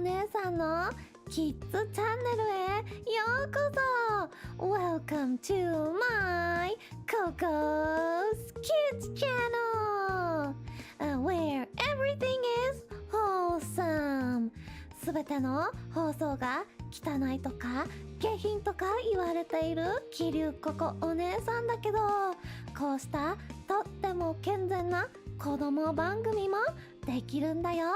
姉さんのキッズチャンネルへようこそ Welcome to my Coco's Kids Channel where everything is wholesome すべての放送が汚いとか下品とか言われているキリュウココお姉さんだけど、こうしたとっても健全な子供番組もできるんだよ。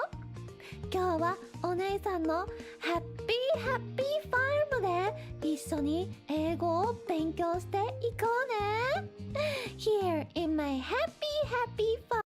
今日はお姉さんのハッピーハッピーファームで一緒に英語を勉強していこうね。 Here in my happy happy farm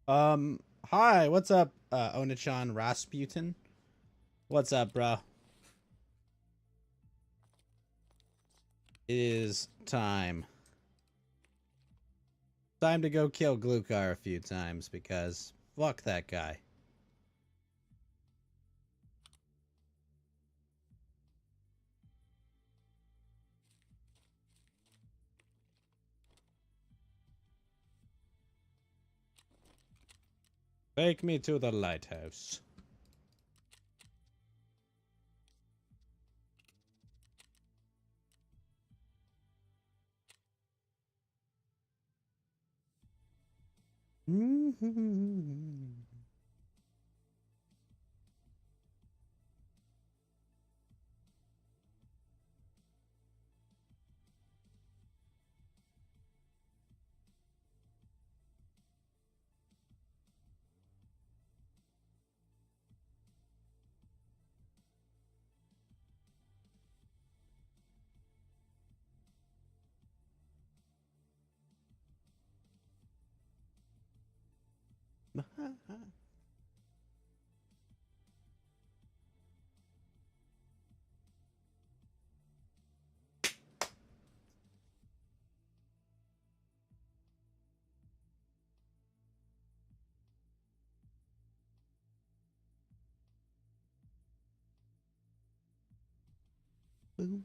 Hi, what's up, Onachan Rasputin? What's up, bro? It is time. Time to go kill Gluhar a few times, because fuck that guy. Take me to the lighthouse. Boom,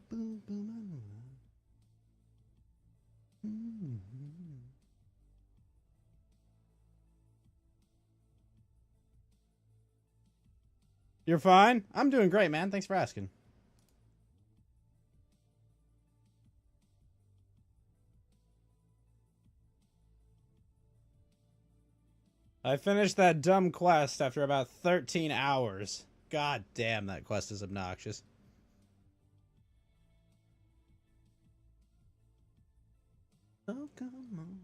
boom, boom. You're fine? I'm doing great, man. Thanks for asking. I finished that dumb quest after about 13 hours. God damn, that quest is obnoxious. Oh, come on.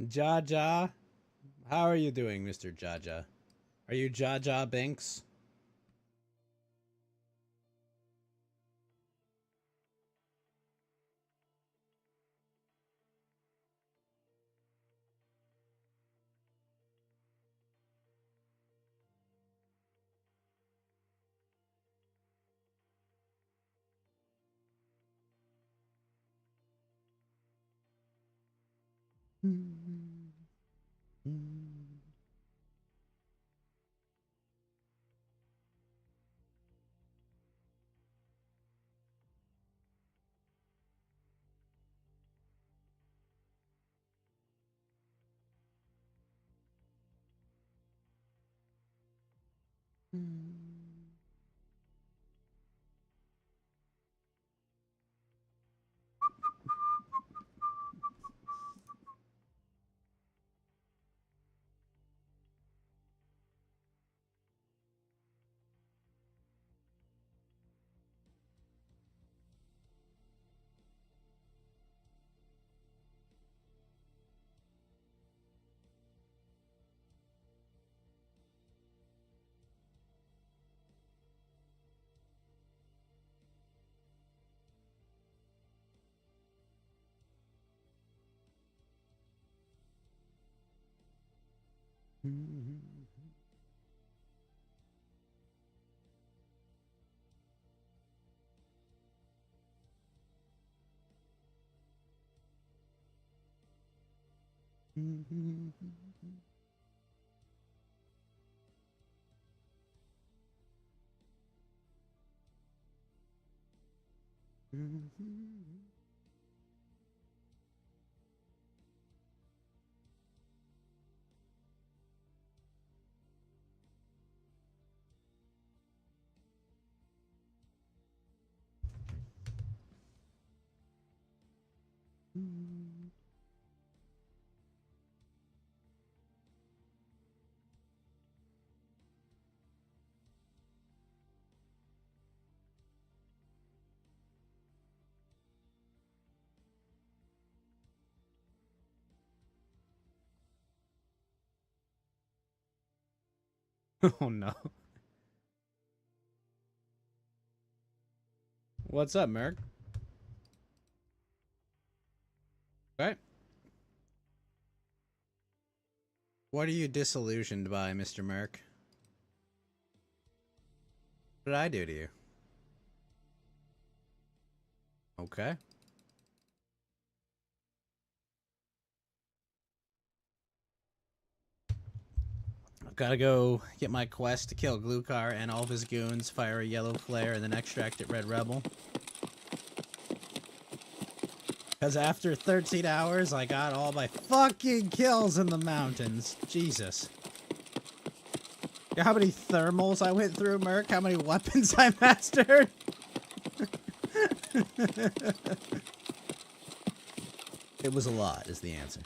Jaja, how are you doing, Mr. Jaja? Are you Jaja Binks? Oh no. What's up, Merc? Right? What are you disillusioned by, Mr. Merc? What did I do to you? Okay. I've got to go get my quest to kill Gluhar and all of his goons, fire a yellow flare, and then extract at Red Rebel. Because after 13 hours, I got all my fucking kills in the mountains. Jesus. You know how many thermals I went through, Merc? How many weapons I mastered? It was a lot, is the answer.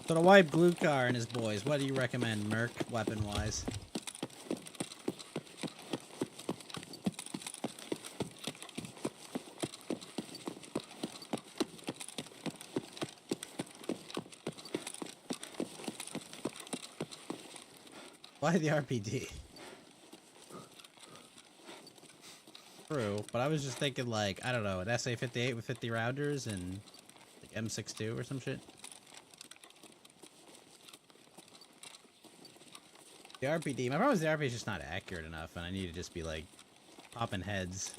So to wipe Gluhar and his boys, what do you recommend, Merc, weapon-wise? Why the RPD? True, but I was just thinking like, I don't know, an SA-58 with 50 rounders and like M62 or some shit. The RPD, my problem is the RPD is just not accurate enough and I need to just be like, popping heads.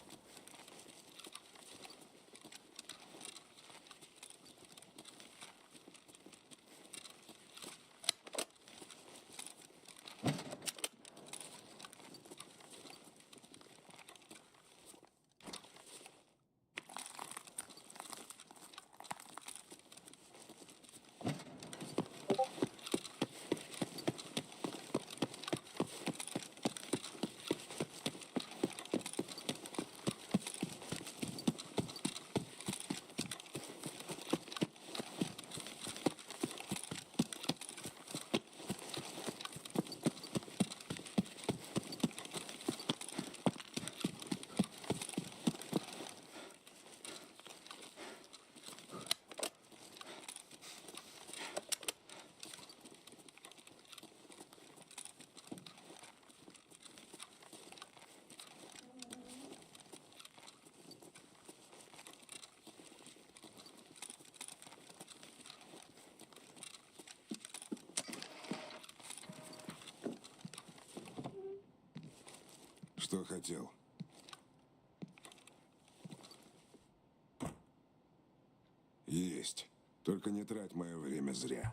Что хотел? Есть. Только не трать мое время зря.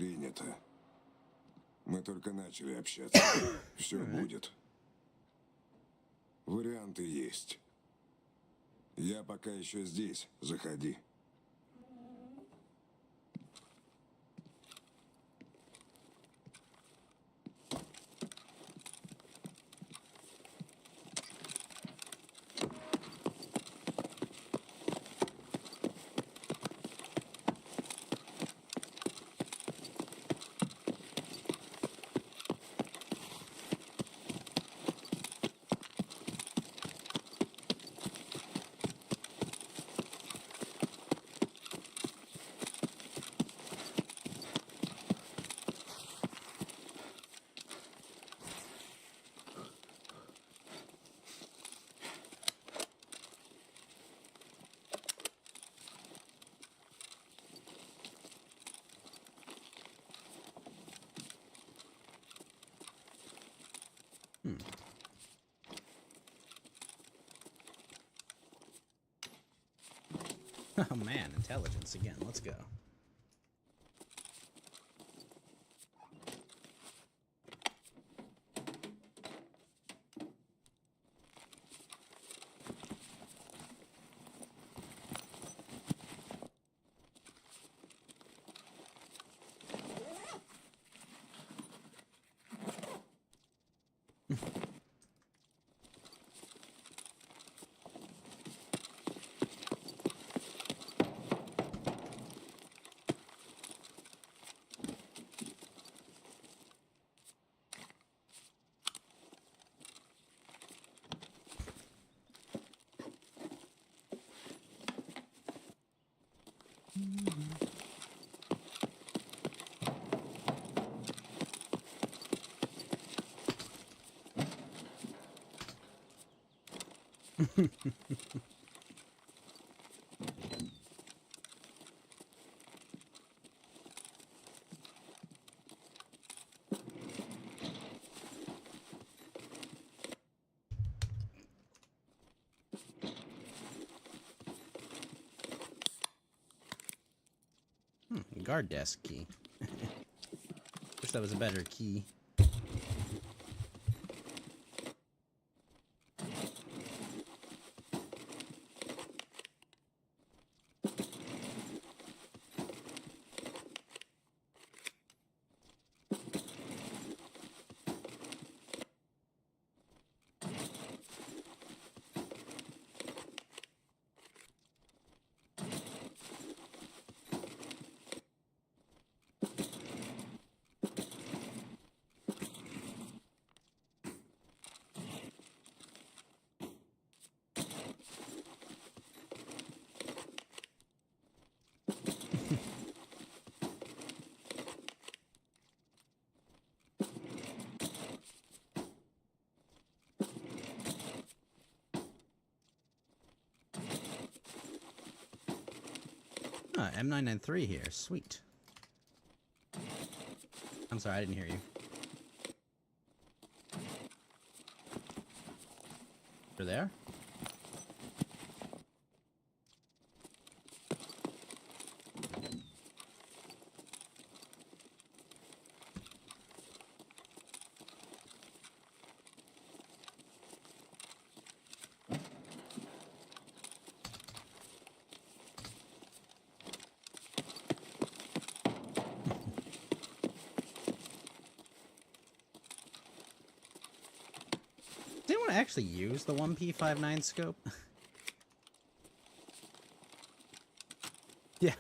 Принято. Мы только начали общаться. Все будет. Варианты есть. Я пока еще здесь. Заходи. Oh man, intelligence again. Let's go. Guard desk key. Wish that was a better key. Ah, M993 here. Sweet. I'm sorry, I didn't hear you. You're there? Did anyone actually use the 1P59 scope? Yeah.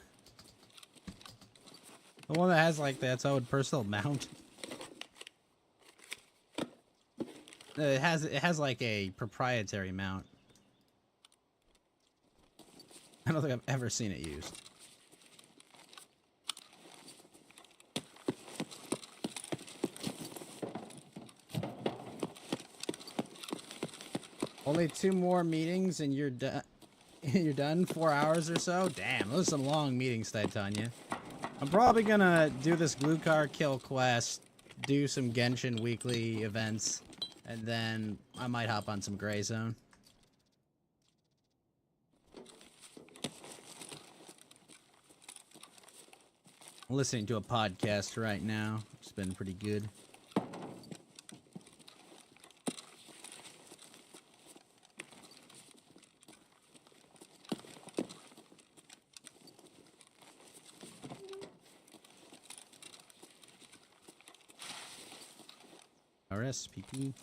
The one that has like its own personal mount. It has like a proprietary mount. I don't think I've ever seen it used. Only 2 more meetings and you're done. You're done? 4 hours or so? Damn, those are some long meetings, Titania. I'm probably gonna do this Gluhar kill quest, do some Genshin weekly events, and then I might hop on some Gray Zone. listening to a podcast right now. It's been pretty good. RSPP.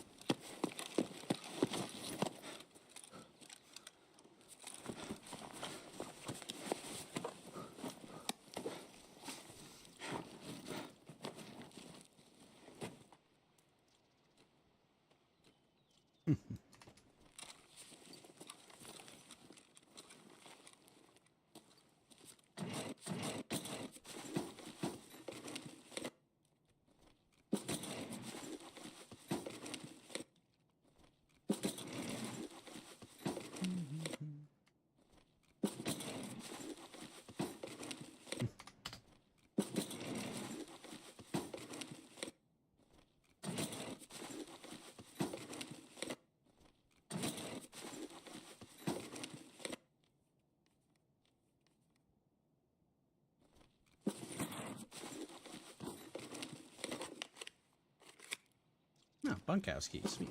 Oh, bunkhouse key, sweet.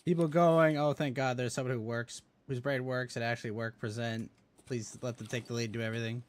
People going, oh, thank God there's someone who works, whose brain works at actually work present. Please let them take the lead, do everything.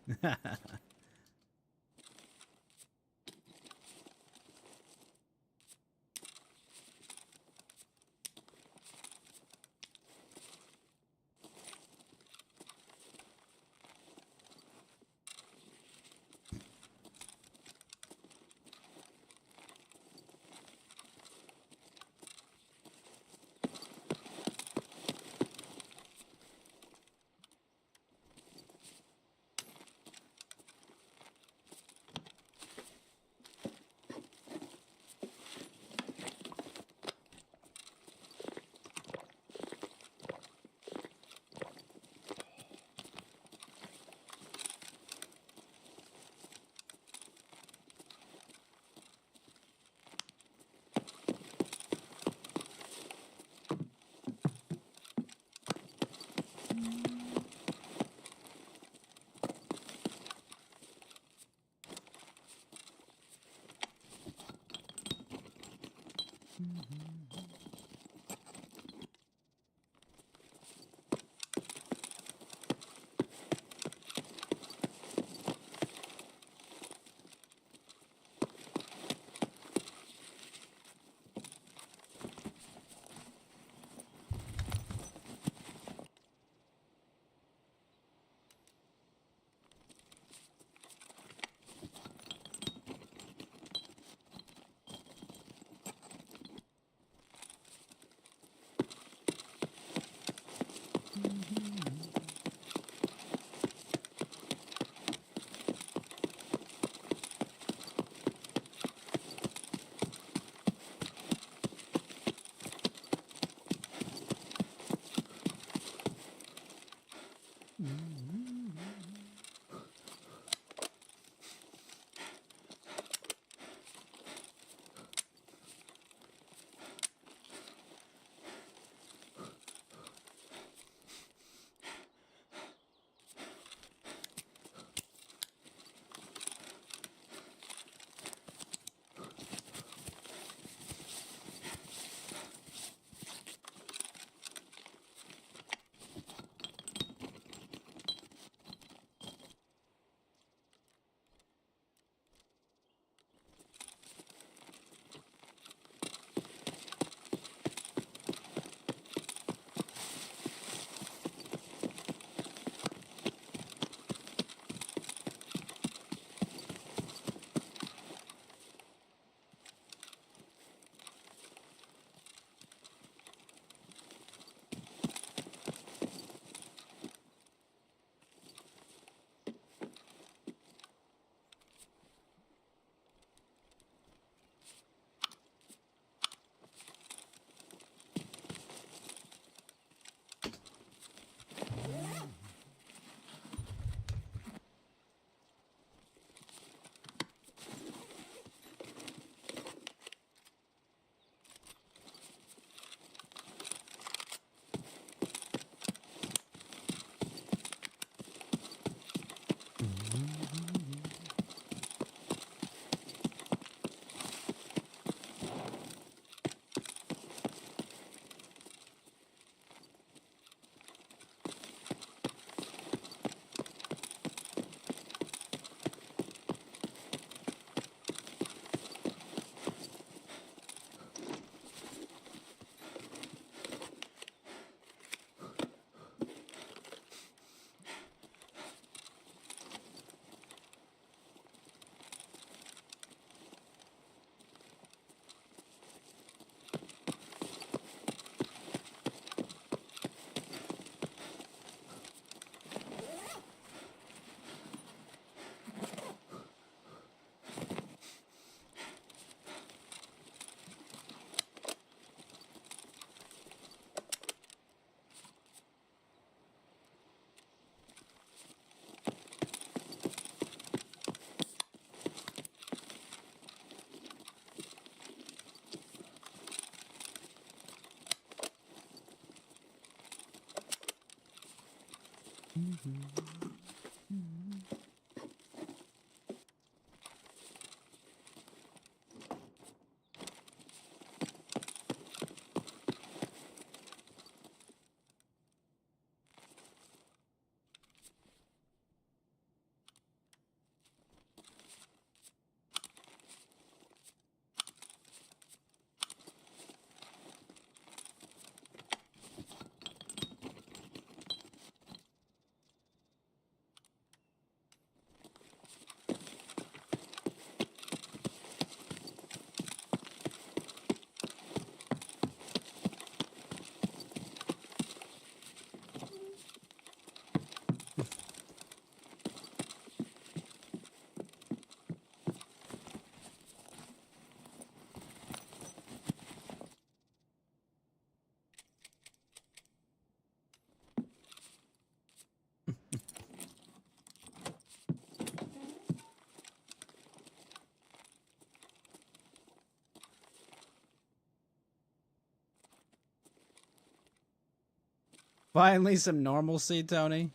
Finally, some normalcy, Tony.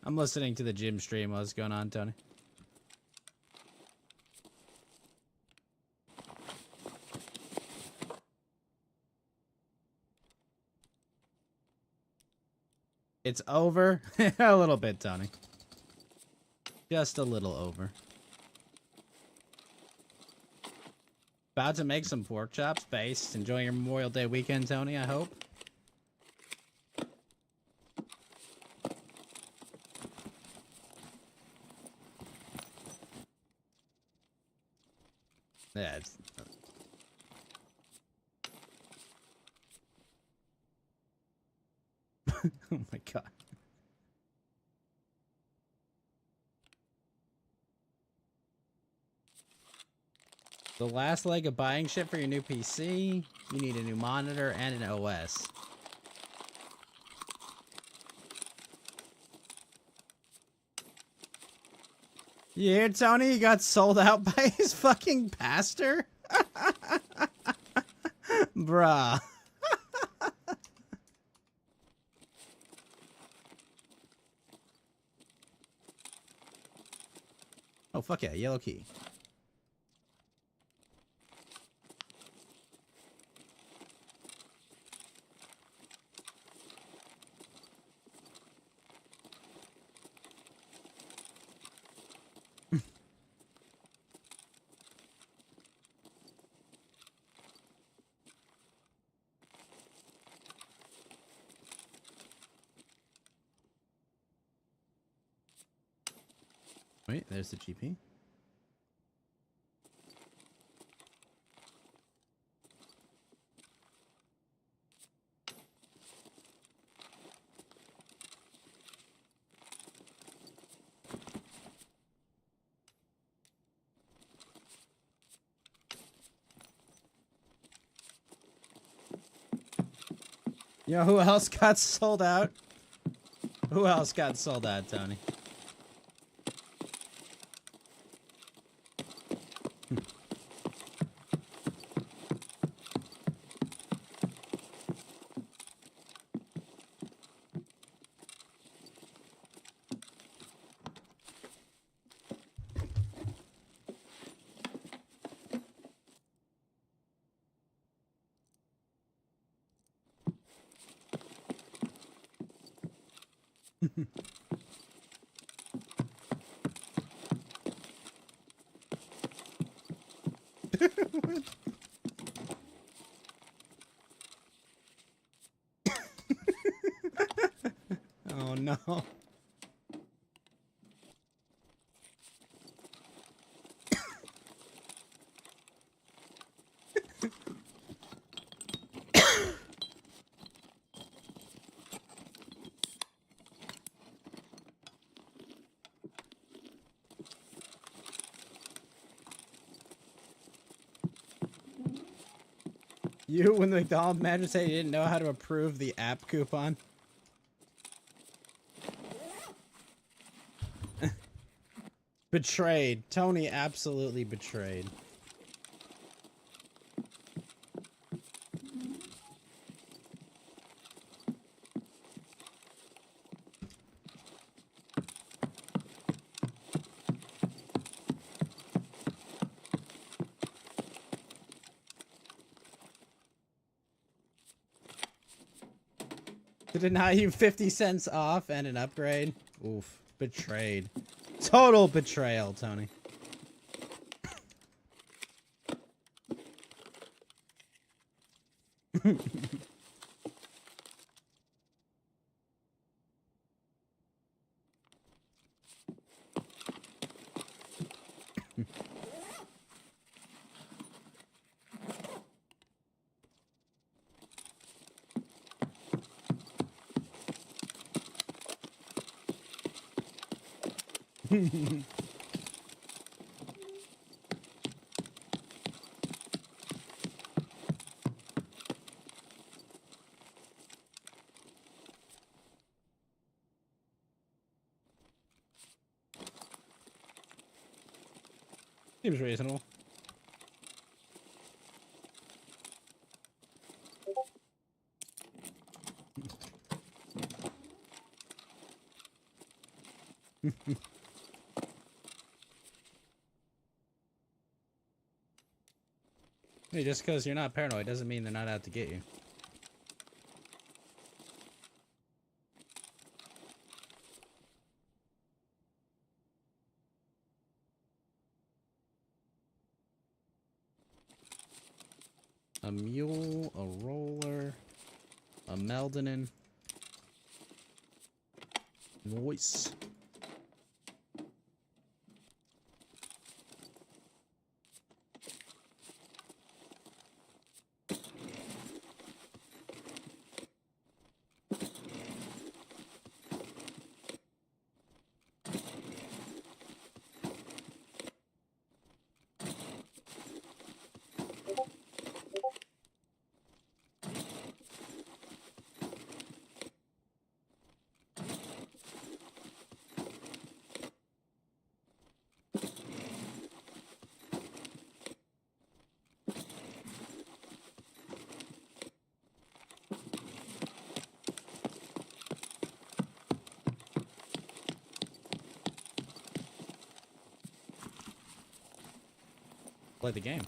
I'm listening to the gym stream. What's going on, Tony? It's over? A little bit, Tony. Just a little over. About to make some pork chops based. Enjoying your Memorial Day weekend, Tony, I hope. Yeah, it's... Oh my god. The last leg of buying shit for your new PC, you need a new monitor and an OS. You hear, Tony? He got sold out by his fucking pastor? Bruh. Oh, fuck yeah, yellow key. Wait, there's the GP. You know who else got sold out? Who else got sold out, Tony? Oh no. You, when the McDonald's manager said he didn't know how to approve the app coupon. Betrayed. Tony absolutely betrayed. To deny you 50 cents off and an upgrade? Oof. Betrayed. Total betrayal, Tony. Seems reasonable. Hey, just because you're not paranoid doesn't mean they're not out to get you. A mule, a roller, a Meldenin. Nice. Play the game.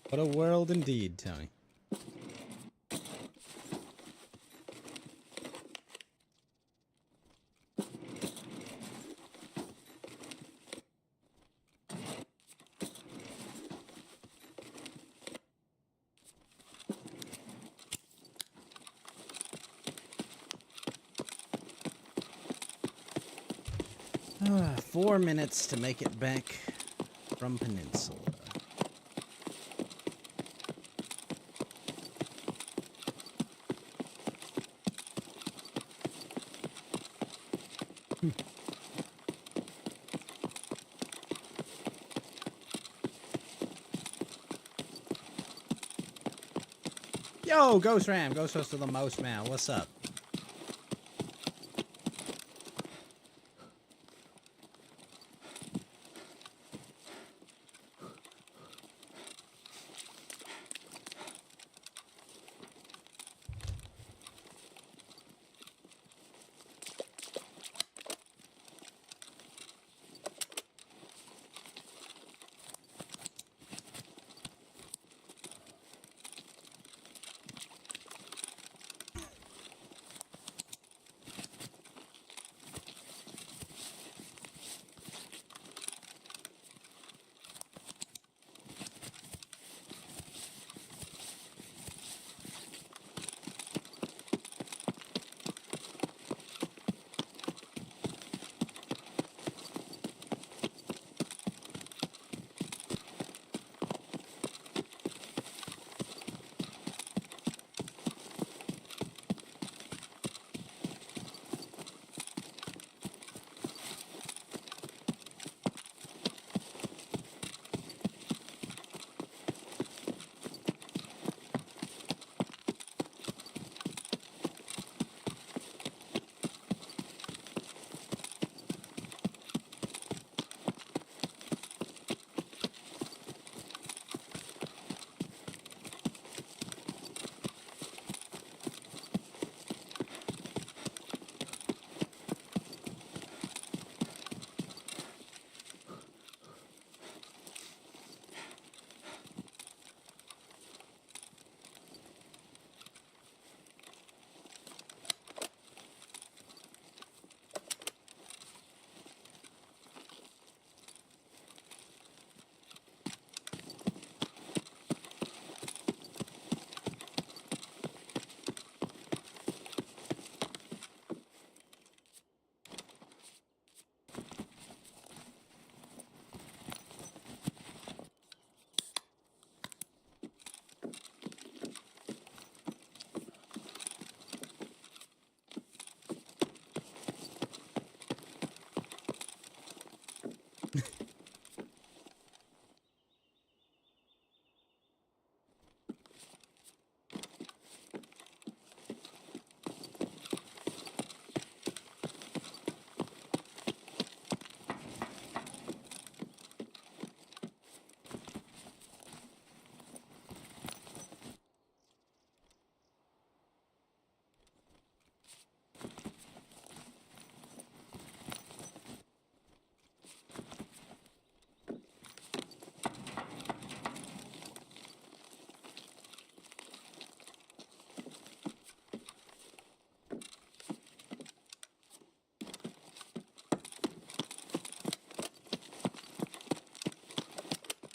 What a world indeed, Tony. Ah, 4 minutes to make it back from Peninsula. Yo, Ghost Ram, Ghost Host of the Most Man, what's up?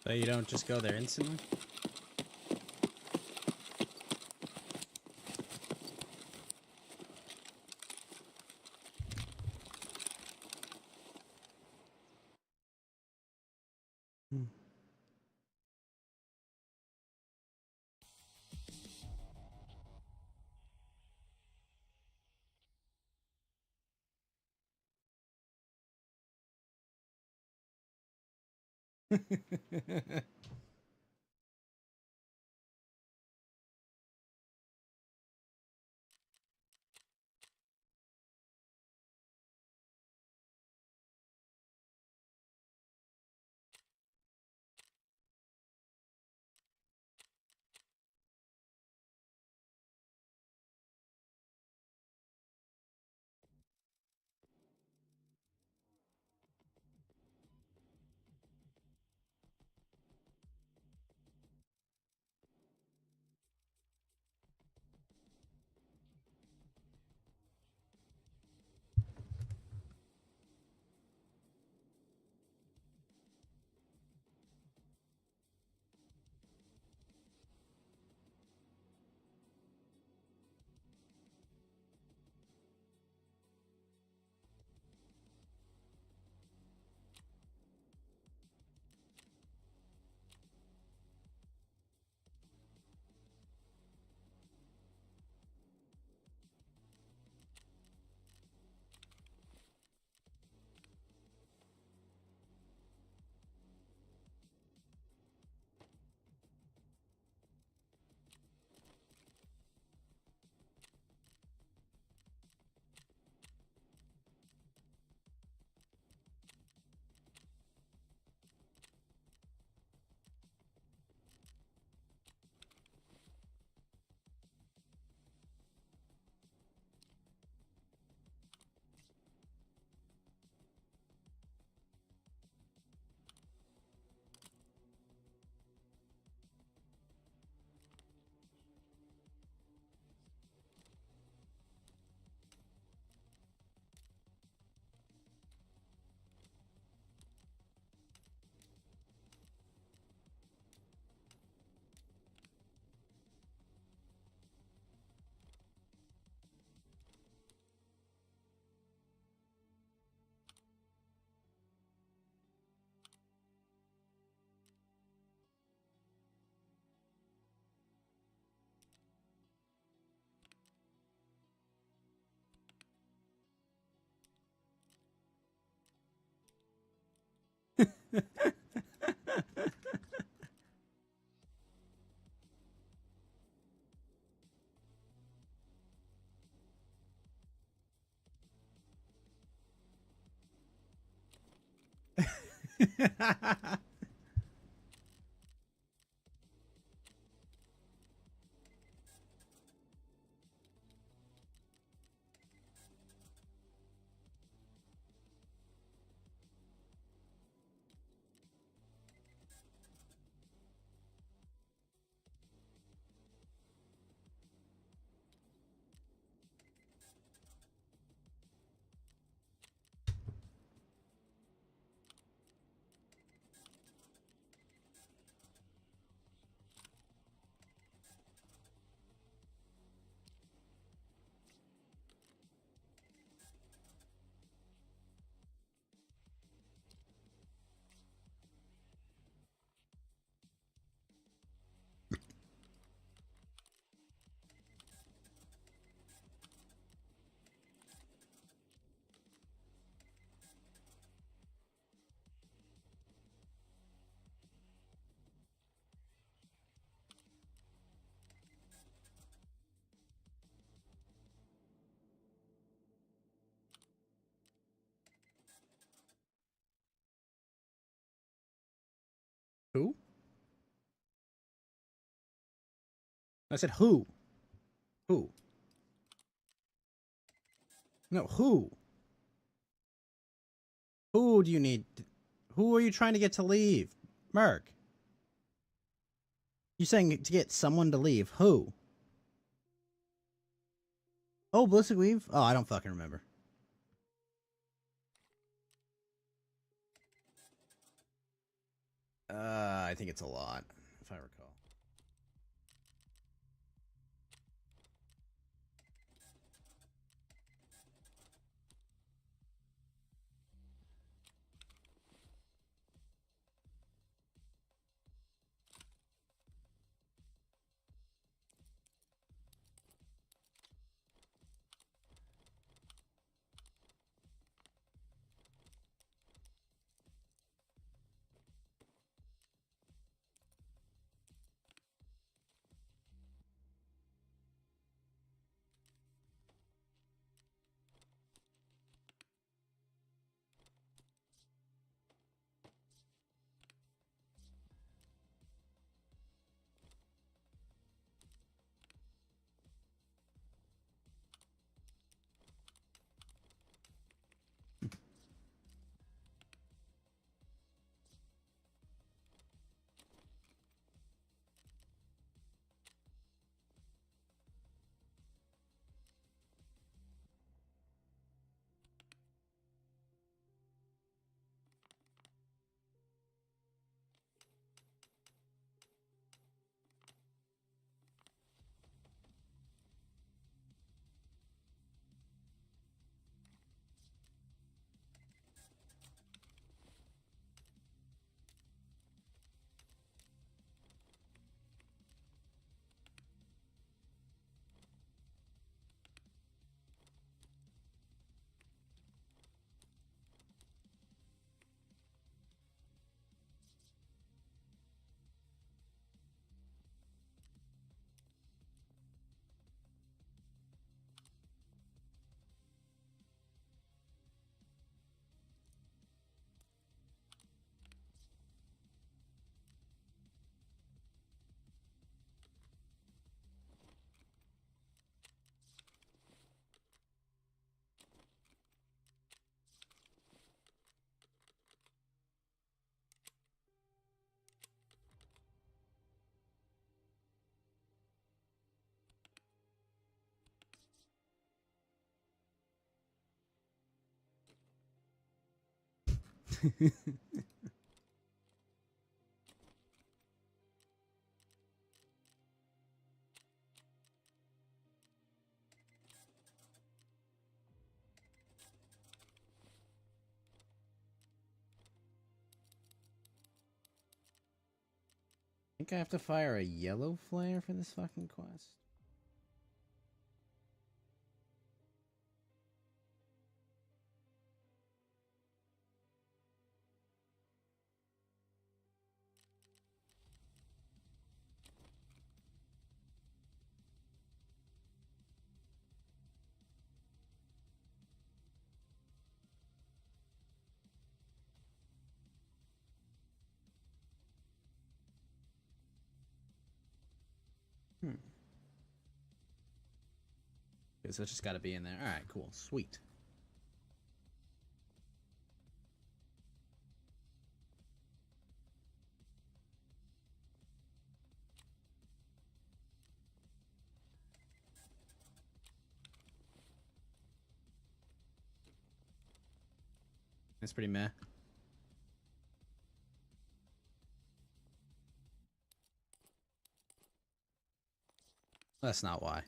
So you don't just go there instantly? Hmm. Who? I said who? Who? No, who? Who do you need? Who are you trying to get to leave? Merc. You saying to get someone to leave? Who? Oh, Ballistic Weave? Oh, I don't fucking remember. I think it's a lot, if I recall. I think I have to fire a yellow flare for this fucking quest. Okay, so it's just got to be in there. All right, cool, sweet. That's pretty meh. That's not why.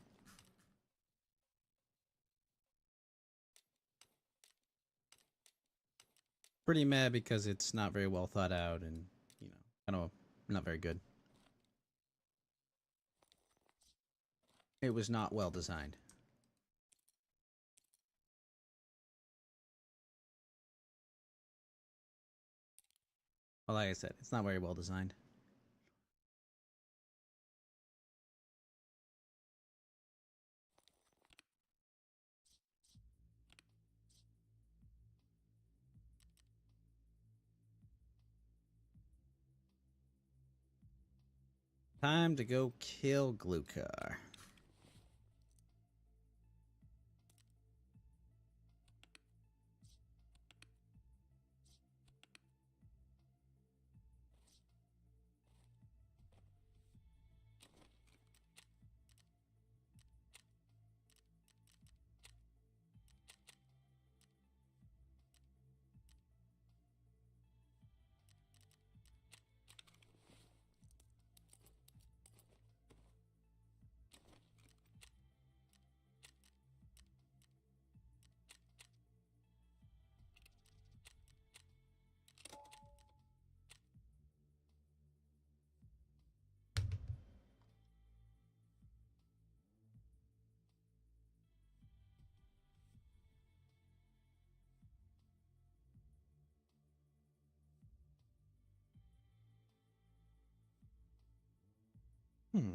Pretty meh because it's not very well thought out and, you know, kind of not very good. It was not well designed. Well, like I said, it's not very well designed. Time to go kill Gluhar. Hmm.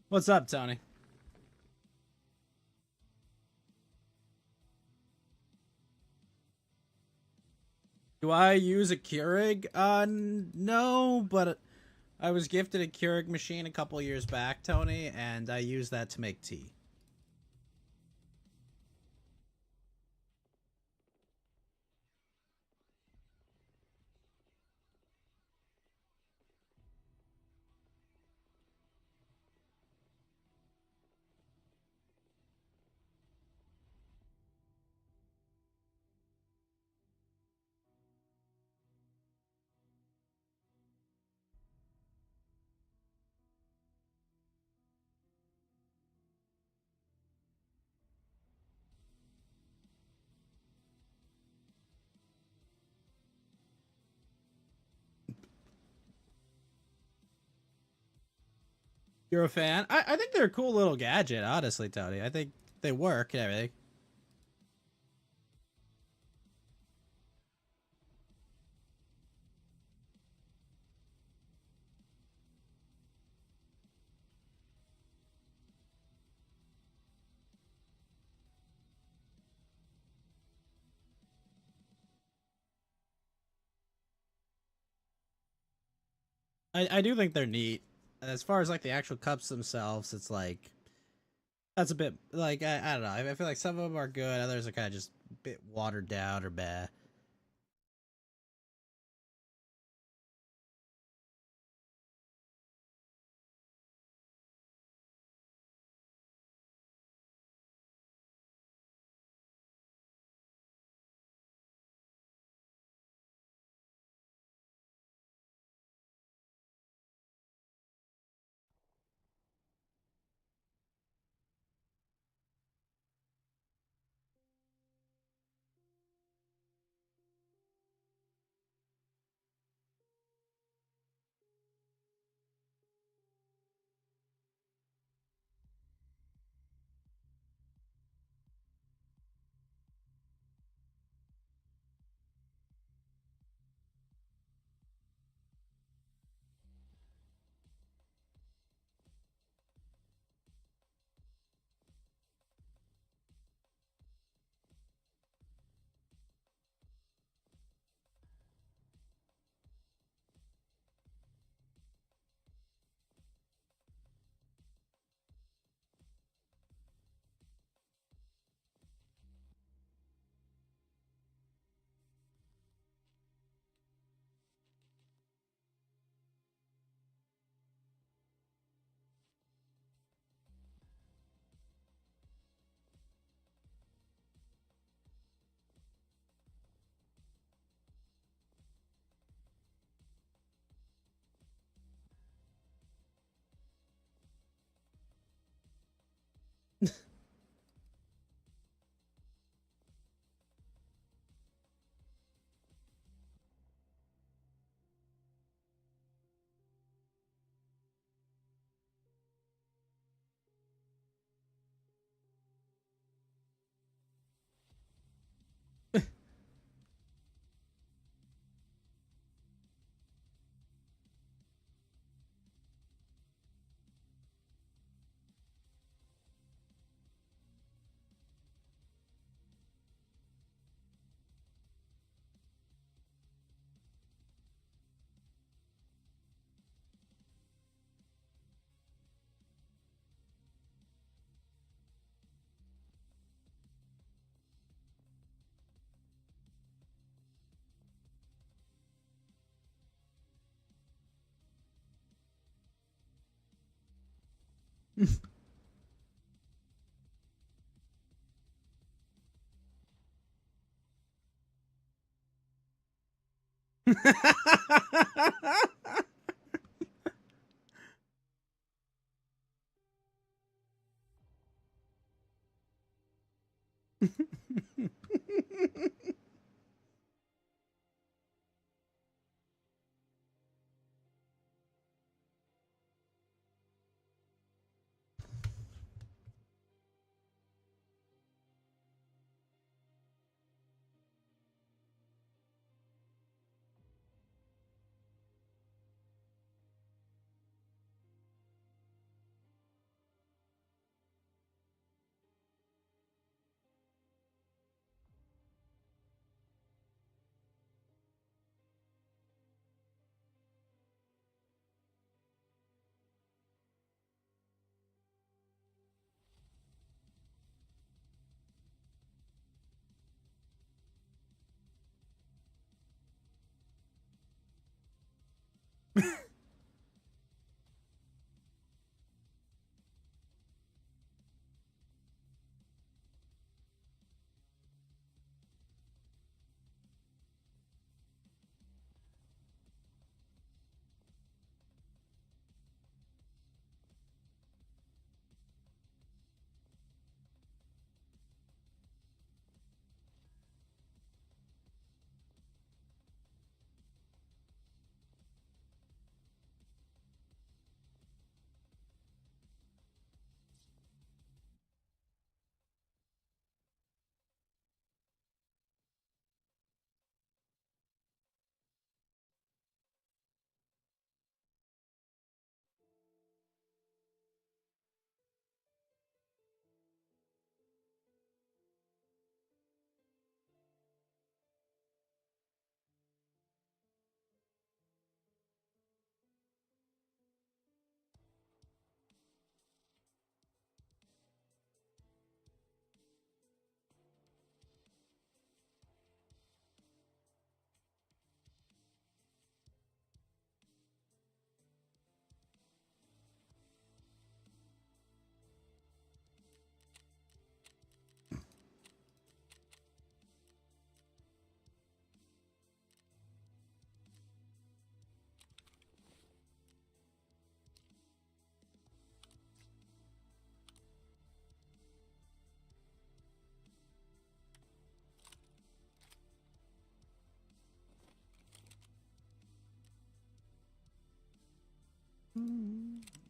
What's up, Tony? Do I use a Keurig? No, but I was gifted a Keurig machine a couple years back, Tony, and I use that to make tea. You're a fan? I think they're a cool little gadget, honestly, Tony. I think they work and everything. I do think they're neat. As far as like the actual cups themselves, it's like that's a bit like I don't know. I feel like some of them are good, others are kind of just a bit watered down or bad.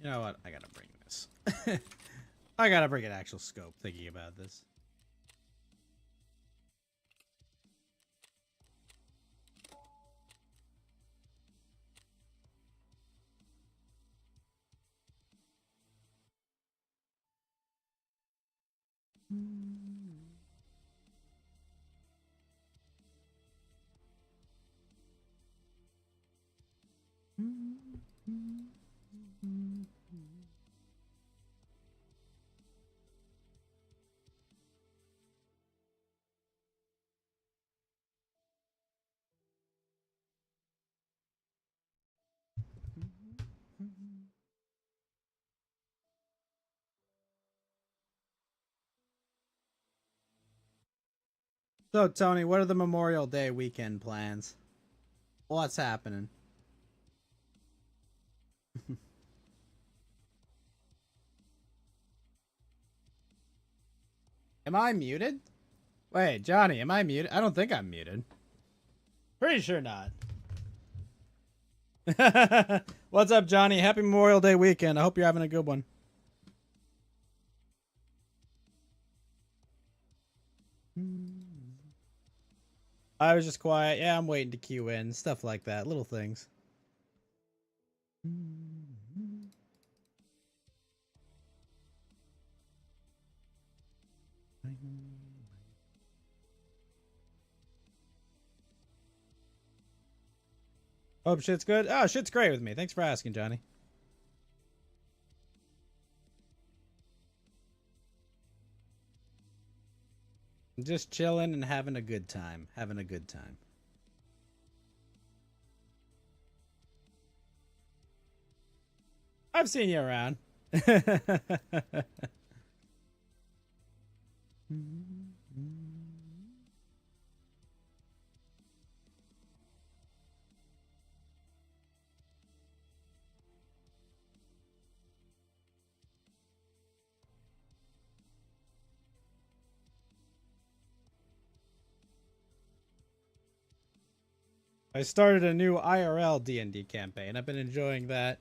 You know what? I gotta bring this. I gotta bring an actual scope thinking about this. So, Tony, what are the Memorial Day weekend plans? What's happening? Am I muted? Wait, Johnny, am I muted? I don't think I'm muted. Pretty sure not. What's up, Johnny? Happy Memorial Day weekend. I hope you're having a good one. I was just quiet. Yeah, I'm waiting to queue in. Stuff like that. Little things. Hope shit's good. Oh, shit's great with me. Thanks for asking, Johnny. Just chilling and having a good time. Having a good time. I've seen you around. I started a new IRL D&D campaign. I've been enjoying that.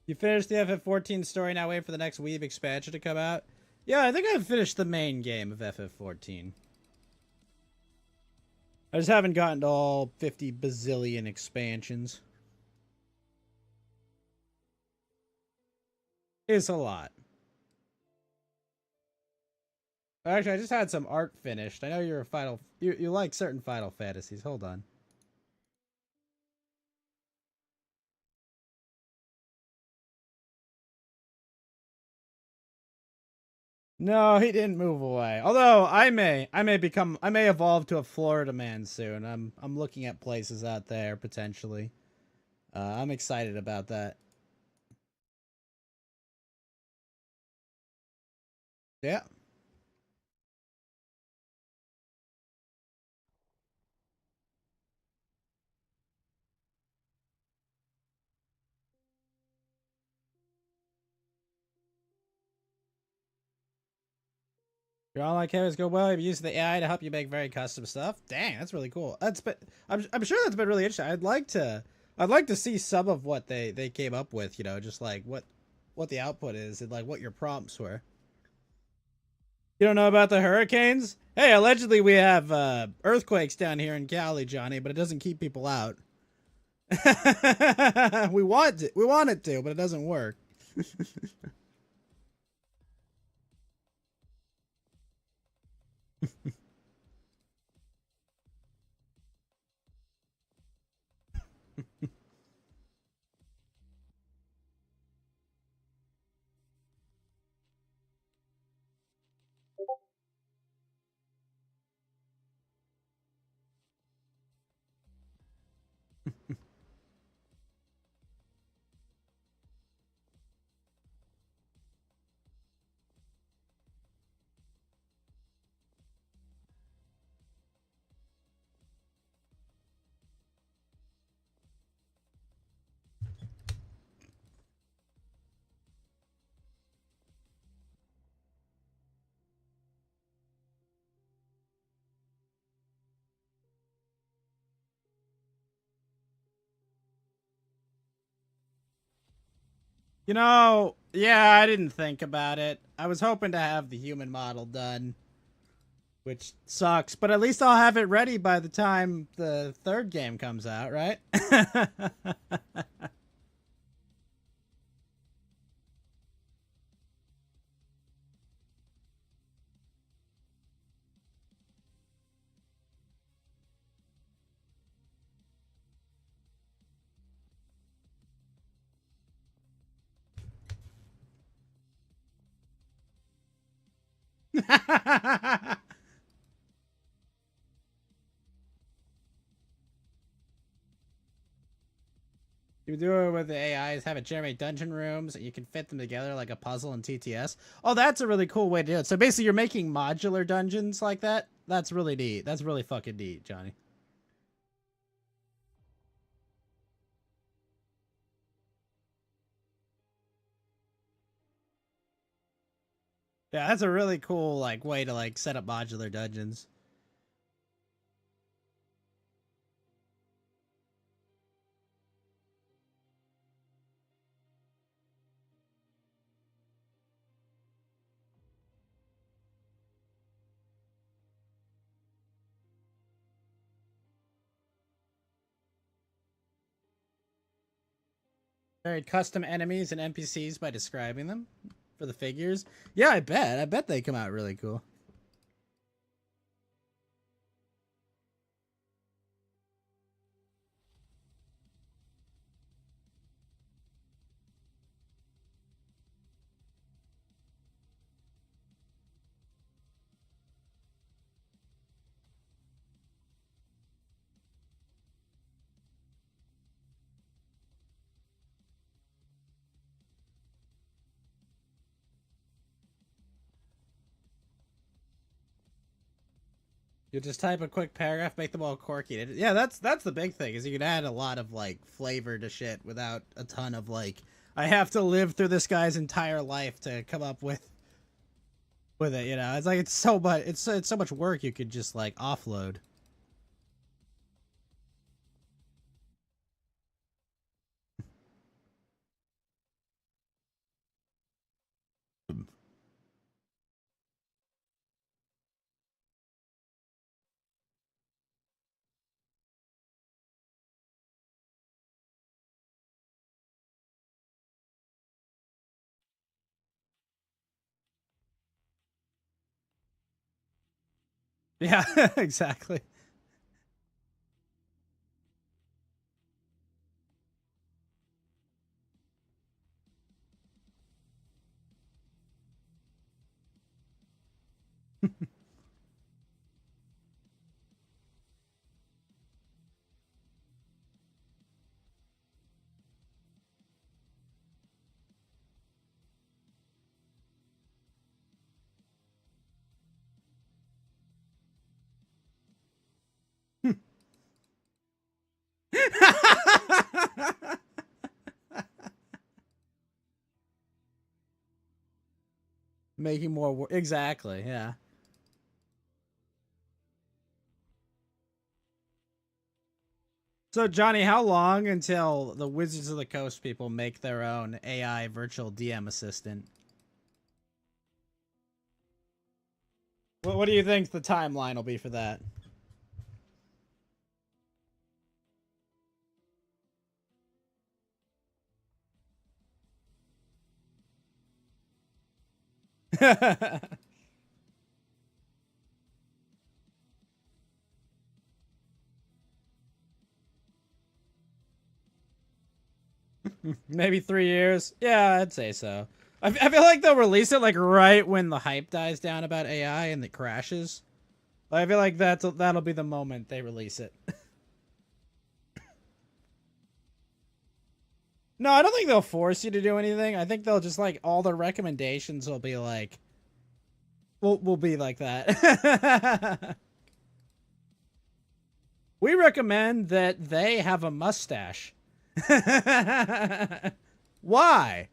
You finished the FF14 story, now wait for the next Weeb expansion to come out? Yeah, I think I've finished the main game of FF14. I just haven't gotten to all 50 bazillion expansions. It's a lot. Actually, I just had some art finished. I know you're a Final... You like certain Final Fantasies. Hold on. No, he didn't move away. Although I may evolve to a Florida man soon. I'm looking at places out there potentially. I'm excited about that. Yeah. Your online cameras go well. You've used the AI to help you make very custom stuff. Dang, that's really cool. I'm sure that's been really interesting. I'd like to see some of what they came up with. You know, just like what the output is and like what your prompts were. You don't know about the hurricanes? Hey, allegedly we have earthquakes down here in Cali, Johnny, but it doesn't keep people out. We want it to, but it doesn't work. You know, yeah, I didn't think about it. I was hoping to have the human model done, which sucks, but at least I'll have it ready by the time the third game comes out, right? You do it with the AIs, have it generate dungeon rooms, and you can fit them together like a puzzle in TTS. Oh, that's a really cool way to do it. So basically, you're making modular dungeons like that? That's really neat. That's really fucking neat, Johnny. Yeah, that's a really cool like way to like set up modular dungeons. Very custom enemies and NPCs by describing them for the figures. Yeah, I bet. I bet they come out really cool. You just type a quick paragraph, make them all quirky. Yeah, that's the big thing, is you can add a lot of like flavor to shit without a ton of like, I have to live through this guy's entire life to come up with it, you know. It's like it's so much work you could just like offload. Yeah, exactly. Making more work. Exactly, yeah. So, Johnny, how long until the Wizards of the Coast people make their own AI virtual DM assistant? What do you think the timeline will be for that? Maybe 3 years? Yeah, I'd say so. I feel like they'll release it like right when the hype dies down about AI and it crashes. I feel like that'll be the moment they release it. No, I don't think they'll force you to do anything. I think they'll just like all the recommendations will be like, will be like that. We recommend that they have a mustache. Why?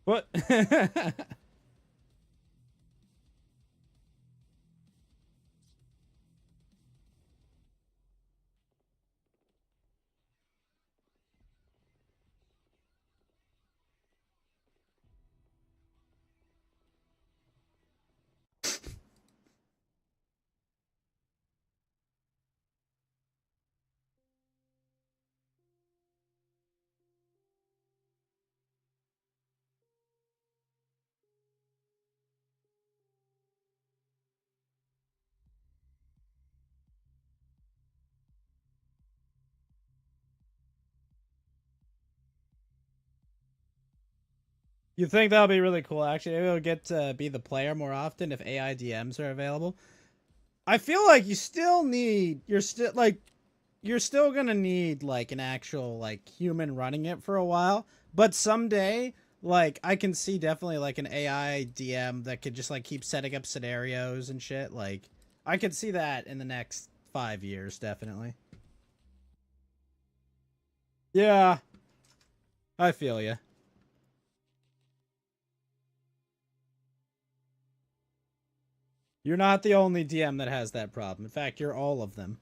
What? You think that'll be really cool? Actually, maybe it'll get to be the player more often if AI DMs are available. I feel like you're still gonna need like an actual like human running it for a while. But someday, like I can see definitely like an AI DM that could just like keep setting up scenarios and shit. Like I could see that in the next 5 years, definitely. Yeah, I feel you. You're not the only DM that has that problem. In fact, you're all of them.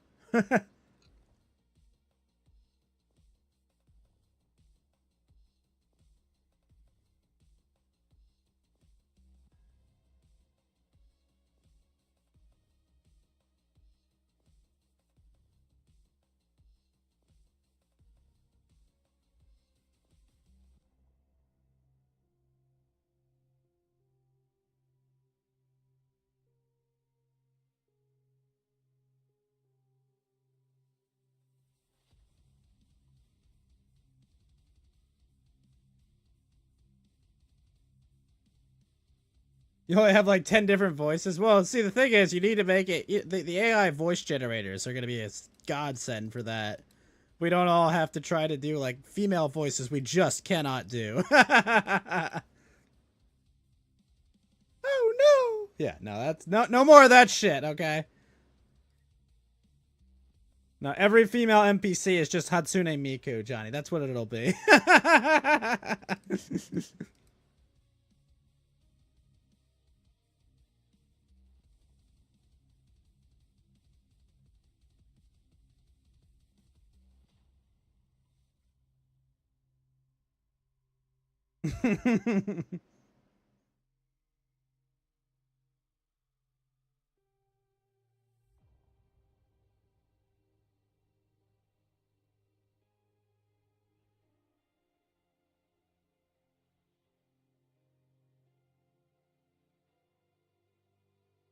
You only have like 10 different voices. Well, see, the thing is, you need to make it. The AI voice generators are going to be a godsend for that. We don't all have to try to do like female voices we just cannot do. Oh no! Yeah, no, that's no more of that shit, okay? Now every female NPC is just Hatsune Miku, Johnny. That's what it'll be.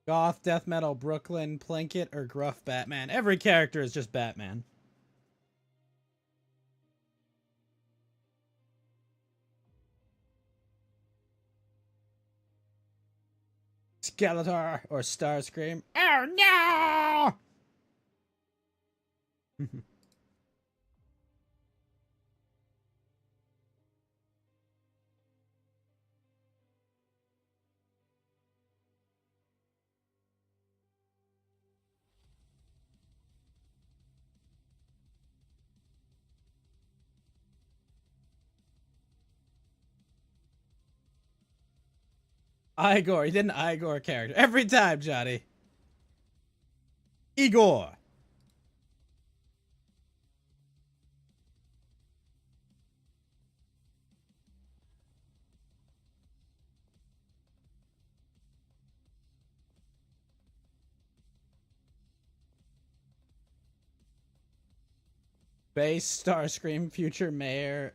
Goth, death metal, Brooklyn, Plinkett, or gruff Batman. Every character is just Batman. Skeletor or Starscream. Oh no! Igor. He did an Igor character. Every time, Johnny. Igor. Base Starscream, future mayor.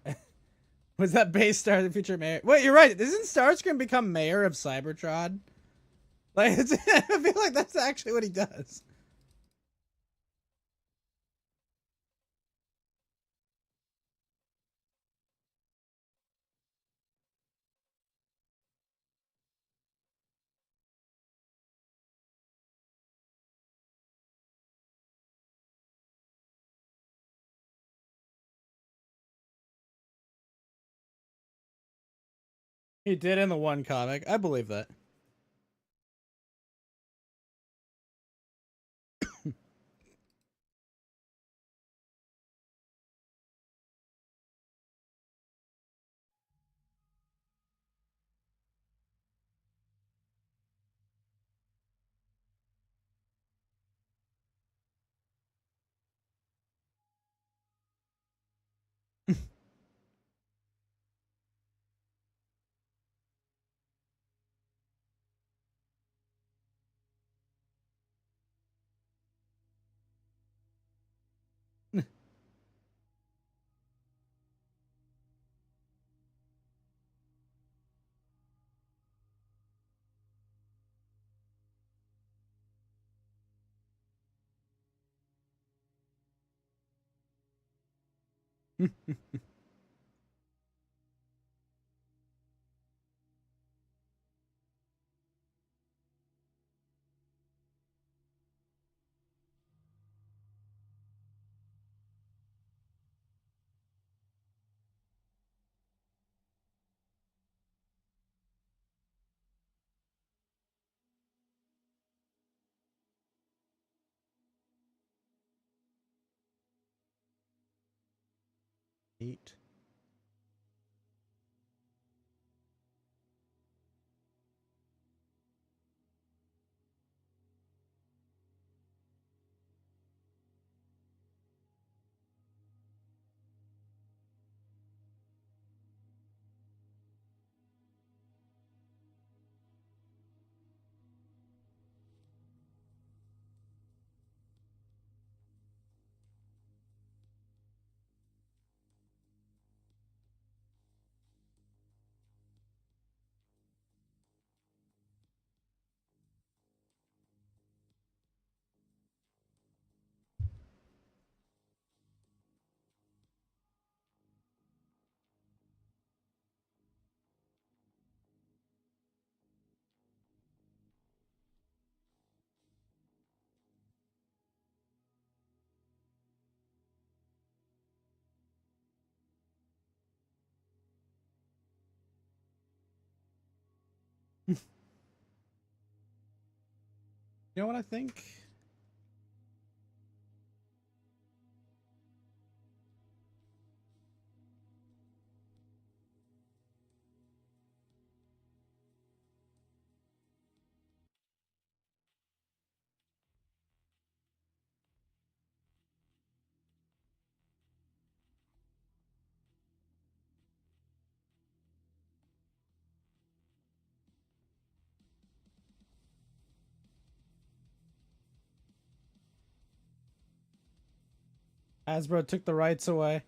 Was that base Star the future mayor? Wait, you're right. Doesn't Starscream become mayor of Cybertron? Like, I feel like that's actually what he does. He did in the one comic. I believe that. Eight. You know what I think? Hasbro took the rights away.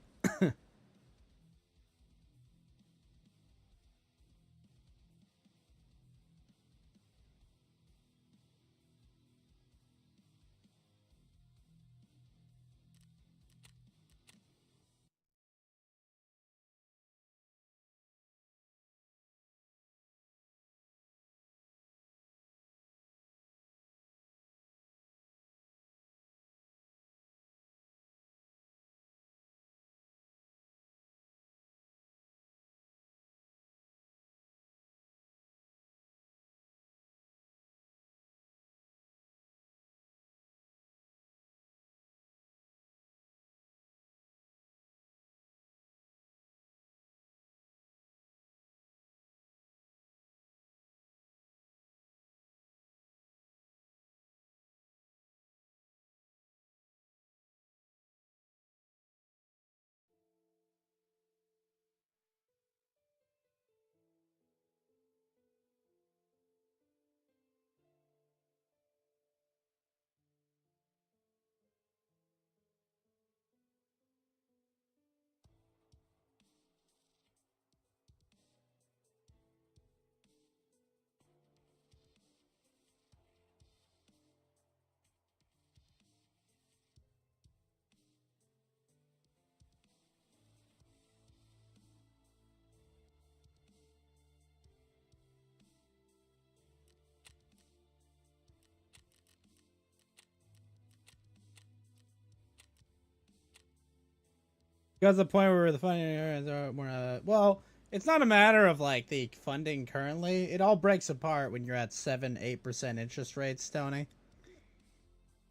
Got to the point where the funding are more. Well, it's not a matter of like the funding currently. It all breaks apart when you're at 7-8% interest rates, Tony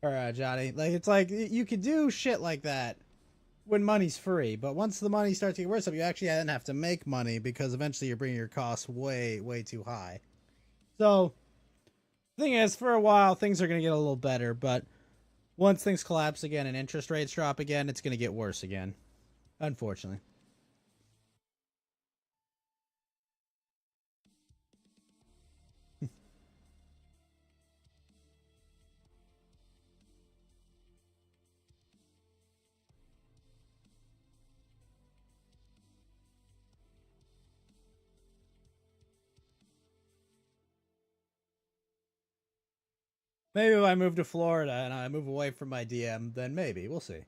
or Johnny. Like it's like you could do shit like that when money's free, but once the money starts to get worse, you actually then have to make money because eventually you're bringing your costs way too high. So, the thing is, for a while things are gonna get a little better, but once things collapse again and interest rates drop again, it's gonna get worse again. Unfortunately. Maybe if I move to Florida and I move away from my DM, then maybe. We'll see.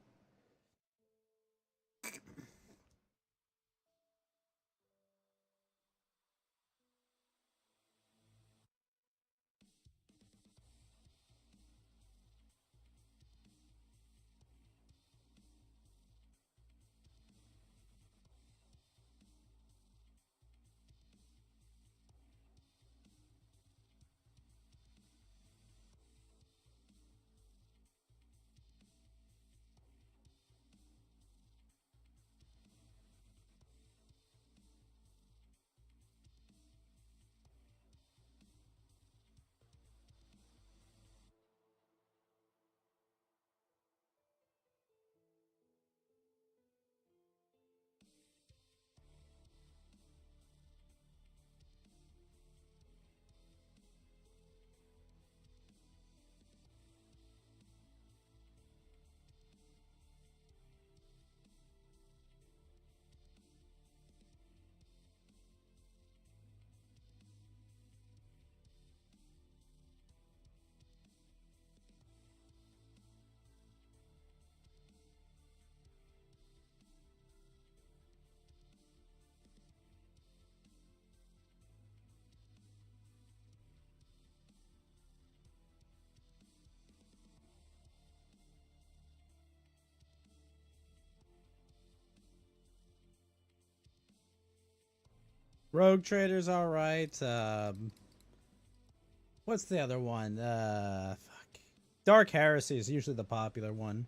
Rogue Trader's alright. What's the other one? Fuck. Dark Heresy is usually the popular one.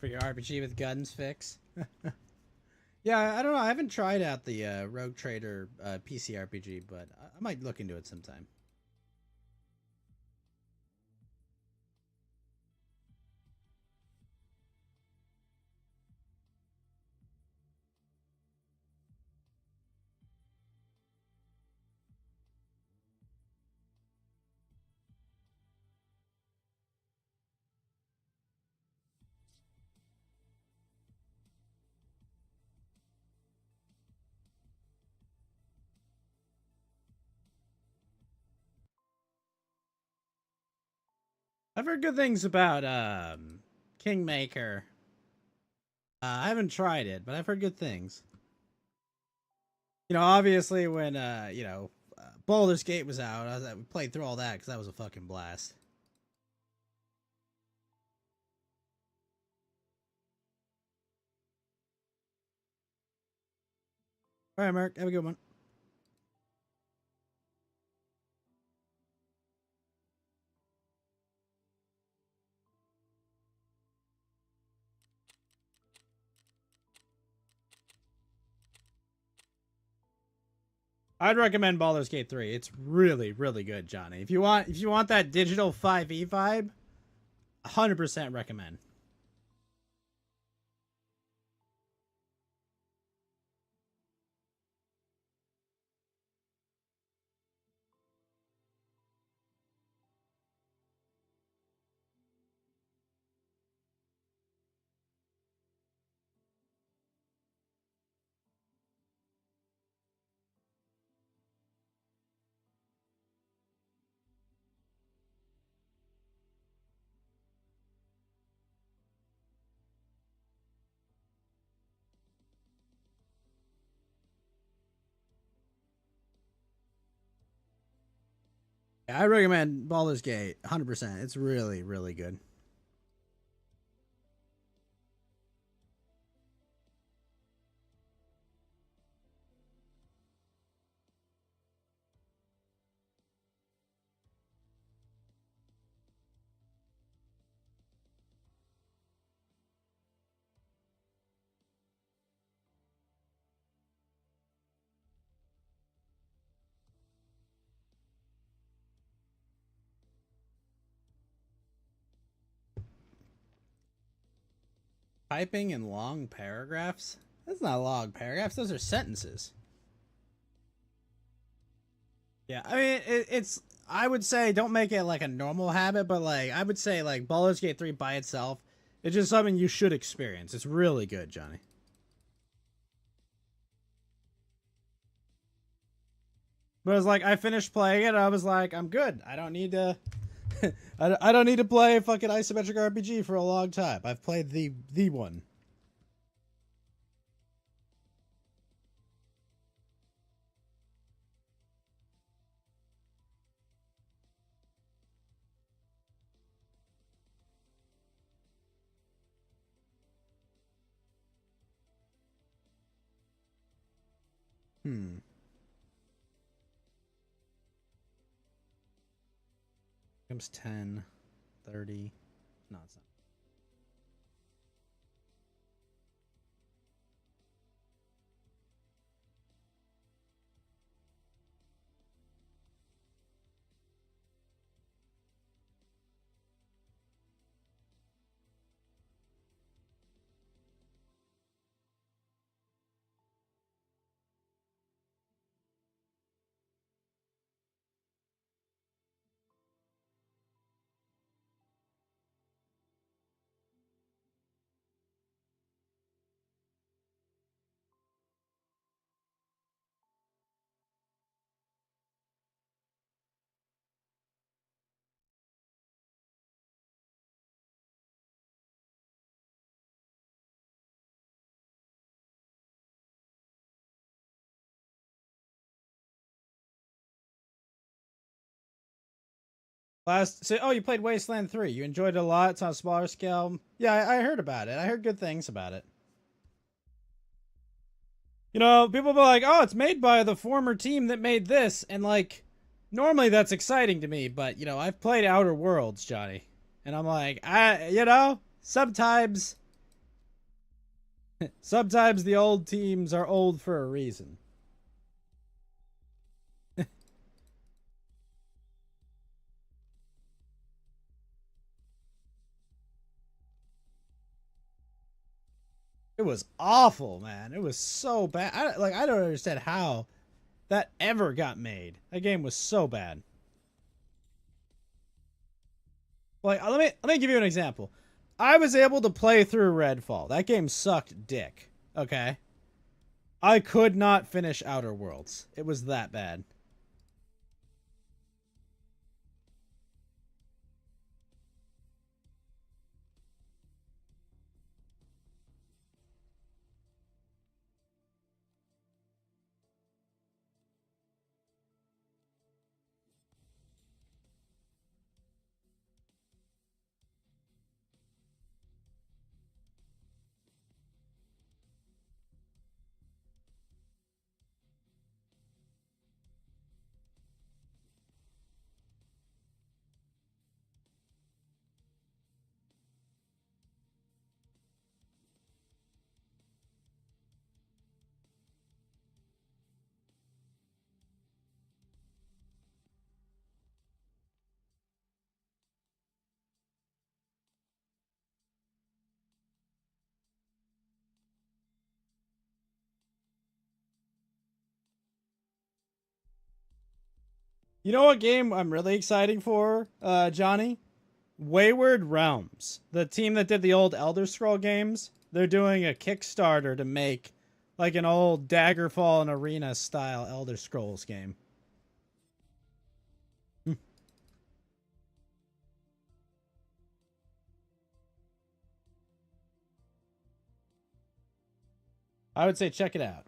For your RPG with guns fix. Yeah, I don't know. I haven't tried out the Rogue Trader PC RPG, but I might look into it sometime. I've heard good things about Kingmaker. I haven't tried it, but I've heard good things. You know, obviously when Baldur's Gate was out, we played through all that because that was a fucking blast. All right, Mark, have a good one. I'd recommend Baldur's Gate 3. It's really, really good, Johnny. If you want that digital 5e vibe, 100% recommend. Yeah, I recommend Baldur's Gate 100%. It's really, really good. Typing in long paragraphs? That's not long paragraphs. Those are sentences. Yeah, I mean, it's. I would say don't make it like a normal habit, but like I would say like Baldur's Gate 3 by itself, it's just something you should experience. It's really good, Johnny. But it's like I finished playing it, and I was like, I'm good. I don't need to. I don't need to play a fucking isometric RPG for a long time. I've played the one. Hmm. Comes 10, 30. No, it's not. Oh, you played Wasteland 3. You enjoyed it a lot. It's on a smaller scale. Yeah, I heard about it. I heard good things about it. You know, people be like, oh, it's made by the former team that made this. And, like, normally that's exciting to me. But, you know, I've played Outer Worlds, Johnny. And I'm like, sometimes the old teams are old for a reason. It was awful, man. It was so bad. I don't understand how that ever got made. That game was so bad. Like, let me give you an example. I was able to play through Redfall. That game sucked dick. Okay? I could not finish Outer Worlds. It was that bad. You know what game I'm really excited for, Johnny? Wayward Realms. The team that did the old Elder Scroll games. They're doing a Kickstarter to make like an old Daggerfall and Arena style Elder Scrolls game. I would say check it out.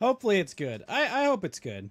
Hopefully it's good. I hope it's good.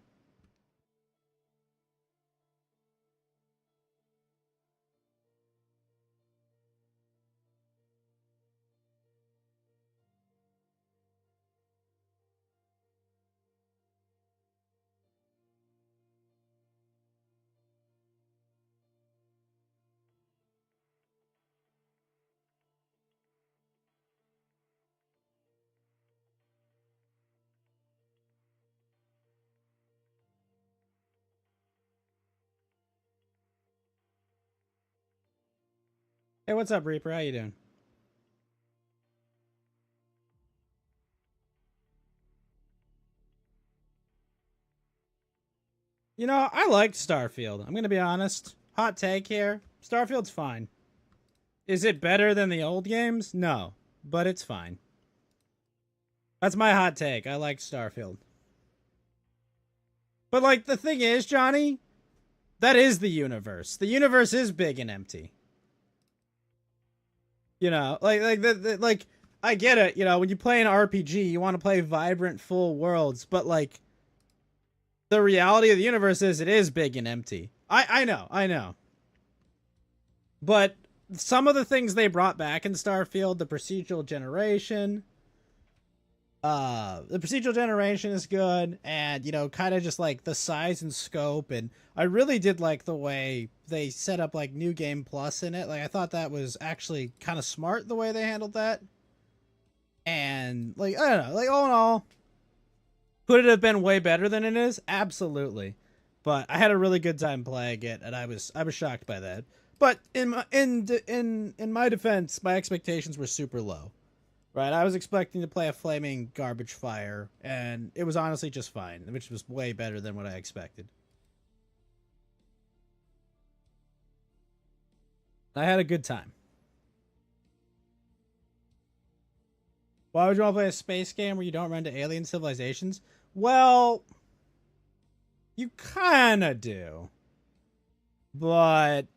Hey, what's up, Reaper? How you doing? You know, I liked Starfield. I'm gonna be honest. Hot take here. Starfield's fine. Is it better than the old games? No, but it's fine. That's my hot take. I like Starfield. But like the thing is, Johnny, that is the universe. The universe is big and empty. You know, like I get it, you know, when you play an RPG, you want to play vibrant full worlds, but like the reality of the universe is it is big and empty. I know. But some of the things they brought back in Starfield, the procedural generation, is good, and you know, kind of just like the size and scope, and I really did like the way they set up like New Game Plus in it. Like I thought that was actually kind of smart the way they handled that. And like I don't know, like all in all, could it have been way better than it is? Absolutely. But I had a really good time playing it, and I was shocked by that. But in my defense, my expectations were super low. Right, I was expecting to play a flaming garbage fire, and it was honestly just fine, which was way better than what I expected. I had a good time. Why would you want to play a space game where you don't run into alien civilizations? Well, you kind of do. But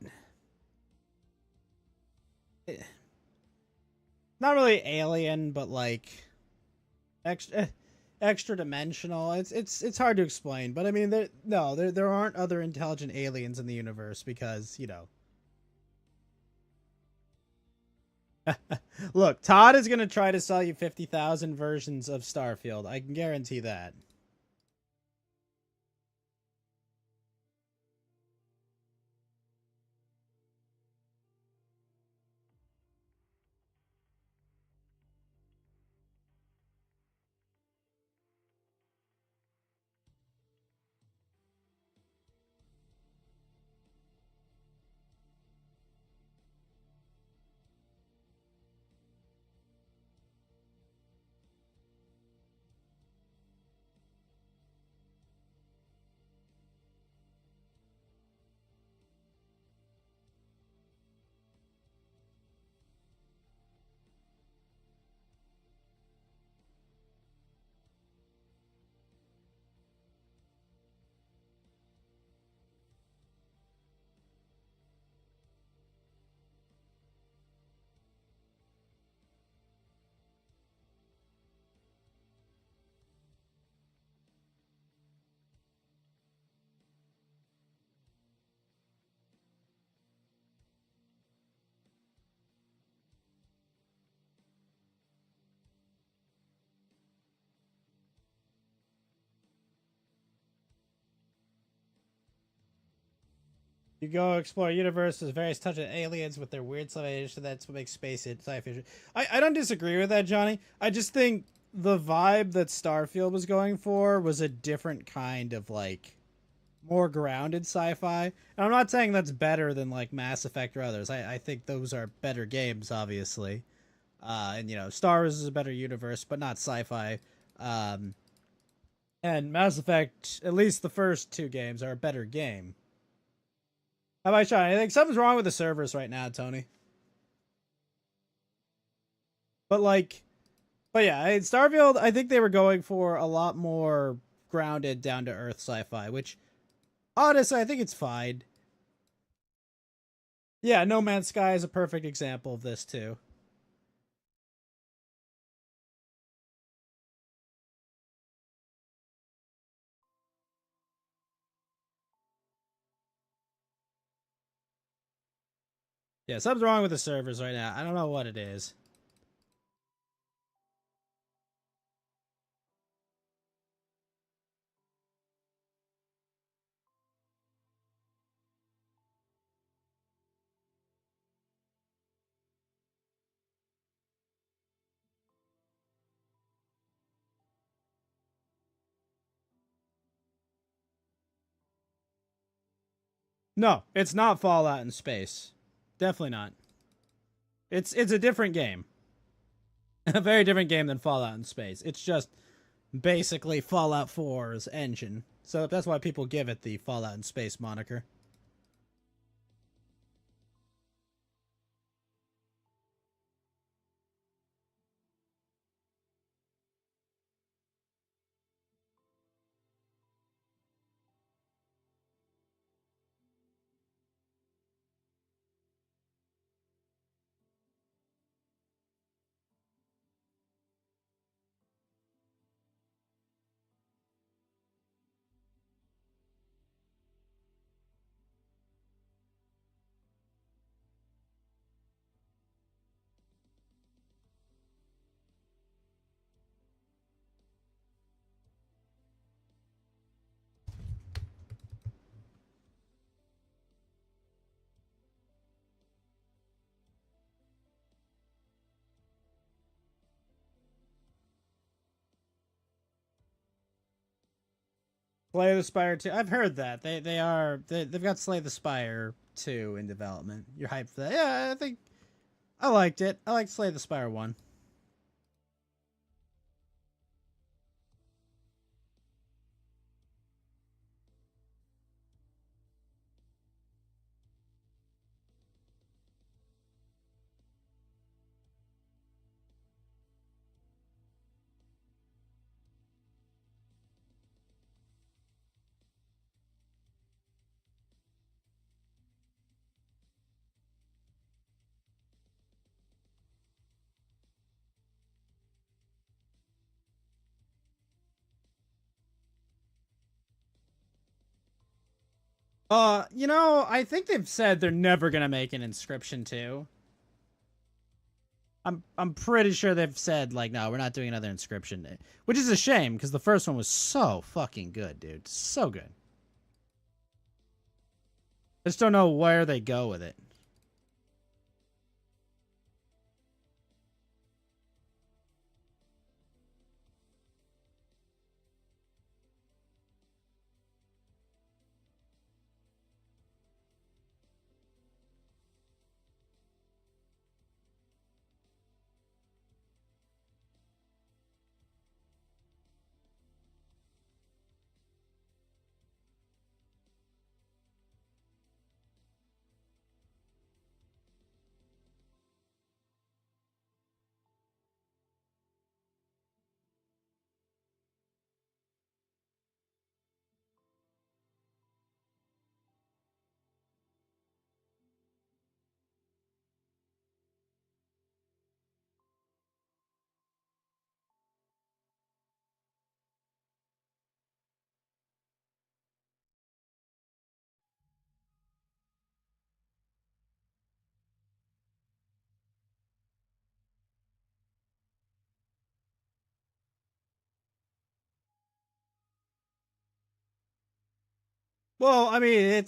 not really alien, but like extra dimensional. It's hard to explain, but I mean there aren't other intelligent aliens in the universe because, you know. Look, Todd is going to try to sell you 50,000 versions of Starfield. I can guarantee that. You go explore universes, various touch of aliens with their weird civilization. That's what makes space sci-fi fiction. I don't disagree with that, Johnny. I just think the vibe that Starfield was going for was a different kind of like more grounded sci-fi. And I'm not saying that's better than like Mass Effect or others. I think those are better games, obviously. And you know, Star Wars is a better universe, but not sci-fi. Um, and Mass Effect, at least the first two games, are a better game. How about Sean? I think something's wrong with the servers right now, Tony. But like, but yeah, Starfield, I think they were going for a lot more grounded, down to earth sci-fi, which honestly, I think it's fine. Yeah, No Man's Sky is a perfect example of this too. Yeah, something's wrong with the servers right now. I don't know what it is. No, it's not Fallout in space. Definitely not. It's a different game. A very different game than Fallout in Space. It's just basically Fallout 4's engine. So that's why people give it the Fallout in Space moniker. Slay the Spire 2. I've heard that. They've got Slay the Spire 2 in development. You're hyped for that. Yeah, I think I liked it. I liked Slay the Spire 1. I think they've said they're never gonna make an Inscription 2. I'm pretty sure they've said like, no, we're not doing another Inscription, which is a shame because the first one was so fucking good, dude, so good. I just don't know where they go with it. Well, I mean,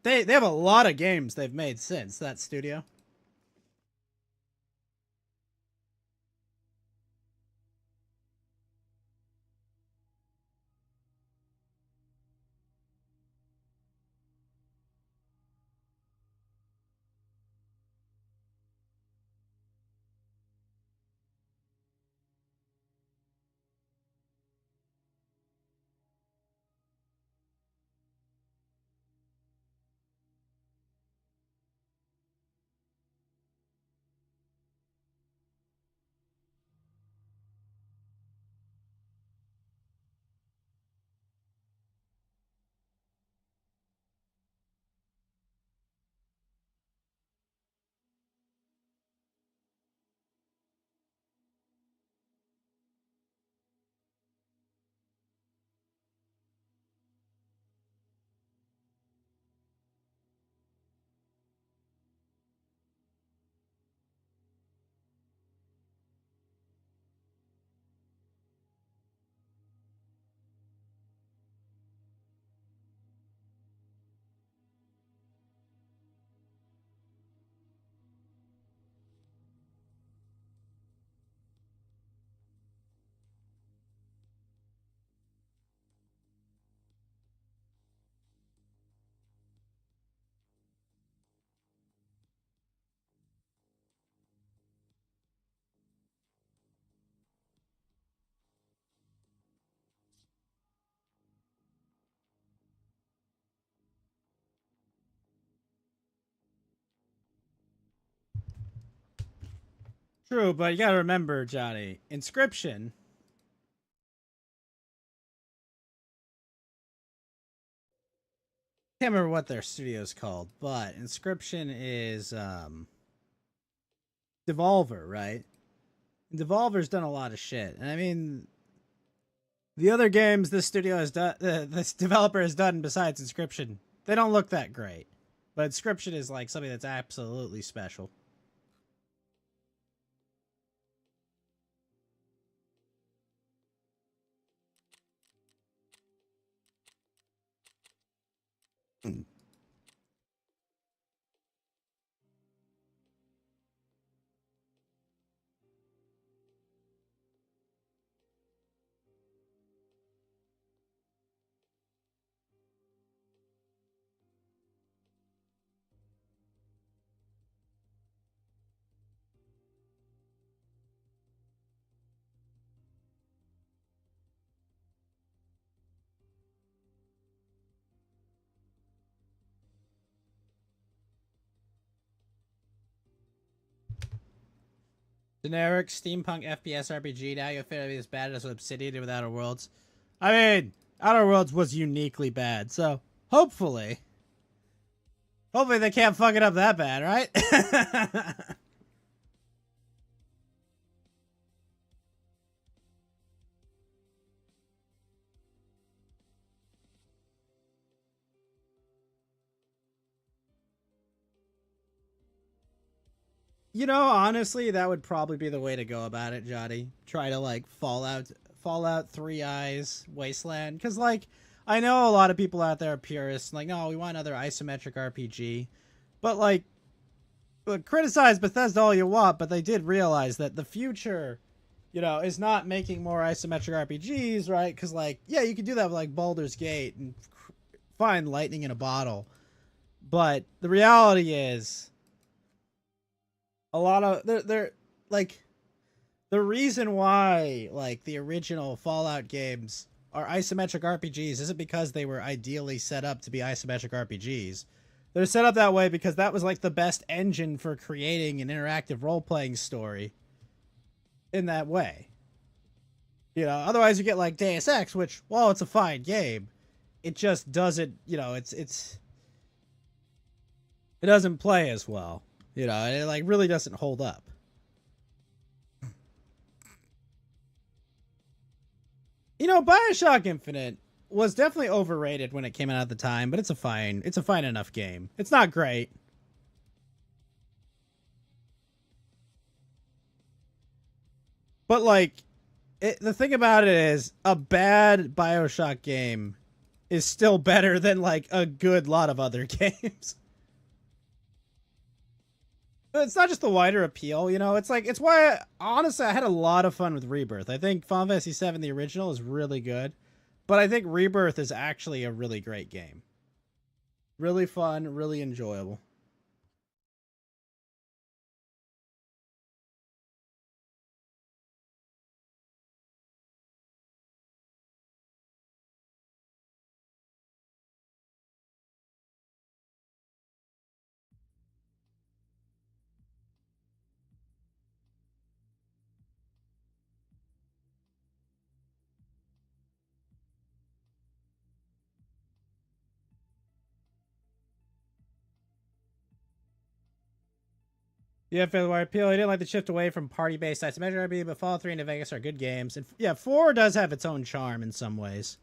they have a lot of games they've made since that studio. True, but you gotta remember, Johnny, Inscription. Can't remember what their studio's called, but Inscription is Devolver, right? And Devolver's done a lot of shit, and I mean, the other games this studio has done, this developer has done besides Inscription, they don't look that great. But Inscription is like something that's absolutely special. Generic steampunk FPS RPG. Now you'll feel as bad as Obsidian did with Outer Worlds. I mean, Outer Worlds was uniquely bad, so hopefully they can't fuck it up that bad, right? You know, honestly, that would probably be the way to go about it, Johnny. Try to like Fallout 3 Eyes Wasteland, because like I know a lot of people out there are purists, like, no, we want another isometric RPG, but like, look, criticize Bethesda all you want, but they did realize that the future, you know, is not making more isometric RPGs, right? Because like, yeah, you can do that with like Baldur's Gate and find lightning in a bottle, but the reality is a lot of they're like the reason why like the original Fallout games are isometric RPGs isn't because they were ideally set up to be isometric RPGs. They're set up that way because that was like the best engine for creating an interactive role-playing story in that way. You know, otherwise you get like Deus Ex, which, while it's a fine game, it just doesn't, you know, it doesn't play as well. You know, it like really doesn't hold up. You know, BioShock Infinite was definitely overrated when it came out at the time, but it's a fine enough game. It's not great. But like the thing about it is a bad BioShock game is still better than like a good lot of other games. It's not just the wider appeal, you know. It's like it's why honestly I had a lot of fun with Rebirth. I think Final Fantasy VII the original is really good, but I think Rebirth is actually a really great game. Really fun, really enjoyable. Yeah, for the wide appeal, I didn't like the shift away from party-based isometric RPG, but Fallout 3 and New Vegas are good games. And yeah, 4 does have its own charm in some ways.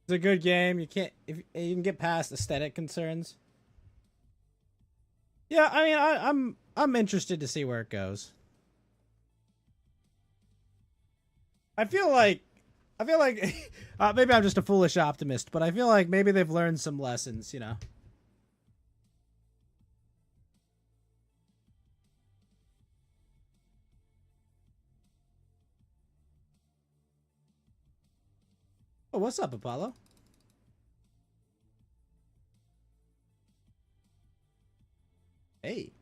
It's a good game. You can't if you can get past aesthetic concerns. Yeah, I mean, I'm interested to see where it goes. I feel like maybe I'm just a foolish optimist, but I feel like maybe they've learned some lessons, you know. Oh, what's up, Apollo? Hey.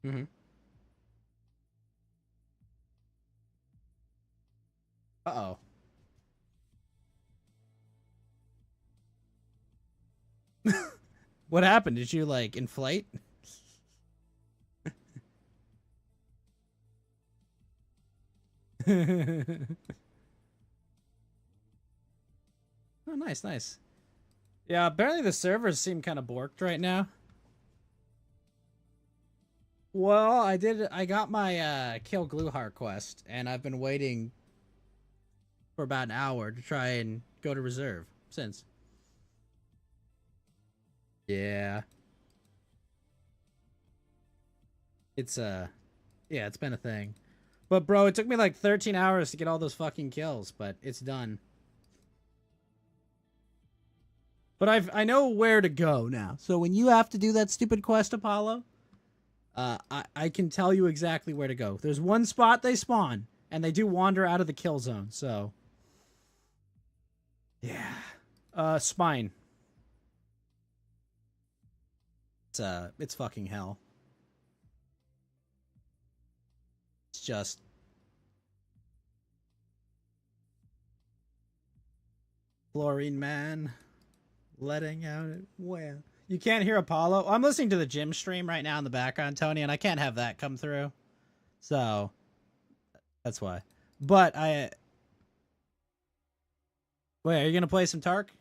Mm-hmm. Uh-oh. What happened? Did you, like, inflate? Oh, nice, nice. Yeah, apparently the servers seem kind of borked right now. Well, I got my kill Gluhar quest, and I've been waiting for about an hour to try and go to reserve since. Yeah. It's yeah, it's been a thing. But bro, it took me like 13 hours to get all those fucking kills, but it's done. But I know where to go now. So when you have to do that stupid quest, Apollo, I can tell you exactly where to go. There's one spot they spawn, and they do wander out of the kill zone, so yeah. Spine. It's fucking hell. It's just Fluorine Man letting out it. Well, you can't hear Apollo. I'm listening to the gym stream right now in the background, Tony, and I can't have that come through. So that's why. But wait, are you gonna play some Tark?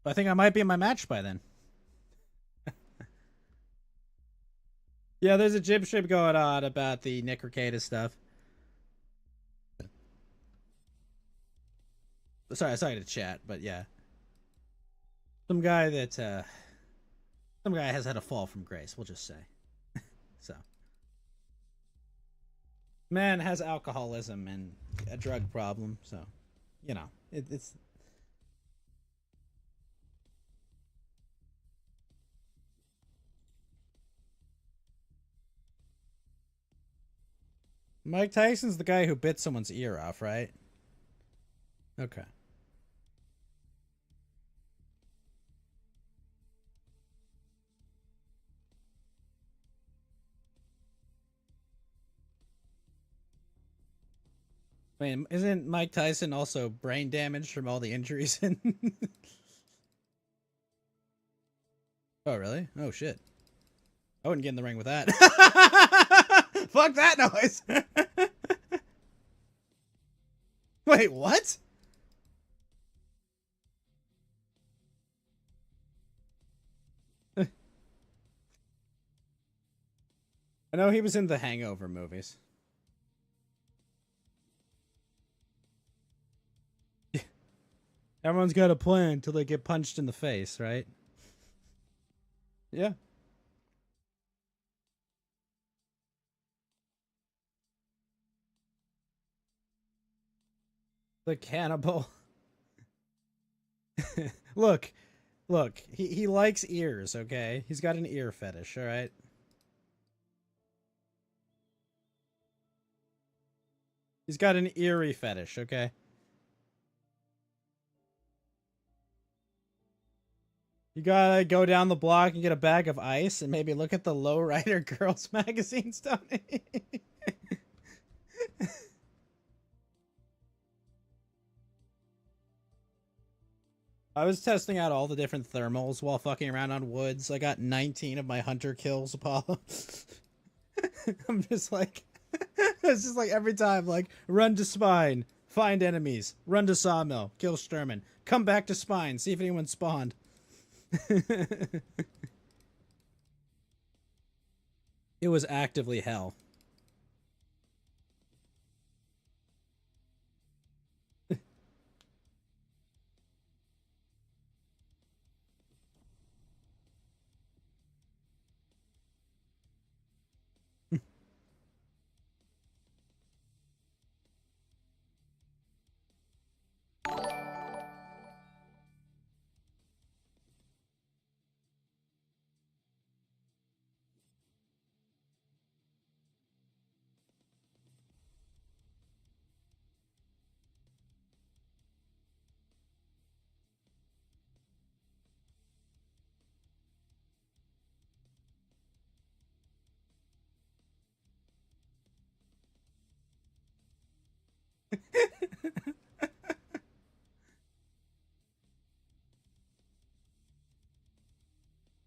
I think I might be in my match by then. Yeah, there's a gym stream going on about the Nick Ricada stuff. Sorry to chat, but yeah. Some guy has had a fall from grace, we'll just say. So. Man has alcoholism and a drug problem, so, you know, it's... Mike Tyson's the guy who bit someone's ear off, right? Okay. I mean, isn't Mike Tyson also brain damaged from all the injuries? Oh, really? Oh, shit. I wouldn't get in the ring with that. Fuck that noise. Wait, what? I know he was in the Hangover movies. Everyone's got a plan until they get punched in the face, right? Yeah. The cannibal. Look, he likes ears, okay? He's got an ear fetish, all right? He's got an eerie fetish, okay? You gotta go down the block and get a bag of ice and maybe look at the Lowrider Girls magazine, Tony. I was testing out all the different thermals while fucking around on woods. I got 19 of my hunter kills, Apollo. I'm just like... It's just like every time, like, run to spine, find enemies, run to sawmill, kill Sturman, come back to spine, see if anyone spawned. It was actively hell.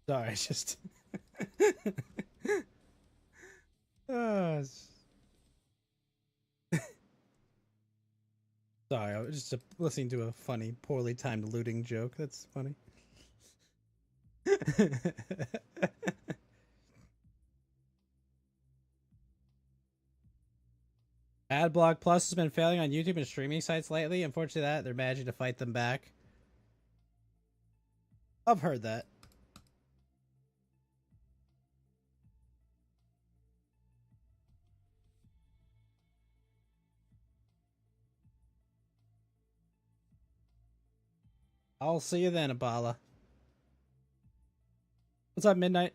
Sorry, just. It's- Sorry, I was just listening to a funny, poorly timed looting joke. That's funny. Adblock Plus has been failing on YouTube and streaming sites lately. Unfortunately, they're managing to fight them back. I've heard that. I'll see you then, Abala. What's up, Midnight?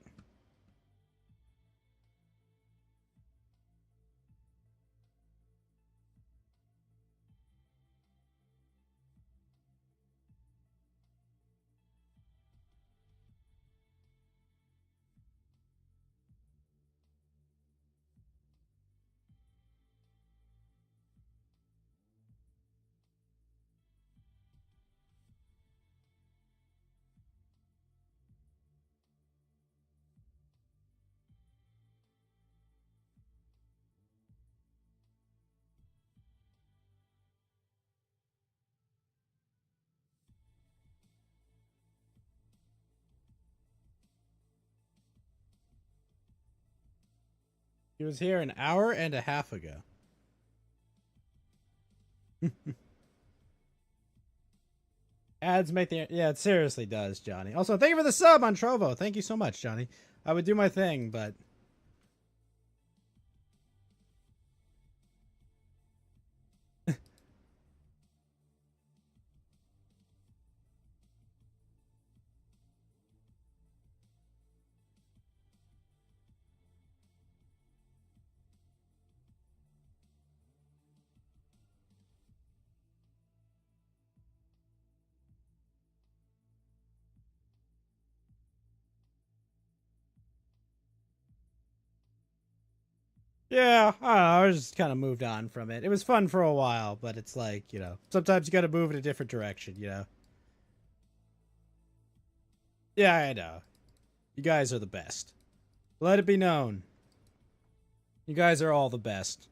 He was here an hour and a half ago. Ads make the... Yeah, it seriously does, Johnny. Also, thank you for the sub on Trovo. Thank you so much, Johnny. I would do my thing, but... Yeah, I don't know. I just kind of moved on from it. It was fun for a while, but it's like, you know, sometimes you got to move in a different direction, you know? Yeah, I know. You guys are the best. Let it be known. You guys are all the best.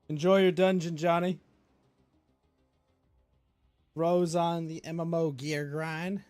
Enjoy your dungeon, Johnny. Rose on the MMO gear grind.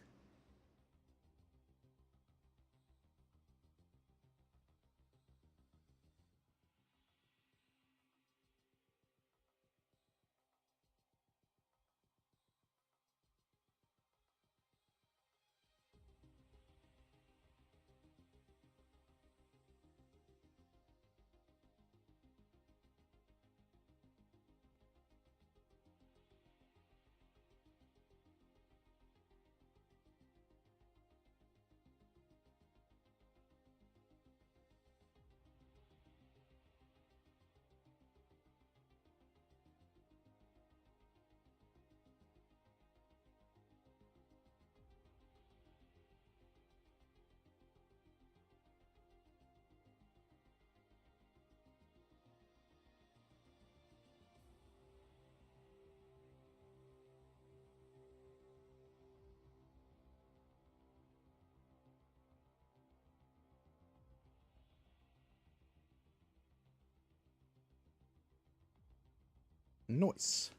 Nice.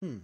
Hmm.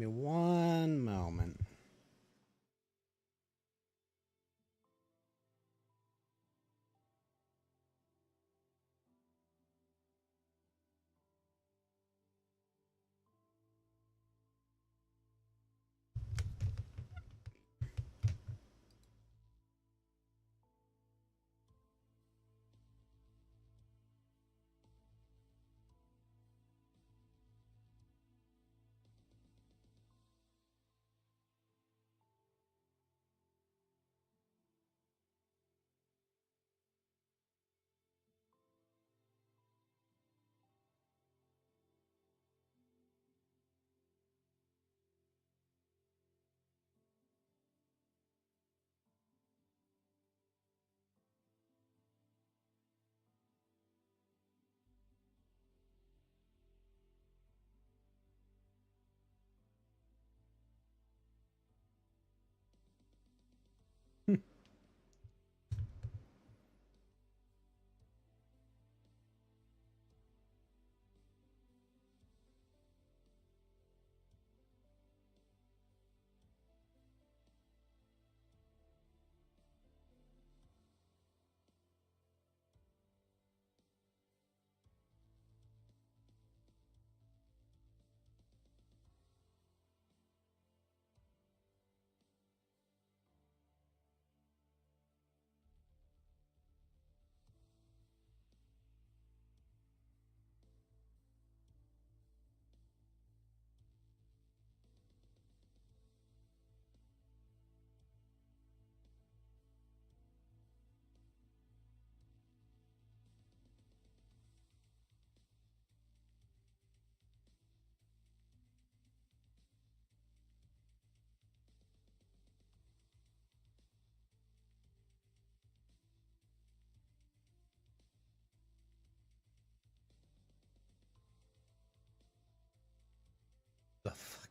me one moment. The fuck?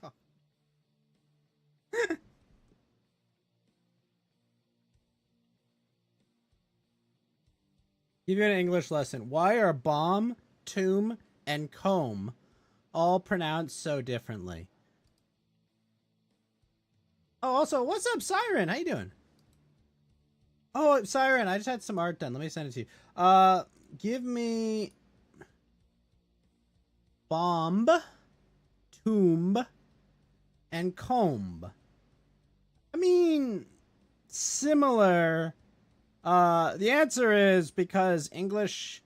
God. Give you an English lesson. Why are bomb, tomb, and comb all pronounced so differently? Oh, also, what's up, Siren? How you doing? Oh, Siren, I just had some art done. Let me send it to you. Give me bomb, tomb, and comb. I mean, similar. The answer is because English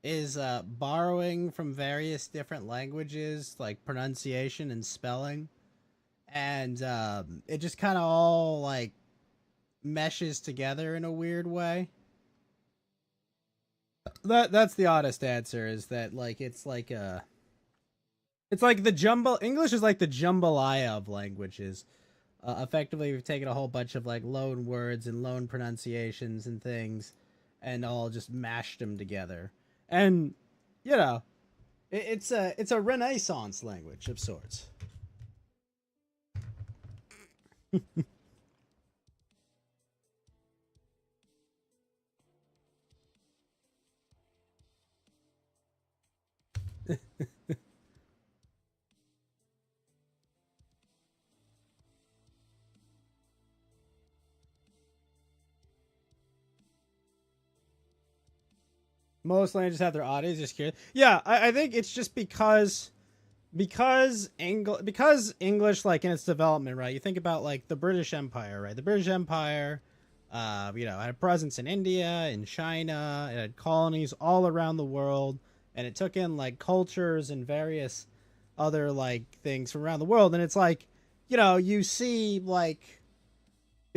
is borrowing from various different languages, like pronunciation and spelling, and it just kind of all like meshes together in a weird way. That's the honest answer. Is that like it's like the jumble. English is like the jambalaya of languages. Effectively, we've taken a whole bunch of like loan words and loan pronunciations and things, and all just mashed them together. And you know, it's a Renaissance language of sorts. Most languages have their oddities. Just curious. Yeah, I think it's just because English, like in its development, right? You think about like the British Empire, right? The British Empire, had a presence in India, in China. It had colonies all around the world, and it took in like cultures and various other like things from around the world. And it's like, you see like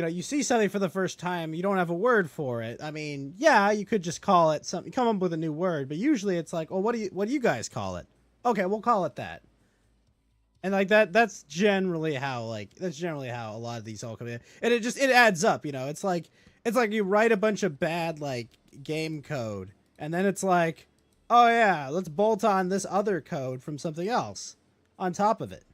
you see something for the first time, you don't have a word for it. I mean, yeah, you could just call it something, come up with a new word, but usually it's like, oh, what do you guys call it? Okay, we'll call it that. And like that's generally how a lot of these all come in. And it adds up, you know. It's like you write a bunch of bad like game code and then it's like, oh yeah, let's bolt on this other code from something else on top of it.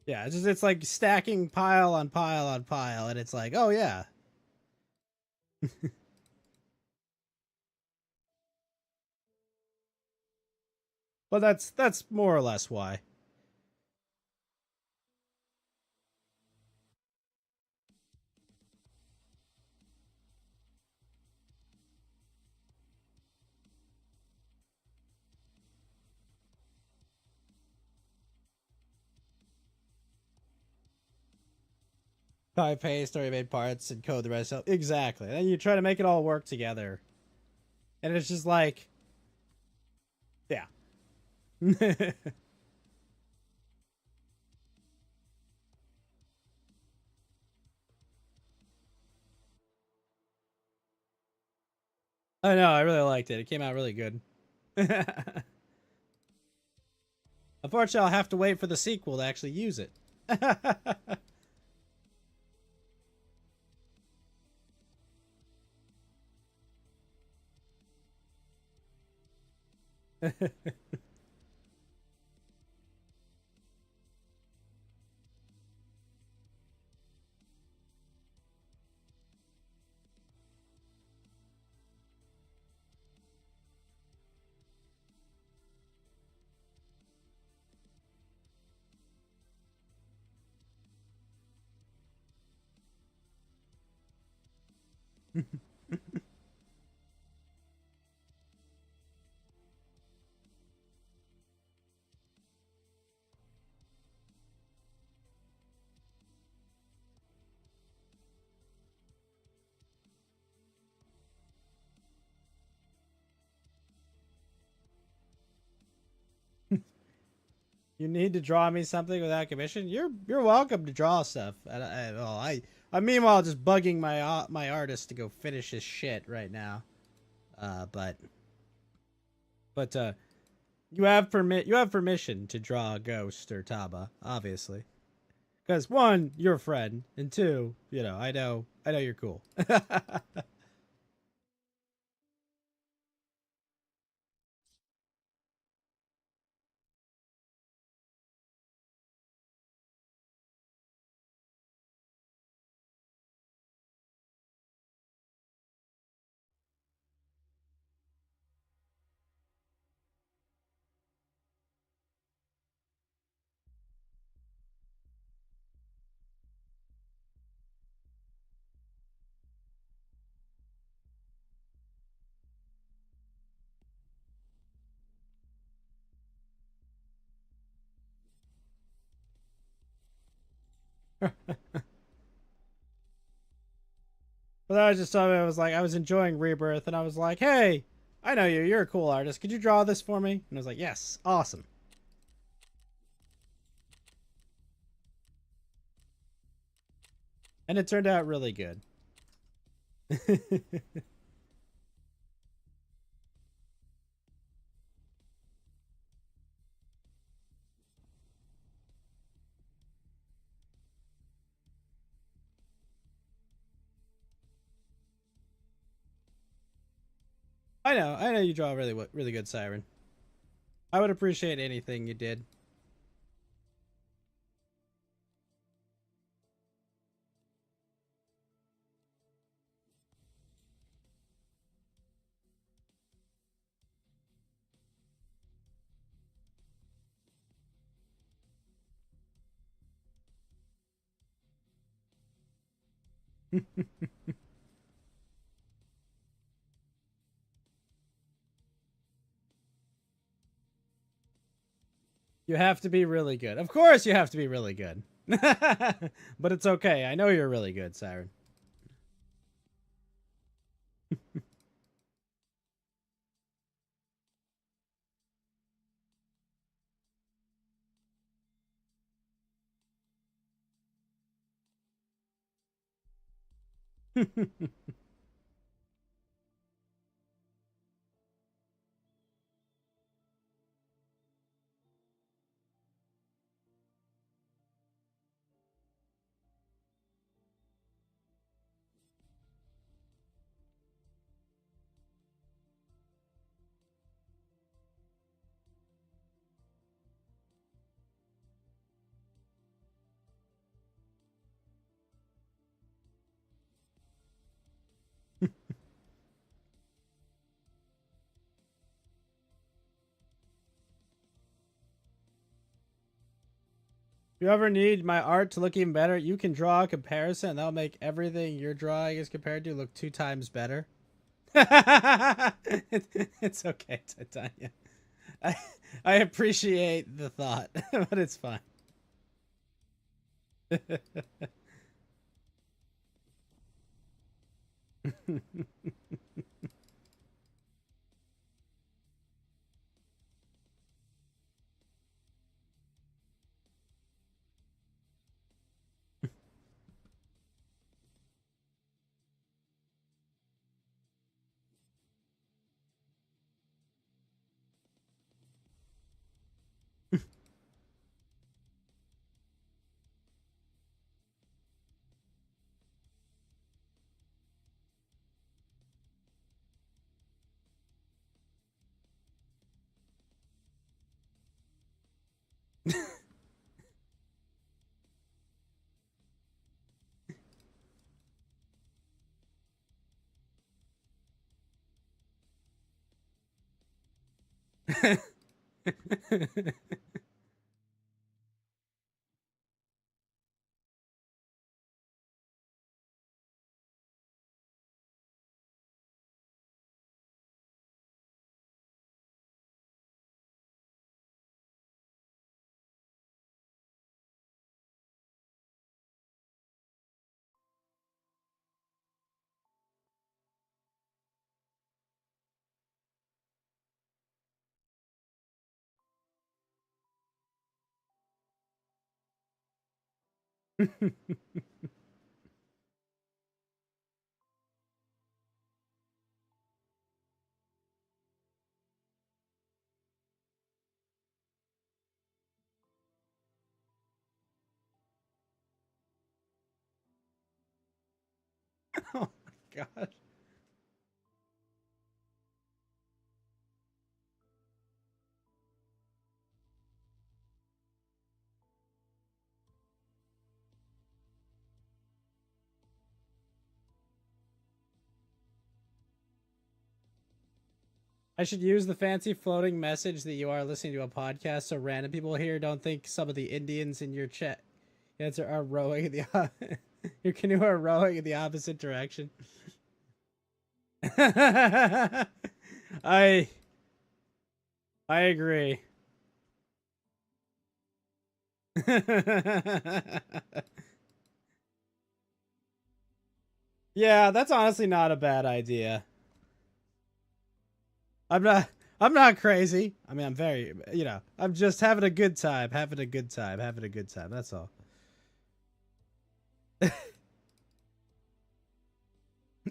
Yeah, it's like stacking pile on pile on pile and it's like, oh yeah. But that's more or less why. Copy paste story made parts and code the rest up. Exactly. And then you try to make it all work together. And it's just like, yeah. I know, I really liked it. It came out really good. Unfortunately, I'll have to wait for the sequel to actually use it. You need to draw me something without commission? You're welcome to draw stuff. I'm meanwhile just bugging my artist to go finish his shit right now. But you have permission to draw a ghost or Taba, obviously. Because one, you're a friend, and two, you know, I know you're cool. But I was just something I was like, I was enjoying Rebirth, and I was like, hey, I know you. You're a cool artist. Could you draw this for me? And I was like, yes, awesome. And it turned out really good. I know you draw really good, Siren. I would appreciate anything you did. You have to be really good. Of course, you have to be really good. But it's okay. I know you're really good, Siren. you ever need my art to look even better, you can draw a comparison and that'll make everything you're drawing is compared to look 2 times better. It's okay, Titania. I appreciate the thought, but it's fine. Oh my god. I should use the fancy floating message that you are listening to a podcast so random people here don't think some of the Indians in your chat answer are rowing in the your canoe are rowing in the opposite direction. I agree. Yeah, that's honestly not a bad idea. I'm not crazy. I mean, I'm very, I'm just having a good time, having a good time, having a good time. That's all.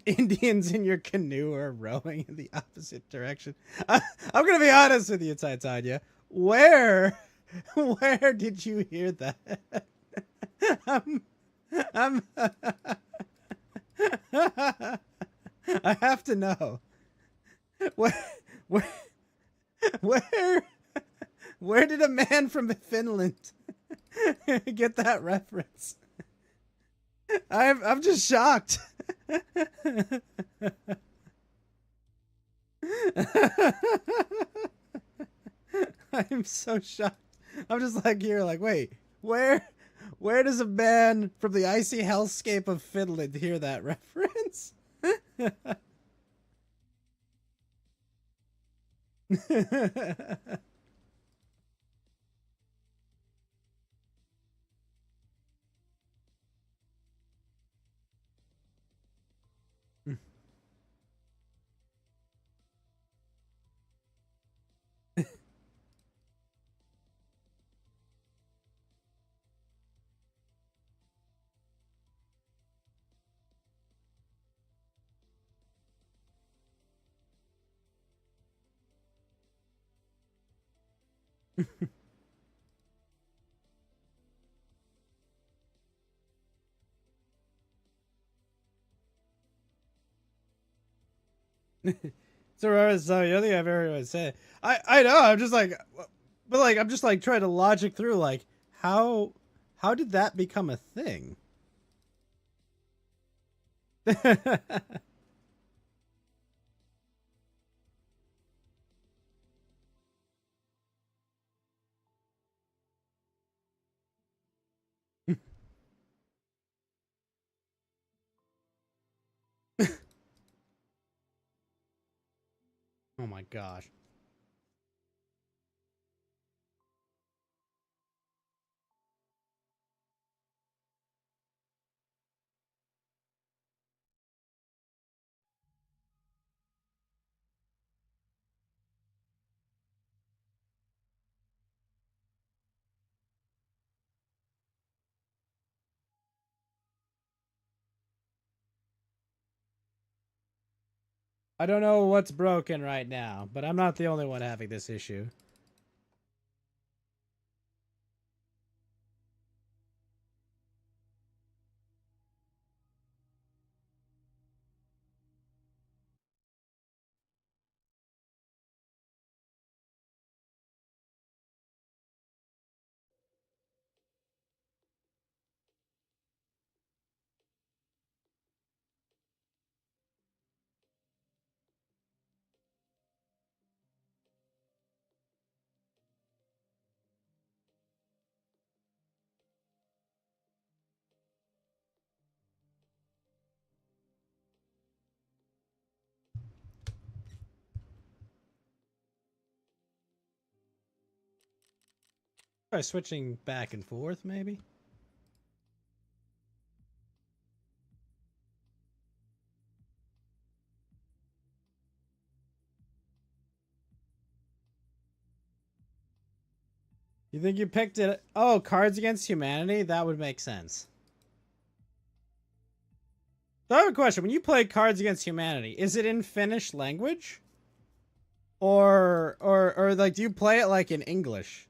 Indians in your canoe are rowing in the opposite direction. I'm gonna be honest with you, Titania. Where did you hear that? I'm I have to know. Where, where, where, where did a man from Finland get that reference? I'm just shocked. I'm so shocked. I'm just like here, like, wait, where does a man from the icy hellscape of Finland hear that reference? So the other thing I've ever said, I know, I'm just like, but like I'm just like trying to logic through like how did that become a thing? Oh my gosh. I don't know what's broken right now, but I'm not the only one having this issue. Try switching back and forth, maybe? You think you picked it? Oh, Cards Against Humanity? That would make sense. So I have a question. When you play Cards Against Humanity, is it in Finnish language? Or like, do you play it like in English?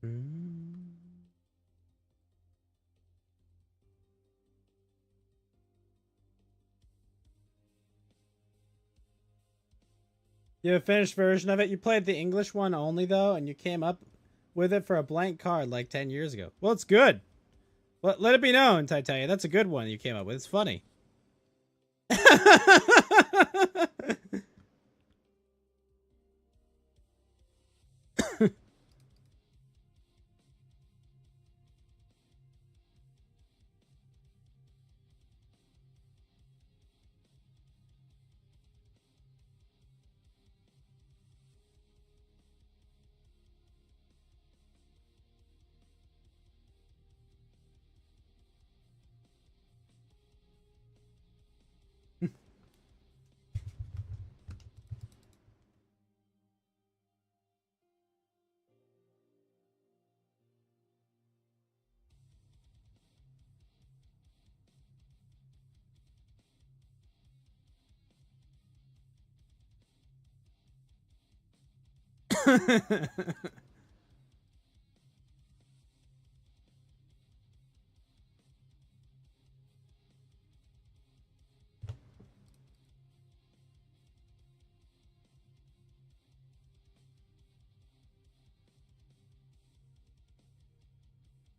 Mm. You have a finished version of it? You played the English one only, though, and you came up with it for a blank card like 10 years ago. Well, it's good. Let it be known, Titania. That's a good one you came up with. It's funny.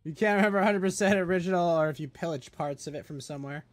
You can't remember 100% original or if you pillaged parts of it from somewhere.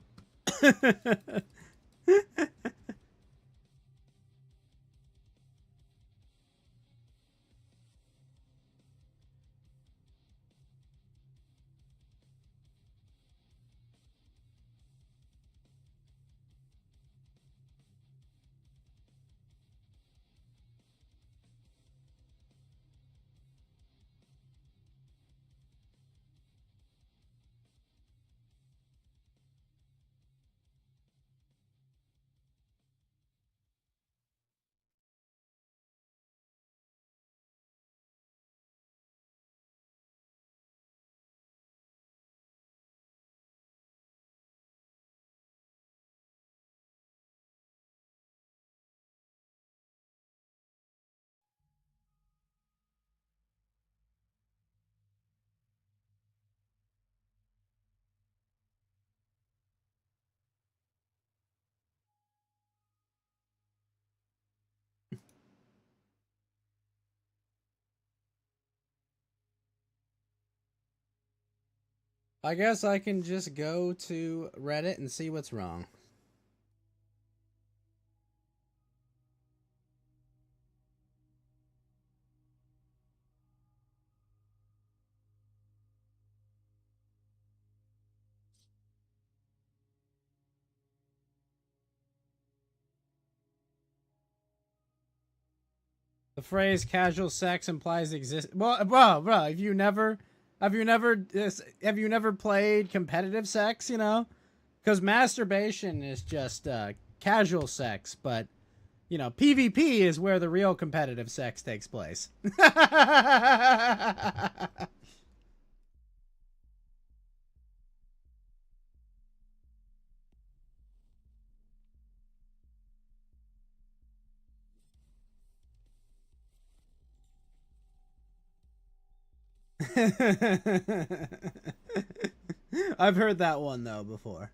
I guess I can just go to Reddit and see what's wrong. The phrase "casual sex" implies exist. Well, bro, have you never played competitive sex? You know, because masturbation is just casual sex, but you know, PvP is where the real competitive sex takes place. I've heard that one though before.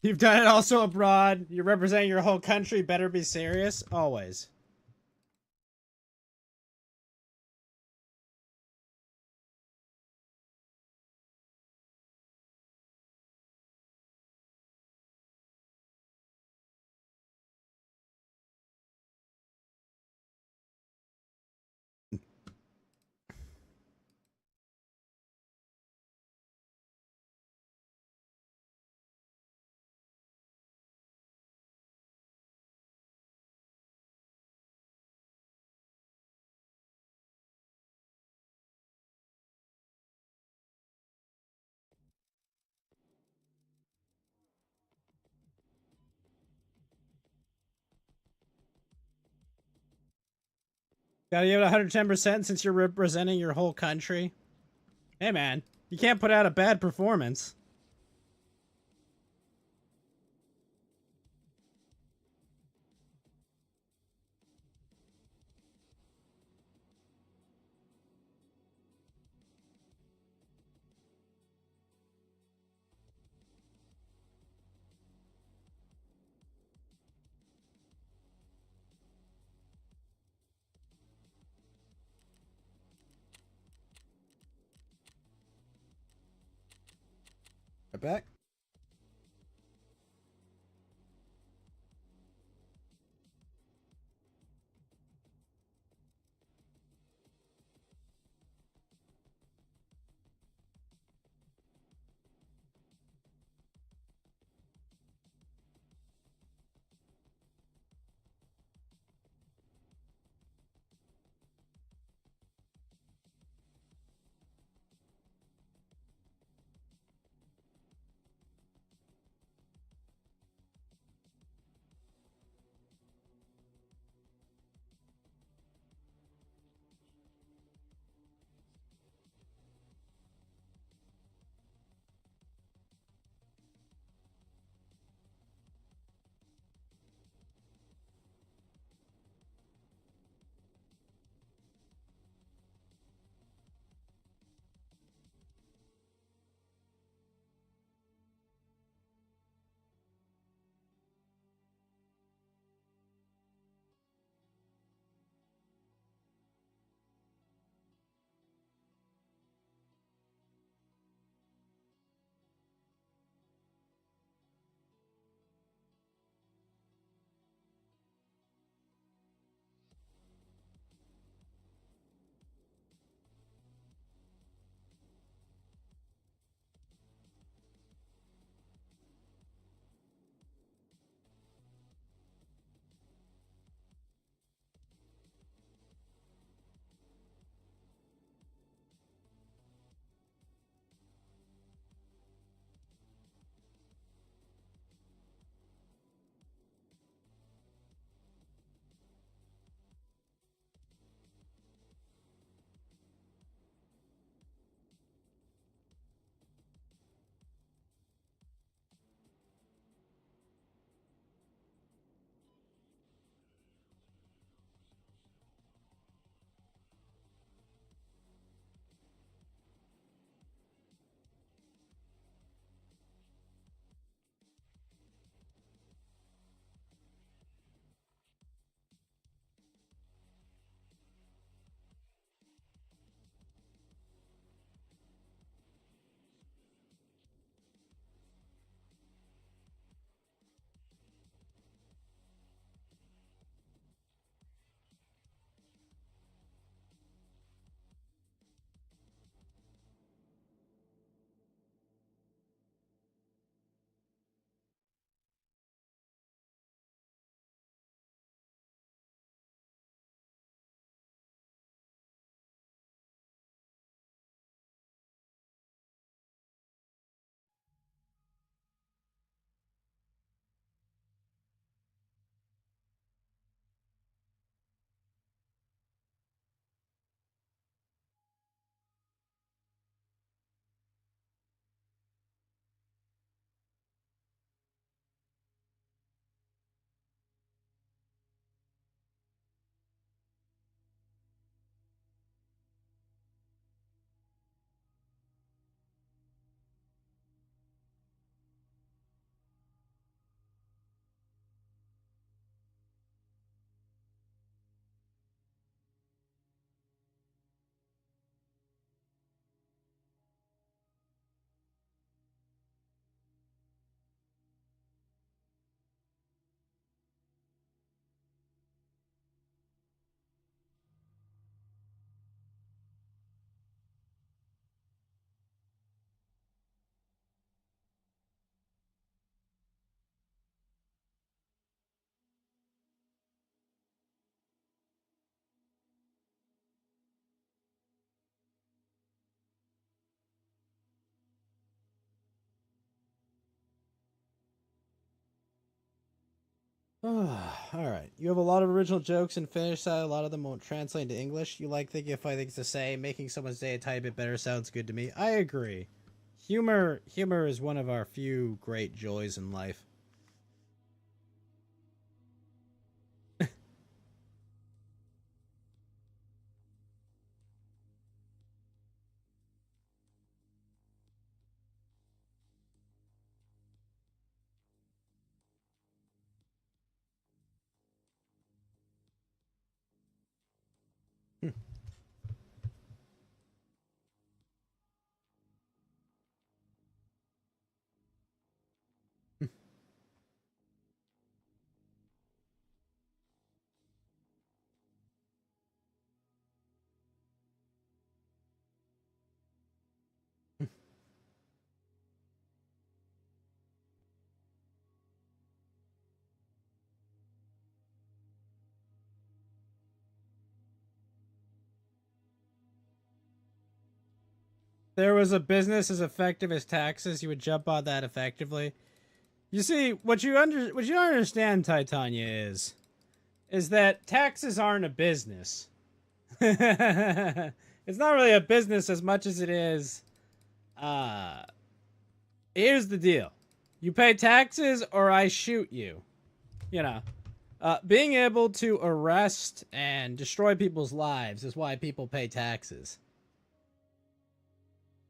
You've done it also abroad. You're representing your whole country. Better be serious. Always. Gotta give it 110% since you're representing your whole country. Hey man, you can't put out a bad performance. Right back. Alright. You have a lot of original jokes in Finnish side. A lot of them won't translate into English. You like thinking of funny things to say. Making someone's day a tiny bit better sounds good to me. I agree. Humor is one of our few great joys in life. There was a business as effective as taxes, you would jump on that effectively. You see, what you don't understand, Titania, is that taxes aren't a business. It's not really a business as much as it is. Here's the deal: you pay taxes, or I shoot you. You know, being able to arrest and destroy people's lives is why people pay taxes.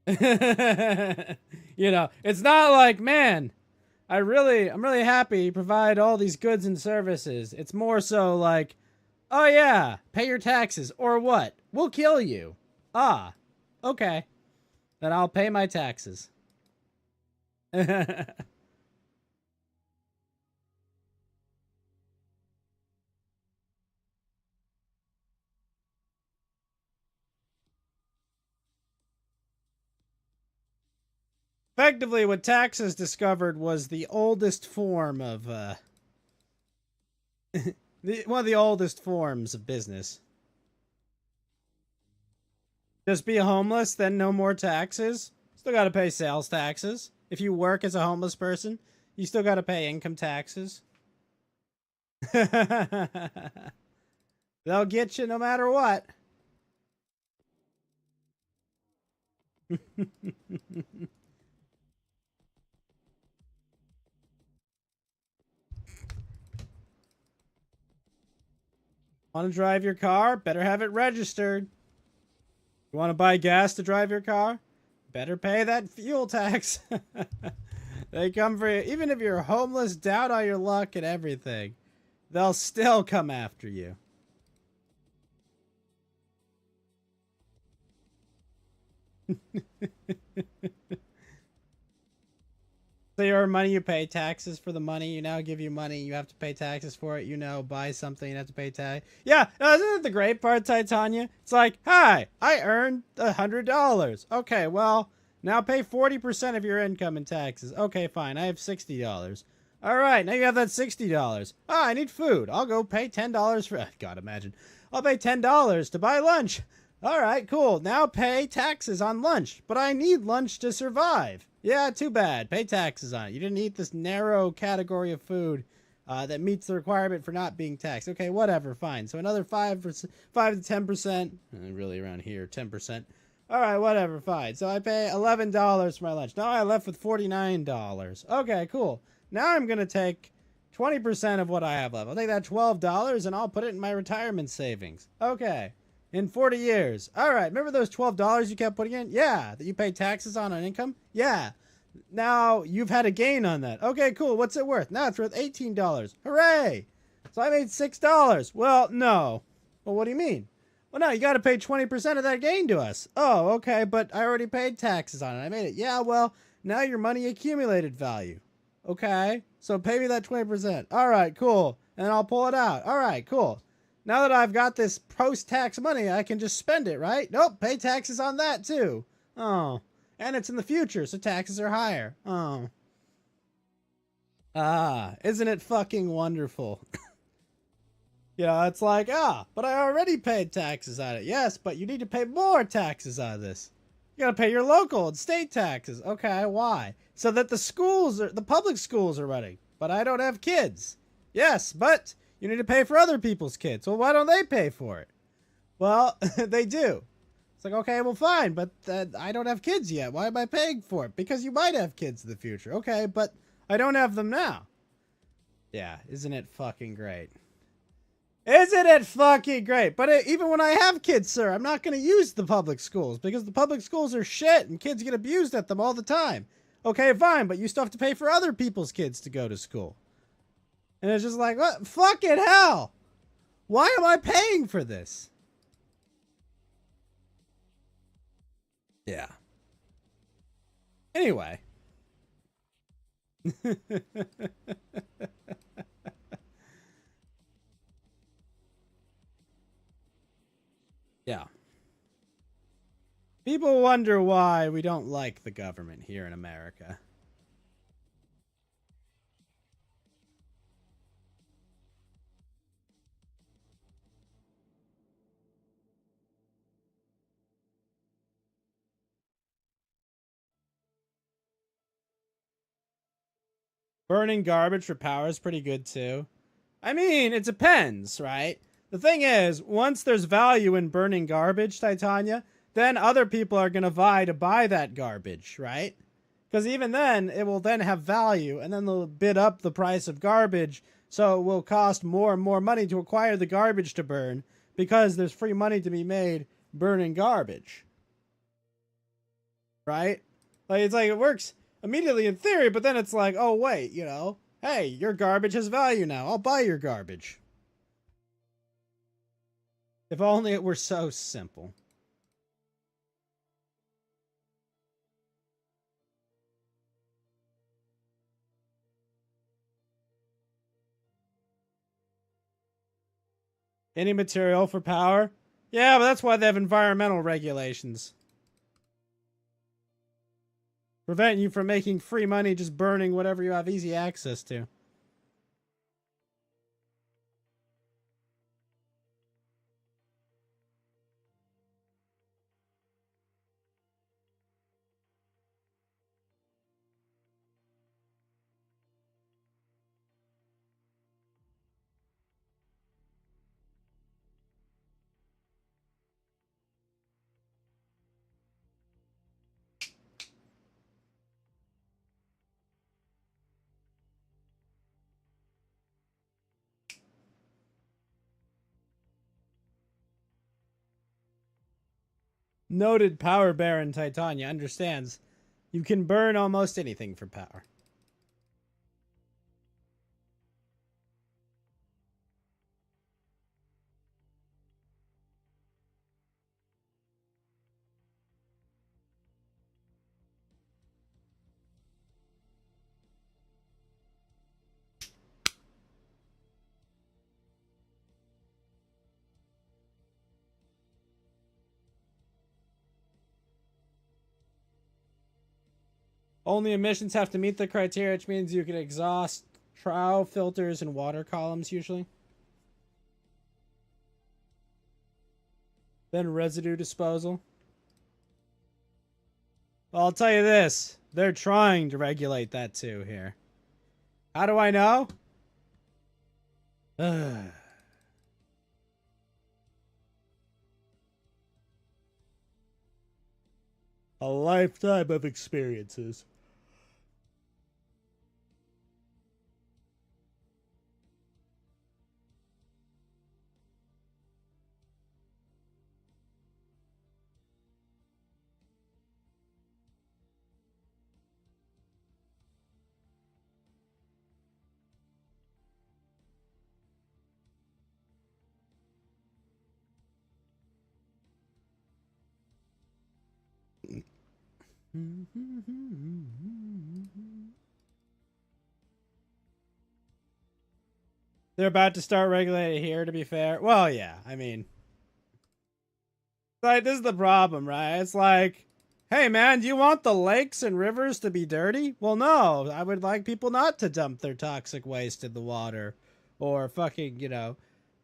You know, it's not like, man, I'm really happy you provide all these goods and services. It's more so like, oh yeah, pay your taxes, or what? We'll kill you. Ah, okay. Then I'll pay my taxes. Effectively, what taxes discovered was the oldest form of, one of the oldest forms of business. Just be homeless, then no more taxes. Still gotta pay sales taxes. If you work as a homeless person, you still gotta pay income taxes. They'll get you no matter what. Want to drive your car? Better have it registered. You want to buy gas to drive your car? Better pay that fuel tax. They come for you. Even if you're homeless, down on your luck and everything, they'll still come after you. So you earn money, you pay taxes for the money. You now give you money, you have to pay taxes for it. You know, buy something, you have to pay tax. Yeah, no, isn't that the great part, Titania? It's like, hi, I earned $100. Okay, well, now pay 40% of your income in taxes. Okay, fine, I have $60. All right, now you have that $60. Oh, I need food. I'll go pay $10 for, God, imagine. I'll pay $10 to buy lunch. All right, cool. Now pay taxes on lunch. But I need lunch to survive. Yeah, too bad. Pay taxes on it. You didn't eat this narrow category of food that meets the requirement for not being taxed. Okay, whatever, fine. So another 5 to 10%. Really around here, 10%. All right, whatever, fine. So I pay $11 for my lunch. Now I left with $49. Okay, cool. Now I'm going to take 20% of what I have left. I'll take that $12 and I'll put it in my retirement savings. Okay. In 40 years. All right. Remember those $12 you kept putting in? Yeah. That you pay taxes on income? Yeah. Now you've had a gain on that. Okay, cool. What's it worth? Now it's worth $18. Hooray. So I made $6. Well, no. Well, what do you mean? Well, no, you got to pay 20% of that gain to us. Oh, okay. But I already paid taxes on it. I made it. Yeah, well, now your money accumulated value. Okay. So pay me that 20%. All right, cool. And I'll pull it out. All right, cool. Now that I've got this post-tax money, I can just spend it, right? Nope, pay taxes on that too. Oh, and it's in the future, so taxes are higher. Oh. Ah, isn't it fucking wonderful? Yeah, it's like, but I already paid taxes on it. Yes, but you need to pay more taxes on this. You gotta pay your local and state taxes. Okay, why? So that the public schools are running, but I don't have kids. Yes, but you need to pay for other people's kids. Well, why don't they pay for it? Well, they do. It's like, okay, well, fine, but I don't have kids yet. Why am I paying for it? Because you might have kids in the future. Okay, but I don't have them now. Yeah, isn't it fucking great? Isn't it fucking great? But even when I have kids, sir, I'm not going to use the public schools because the public schools are shit and kids get abused at them all the time. Okay, fine, but you still have to pay for other people's kids to go to school. And it's just like, what? Fucking hell. Why am I paying for this? Yeah. Anyway. Yeah. People wonder why we don't like the government here in America. Burning garbage for power is pretty good too. I mean, it depends, right? The thing is, once there's value in burning garbage, Titania, then other people are going to vie to buy that garbage, right? Because even then, it will then have value, and then they'll bid up the price of garbage, so it will cost more and more money to acquire the garbage to burn, because there's free money to be made burning garbage. Right? Like, it's like, it works immediately in theory, but then it's like, oh, wait, you know, hey, your garbage has value now. I'll buy your garbage. If only it were so simple. Any material for power? Yeah, but that's why they have environmental regulations. Prevent you from making free money just burning whatever you have easy access to. Noted power baron Titania understands you can burn almost anything for power. Only emissions have to meet the criteria, which means you can exhaust trow filters and water columns usually. Then residue disposal. Well, I'll tell you this. They're trying to regulate that too here. How do I know? A lifetime of experiences. They're about to start regulating it here, to be fair. Well, yeah, I mean, like, this is the problem, right? It's like, hey, man, do you want the lakes and rivers to be dirty? Well, no, I would like people not to dump their toxic waste in the water or fucking, you know,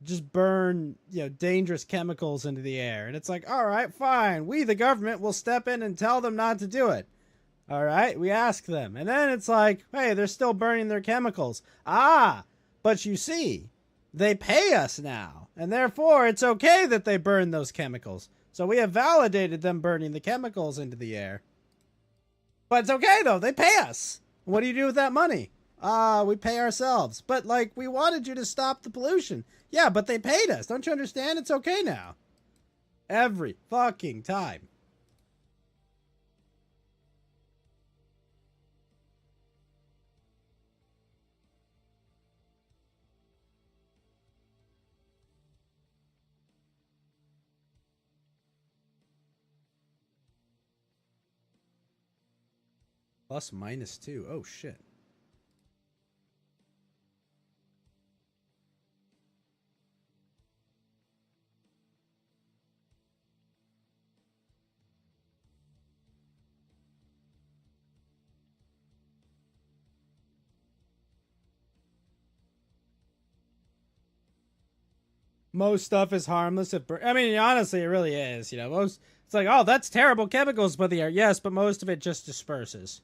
just burn, you know, dangerous chemicals into the air. And it's like, all right, fine. We, the government, will step in and tell them not to do it. All right, we ask them. And then it's like, hey, they're still burning their chemicals. Ah, But you see, they pay us now, and therefore it's okay that they burn those chemicals. So we have validated them burning the chemicals into the air. But it's okay, though. They pay us. What do you do with that money? We pay ourselves. But, like, we wanted you to stop the pollution. Yeah, but they paid us. Don't you understand? It's okay now. Every fucking time. Plus minus 2. Oh, shit. Most stuff is harmless. I mean, honestly, it really is. You know, most it's like, oh, that's terrible chemicals, but the air. Yes, but most of it just disperses.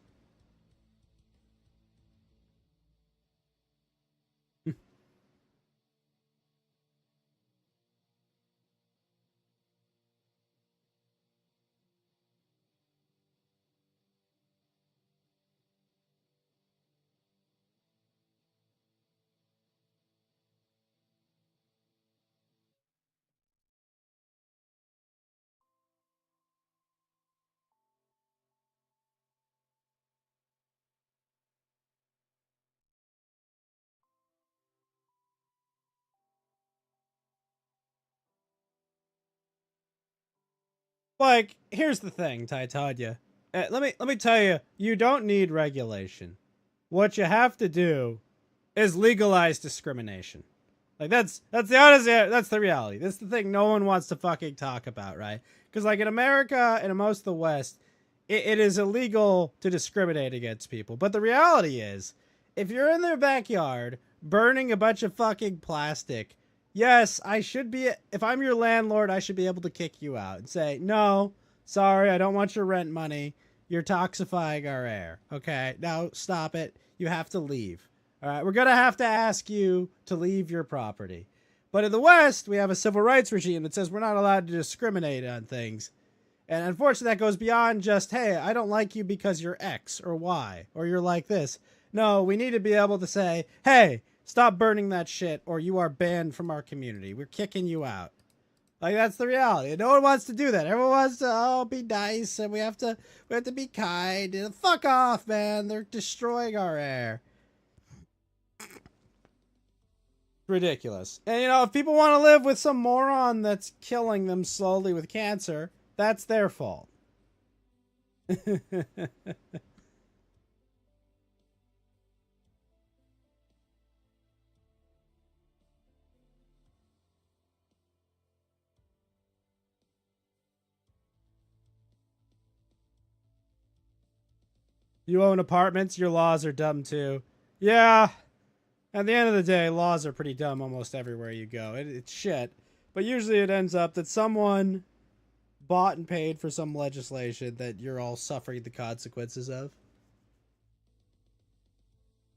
Like, here's the thing, Titania. Let me tell you, you don't need regulation. What you have to do is legalize discrimination. Like that's the honest, that's the reality. That's the thing no one wants to fucking talk about, right? Because like in America and in most of the West, it is illegal to discriminate against people. But the reality is, if you're in their backyard burning a bunch of fucking plastic, yes, I should be, if I'm your landlord, I should be able to kick you out and say, no, sorry, I don't want your rent money. You're toxifying our air. Okay, now stop it. You have to leave. All right, we're going to have to ask you to leave your property. But in the West, we have a civil rights regime that says we're not allowed to discriminate on things. And unfortunately, that goes beyond just, hey, I don't like you because you're X or Y, or you're like this. No, we need to be able to say, hey, stop burning that shit, or you are banned from our community. We're kicking you out. Like, that's the reality. No one wants to do that. Everyone wants to, oh, be nice, and we have to be kind. And fuck off, man. They're destroying our air. Ridiculous. And, you know, if people want to live with some moron that's killing them slowly with cancer, that's their fault. You own apartments, your laws are dumb too. Yeah. At the end of the day, laws are pretty dumb almost everywhere you go. It's shit. But usually it ends up that someone bought and paid for some legislation that you're all suffering the consequences of.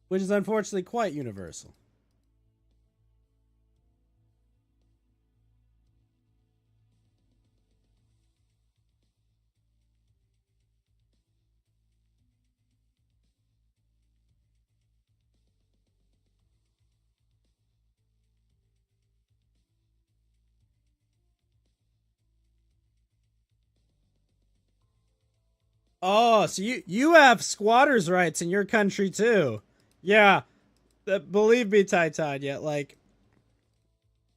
Which is unfortunately quite universal. Oh, so you have squatters' rights in your country too. Yeah, believe me, Titania, like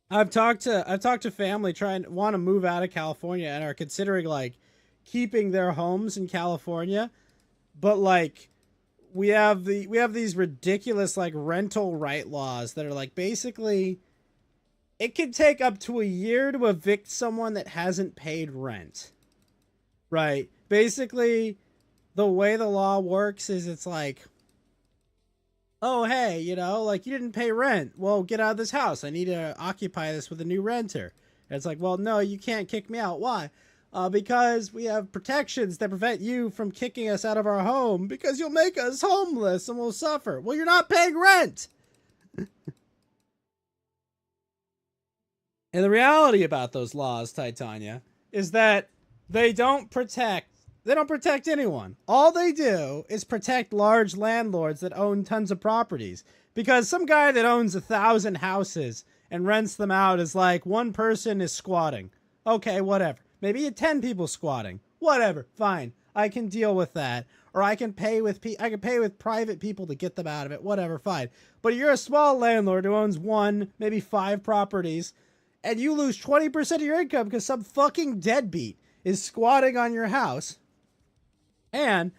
I've talked to family trying want to move out of California and are considering like keeping their homes in California, but like we have these ridiculous like rental right laws that are like basically it can take up to a year to evict someone that hasn't paid rent. Right. Basically, the way the law works is it's like, oh, hey, you know, like you didn't pay rent. Well, get out of this house. I need to occupy this with a new renter. And it's like, well, no, you can't kick me out. Why? Because we have protections that prevent you from kicking us out of our home because you'll make us homeless and we'll suffer. Well, you're not paying rent. And the reality about those laws, Titania, is that they don't protect anyone. All they do is protect large landlords that own tons of properties. Because some guy that owns 1,000 houses and rents them out is like, one person is squatting. Okay, whatever. Maybe 10 people squatting. Whatever, fine. I can deal with that. Or I can pay with private people to get them out of it. Whatever, fine. But you're a small landlord who owns 1, maybe 5 properties, and you lose 20% of your income because some fucking deadbeat is squatting on your house. And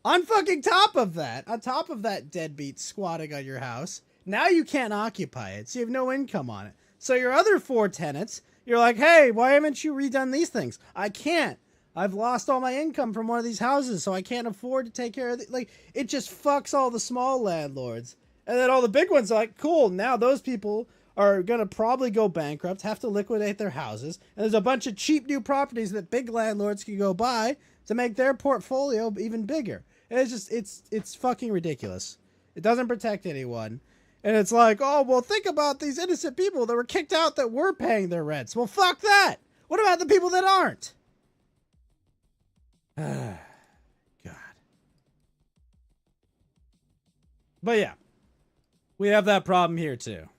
on top of that deadbeat squatting on your house, now you can't occupy it, so you have no income on it. So your other 4 tenants, you're like, hey, why haven't you redone these things? I can't. I've lost all my income from one of these houses, so I can't afford to take care of it. Like, it just fucks all the small landlords. And then all the big ones are like, cool, now those people are going to probably go bankrupt, have to liquidate their houses, and there's a bunch of cheap new properties that big landlords can go buy to make their portfolio even bigger. And it's fucking ridiculous. It doesn't protect anyone. And it's like, oh, well, think about these innocent people that were kicked out that were paying their rents. Well, fuck that. What about the people that aren't? God. But yeah, we have that problem here too.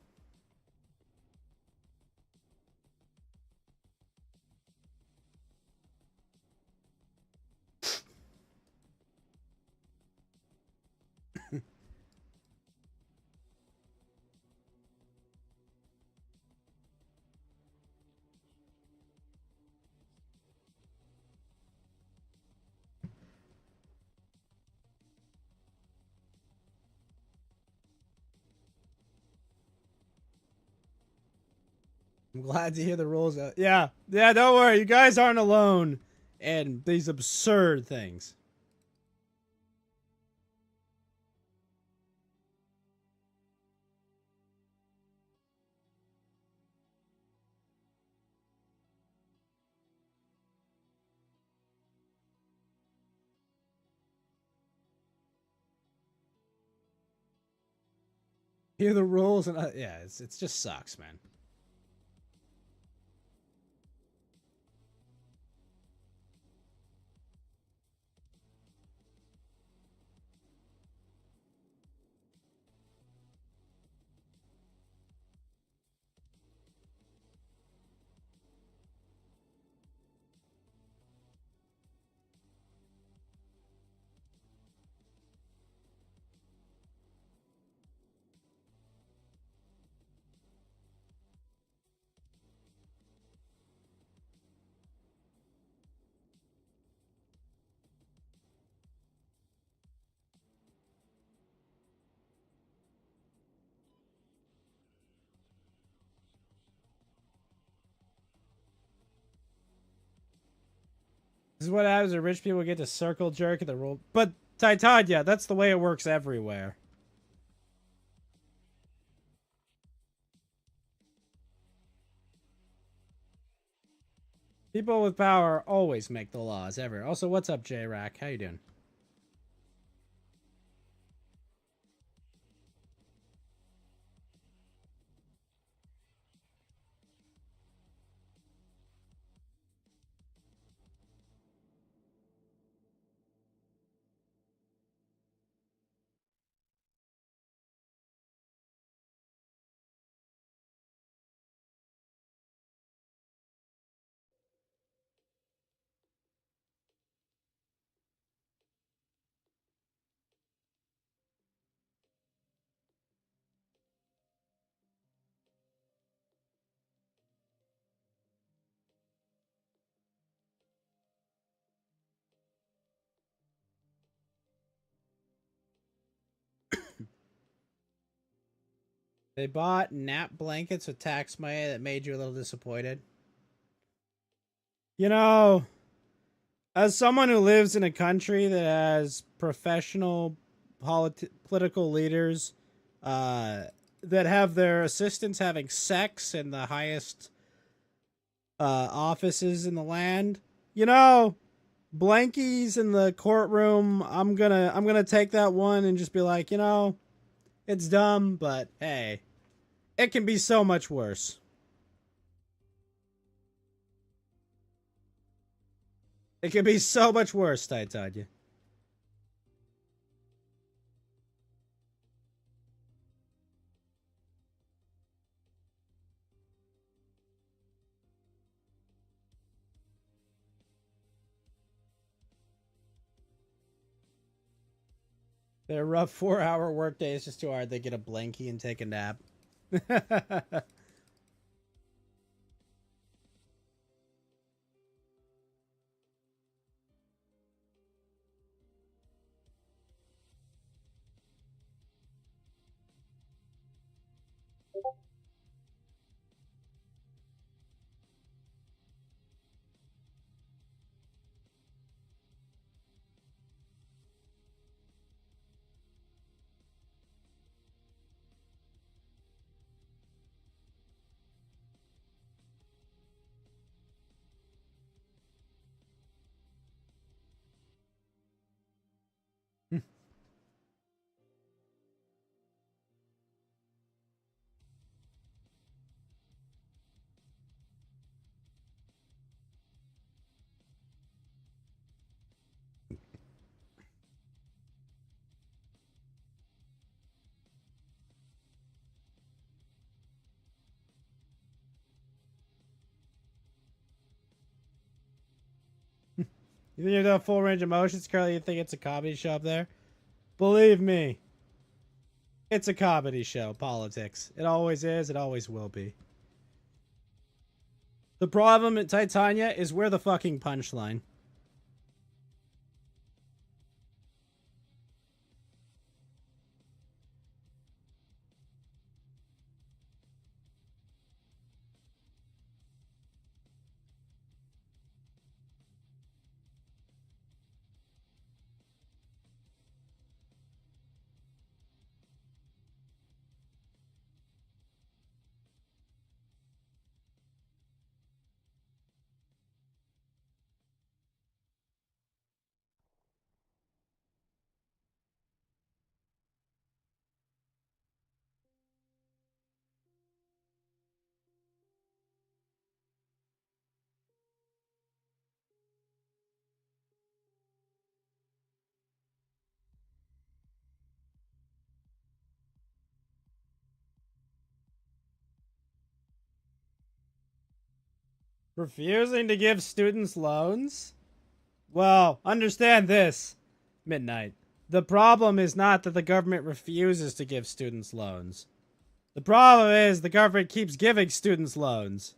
I'm glad to hear the rules. Yeah, don't worry. You guys aren't alone in these absurd things. Hear the rules and yeah, it just sucks, man. This is what happens when rich people get to circle jerk the rule. But Titania, that's the way it works everywhere. People with power always make the laws, ever. Also, what's up, J-Rack? How you doing? They bought nap blankets with tax money that made you a little disappointed. You know, as someone who lives in a country that has professional political leaders that have their assistants having sex in the highest offices in the land, you know, blankies in the courtroom, I'm gonna take that one and just be like, you know, it's dumb, but hey, it can be so much worse. It could be so much worse, Titania. Their rough 4-hour workday is just too hard. They get a blankie and take a nap. You think you have full range of motions, Carly? You think it's a comedy show up there? Believe me, it's a comedy show, politics. It always is, it always will be. The problem at Titania is we're the fucking punchline. Refusing to give students loans? Well, understand this, Midnight. The problem is not that the government refuses to give students loans. The problem is the government keeps giving students loans.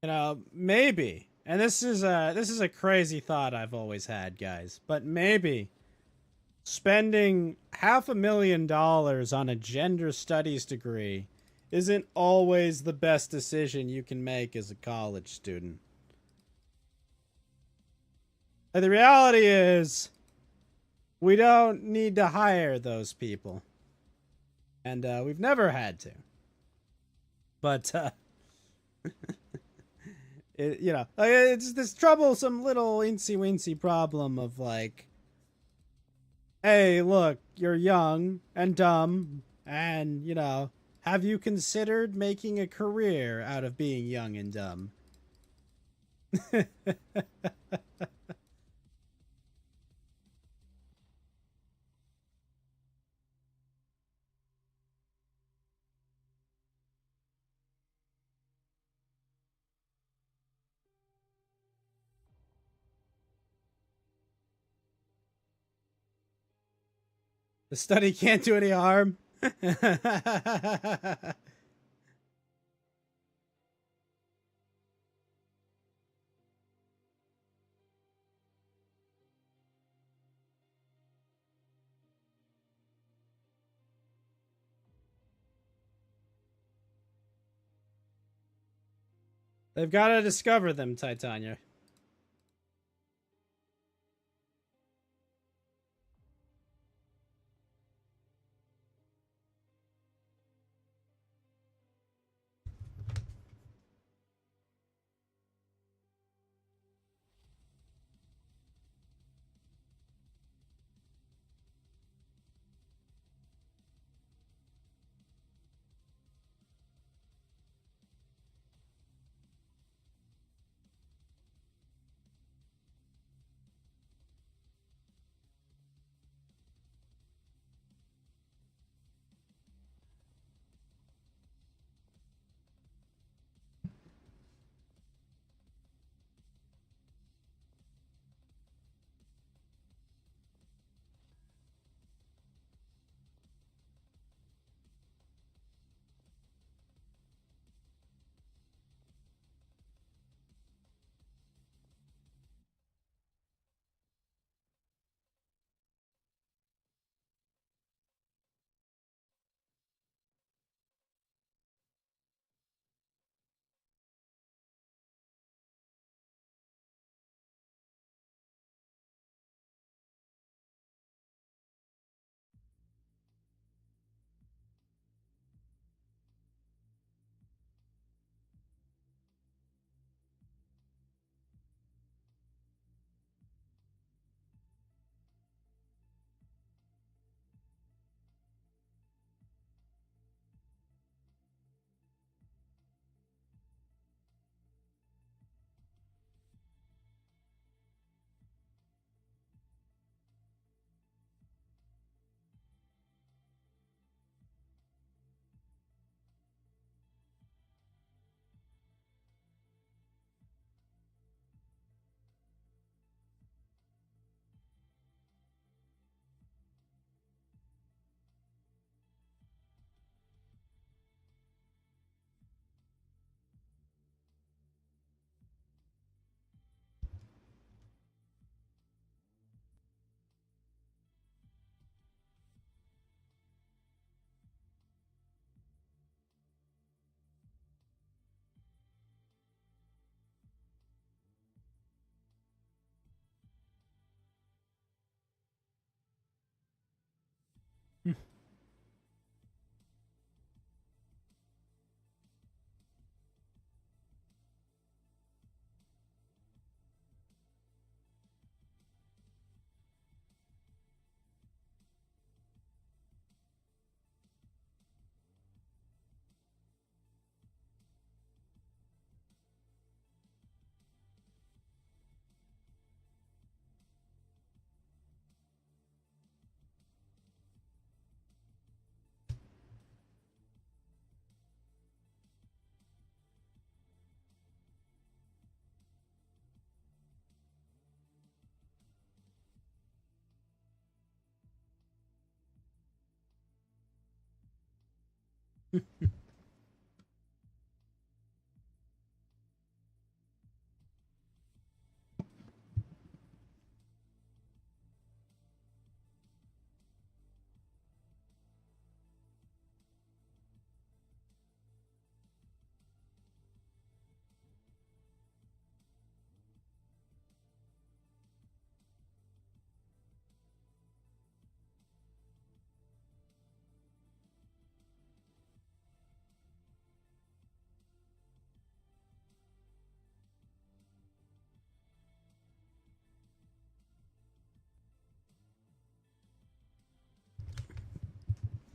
You know, maybe, and this is a crazy thought I've always had, guys, but maybe spending $500,000 on a gender studies degree isn't always the best decision you can make as a college student. And the reality is, we don't need to hire those people, and we've never had to. But it's this troublesome little incy-wincy problem of like, hey, look, you're young and dumb, and, have you considered making a career out of being young and dumb? The study can't do any harm. They've got to discover them, Titania.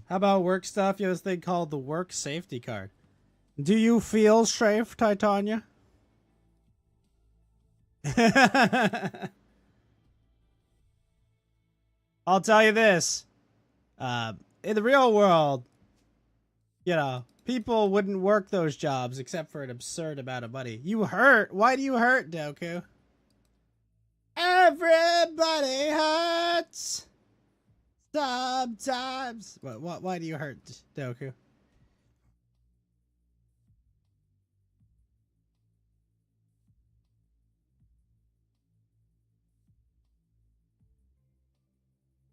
How about work stuff? You have this thing called the work safety card. Do you feel safe, Titania? I'll tell you this. In the real world, you know, people wouldn't work those jobs except for an absurd amount of money. You hurt. Why do you hurt, Doku? Everybody hurts. Sometimes. Why do you hurt, Doku?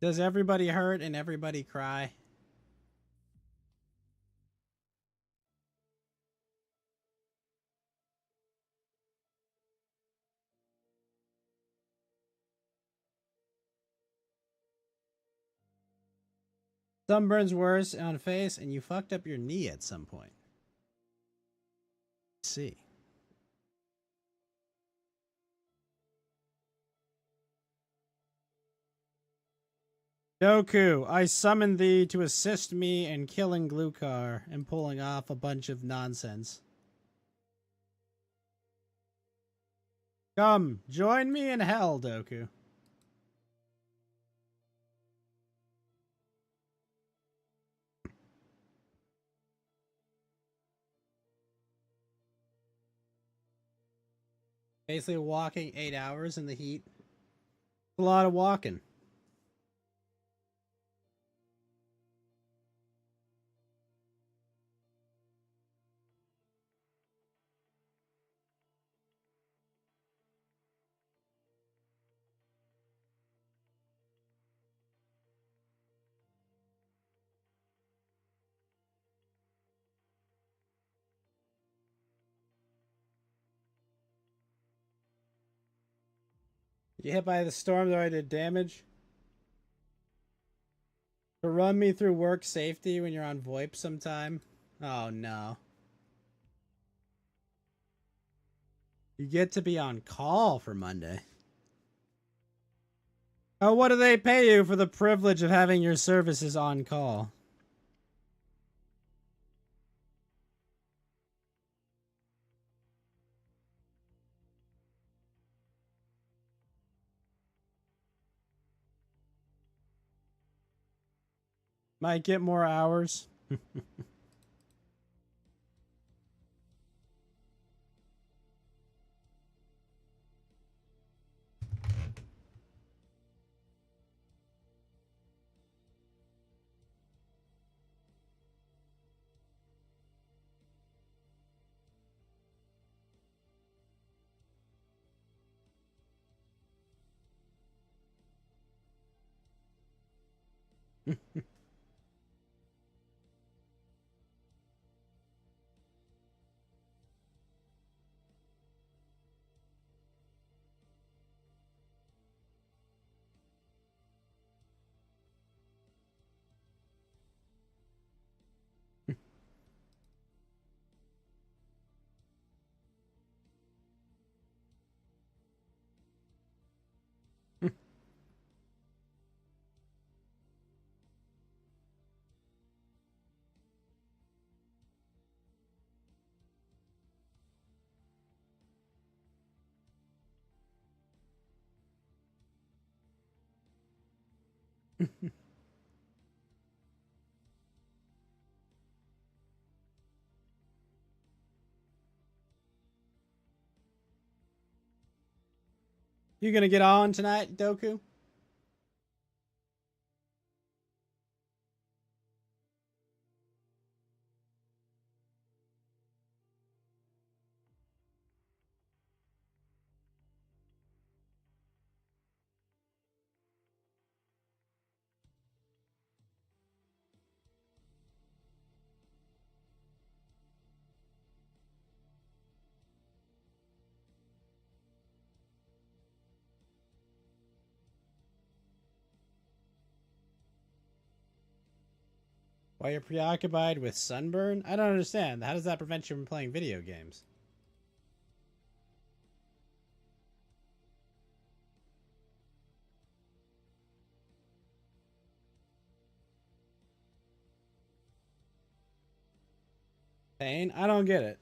Does everybody hurt and everybody cry? Sunburn's worse on face, and you fucked up your knee at some point. Let's see. Doku, I summon thee to assist me in killing Gluhar and pulling off a bunch of nonsense. Come, join me in hell, Doku. Basically walking 8 hours in the heat. A lot of walking. You hit by the storm that I did damage? To run me through work safety when you're on VoIP sometime? Oh no. You get to be on call for Monday. Oh, what do they pay you for the privilege of having your services on call? Might get more hours. You gonna get on tonight, Doku? While you're preoccupied with sunburn? I don't understand. How does that prevent you from playing video games? Pain? I don't get it.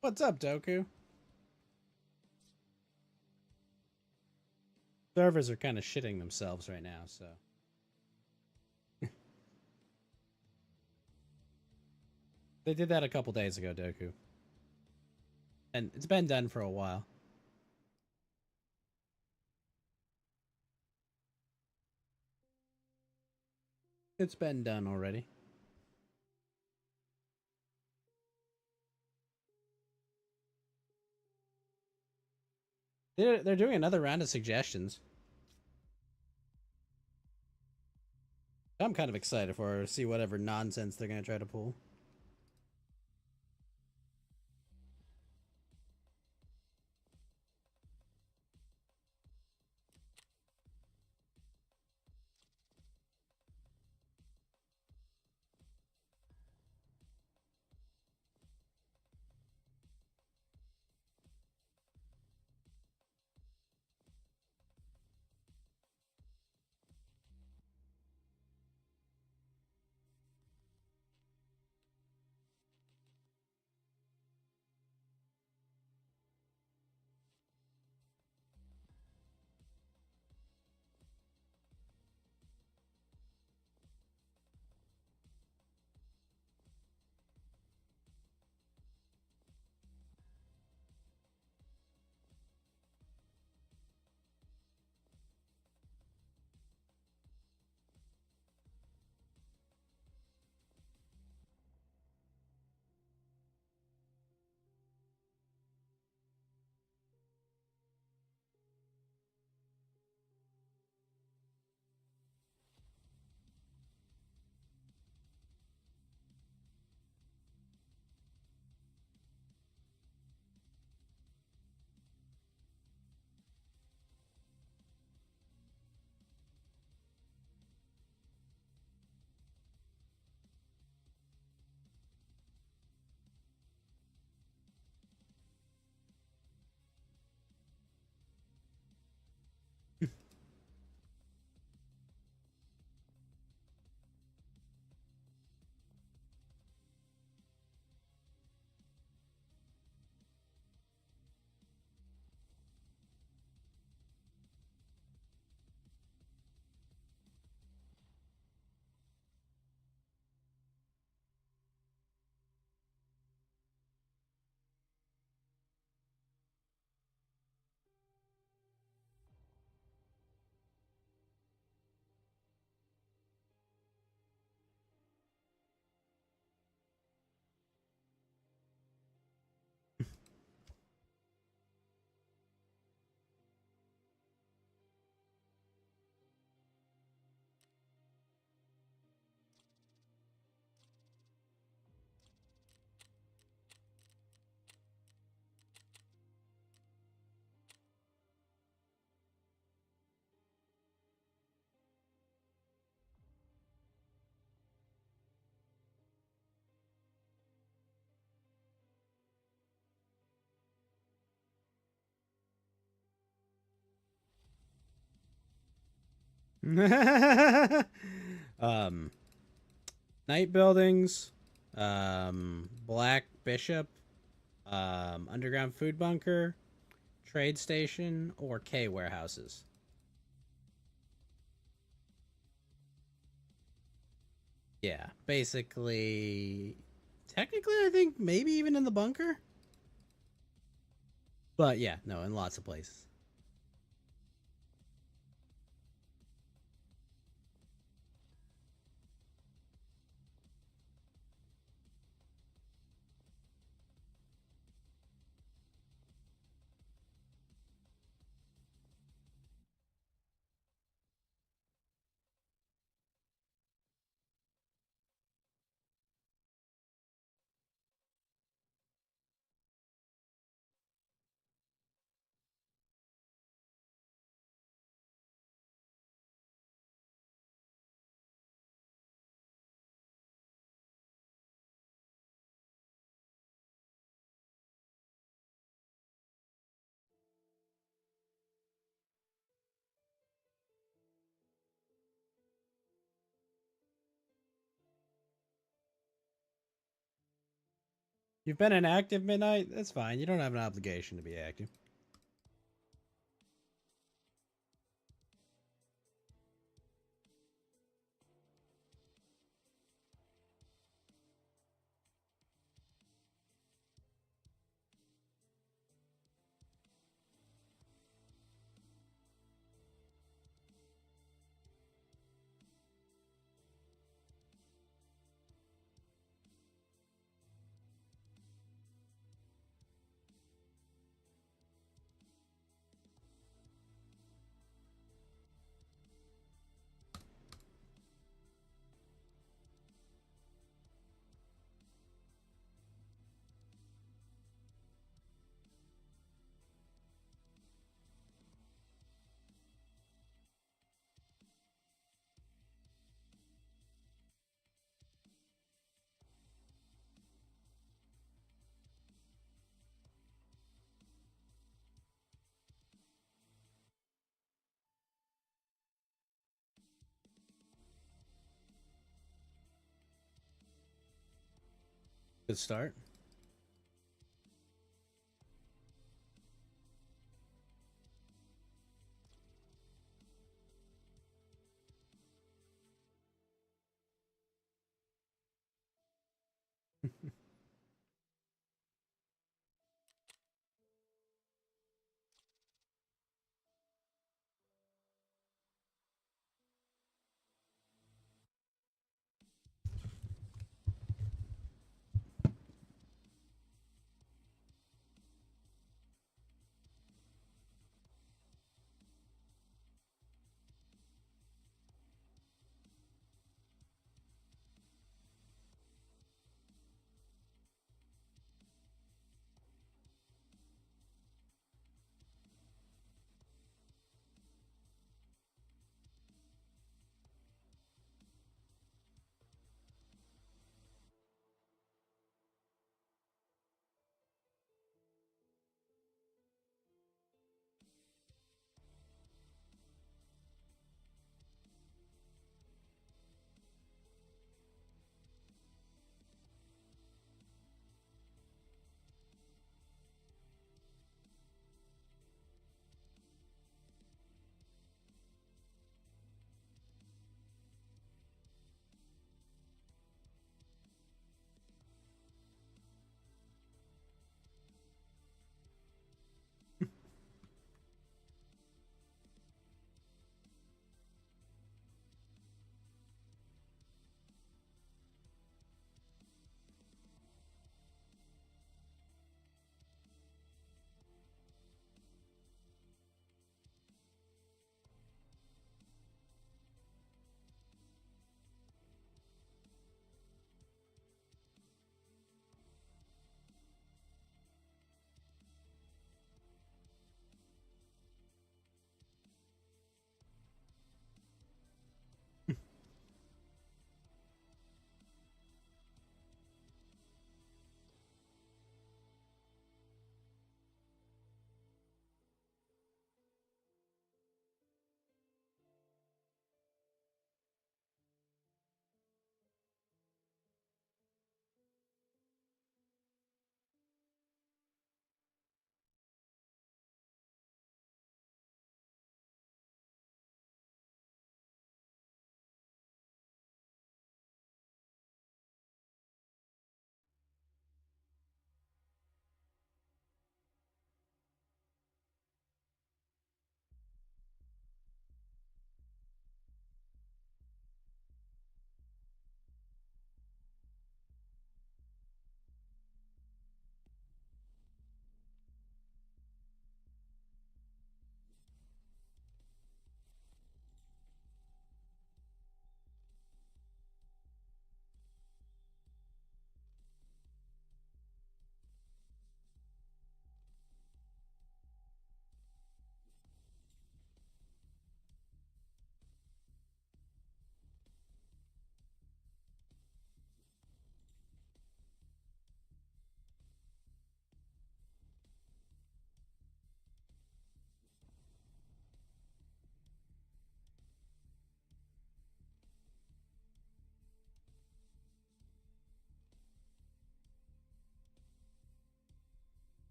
What's up, Doku? Servers are kind of shitting themselves right now, so. They did that a couple days ago, Doku. And it's been done for a while. It's been done already. They're doing another round of suggestions. I'm kind of excited for her to see whatever nonsense they're gonna try to pull. um, Night buildings, Black Bishop, underground food bunker, trade station, or K warehouses. Yeah, basically, technically, I think maybe even in the bunker. But yeah, no, in lots of places. You've been inactive midnight? That's fine. You don't have an obligation to be active. Good start.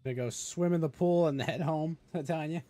Gonna go swim in the pool and head home, Tanya.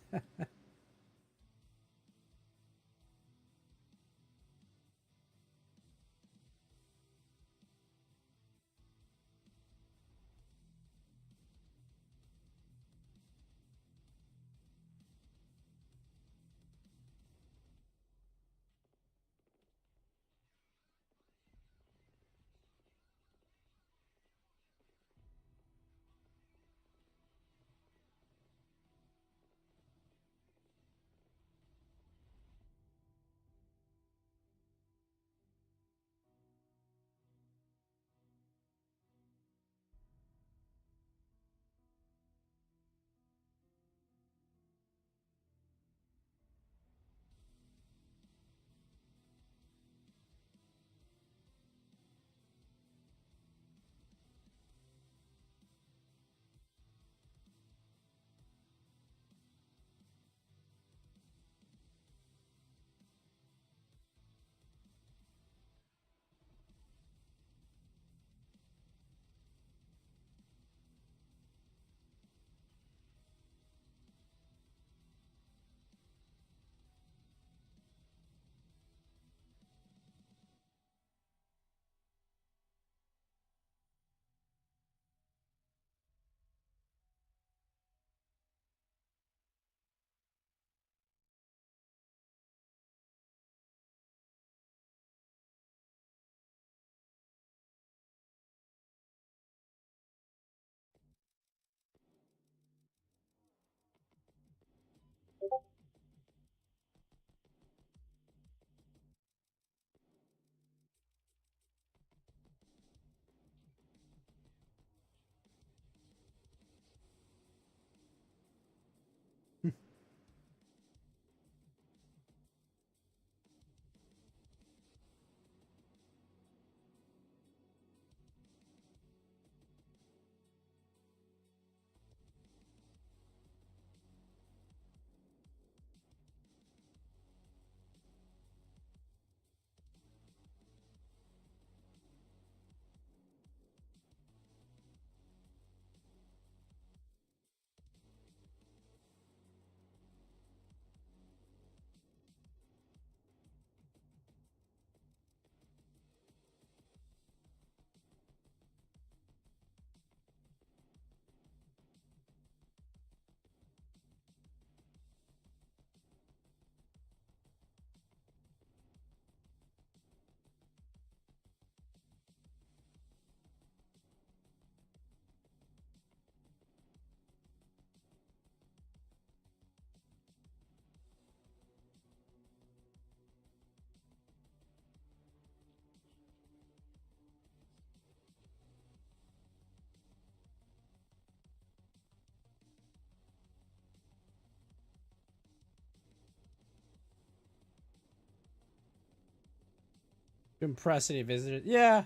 Impress any visitors? Yeah.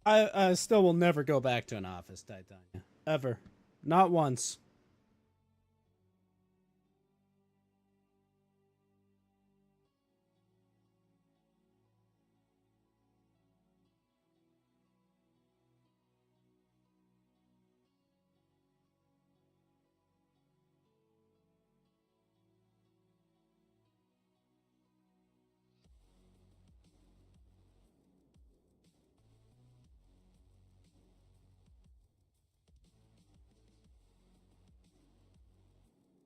I still will never go back to an office, Titania. Ever. Not once.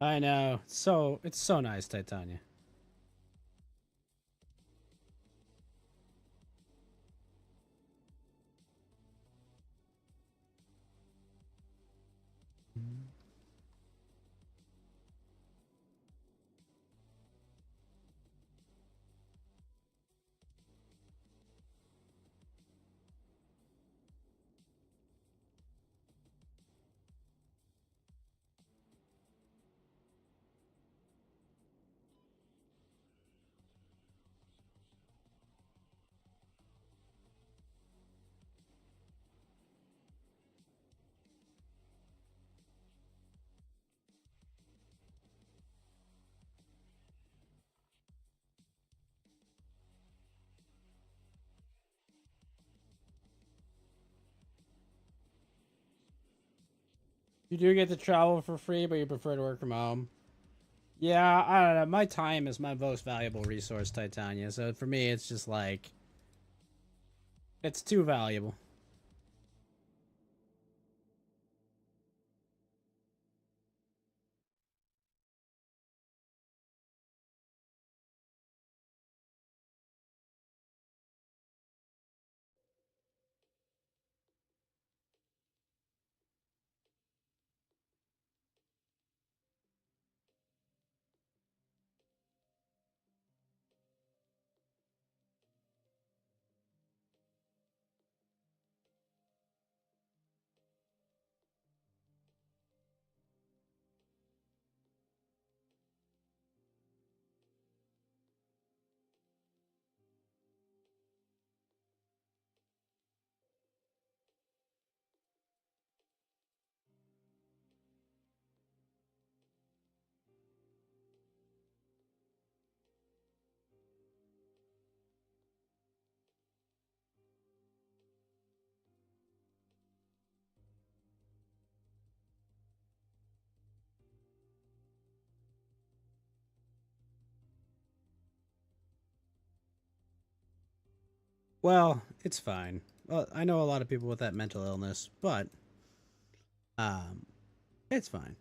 I know. It's so nice, Titania. You do get to travel for free, but you prefer to work from home. Yeah, I don't know. My time is my most valuable resource, Titania. So for me, it's just like, it's too valuable. Well, it's fine. Well, I know a lot of people with that mental illness, but um, it's fine.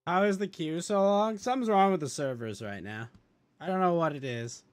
How is the queue so long? Something's wrong with the servers right now. I don't know what it is.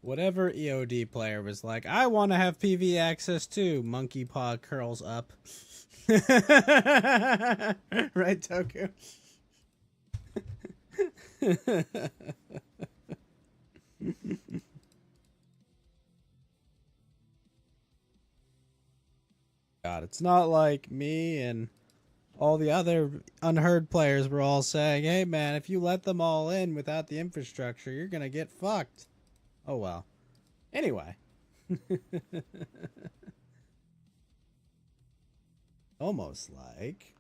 Whatever EOD player was like, I want to have PV access too. Monkey paw curls up. Right, Toku? God, it's not like me and all the other unheard players were all saying, hey man, if you let them all in without the infrastructure, you're gonna get fucked. Oh well. Anyway. Almost like...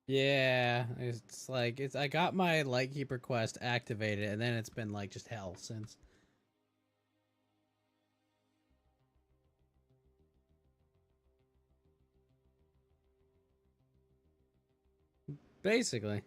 Yeah, it's like I got my Lightkeeper quest activated and then it's been like just hell since. Basically.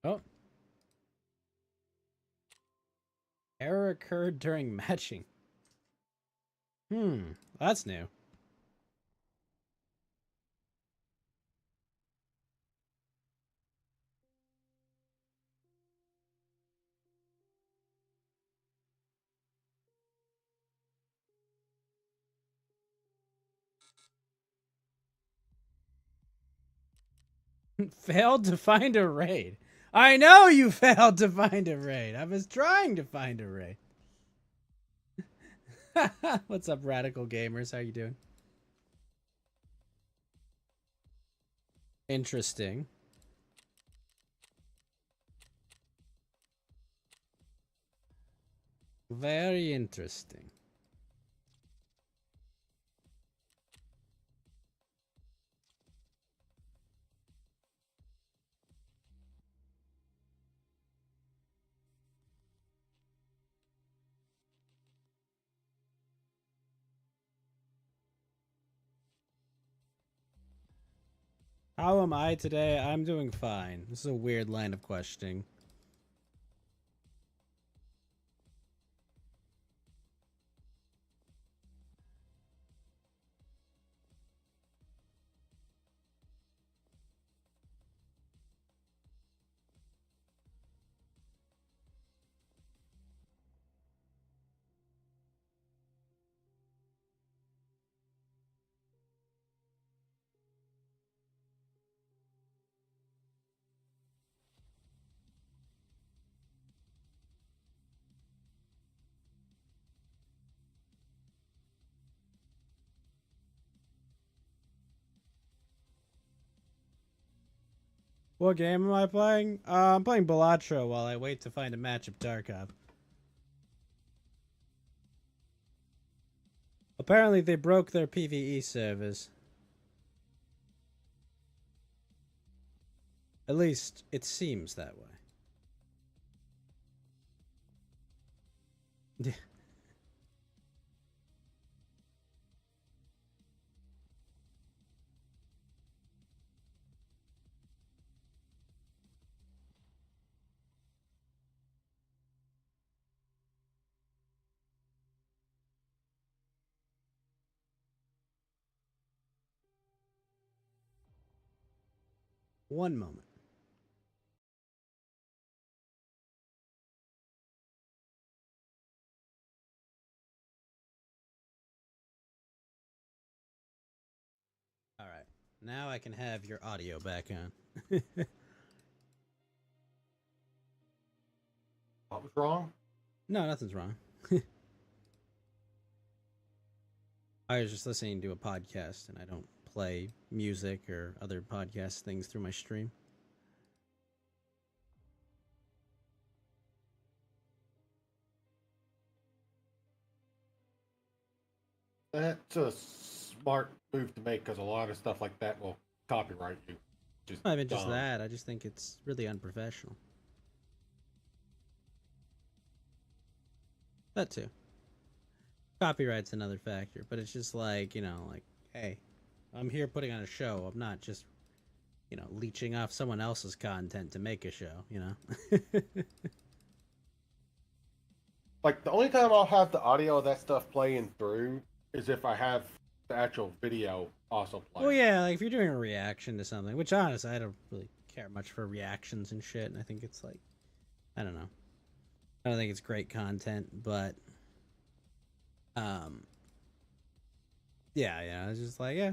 Oh. Error occurred during matching. That's new. Failed to find a raid. I know you failed to find a raid. I was trying to find a raid. What's up, radical gamers? How you doing? Interesting. Very interesting. How am I today? I'm doing fine. This is a weird line of questioning. What game am I playing? I'm playing Balatro while I wait to find a match of Tarkov. Apparently they broke their PvE servers. At least, it seems that way. One moment. Alright. Now I can have your audio back on. What was wrong? No, nothing's wrong. I was just listening to a podcast and I don't play music or other podcast things through my stream. That's a smart move to make because a lot of stuff like that will copyright you. Not even just that, I just think it's really unprofessional. That too. Copyright's another factor, but it's just like, you know, like, hey, I'm here putting on a show. I'm not just, you know, leeching off someone else's content to make a show, you know? Like, the only time I'll have the audio of that stuff playing through is if I have the actual video also playing. Well, yeah, like if you're doing a reaction to something, which honestly, I don't really care much for reactions and shit, and I think it's like, I don't know. I don't think it's great content, but, yeah, it's just like, yeah.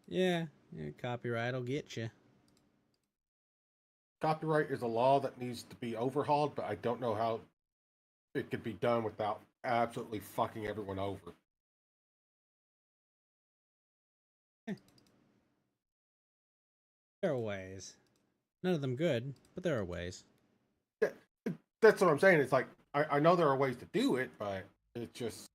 Yeah, copyright'll get you. Copyright is a law that needs to be overhauled, but I don't know how it could be done without absolutely fucking everyone over. There are ways. None of them good, but there are ways. Yeah, that's what I'm saying. It's like, I know there are ways to do it, but it's just...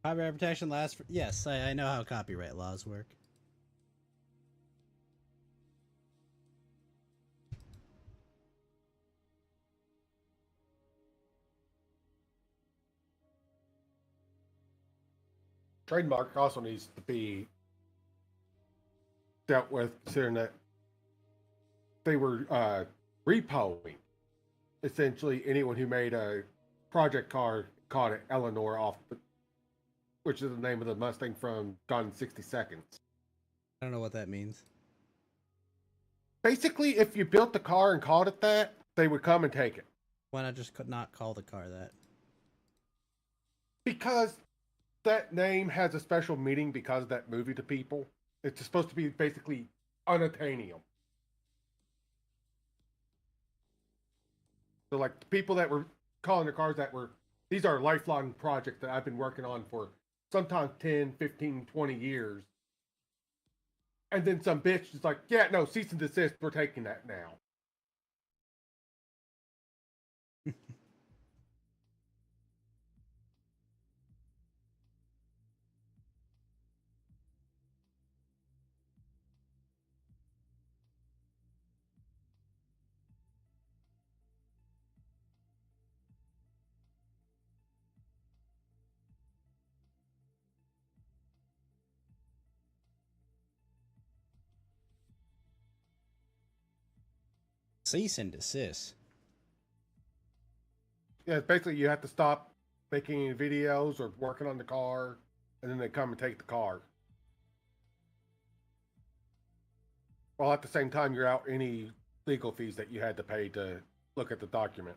Copyright protection lasts for... Yes, I know how copyright laws work. Trademark also needs to be dealt with, considering that they were repoing. Essentially, anyone who made a project car called it Eleanor off, which is the name of the Mustang from Gone in 60 Seconds. I don't know what that means. Basically, if you built the car and called it that, they would come and take it. Why not just not call the car that? Because that name has a special meaning because of that movie to people. It's supposed to be basically unattainable. So, like, the people that were calling their cars that were, these are lifelong projects that I've been working on for sometimes 10, 15, 20 years. And then some bitch is like, yeah, no, cease and desist, we're taking that now. Cease and desist. Yeah, basically you have to stop making any videos or working on the car, and then they come and take the car. While at the same time, you're out any legal fees that you had to pay to look at the document.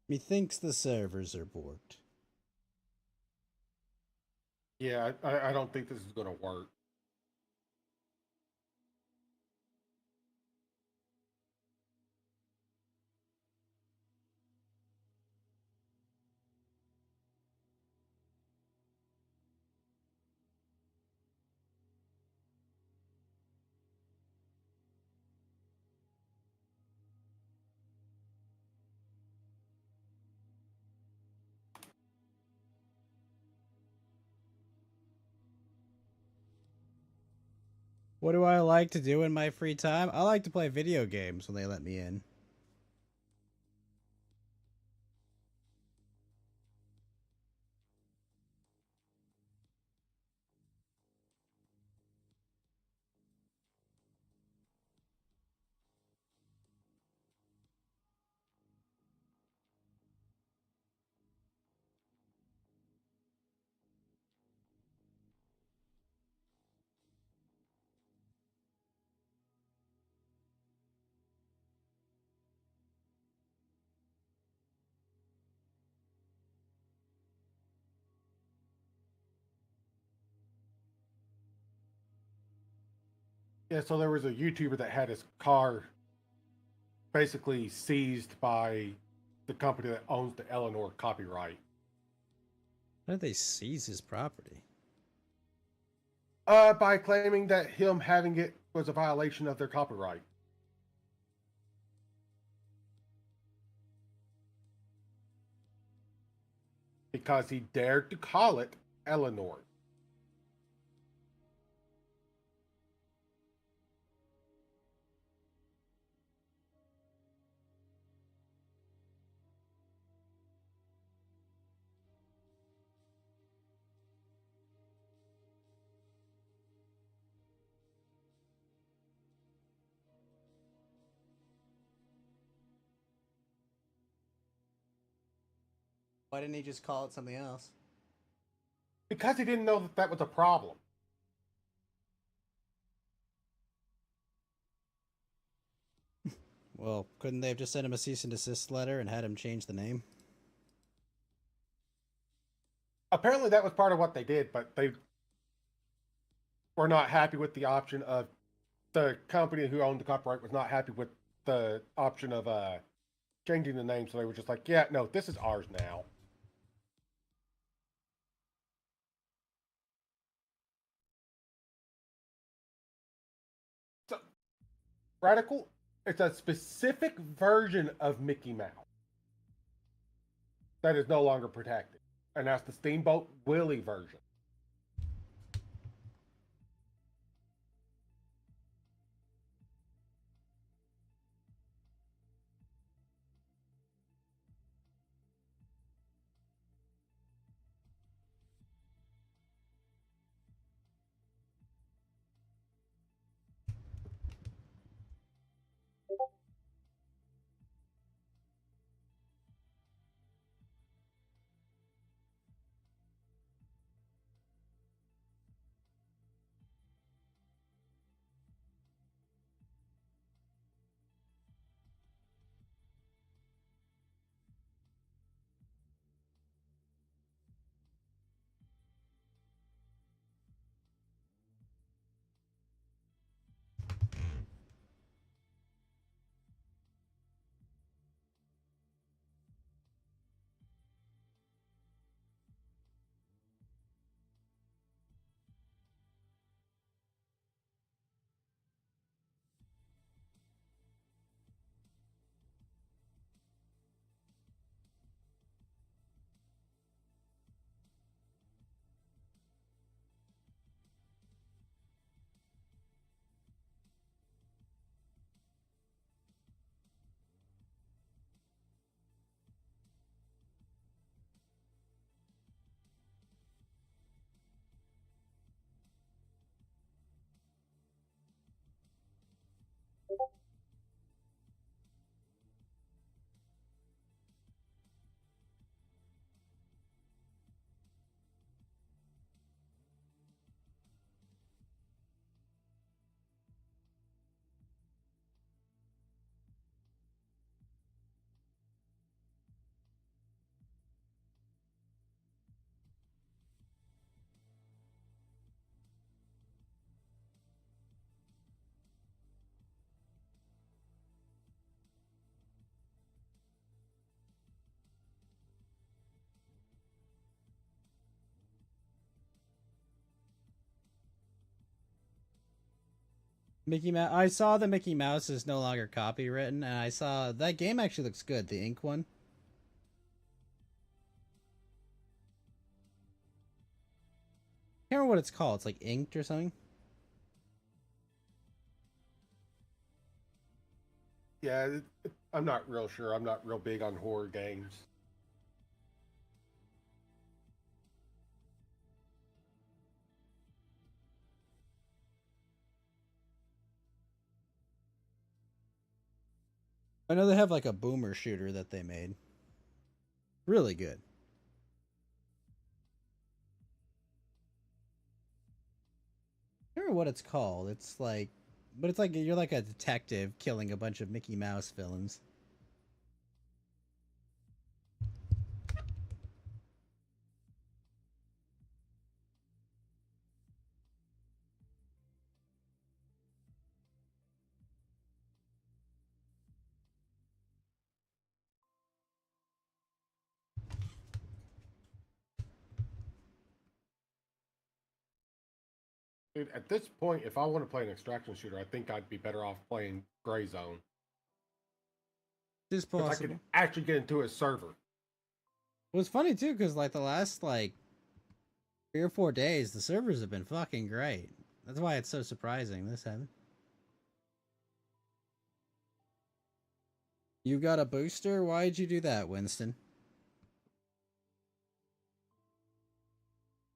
Methinks the servers are borked. Yeah, I don't think this is going to work. What do I like to do in my free time? I like to play video games when they let me in. Yeah, so there was a YouTuber that had his car basically seized by the company that owns the Eleanor copyright. How did they seize his property? By claiming that him having it was a violation of their copyright. Because he dared to call it Eleanor. Why didn't he just call it something else? Because he didn't know that that was a problem. Well, couldn't they have just sent him a cease and desist letter and had him change the name? Apparently that was part of what they did, but they were not happy with the option of the company who owned the copyright was not happy with the option of changing the name, so they were just like, yeah, no, this is ours now. So, Radical, it's a specific version of Mickey Mouse that is no longer protected, and that's the Steamboat Willie version. Mickey Mouse. I saw the Mickey Mouse is no longer copywritten, and I saw that game actually looks good. The ink one. I can't remember what it's called. It's like inked or something. Yeah, I'm not real sure. I'm not real big on horror games. I know they have like a boomer shooter that they made. Really good. I don't remember what it's called. It's like, but it's like you're like a detective killing a bunch of Mickey Mouse villains. Dude, at this point, if I want to play an extraction shooter, I think I'd be better off playing Gray Zone. It's Because I possible. could actually get into a server. It was funny too, because like the last like 3 or 4 days, the servers have been fucking great. That's why it's so surprising this happened. You got a booster? Why'd you do that, Winston?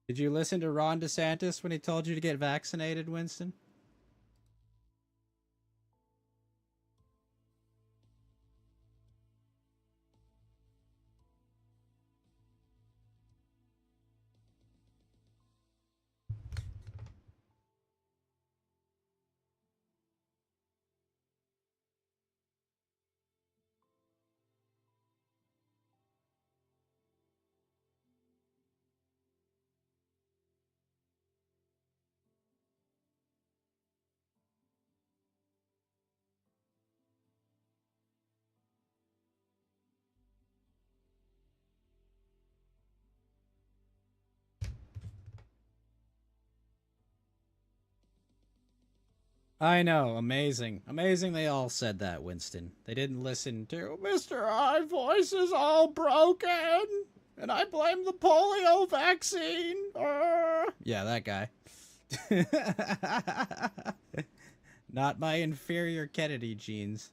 Did you listen to Ron DeSantis when he told you to get vaccinated, Winston? I know, amazing. Amazing they all said that, Winston. They didn't listen to Mr. Our voice is all broken, and I blame the polio vaccine. Yeah, that guy. Not my inferior Kennedy genes.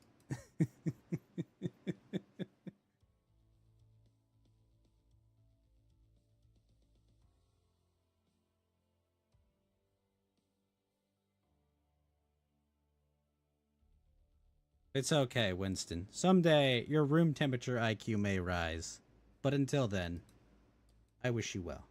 It's okay, Winston. Someday, your room temperature IQ may rise. But until then, I wish you well.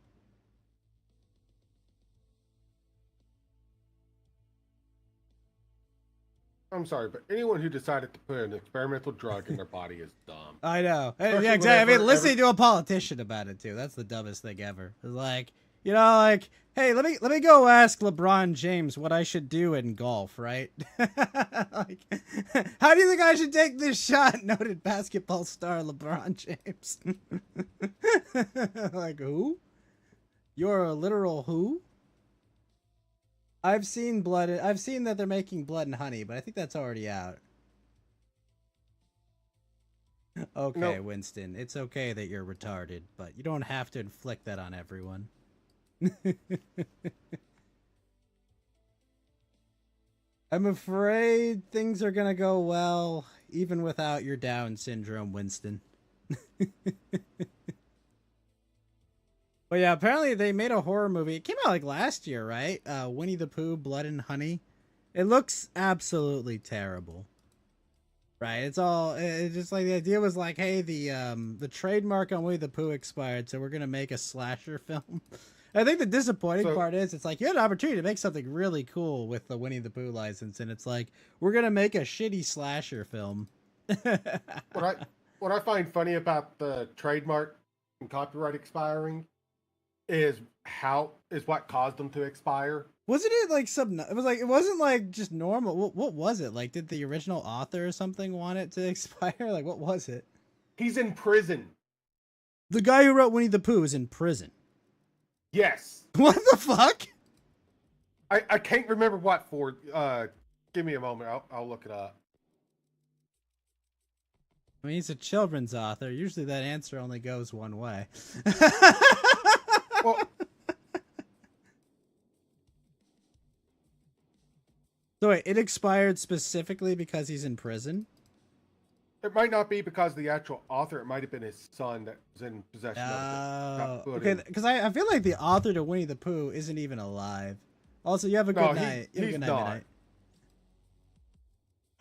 I'm sorry, but anyone who decided to put an experimental drug in their body is dumb. I know. Especially Yeah, exactly. I mean, whenever- listening to a politician about it, too. That's the dumbest thing ever. It's like, you know, like, hey, let me go ask LeBron James what I should do in golf, right? Like, how do you think I should take this shot? Noted basketball star LeBron James. Like, who? You're a literal who? I've seen blood. I've seen that they're making Blood and Honey, but I think that's already out. Okay, Nope. Winston. It's okay that you're retarded, but you don't have to inflict that on everyone. I'm afraid things are gonna go well, even without your Down syndrome, Winston. But yeah, apparently they made a horror movie. It came out like last year, right? Winnie the Pooh, Blood and Honey. It looks absolutely terrible. Right? It's just like the idea was like, hey, the trademark on Winnie the Pooh expired, so we're gonna make a slasher film. I think the disappointing part is it's like you had an opportunity to make something really cool with the Winnie the Pooh license, and it's like we're gonna make a shitty slasher film. What I find funny about the trademark and copyright expiring is what caused them to expire. Wasn't it like some? It was like it wasn't like just normal. What was it like? Did the original author or something want it to expire? Like what was it? He's in prison. The guy who wrote Winnie the Pooh is in prison. Yes. What the fuck? I can't remember what for. Give me a moment. I'll look it up. I mean, he's a children's author. Usually that answer only goes one way. Well, So wait, it expired specifically because he's in prison? it might not be because of the actual author. It might have been his son that was in possession of it. Oh, okay. Because I feel like the author to Winnie the Pooh isn't even alive. Also, you have a good night. You have a good night, Midnight.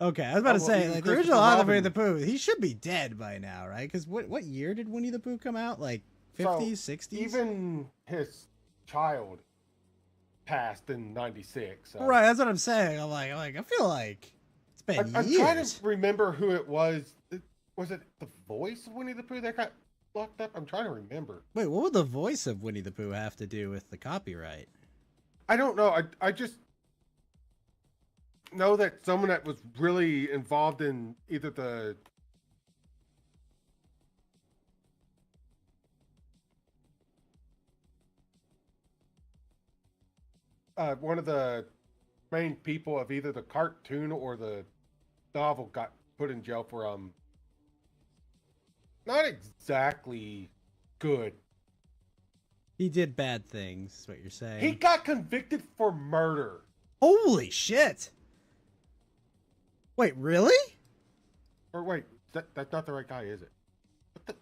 Okay, I was about to say, like, the original author of Winnie the Pooh, he should be dead by now, right? Because what year did Winnie the Pooh come out? Like 50s, 60s? Even his child passed in '96. So. Right, that's what I'm saying. I'm like, I feel like it's been years. I'm trying to remember who it was. Was it the voice of Winnie the Pooh that got locked up? I'm trying to remember. Wait, what would the voice of Winnie the Pooh have to do with the copyright? I don't know. I just know that someone that was really involved in either the one of the main people of either the cartoon or the novel got put in jail for not exactly good. He did bad things, is what you're saying. He got convicted for murder. Holy shit! Wait, really? Or wait, that's not the right guy, is it? What the?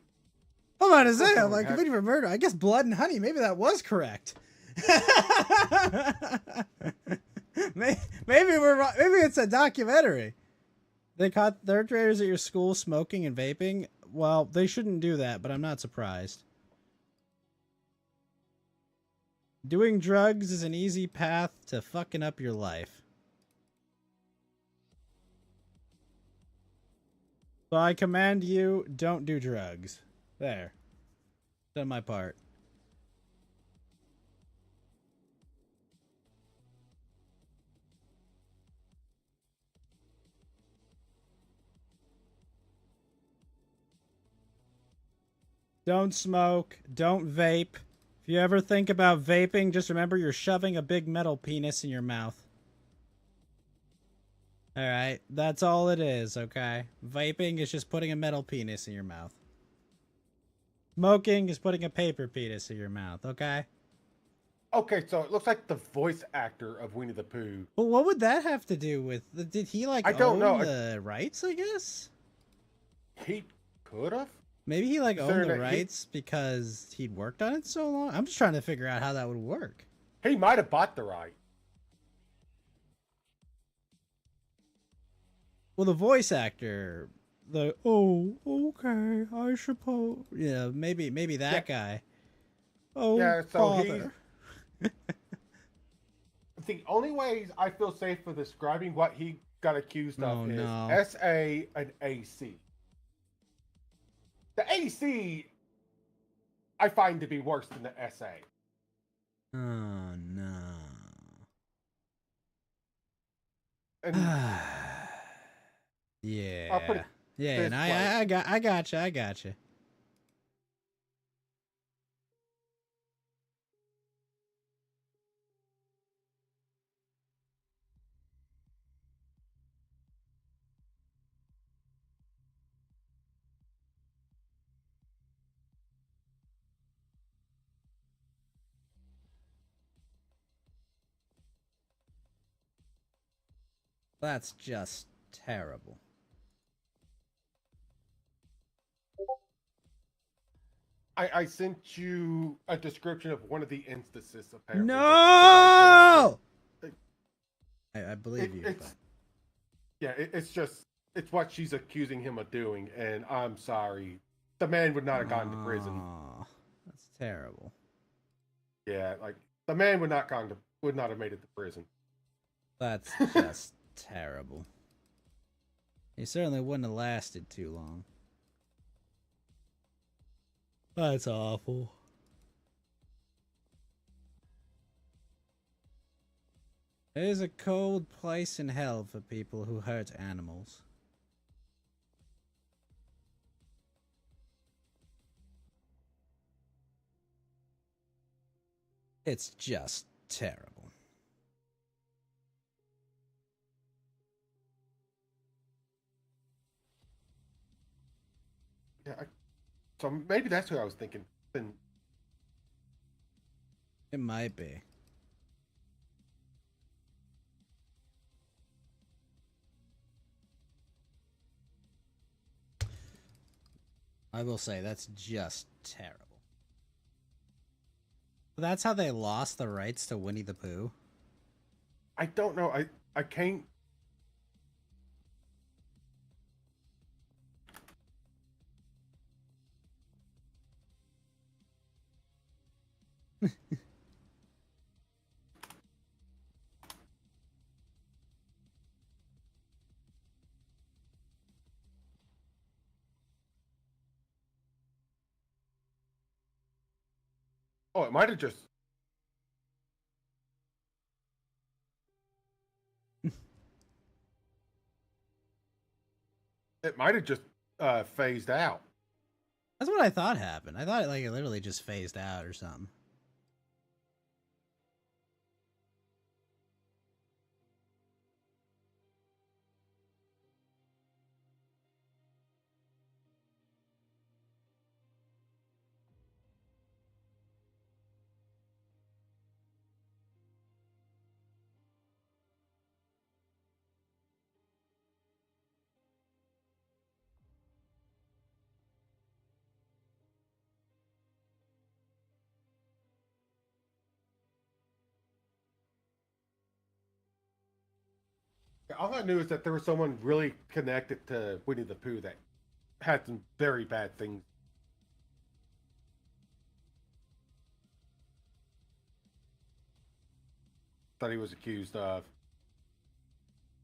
I'm about to say, I'm like, convicted for murder. I guess Blood and Honey, maybe that was correct. maybe we're wrong. Maybe it's a documentary. They caught third graders at your school smoking and vaping. Well, they shouldn't do that, but I'm not surprised. Doing drugs is an easy path to fucking up your life. So I command you, don't do drugs. There. Done my part. Don't smoke. Don't vape. If you ever think about vaping, just remember you're shoving a big metal penis in your mouth. Alright, that's all it is, okay? Vaping is just putting a metal penis in your mouth. Smoking is putting a paper penis in your mouth, okay? Okay, so it looks like the voice actor of Winnie the Pooh. Well, what would that have to do with... Did he, like, own the rights, I guess? He could have? Maybe he, like, owned the rights because he'd worked on it so long? I'm just trying to figure out how that would work. He might have bought the right. Well, the voice actor, oh, okay, I suppose. Yeah, maybe that guy. Oh, yeah, so father. The only way I feel safe for describing what he got accused of is SA and AC. The AC, I find to be worse than the SA. Oh, no. And yeah. Yeah, and I gotcha. That's just terrible. I sent you a description of one of the instances, apparently. No! I believe you. It's what she's accusing him of doing, and I'm sorry. The man would not have gone to prison. That's terrible. Yeah, like, the man would not have made it to prison. That's just terrible. He certainly wouldn't have lasted too long. That's awful. There's a cold place in hell for people who hurt animals. It's just terrible. So maybe that's who I was thinking. Then It might be. I will say that's just terrible. That's how they lost the rights to Winnie the Pooh. I don't know. I can't. Oh, it might have just. It might have just phased out. That's what I thought happened. I thought like it literally just phased out or something. All I knew is that there was someone really connected to Winnie the Pooh that had some very bad things. That he was accused of.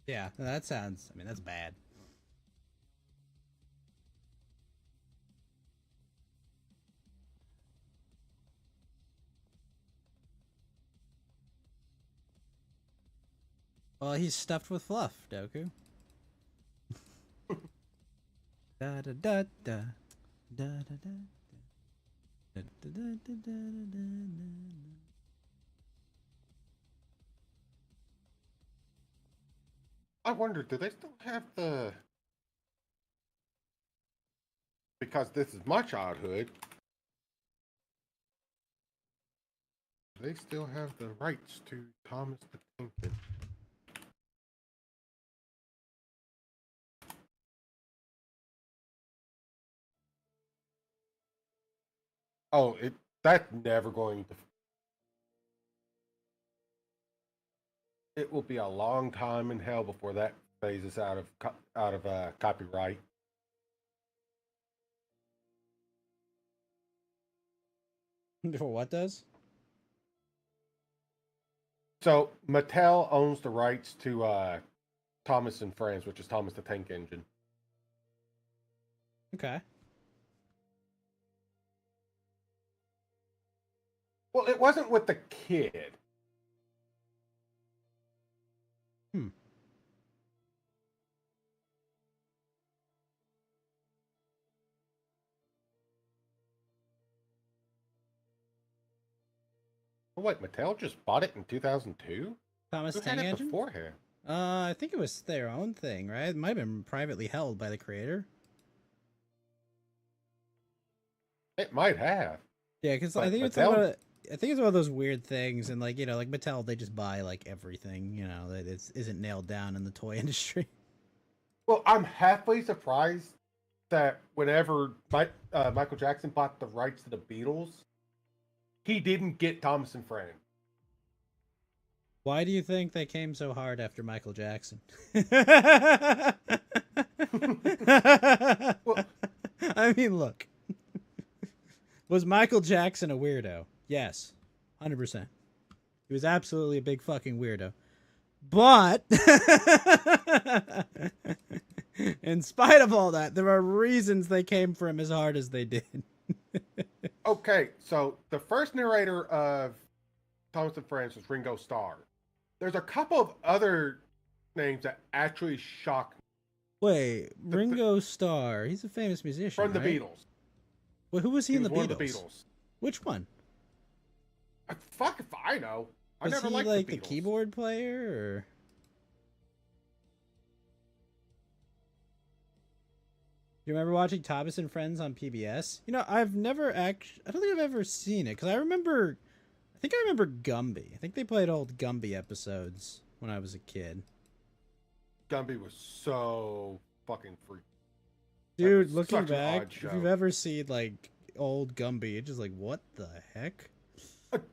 Yeah, that sounds. I mean, that's bad. Well, he's stuffed with fluff, Doku. Da da da da da da da da da da da da da. I wonder, do they still have the? Because this is my childhood. Do they still have the rights to Thomas the Tank Engine? Oh, that's never going to. It will be a long time in hell before that phases out of copyright. For what does? So Mattel owns the rights to Thomas and Friends, which is Thomas the Tank Engine. Okay. Well, it wasn't with the kid. Oh, wait, Mattel just bought it in 2002? Thomas Who Tank had it Engine? beforehand? I think it was their own thing, right? It might have been privately held by the creator. It might have. Yeah, because But I think it's Mattel- I think it's one of those weird things, and like like Mattel, they just buy like everything, that isn't nailed down in the toy industry. Well, I'm halfway surprised that whenever Michael Jackson bought the rights to the Beatles, he didn't get Thomas and Friends. Why do you think they came so hard after Michael Jackson? Well, I mean, look. Was Michael Jackson a weirdo? Yes. 100%. He was absolutely a big fucking weirdo. But in spite of all that, there are reasons they came for him as hard as they did. okay, so the first narrator of Thomas and Friends was Ringo Starr. There's a couple of other names that actually shock me. Wait, Ringo Starr. He's a famous musician, From the right? Beatles. Well, who was he in the one Beatles? of the Beatles. Which one? Fuck if I know. I Was never he liked like the the Beatles. keyboard player, or? You remember watching Thomas and Friends on PBS? You know, I've never actually. I don't think I've ever seen it because I remember. I think I remember Gumby. I think they played old Gumby episodes when I was a kid. Gumby was so fucking freaky. Dude, looking such an back, odd if show. you've ever seen like old Gumby, it's just like, what the heck?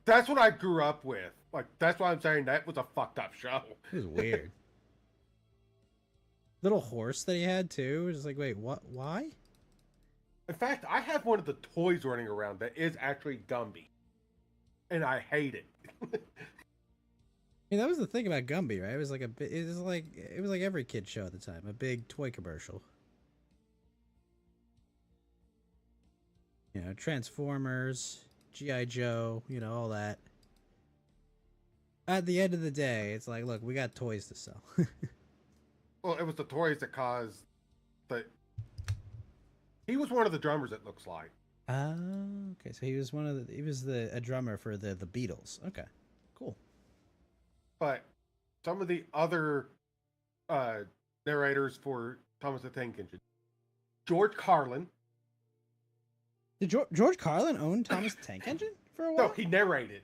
That's what I grew up with. Like, that's why I'm saying that was a fucked up show. It was weird. Little horse that he had too. It was like, wait, what? Why? In fact, I have one of the toys running around that is actually Gumby, and I hate it. I mean, that was the thing about Gumby, right? It was like it was like every kid show at the time, a big toy commercial. You know, Transformers, G.I. Joe, you know, all that. At the end of the day, it's like, look, we got toys to sell. Well, it was the toys that caused the. He was one of the drummers. It looks like. Oh, okay. So he was a drummer for the Beatles. Okay, cool. But some of the other narrators for Thomas the Tank Engine, George Carlin. Did George Carlin own Thomas the Tank Engine for a while? No, he narrated.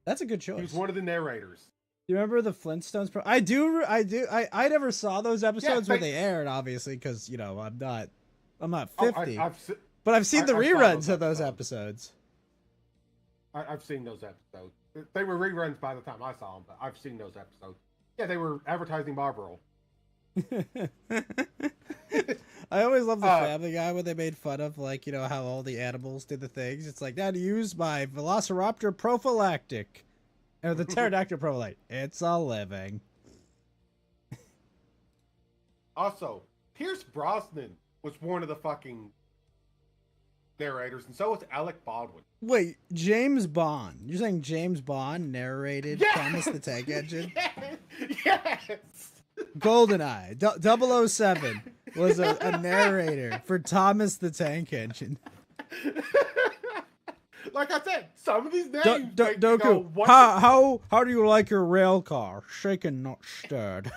That's a good choice. He was one of the narrators. You remember the Flintstones? I do. I never saw those episodes when they- they aired, obviously, because you know I'm not 50. But I've seen I the saw reruns those of those episodes. episodes. I've seen those episodes. They were reruns by the time I saw them, but I've seen those episodes. Yeah, they were advertising Marlboro. I always love the Family Guy when they made fun of, like, you know, how all the animals did the things. It's like, now to use my Velociraptor prophylactic. Or the pterodactyl prophylactic. It's a living. Also, Pierce Brosnan was one of the fucking narrators, and so was Alec Baldwin. Wait, James Bond. You're saying James Bond narrated Yes! Thomas the Tank Engine? Yes! GoldenEye 007 was a narrator for Thomas the Tank Engine. Like I said, some of these names make me Doku, go, what how do you like your rail car? Shaken, not stirred.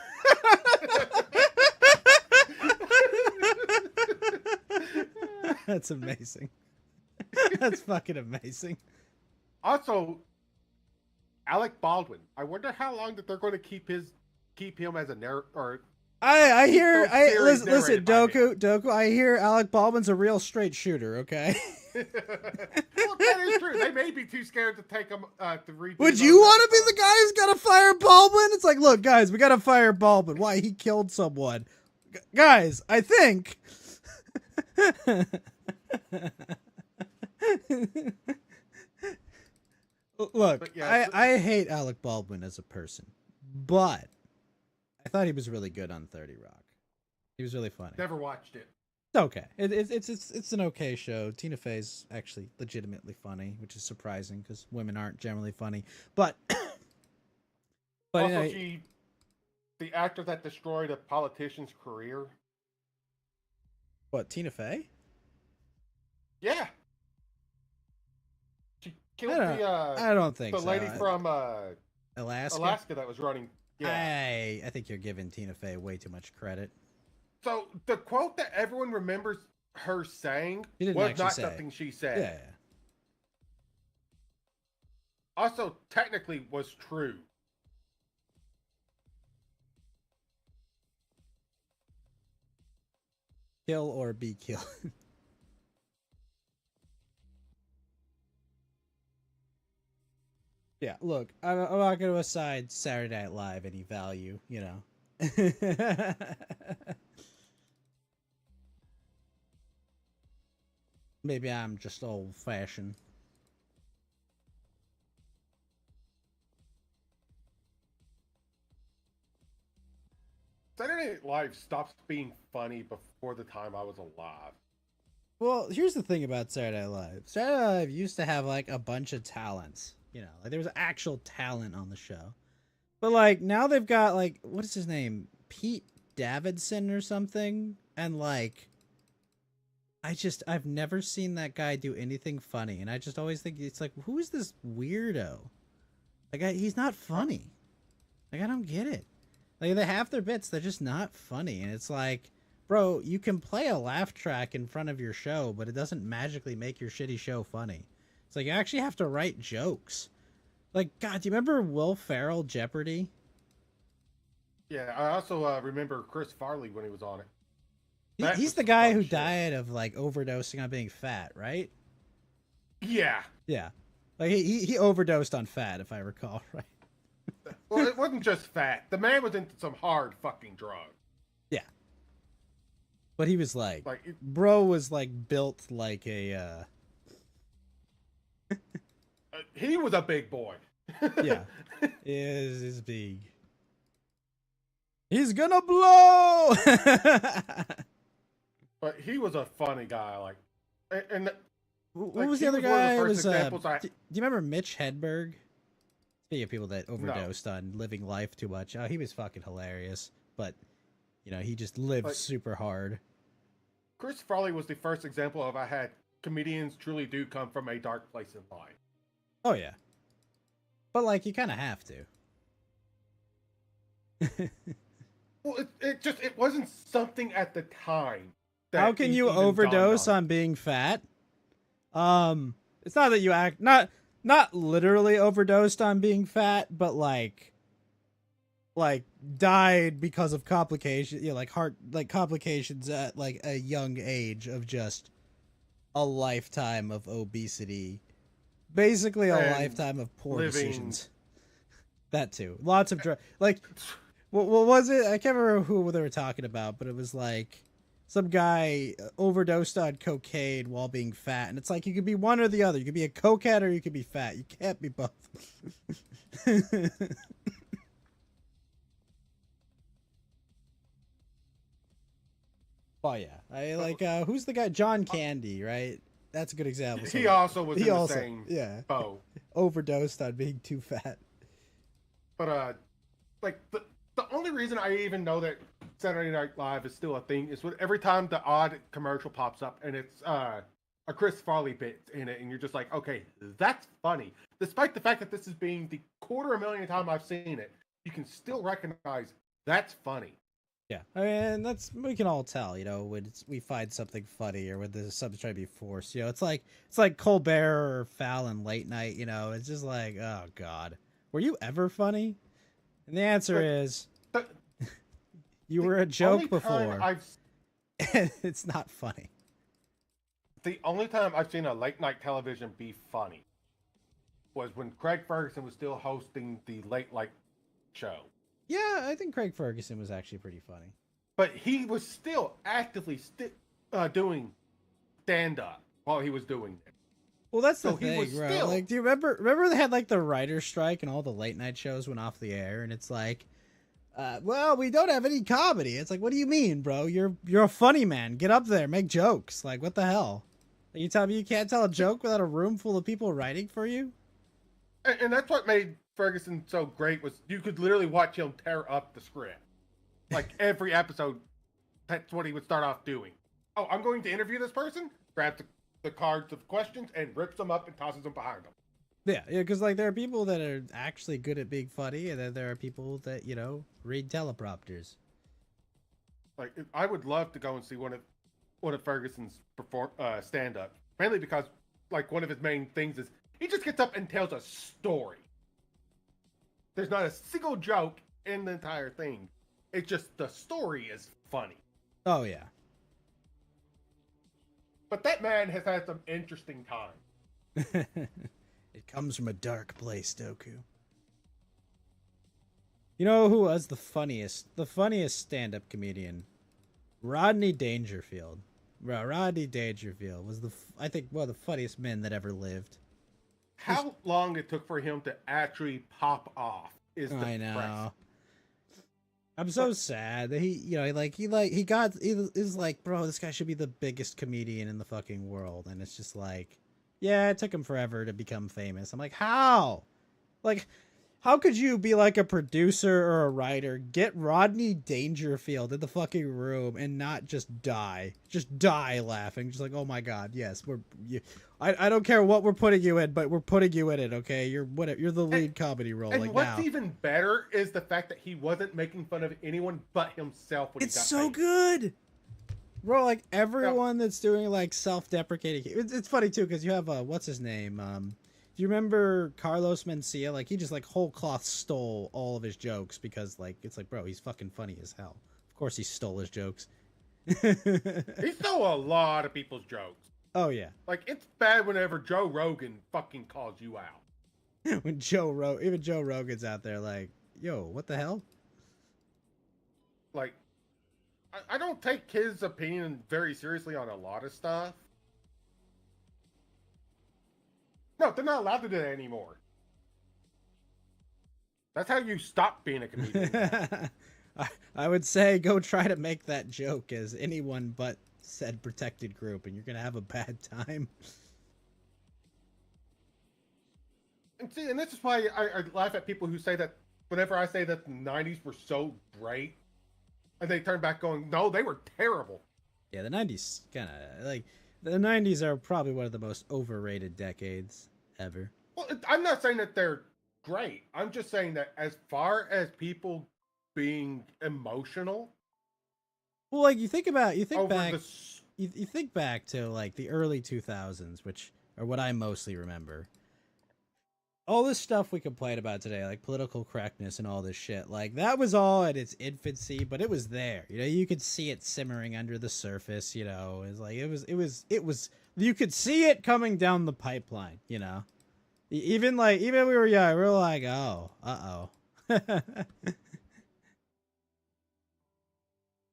That's amazing. That's fucking amazing. Also, Alec Baldwin. I wonder how long that they're going to keep him as a narrator. Or I hear those series listen narrated by Doku, I hear Alec Baldwin's a real straight shooter, okay? well, that is true. They may be too scared to take him to redo. Would those you want to be episodes. the guy who's got to fire Baldwin? It's like, look, guys, we got to fire Baldwin. Why? He killed someone. Guys, I think. Look, But yeah, I hate Alec Baldwin as a person, but I thought he was really good on 30 Rock. He was really funny. Never watched it. It's okay. It's an okay show. Tina Fey's actually legitimately funny, which is surprising because women aren't generally funny. But Also, you know, the actor that destroyed a politician's career. what, Tina Fey? Yeah. She killed I don't think the so. lady from Alaska. that was running. Yeah. I think you're giving Tina Fey way too much credit. So the quote that everyone remembers her saying She didn't was actually not say something it. she said. Yeah. Also, technically, was true. Kill or be killed. Yeah, look, I'm not going to assign Saturday Night Live any value, you know. Maybe I'm just old-fashioned. Saturday Night Live stopped being funny before the time I was alive. Well, here's the thing about Saturday Night Live. Saturday Night Live used to have, like, a bunch of talents. You know, like, there was actual talent on the show. But, like, now they've got, like, what is his name? Pete Davidson or something? And, like, I've never seen that guy do anything funny. And I just always think, it's like, who is this weirdo? Like, he's not funny. Like, I don't get it. Like, they have their bits, they're just not funny. And it's like, bro, you can play a laugh track in front of your show, but it doesn't magically make your shitty show funny. It's like you actually have to write jokes. Like, God, do you remember Will Ferrell Jeopardy? Yeah, I also remember Chris Farley when he was on it. He's the guy who died of like overdosing on being fat, right? Yeah. Yeah. Like he overdosed on fat, if I recall, right? Well, it wasn't just fat. The man was into some hard fucking drugs. Yeah. But he was like bro was like built like a he was a big boy. yeah. Is big. He's gonna blow. But he was a funny guy, like, and what was the other guy? It was, do you remember Mitch Hedberg? Speaking of people that overdosed on living life too much, oh, he was fucking hilarious. But you know, he just lived super hard. Chris Farley was the first example of I had comedians truly do come from a dark place in life. Oh yeah, but like you kind of have to. Well, it wasn't something at the time. How can you overdose on being fat? It's not that you not literally overdosed on being fat, but like died because of complications, like heart complications at like a young age of just a lifetime of obesity. Basically a lifetime of poor decisions. That too. Lots of like what was it? I can't remember who they were talking about, but it was like some guy overdosed on cocaine while being fat. And it's like, you could be one or the other. You could be a cokehead or you could be fat. You can't be both. Oh, yeah. I like, who's the guy? John Candy, right? That's a good example. He also was in the same boat. Overdosed on being too fat. But, like, the only reason I even know that Saturday Night Live is still a thing is when every time the odd commercial pops up and it's a Chris Farley bit in it, and you're just like, okay, that's funny. Despite the fact that this is being the 250,000 time I've seen it, you can still recognize that's funny. Yeah, I mean, we can all tell, you know, when we find something funny or when there's something trying to be forced. You know, it's like Colbert or Fallon late night. You know, it's just like, oh God, were you ever funny? And the answer is, you were a joke before. It's not funny. The only time I've seen a late night television be funny was when Craig Ferguson was still hosting the Late Late Show. Yeah, I think Craig Ferguson was actually pretty funny. But he was still actively doing stand-up while he was doing it. Well, that's the thing, bro. Still... Like, do you remember they had like the writer's strike and all the late night shows went off the air, and it's like, well, we don't have any comedy. It's like, what do you mean, bro? You're a funny man. Get up there, make jokes. Like, what the hell? You tell me you can't tell a joke without a room full of people writing for you? And that's what made Ferguson so great, was you could literally watch him tear up the script. Like, every episode, that's what he would start off doing. Oh, I'm going to interview this person? Grabs the cards of questions and rips them up and tosses them behind him. Yeah, because like there are people that are actually good at being funny, and then there are people that, you know, read teleprompters. Like, I would love to go and see one of Ferguson's stand-up, mainly because like one of his main things is he just gets up and tells a story. There's not a single joke in the entire thing. It's just the story is funny. Oh yeah. But that man has had some interesting times. It comes from a dark place, Doku. You know who was the funniest stand-up comedian? Rodney Dangerfield. Bro, Rodney Dangerfield was I think one of the funniest men that ever lived. How long it took for him to actually pop off is I know. I'm so sad that he is like, bro, this guy should be the biggest comedian in the fucking world, and it's just like, yeah, it took him forever to become famous. I'm like, how? Like, how could you be like a producer or a writer, get Rodney Dangerfield in the fucking room and not just die laughing, just like, oh my God, yes, I don't care what we're putting you in, but we're putting you in it, okay? You're the lead comedy role. And like, what's now. Even better is the fact that he wasn't making fun of anyone but himself when it's he got so famous. Good. Bro, like everyone that's doing like self-deprecating, it's funny too because you have what's his name? Do you remember Carlos Mencia? Like he just like whole cloth stole all of his jokes because like it's like, bro, he's fucking funny as hell. Of course he stole his jokes. He stole a lot of people's jokes. Oh yeah. Like it's bad whenever Joe Rogan fucking calls you out. When even Joe Rogan's out there like, yo, what the hell? Like, I don't take his opinion very seriously on a lot of stuff. No, they're not allowed to do that anymore. That's how you stop being a comedian. I would say go try to make that joke as anyone but said protected group, and you're gonna have a bad time. And see, and this is why I laugh at people who say that whenever I say that the 90s were so great, and they turn back going, no, they were terrible. Yeah, the 90s kind of like the 90s are probably one of the most overrated decades ever. Well, I'm not saying that they're great. I'm just saying that as far as people being emotional, well, like you think back, you think back to like the early 2000s, which are what I mostly remember. All this stuff we complain about today, like political correctness and all this shit, like that was all at its infancy, but it was there. You know, you could see it simmering under the surface. You know, it's like it was. You could see it coming down the pipeline. You know, even we were young, we were like, oh,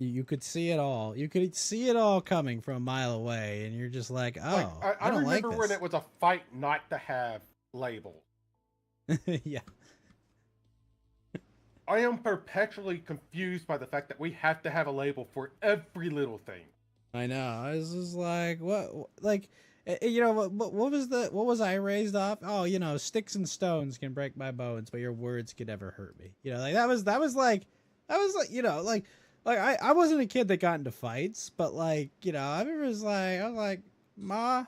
You could see it all. You could see it all coming from a mile away, and you're just like, oh, like, I don't remember like when this. it was a fight not to have labels. Yeah. I am perpetually confused by the fact that we have to have a label for every little thing. I know. I was just like, what? Like, you know, what was I raised off? Oh, you know, sticks and stones can break my bones, but your words could never hurt me. You know, like that was like, you know, like I wasn't a kid that got into fights, but like, you know, I was like, Ma,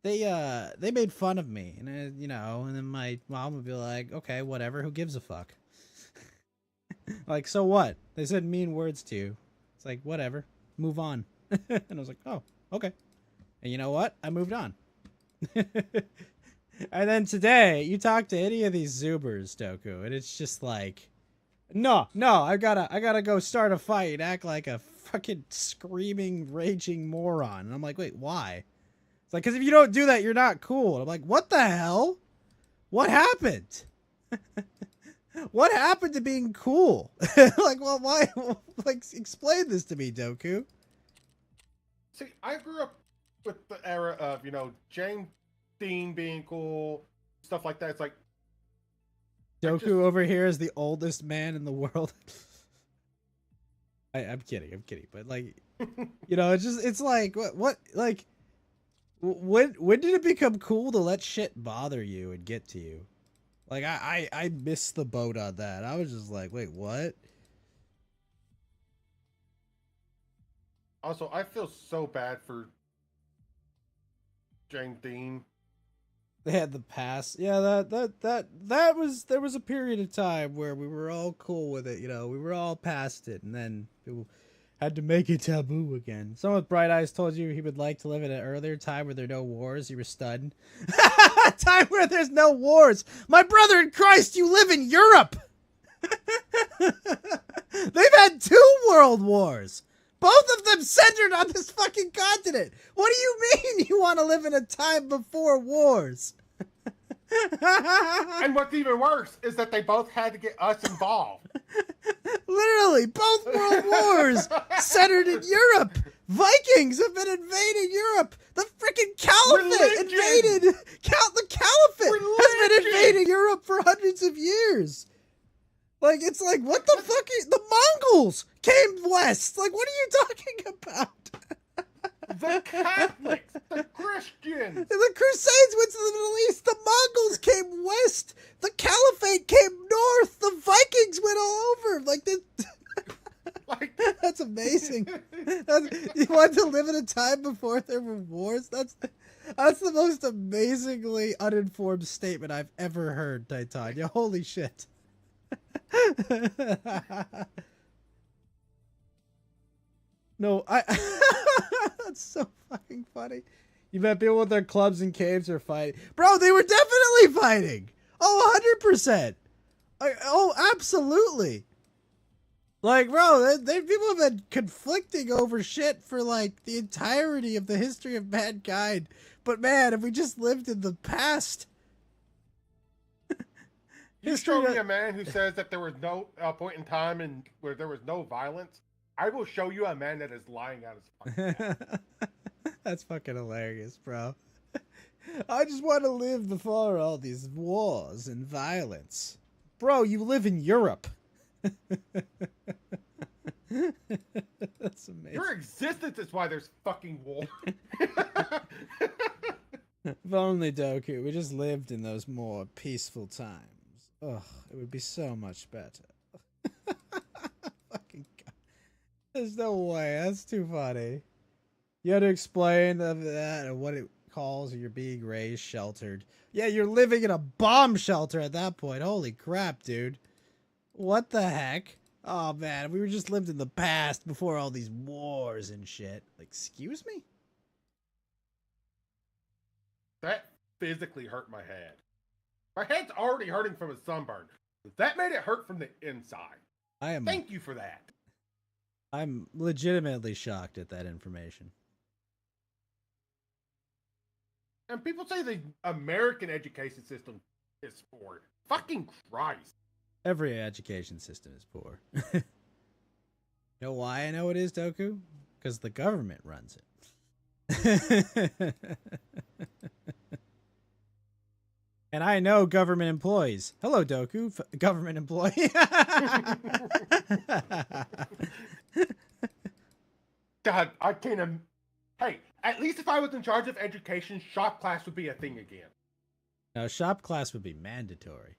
they made fun of me, and you know, and then my mom would be like, okay, whatever, who gives a fuck? Like, so what? They said mean words to you. It's like, whatever, move on. And I was like, oh, okay. And you know what? I moved on. And then today, you talk to any of these Zoobers, Doku, and it's just like, no, I gotta go start a fight and act like a fucking screaming, raging moron. And I'm like, wait, why? It's like, because if you don't do that, you're not cool. And I'm like, what the hell? What happened? What happened to being cool? Like, well, why? Like, explain this to me, Doku. See, I grew up with the era of, you know, James Dean being cool, stuff like that. It's like, Doku over here is the oldest man in the world. I'm kidding, but like, you know, it's like, what, like, when did it become cool to let shit bother you and get to you? Like, I missed the boat on that. I was just like, wait, what? Also, I feel so bad for James Dean. They had the pass. Yeah, that was, there was a period of time where we were all cool with it, you know, we were all past it, and then people had to make it taboo again. Someone with bright eyes told you he would like to live in an earlier time where there are no wars. You were stunned. Time where there's no wars. My brother in Christ, you live in Europe. They've had 2 world wars. Both of them centered on this fucking continent. What do you mean you want to live in a time before wars? And what's even worse is that they both had to get us involved. Literally, both world wars centered in Europe. Vikings have been invading Europe. The freaking caliphate invaded. The caliphate has been invading Europe for hundreds of years. Like, it's like, what the fuck? The Mongols came west. Like, what are you talking about? The Catholics, the Christians. The Crusades went to the Middle East. The Mongols came west. The Caliphate came north. The Vikings went all over. Like this. Like, that's amazing. You want to live in a time before there were wars? That's the most amazingly uninformed statement I've ever heard, Titania. Holy shit. No, I. That's so fucking funny. You bet people with their clubs and caves are fighting. Bro, they were definitely fighting. Oh, 100%. Oh, absolutely. Like, bro, people have been conflicting over shit for, like, the entirety of the history of mankind. But, man, if we just lived in the past... You show me a man who says that there was no point in time and where there was no violence, I will show you a man that is lying out his fucking ass. That's fucking hilarious, bro. I just want to live before all these wars and violence. Bro, you live in Europe. That's amazing. Your existence is why there's fucking war. If only, Doku, we just lived in those more peaceful times. Ugh, it would be so much better. Fucking God. There's no way. That's too funny. You had to explain that and what it calls you're being raised sheltered. Yeah, you're living in a bomb shelter at that point. Holy crap, dude. What the heck? Oh, man, if we were just lived in the past before all these wars and shit. Like, excuse me? That physically hurt my head. My head's already hurting from a sunburn. That made it hurt from the inside. Thank you for that. I'm legitimately shocked at that information. And people say the American education system is poor. Fucking Christ. Every education system is poor. You know why I know it is, Doku? Because the government runs it. And I know government employees. Hello, Doku, government employee. God, I can't. Hey, at least if I was in charge of education, shop class would be a thing again. No, shop class would be mandatory.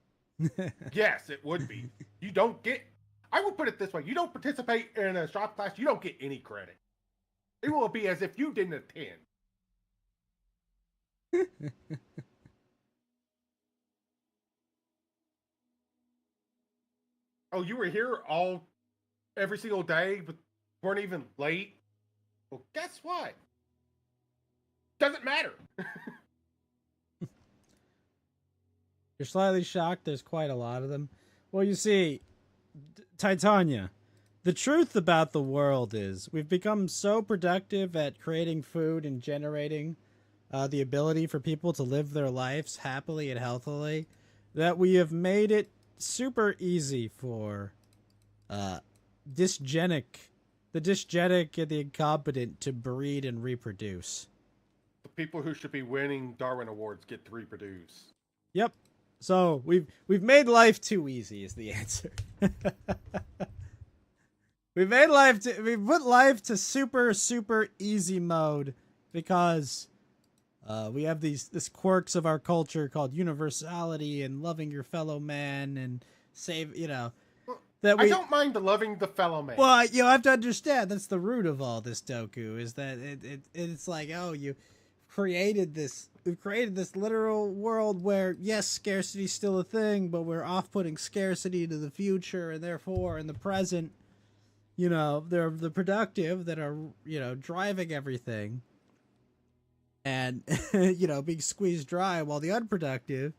Yes, it would be. You don't get. I will put it this way: you don't participate in a shop class, you don't get any credit. It will be as if you didn't attend. Oh, you were here every single day, but weren't even late? Well, guess what? Doesn't matter. You're slightly shocked there's quite a lot of them. Well, you see, Titania, the truth about the world is we've become so productive at creating food and generating the ability for people to live their lives happily and healthily that we have made it super easy for the dysgenic and the incompetent to breed and reproduce. The people who should be winning Darwin Awards get to reproduce. Yep. So we've made life too easy is the answer. We've put life to super easy mode because we have this quirks of our culture called universality and loving your fellow man and I don't mind loving the fellow man. Well, you have to understand that's the root of all this, Doku, is that it's like, oh, we've created this literal world where, yes, scarcity is still a thing, but we're off-putting scarcity to the future, and therefore, in the present, they're the productive that are, driving everything, and, being squeezed dry, while the unproductive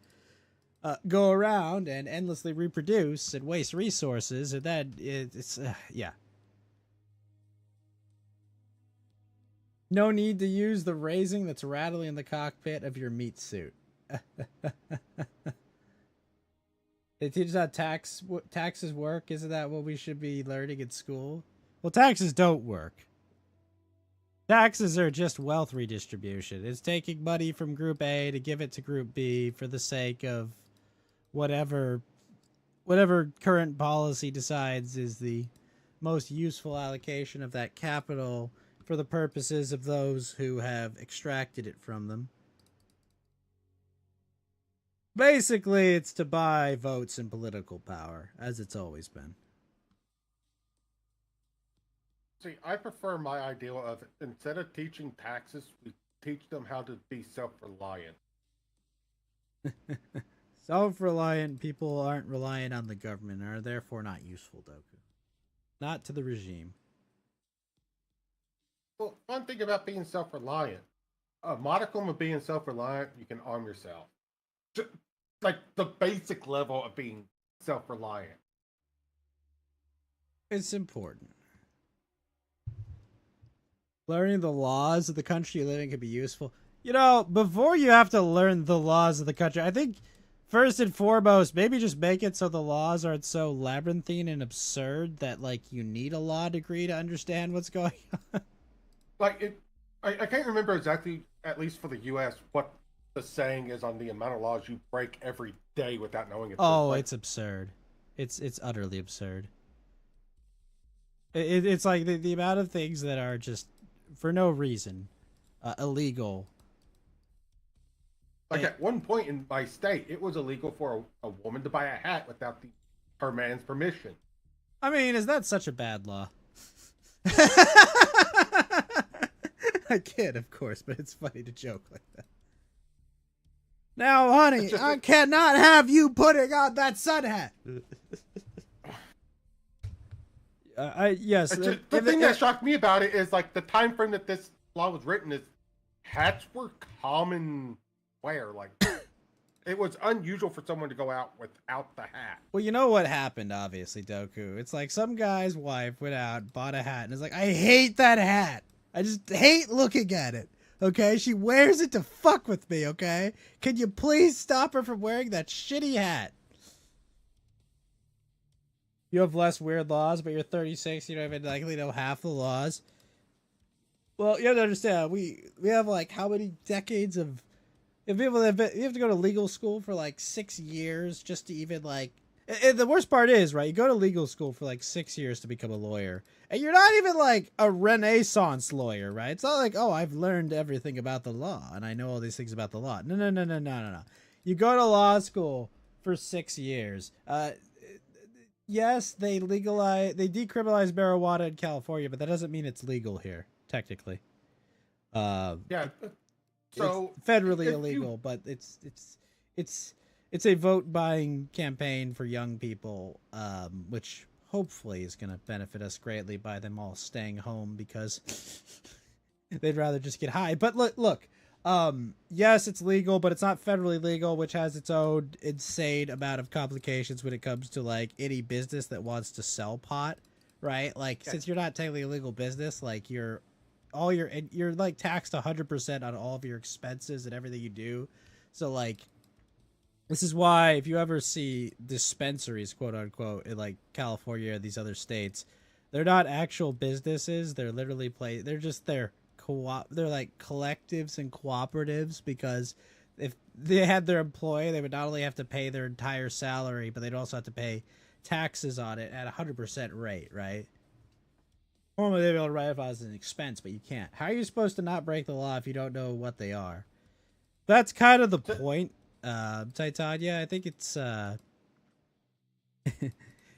go around and endlessly reproduce and waste resources, and then it's yeah. No need to use the raising that's rattling in the cockpit of your meat suit. It teaches how taxes work. Isn't that what we should be learning in school? Well, taxes don't work. Taxes are just wealth redistribution. It's taking money from Group A to give it to Group B for the sake of whatever current policy decides is the most useful allocation of that capital for the purposes of those who have extracted it from them. Basically, it's to buy votes and political power, as it's always been. See, I prefer my ideal of instead of teaching taxes, we teach them how to be self-reliant. Self-reliant people aren't reliant on the government and are therefore not useful, Doku. Not to the regime. Well, one thing about being self-reliant, a modicum of being self-reliant, you can arm yourself. Just, like the basic level of being self-reliant. It's important. Learning the laws of the country you live in can be useful. You know, before you have to learn the laws of the country, I think first and foremost, maybe just make it so the laws aren't so labyrinthine and absurd that, like, you need a law degree to understand what's going on. Like, I can't remember exactly, at least for the U.S., what the saying is on the amount of laws you break every day without knowing it. Oh, like, it's absurd. It's utterly absurd. It's like the amount of things that are just for no reason illegal. Like at one point in my state, it was illegal for a woman to buy a hat without her man's permission. I mean, is that such a bad law? I kid, of course, but it's funny to joke like that. Now, honey, I cannot have you putting on that sun hat. Yes. The thing that shocked me about it is like the time frame that this law was written is hats were common wear. Like it was unusual for someone to go out without the hat. Well, you know what happened, obviously, Doku. It's like some guy's wife went out, bought a hat, and is like, I hate that hat. I just hate looking at it. Okay? She wears it to fuck with me, okay? Can you please stop her from wearing that shitty hat? You have less weird laws, but you're 36, you don't even likely know half the laws. Well, you have to understand, we have like how many decades of... If people have you have to go to legal school for like 6 years just to even like... And the worst part is, right, you go to legal school for like 6 years to become a lawyer. And you're not even like a Renaissance lawyer, right? It's not like, oh, I've learned everything about the law and I know all these things about the law. No. You go to law school for 6 years. Yes, they decriminalize marijuana in California, but that doesn't mean it's legal here, technically. Yeah. So it's federally illegal, but it's a vote buying campaign for young people, which hopefully is going to benefit us greatly by them all staying home because they'd rather just get high. But look, yes, it's legal, but it's not federally legal, which has its own insane amount of complications when it comes to like any business that wants to sell pot, right? Like since you're not technically a legal business, like you're like taxed 100% on all of your expenses and everything you do. So like, this is why if you ever see dispensaries, quote unquote, in like California or these other states, they're not actual businesses. They're literally they're like collectives and cooperatives, because if they had their employee, they would not only have to pay their entire salary, but they'd also have to pay taxes on it at 100% rate, right? Normally they'd be able to write it off as an expense, but you can't. How are you supposed to not break the law if you don't know what they are? That's kind of the point. Titan, yeah, I think it's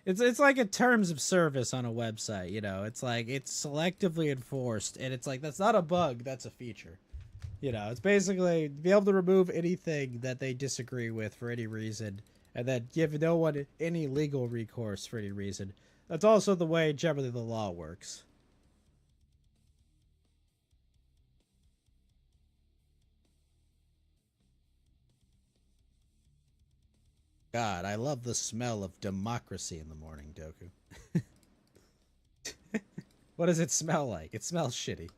it's like a terms of service on a website, you know. It's like it's selectively enforced, and it's like that's not a bug, that's a feature. You know, it's basically be able to remove anything that they disagree with for any reason, and then give no one any legal recourse for any reason. That's also the way generally the law works. God, I love the smell of democracy in the morning, Doku. What does it smell like? It smells shitty.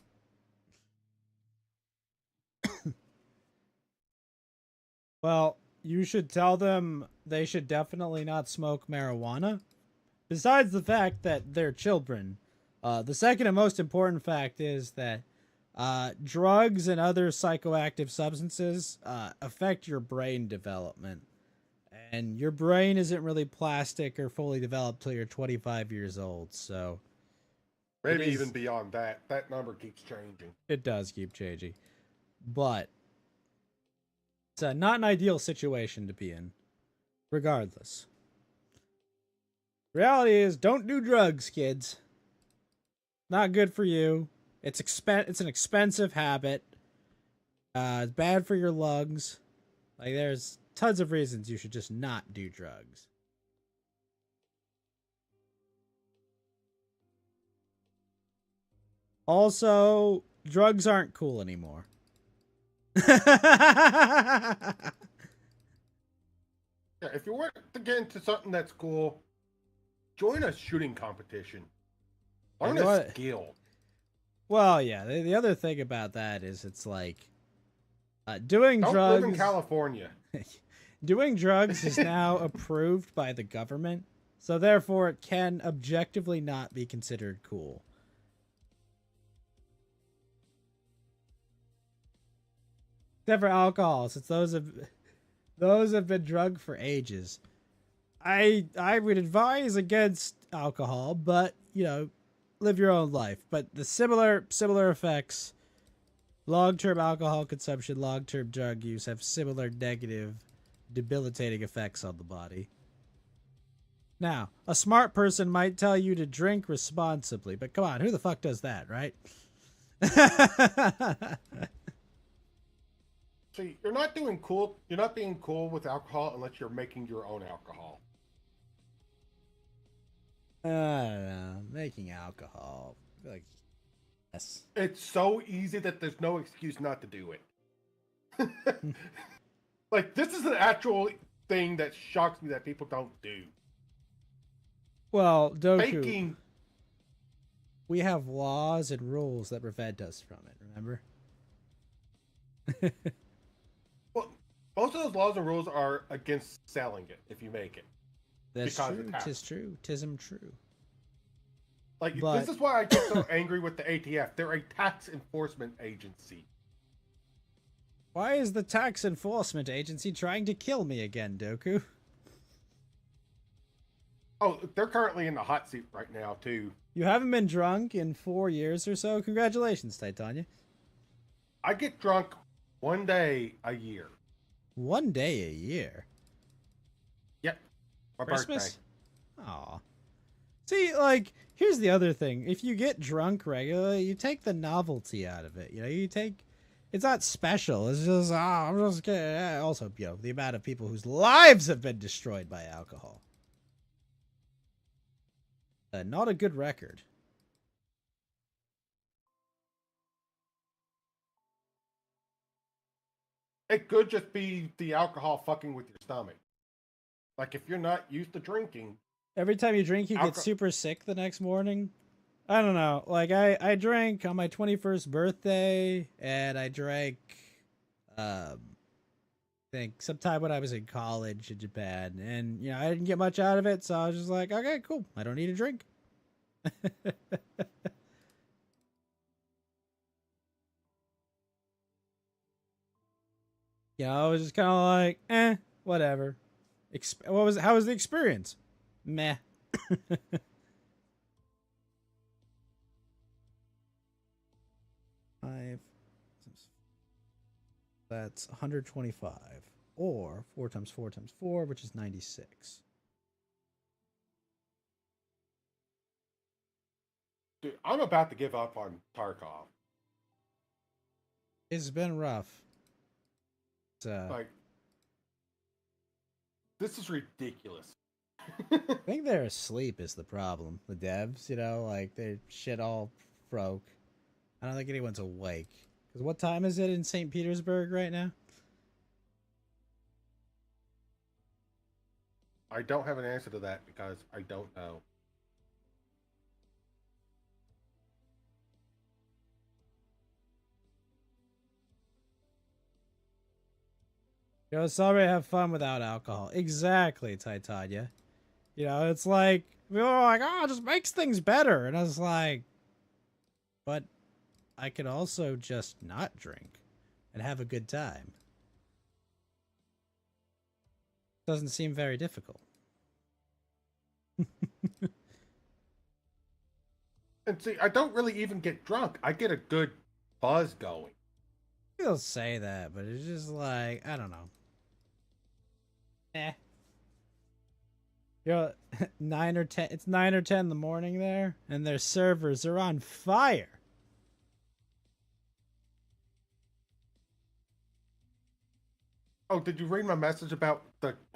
Well, you should tell them they should definitely not smoke marijuana. Besides the fact that they're children, the second and most important fact is that drugs and other psychoactive substances affect your brain development. And your brain isn't really plastic or fully developed till you're 25 years old, so... Maybe even beyond that. That number keeps changing. It does keep changing. But it's not an ideal situation to be in, regardless. Reality is, don't do drugs, kids. Not good for you. It's an expensive habit. It's bad for your lungs. Like, there's tons of reasons you should just not do drugs. Also, drugs aren't cool anymore. Yeah, if you want to get into something that's cool, join a shooting competition. Learn You know a what? skill. Well, yeah. The other thing about that is it's like doing Don't drugs. live in California. Doing drugs is now approved by the government, so therefore it can objectively not be considered cool. Except for alcohol, since those have been drugged for ages. I would advise against alcohol, but you know, live your own life. But the similar effects, long-term alcohol consumption, long-term drug use have similar negative, debilitating effects on the body. Now, a smart person might tell you to drink responsibly, but come on, who the fuck does that, right? See, you're not doing cool. You're not being cool with alcohol unless you're making your own alcohol. I don't know. Making alcohol. I feel like, yes. It's so easy that there's no excuse not to do it. Like, this is an actual thing that shocks me that people don't do. Well, Doku, Baking. we have laws and rules that prevent us from it, remember? Well, most of those laws and rules are against selling it if you make it. That's Because true. of tax. Tis true. Tism true. Like, But- this is why I get so angry with the ATF. They're a tax enforcement agency. Why is the tax enforcement agency trying to kill me again, Doku? Oh, they're currently in the hot seat right now, too. You haven't been drunk in 4 years or so? Congratulations, Titania. I get drunk one day a year. 1 day a year. Yep. My Christmas? birthday. Aw. See, like, here's the other thing. If you get drunk regularly, you take the novelty out of it. You know, you take... It's not special. It's just, I'm just kidding. Also, you know, the amount of people whose lives have been destroyed by alcohol. Not a good record. It could just be the alcohol fucking with your stomach. Like, if you're not used to drinking... Every time you drink, you get Alco- super sick the next morning. I don't know. Like, I drank on my 21st birthday, and I drank, I think, sometime when I was in college in Japan. And, you know, I didn't get much out of it, so I was just like, okay, cool. I don't need a drink. You know, I was just kind of like, whatever. How was the experience? Meh. Five. That's 125. Or 4 times 4 times 4, which is 96. Dude, I'm about to give up on Tarkov. It's been rough. Like, this is ridiculous. I think they're asleep is the problem. The devs, you know, like their shit all broke. I don't think anyone's awake. Because what time is it in St. Petersburg right now? I don't have an answer to that because I don't know. You know, celebrate, have fun without alcohol. Exactly, Titania. You know, it's like, people are like, oh, it just makes things better. And I was like, but I could also just not drink and have a good time. Doesn't seem very difficult. And see, I don't really even get drunk. I get a good buzz going. People say that, but it's just like, I don't know. You know, 9 or 10, it's 9 or 10 in the morning there, and their servers are on fire. Oh, did you read my message about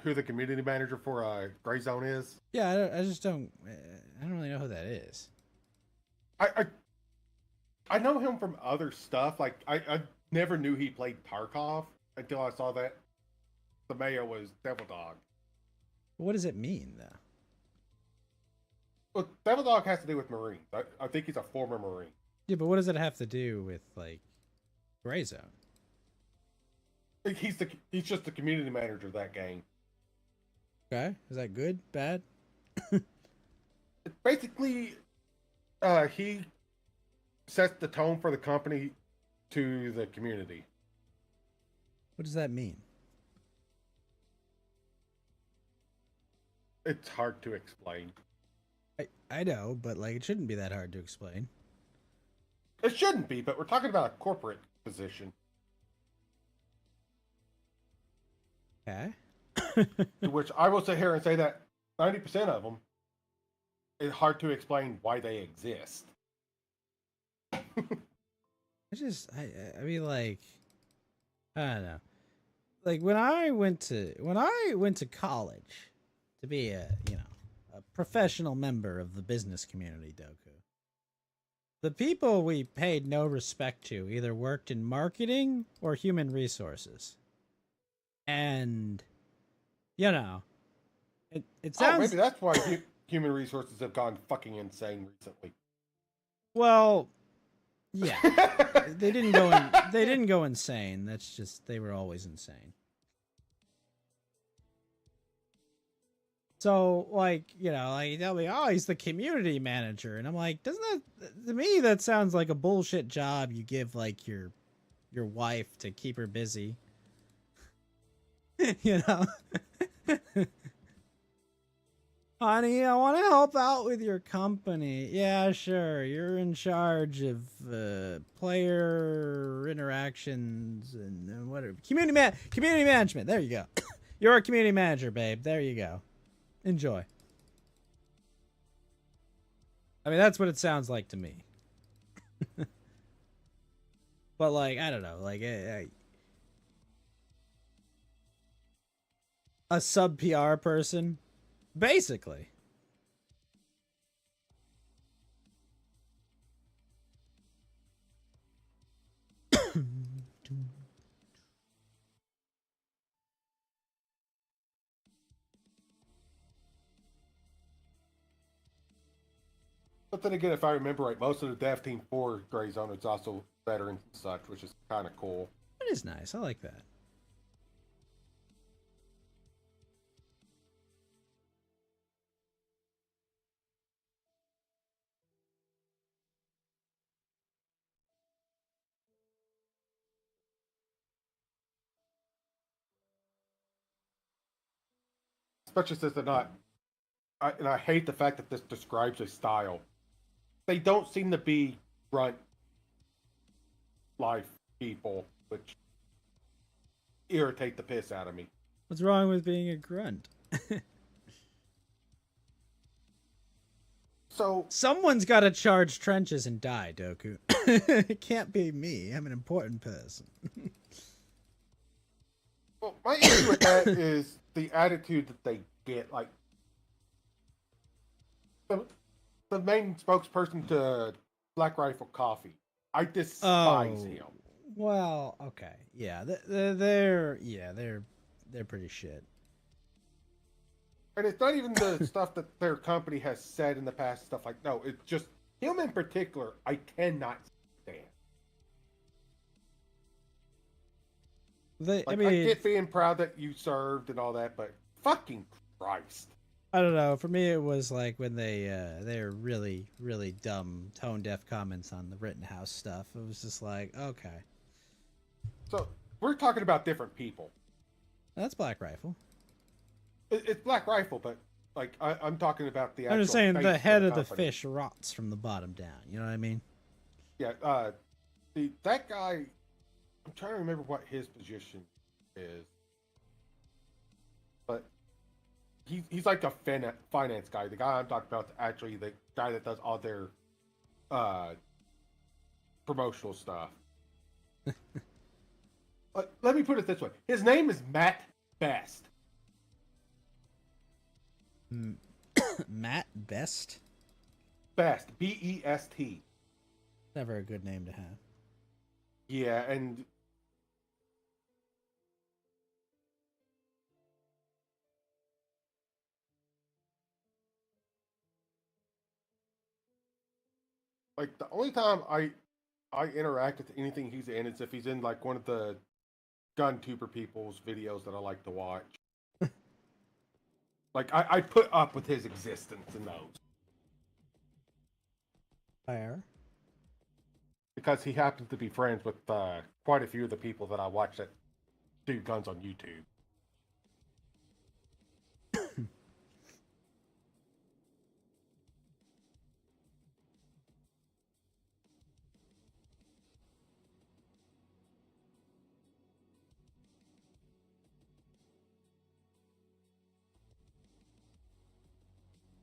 who the community manager for Gray Zone is? Yeah, I just don't, I don't really know who that is. I know him from other stuff. Like I never knew he played Tarkov until I saw that the mayor was Devil Dog. What does it mean, though? Well, Devil Dog has to do with Marines. I think he's a former Marine. Yeah, but what does it have to do with, like, Gray Zone? Like, he's just the community manager of that game. Okay. Is that good? Bad? Basically, he sets the tone for the company to the community. What does that mean? It's hard to explain. I know, but, like, it shouldn't be that hard to explain. It shouldn't be, but we're talking about a corporate position. Okay. To which I will sit here and say that 90% of them, it's hard to explain why they exist. I mean, like, I don't know. Like, when I went to college to be a professional member of the business community, Doku, the people we paid no respect to either worked in marketing or human resources. And, it sounds... maybe that's why human resources have gone fucking insane recently. Well, yeah. They didn't go insane. That's just, they were always insane. So, like, like, they'll be, oh, he's the community manager. And I'm like, doesn't that, to me, that sounds like a bullshit job you give, like, your wife to keep her busy. Honey, I want to help out with your company. Yeah, sure. You're in charge of player interactions and whatever. Community management. There you go. You're a community manager, babe. There you go. Enjoy. I mean, that's what it sounds like to me. But, like, I don't know. Like, a sub PR person, basically. But then again, if I remember right, most of the dev team for Gray Zone is also veterans and such, which is kind of cool. That is nice. I like that. Especially since they're not, and I hate the fact that this describes a style. They don't seem to be grunt life people, which irritate the piss out of me. What's wrong with being a grunt? So someone's got to charge trenches and die, Doku. It can't be me. I'm an important person. well, my issue with that is the attitude that they get. Like the main spokesperson to Black Rifle Coffee, I despise him. Well, okay, yeah, they're pretty shit. And it's not even the stuff that their company has said in the past. Stuff like no, it's just him in particular. I cannot stand. I get being proud that you served and all that, but fucking Christ. I don't know. For me, it was like when they're really, really dumb, tone-deaf comments on the Rittenhouse stuff. It was just like, okay. So we're talking about different people. That's Black Rifle. It's Black Rifle, but like I'm talking about the. I'm just saying the head of the fish rots from the bottom down. You know what I mean? Yeah. That guy. I'm trying to remember what his position is, but he's like a finance guy. The guy I'm talking about is actually the guy that does all their promotional stuff. Let me put it this way: his name is Matt Best. Matt Best? Best. Best. Never a good name to have. Yeah, and like the only time I interact with anything he's in is if he's in like one of the Guntuber people's videos that I like to watch. Like I put up with his existence in those Fair. because he happens to be friends with quite a few of the people that I watch that do guns on YouTube.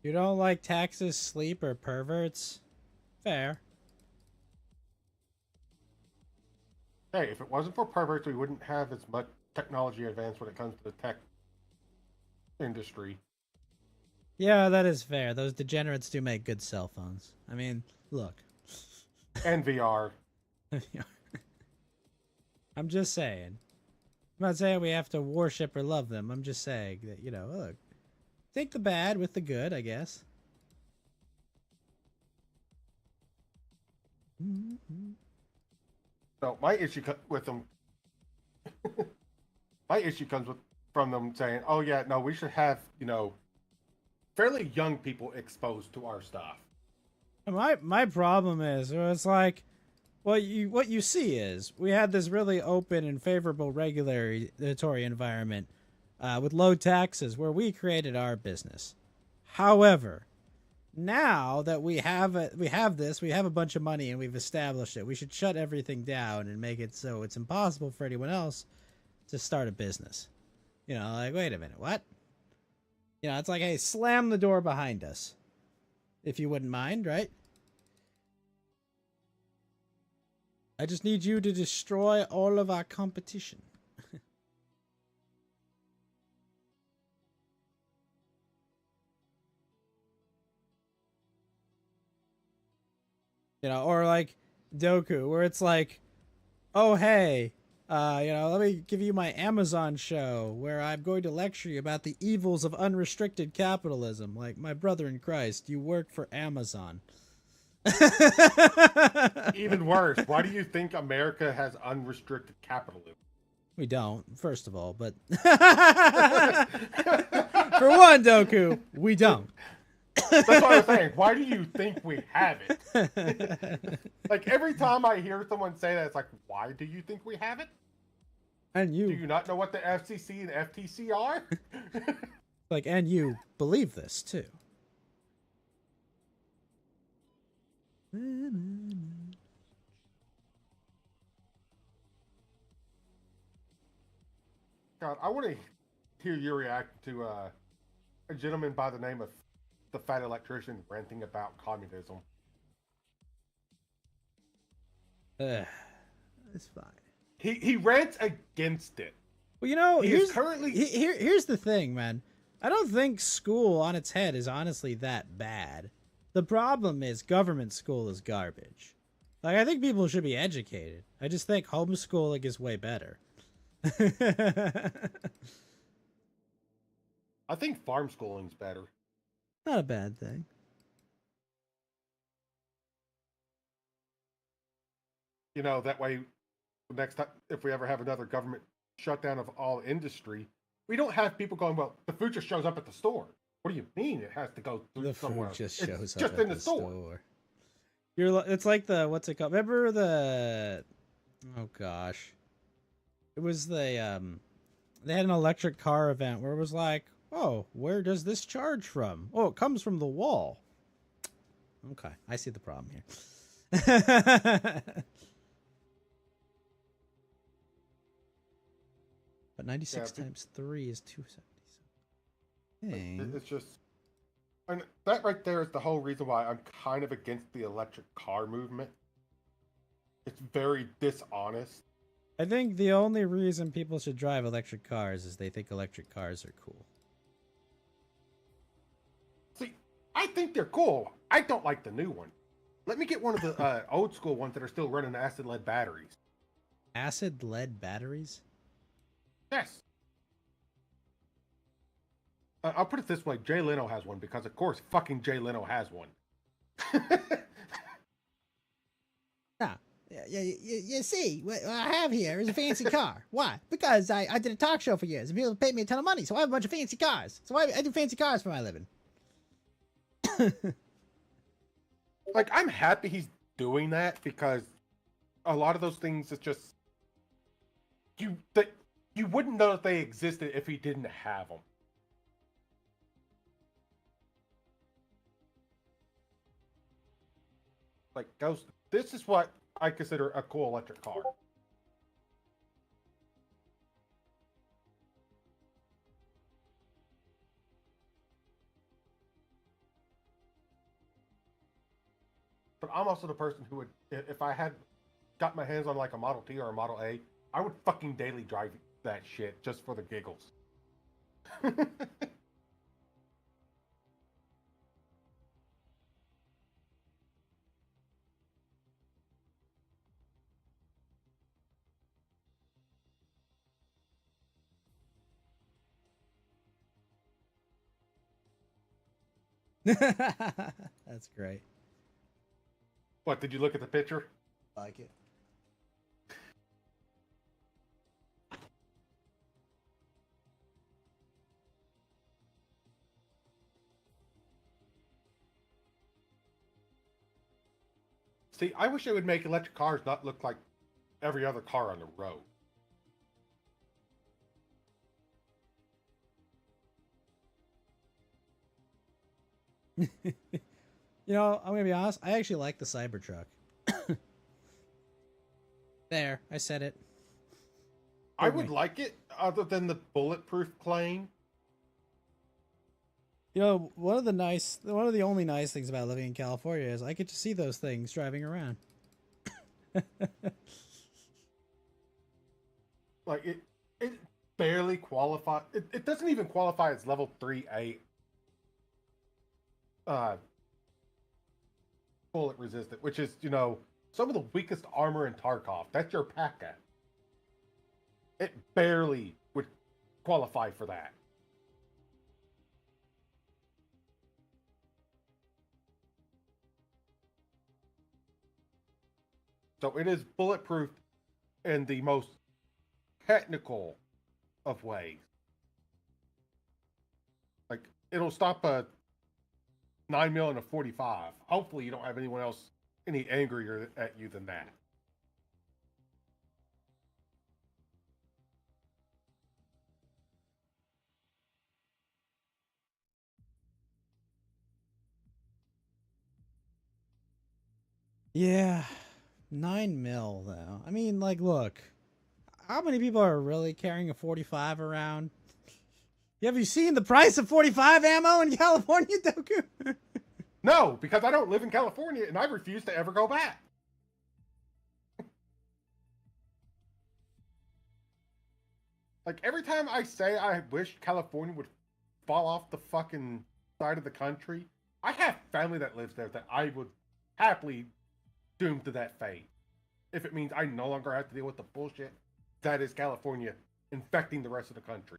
You don't like taxes, sleep, or perverts? Fair. Hey, if it wasn't for perverts, we wouldn't have as much technology advance when it comes to the tech industry. Yeah, that is fair. Those degenerates do make good cell phones. I mean, look. And VR. I'm just saying. I'm not saying we have to worship or love them. I'm just saying that, you know, look. Take the bad with the good, I guess. So my issue with them, my issue comes from them saying, "Oh yeah, no, we should have fairly young people exposed to our stuff." My problem is, it's like, what you see is we had this really open and favorable regulatory environment with low taxes where we created our business. However, now that we have a bunch of money and we've established it, we should shut everything down and make it so it's impossible for anyone else to start a business. You know, like, wait a minute, what? You know, it's like, hey, slam the door behind us, if you wouldn't mind, right? I just need you to destroy all of our competition. You know, or like Doku, where it's like, oh, hey, let me give you my Amazon show where I'm going to lecture you about the evils of unrestricted capitalism. Like, my brother in Christ, you work for Amazon. Even worse, why do you think America has unrestricted capitalism? We don't, first of all, but for one, Doku, we don't. That's what I'm saying. Why do you think we have it? Like, every time I hear someone say that, it's like, why do you think we have it? And Do you not know what the FCC and FTC are? like, and you believe this too. God, I want to hear your reaction to a gentleman by the name of the Fat Electrician ranting about communism. It's fine. He rants against it. Well, you know, Here's the thing, man. I don't think school on its head is honestly that bad. The problem is government school is garbage. Like, I think people should be educated. I just think homeschooling is way better. I think farm schooling's better. Not a bad thing. You know, that way, next time, if we ever have another government shutdown of all industry, we don't have people going, well, the food just shows up at the store. What do you mean it has to go through The somewhere? food just It's shows just up in at the store. It's like the, what's it called? Remember the, oh gosh. It was they had an electric car event where it was like, oh, where does this charge from? Oh, it comes from the wall. Okay, I see the problem here. But 96 times 3 is 277. It's just, and that right there is the whole reason why I'm kind of against the electric car movement. It's very dishonest. I think the only reason people should drive electric cars is they think electric cars are cool. See, I think they're cool. I don't like the new one. Let me get one of the old school ones that are still running acid lead batteries. Acid lead batteries? Yes. I'll put it this way: Jay Leno has one because, of course, fucking Jay Leno has one. Nah. You see, what I have here is a fancy car. Why? Because I did a talk show for years and people paid me a ton of money, so I have a bunch of fancy cars. So I do fancy cars for my living. Like, I'm happy he's doing that because a lot of those things is just you wouldn't know that they existed if he didn't have them. Like, Ghost, this is what I consider a cool electric car. But I'm also the person who would, if I had got my hands on like a Model T or a Model A, I would fucking daily drive that shit just for the giggles. That's great. What, did you look at the picture? Like it. See, I wish they would make electric cars not look like every other car on the road. You know, I'm gonna be honest. I actually like the Cybertruck. There, I said it. I would like it, other than the bulletproof claim. You know, one of the only nice things about living in California is I get to see those things driving around. Like it barely qualify. It doesn't even qualify as level 3A. Bullet resistant, which is, you know, some of the weakest armor in Tarkov. That's your P.A.K.A. It barely would qualify for that. So it is bulletproof in the most technical of ways. Like, it'll stop a 9mm and a 45. Hopefully you don't have anyone else any angrier at you than that. Yeah, 9mm though. I mean, like, look, how many people are really carrying a 45 around? Have you seen the price of 45 ammo in California, Doku? No, because I don't live in California and I refuse to ever go back. Like, every time I say I wish California would fall off the fucking side of the country, I have family that lives there that I would happily doom to that fate. If it means I no longer have to deal with the bullshit that is California infecting the rest of the country.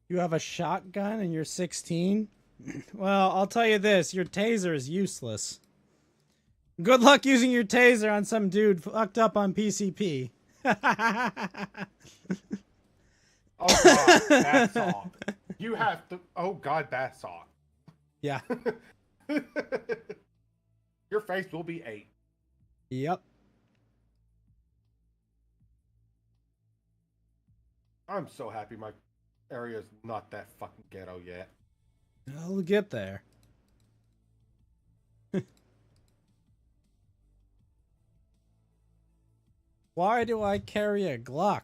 You have a shotgun and you're 16? Well, I'll tell you this, your taser is useless. Good luck using your taser on some dude fucked up on PCP. Oh God, bath salt. You have to. Oh God, bath salt. Yeah. Your face will be 8. Yep. I'm so happy my area's not that fucking ghetto yet. I'll get there. Why do I carry a Glock?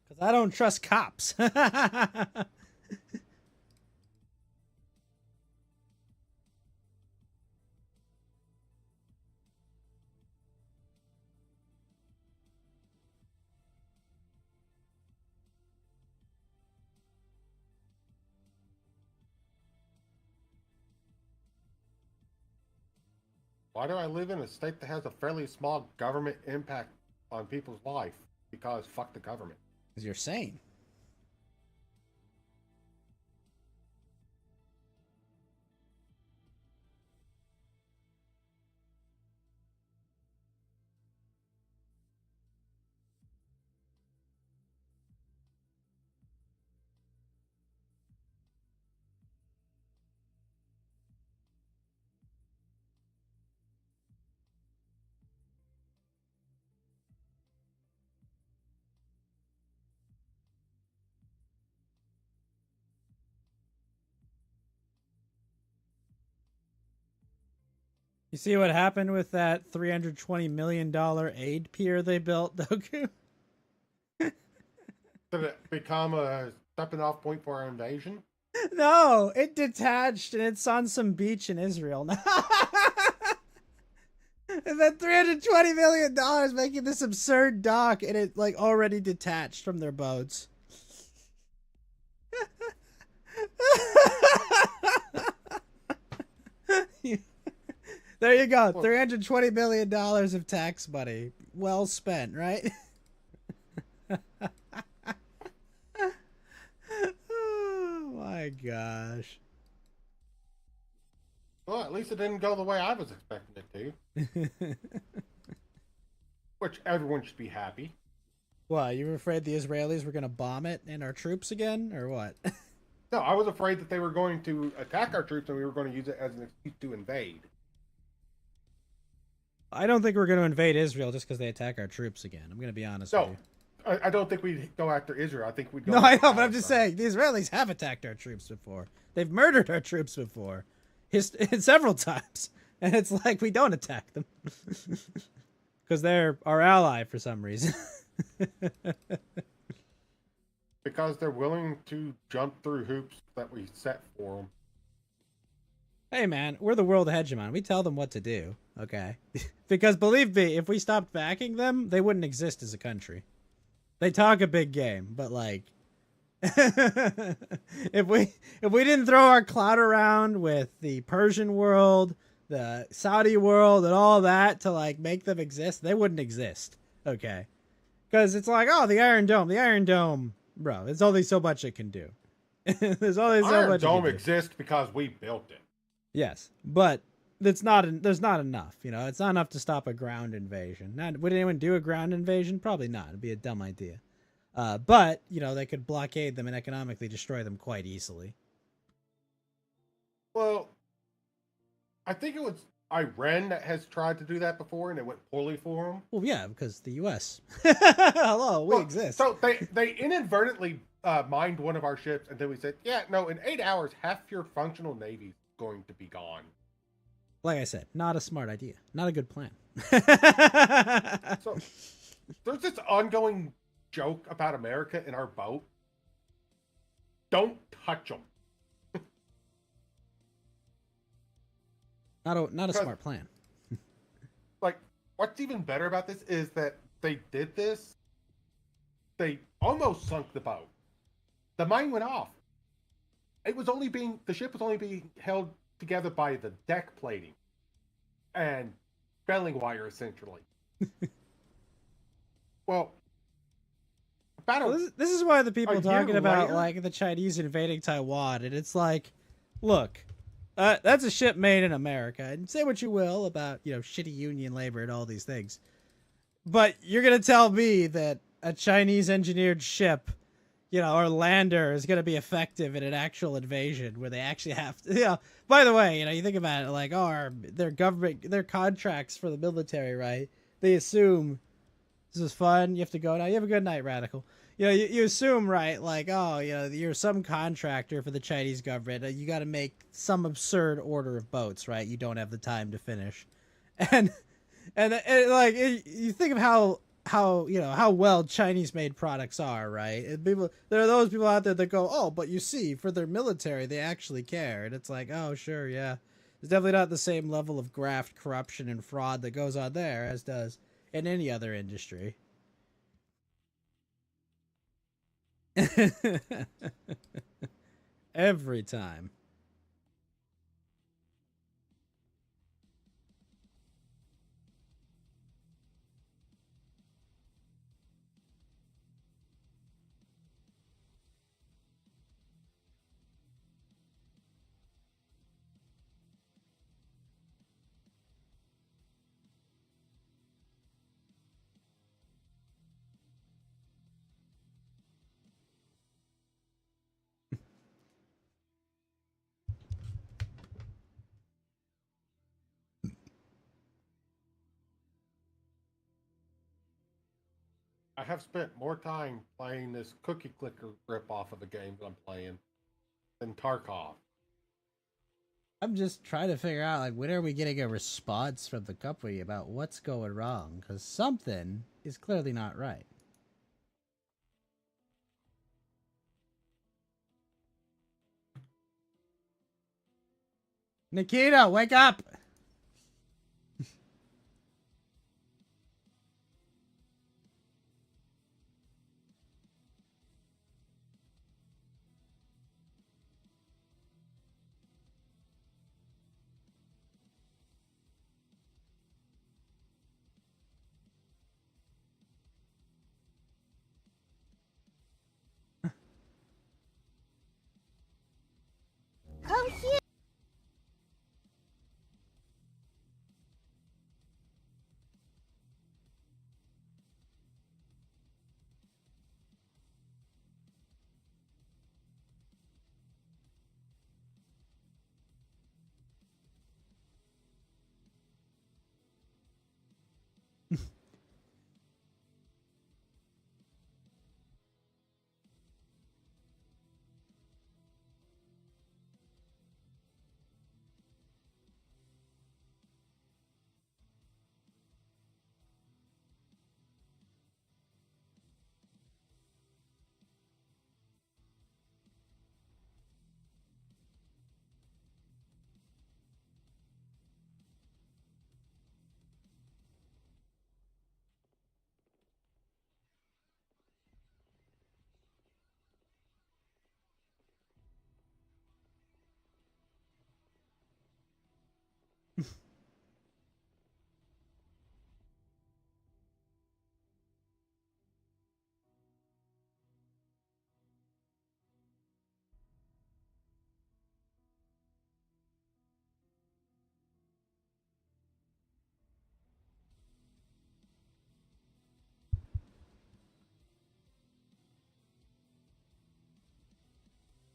Because I don't trust cops. Why do I live in a state that has a fairly small government impact on people's life? Because fuck the government. Because you're sane. You see what happened with that $320 million aid pier they built, Doku? Did it become a stepping off point for our invasion? No, it detached and it's on some beach in Israel now. And then $320 million making this absurd dock and it like already detached from their boats. There you go. $320 million of tax money. Well spent, right? Oh my gosh. Well, at least it didn't go the way I was expecting it to. Which everyone should be happy. What, you were afraid the Israelis were going to bomb it and our troops again, or what? No, I was afraid that they were going to attack our troops and we were going to use it as an excuse to invade. I don't think we're going to invade Israel just because they attack our troops again. I'm going to be honest with you. I don't think we'd go after Israel. I think we'd go No, I after know, but I'm just Palestine. saying, the Israelis have attacked our troops before. They've murdered our troops before. Several times. And it's like, we don't attack them. Because they're our ally for some reason. Because they're willing to jump through hoops that we set for them. Hey man, we're the world hegemon. We tell them what to do, okay? Because believe me, if we stopped backing them, they wouldn't exist as a country. They talk a big game, but like if we didn't throw our clout around with the Persian world, the Saudi world and all that to like make them exist, they wouldn't exist. Okay? Cuz it's like, "Oh, the Iron Dome, bro, there's only so much it can do." There's only so Iron much it Dome can do. exists because we built it. Yes, but there's not enough, you know. It's not enough to stop a ground invasion. Would anyone do a ground invasion? Probably not. It'd be a dumb idea. But, you know, they could blockade them and economically destroy them quite easily. Well, I think it was Iran that has tried to do that before and it went poorly for them. Well, yeah, because the U.S. Hello, we exist. So they inadvertently mined one of our ships and then we said, yeah, no, in 8 hours, half your functional navy's going to be gone. Like I said, not a smart idea. Not a good plan. So there's this ongoing joke about America in our boat. Don't touch them. Not a smart plan. Like, what's even better about this is that they did this. They almost sunk the boat. The mine went off. The ship was only being held together by the deck plating and baling wire, essentially. Well, This is why the people a talking year about later? like the Chinese invading Taiwan, and it's like, look, that's a ship made in America, and say what you will about, you know, shitty union labor and all these things. But you're gonna tell me that a Chinese engineered ship, or lander is gonna be effective in an actual invasion where they actually have to, by the way, you think about it like, their government, their contracts for the military, right? They assume this is fun. You have to go now. You have a good night, Radical. You assume, right? Like, you're some contractor for the Chinese government. You got to make some absurd order of boats, right? You don't have the time to finish, and like you think of how well Chinese made products are, right? And there are those people out there that go, oh, but you see, for their military, they actually care, and it's like, oh, sure, yeah, there's definitely not the same level of graft, corruption, and fraud that goes on there as does in any other industry. Every time. I have spent more time playing this cookie clicker ripoff of the games I'm playing than Tarkov. I'm just trying to figure out, like, when are we getting a response from the company about what's going wrong? Because something is clearly not right. Nikita, wake up! Come here.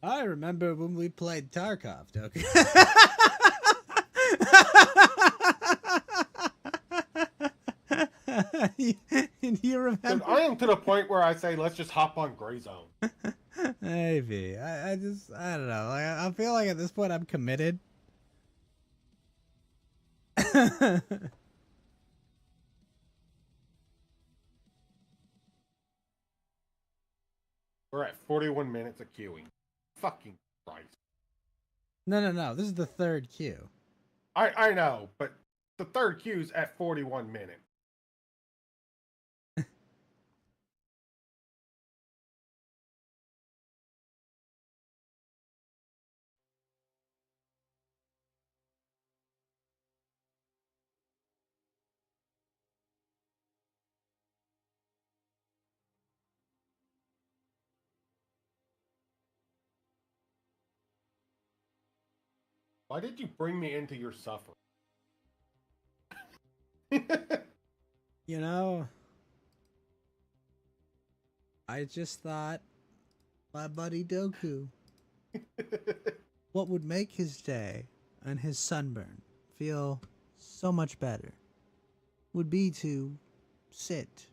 I remember when we played Tarkov, okay? you remember? I am to the point where I say, let's just hop on Gray Zone. Maybe. I don't know. I feel like at this point I'm committed. We're at 41 minutes of queuing. Fucking Christ. No. This is the third queue. I know, but the third queue's at 41 minutes. Why did you bring me into your suffering? You know, I just thought my buddy Doku, what would make his day and his sunburn feel so much better would be to sit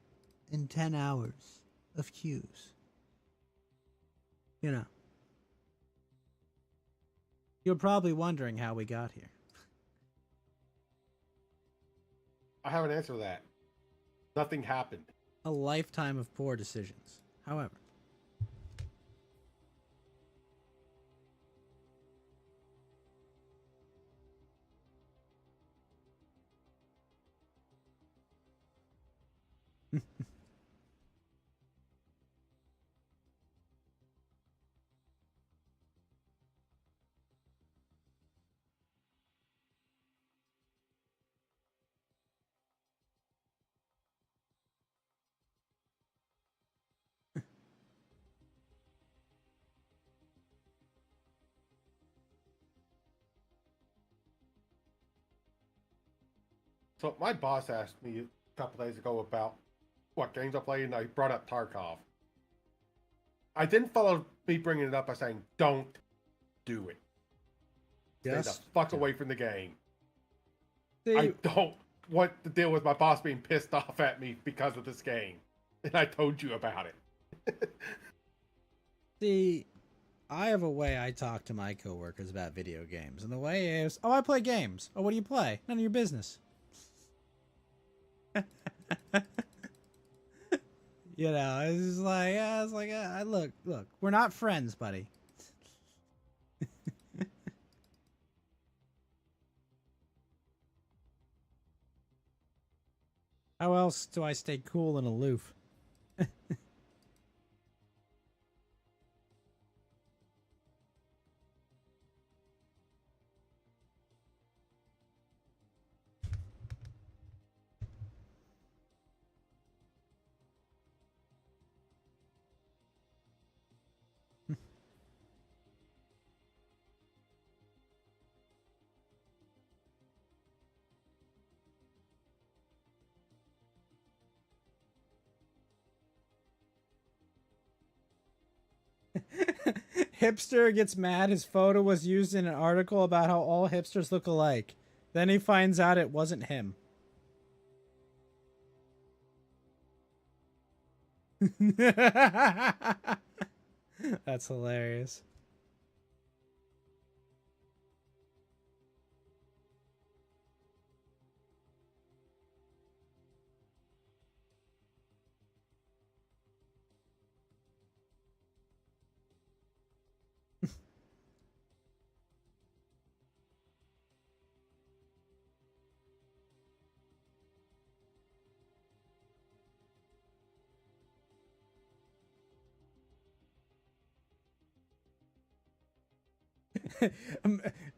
in 10 hours of queues. You know. You're probably wondering how we got here. I have an answer to that. Nothing happened. A lifetime of poor decisions. However, So my boss asked me a couple days ago about what games I played, and I brought up Tarkov. I didn't follow me bringing it up by saying, don't do it. Stay the fuck away from the game. I don't want to deal with my boss being pissed off at me because of this game. And I told you about it. See, I have a way I talk to my coworkers about video games, and the way is, oh, I play games. Oh, what do you play? None of your business. You know, it's just like, look, we're not friends, buddy. How else do I stay cool and aloof? Hipster gets mad his photo was used in an article about how all hipsters look alike. Then he finds out it wasn't him. That's hilarious.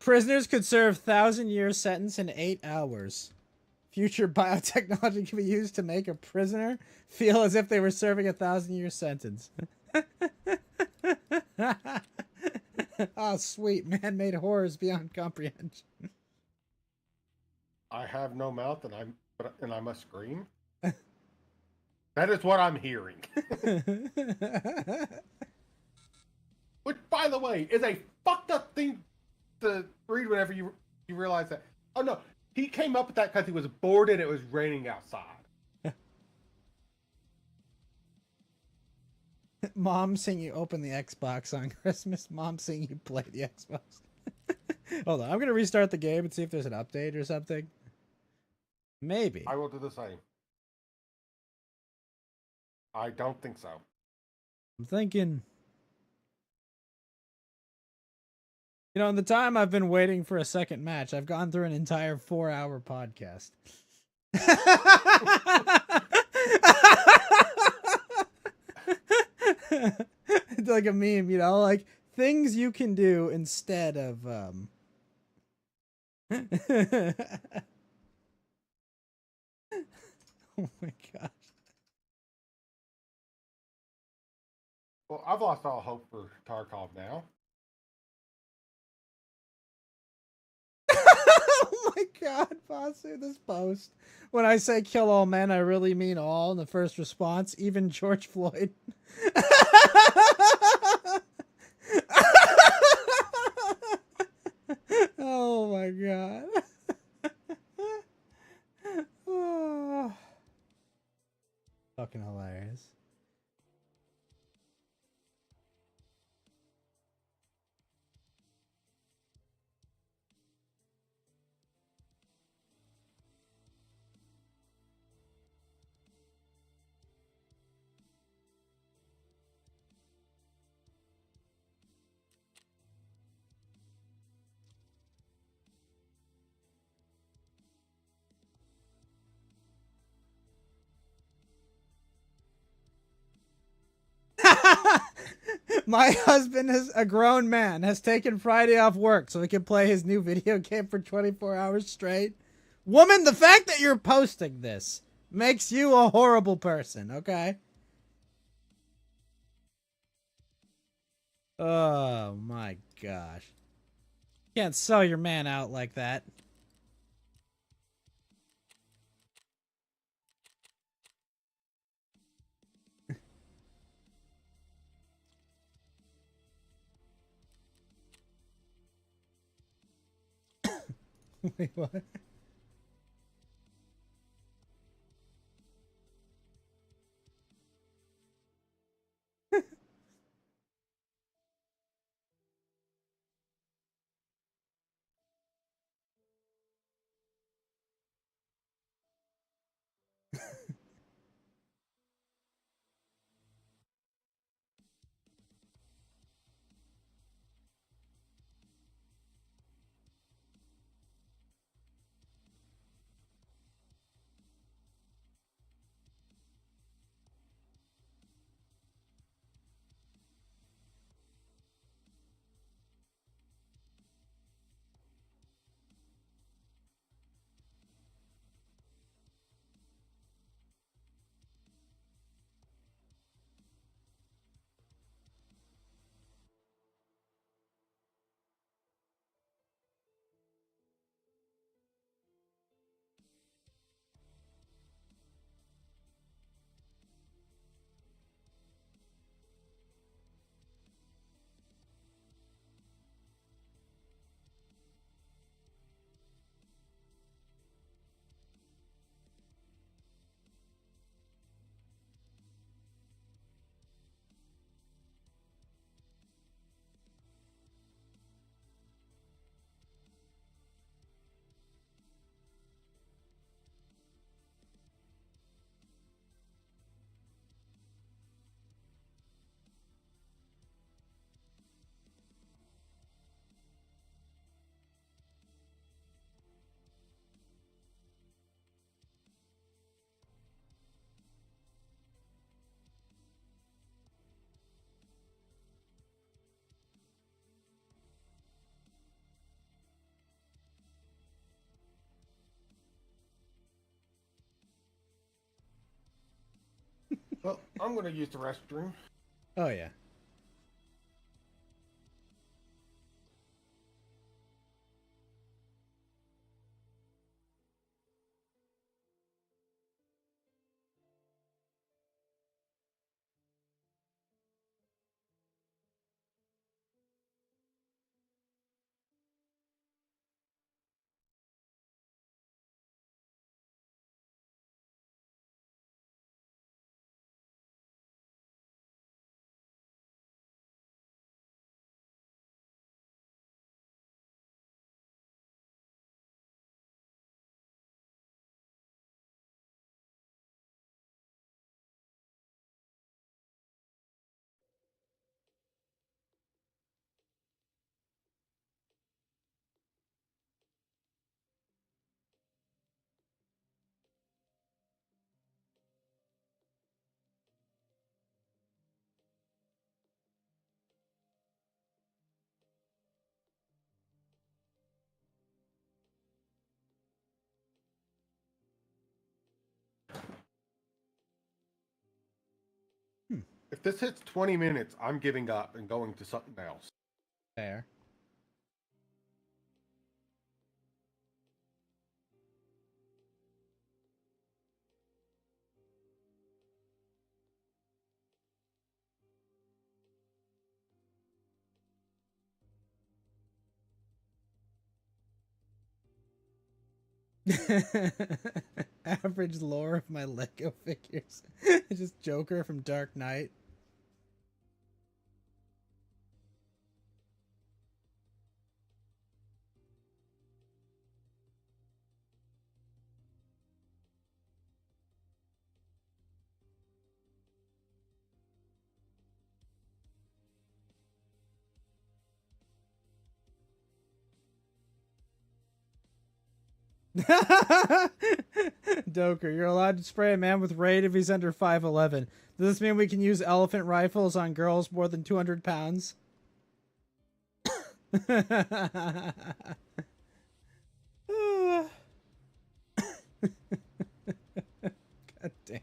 Prisoners could serve 1,000-year sentence in 8 hours. Future biotechnology can be used to make a prisoner feel as if they were serving a 1,000-year sentence. Oh, sweet. Man-made horrors beyond comprehension. I have no mouth and I must scream. That is what I'm hearing. Which, by the way, is a fucked up thing to read whenever you realize that. Oh no, he came up with that because he was bored and it was raining outside. Mom seeing you open the Xbox on Christmas. Mom seeing you play the Xbox. Hold on, I'm gonna restart the game and see if there's an update or something. Maybe. I will do the same. I don't think so. I'm thinking. You know, in the time I've been waiting for a second match, I've gone through an entire 4-hour podcast. It's like a meme, you know, like things you can do instead of Oh my gosh. Well, I've lost all hope for Tarkov now. Oh my god, Basu, this post. When I say kill all men, I really mean all. In the first response, even George Floyd. Oh my god. Oh. Fucking hilarious. My husband is a grown man, has taken Friday off work so he can play his new video game for 24 hours straight. Woman, the fact that you're posting this makes you a horrible person, okay? Oh my gosh. Can't sell your man out like that. Wait, what? Well, I'm going to use the restroom. Oh yeah. If this hits 20 minutes, I'm giving up and going to something else. Fair. Average lore of my Lego figures. Just Joker from Dark Knight. Doker, you're allowed to spray a man with raid if he's under 5'11". Does this mean we can use elephant rifles on girls more than 200 pounds? God damn.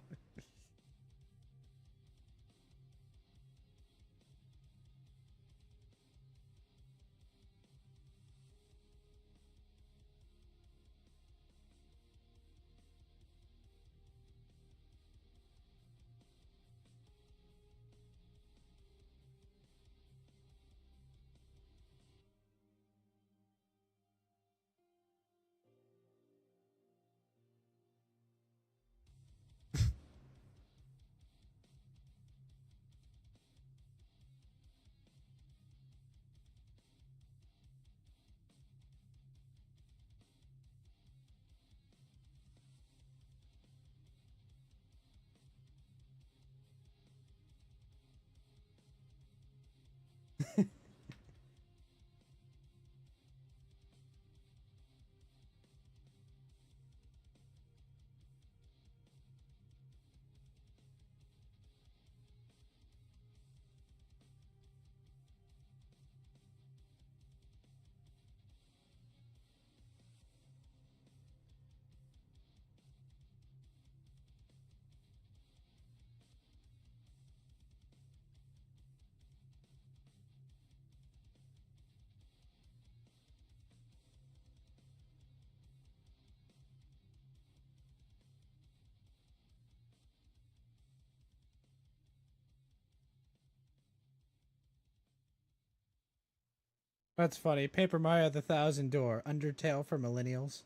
That's funny. Paper Mario the Thousand Door. Undertale for millennials.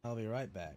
I'll be right back.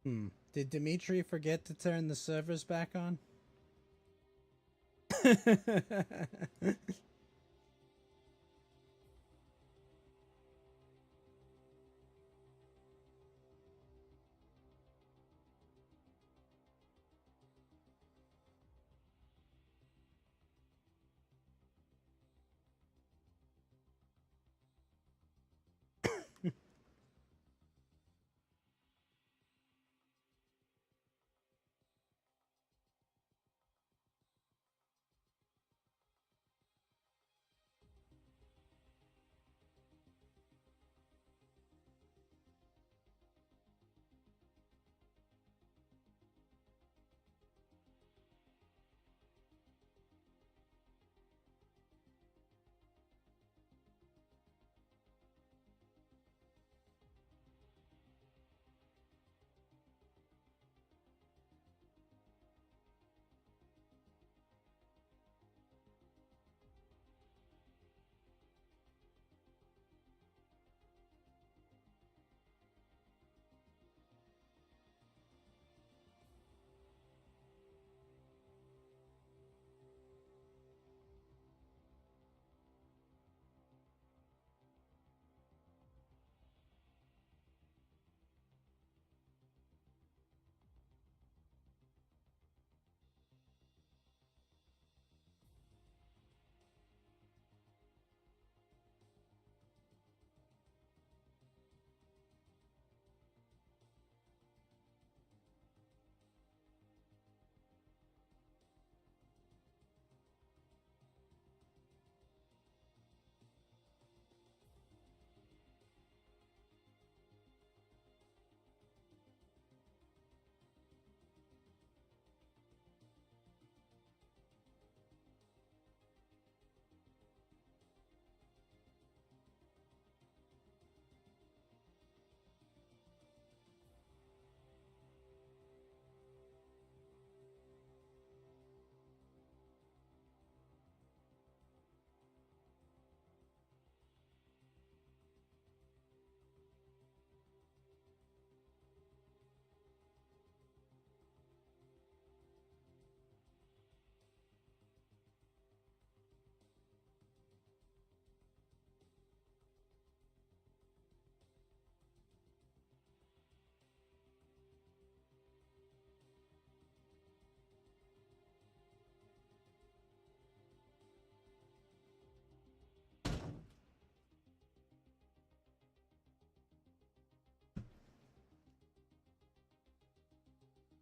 Did Dimitri forget to turn the servers back on?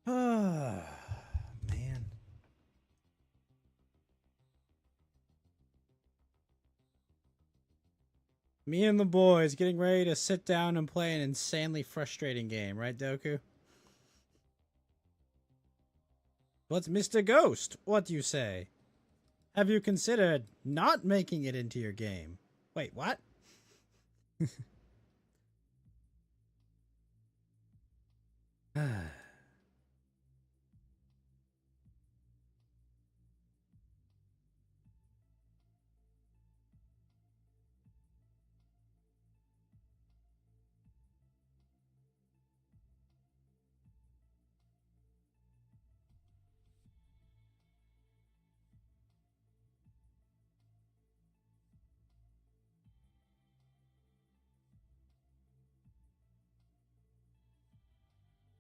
Man. Me and the boys getting ready to sit down and play an insanely frustrating game, right, Doku? What's Mr. Ghost? What do you say? Have you considered not making it into your game? Wait, what?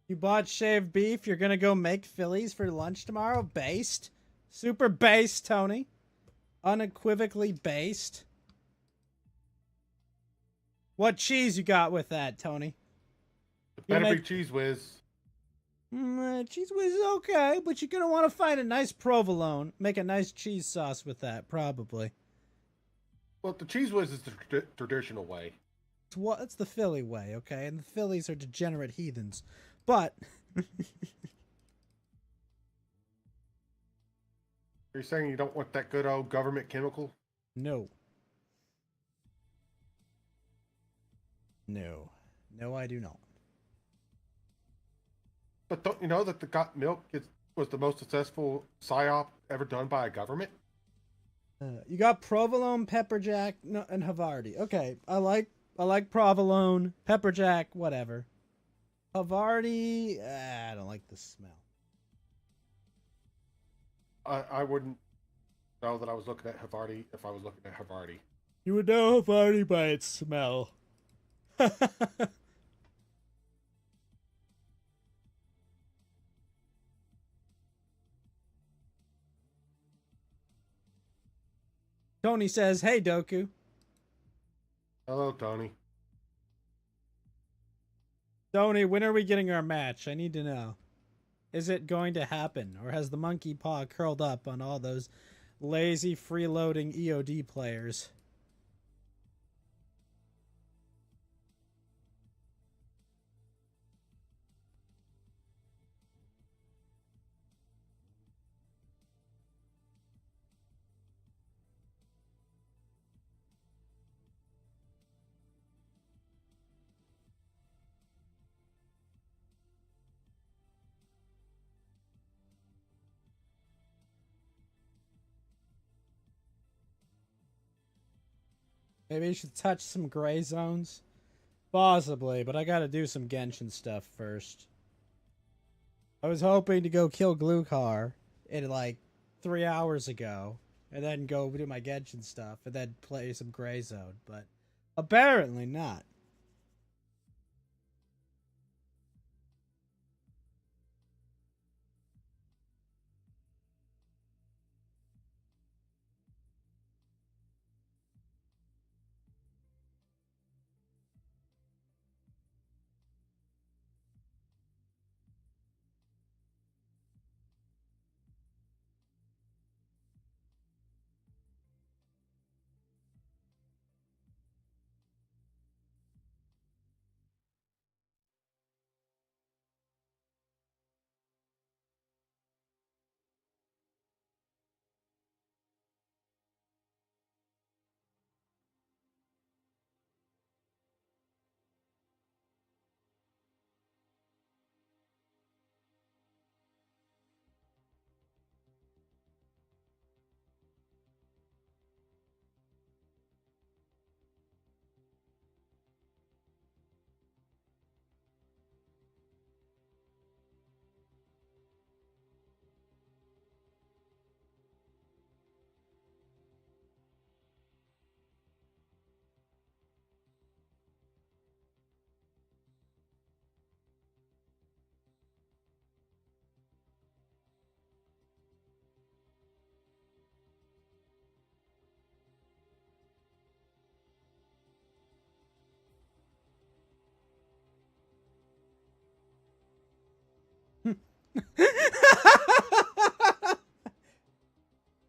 You bought shaved beef? You're gonna go make Phillies for lunch tomorrow? Based? Super based, Tony. Unequivocally based. What cheese you got with that, Tony? It better be Cheese Whiz. Cheese whiz is okay, but you're gonna want to find a nice provolone. Make a nice cheese sauce with that, probably. Well, the Cheese Whiz is the traditional way. It's the Philly way, okay? And the Phillies are degenerate heathens. But... Are you saying you don't want that good old government chemical? No. No. No, I do not. But don't you know that the Got Milk was the most successful PSYOP ever done by a government? You got provolone, pepperjack, and Havarti. Okay, I like provolone, pepperjack, whatever. Havarti, I don't like the smell. I wouldn't know that I was looking at Havarti if I was looking at Havarti. You would know Havarti by its smell. Tony says, "Hey, Doku." Hello, Tony. Tony, when are we getting our match? I need to know. Is it going to happen, or has the monkey paw curled up on all those lazy freeloading EOD players? Maybe you should touch some gray zones? Possibly, but I gotta do some Genshin stuff first. I was hoping to go kill Gluhar in like 3 hours ago, and then go do my Genshin stuff, and then play some gray zone, but apparently not.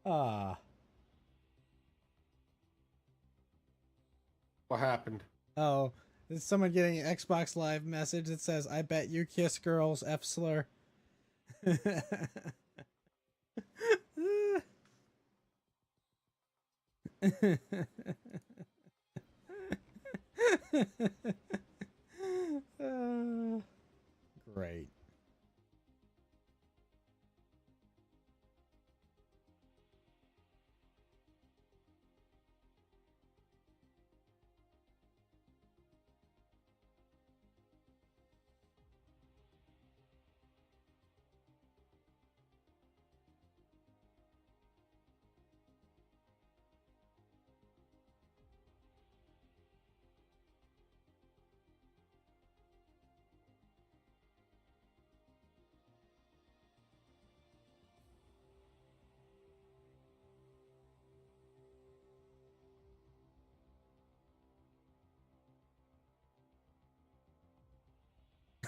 Ah. What happened? Oh, is someone getting an Xbox Live message that says, "I bet you kiss girls, F slur." Great.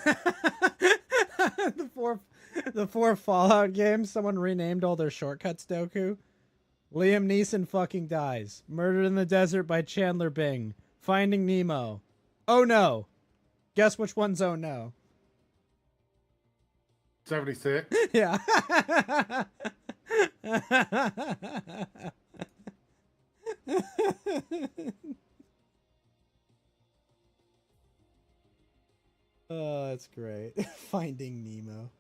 the four the four Fallout games, someone renamed all their shortcuts, Doku. Liam Neeson fucking dies. Murdered in the Desert by Chandler Bing. Finding Nemo. Oh no. Guess which one's oh no? 76. Yeah. Oh, that's great. Finding Nemo.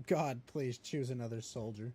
God, please choose another soldier.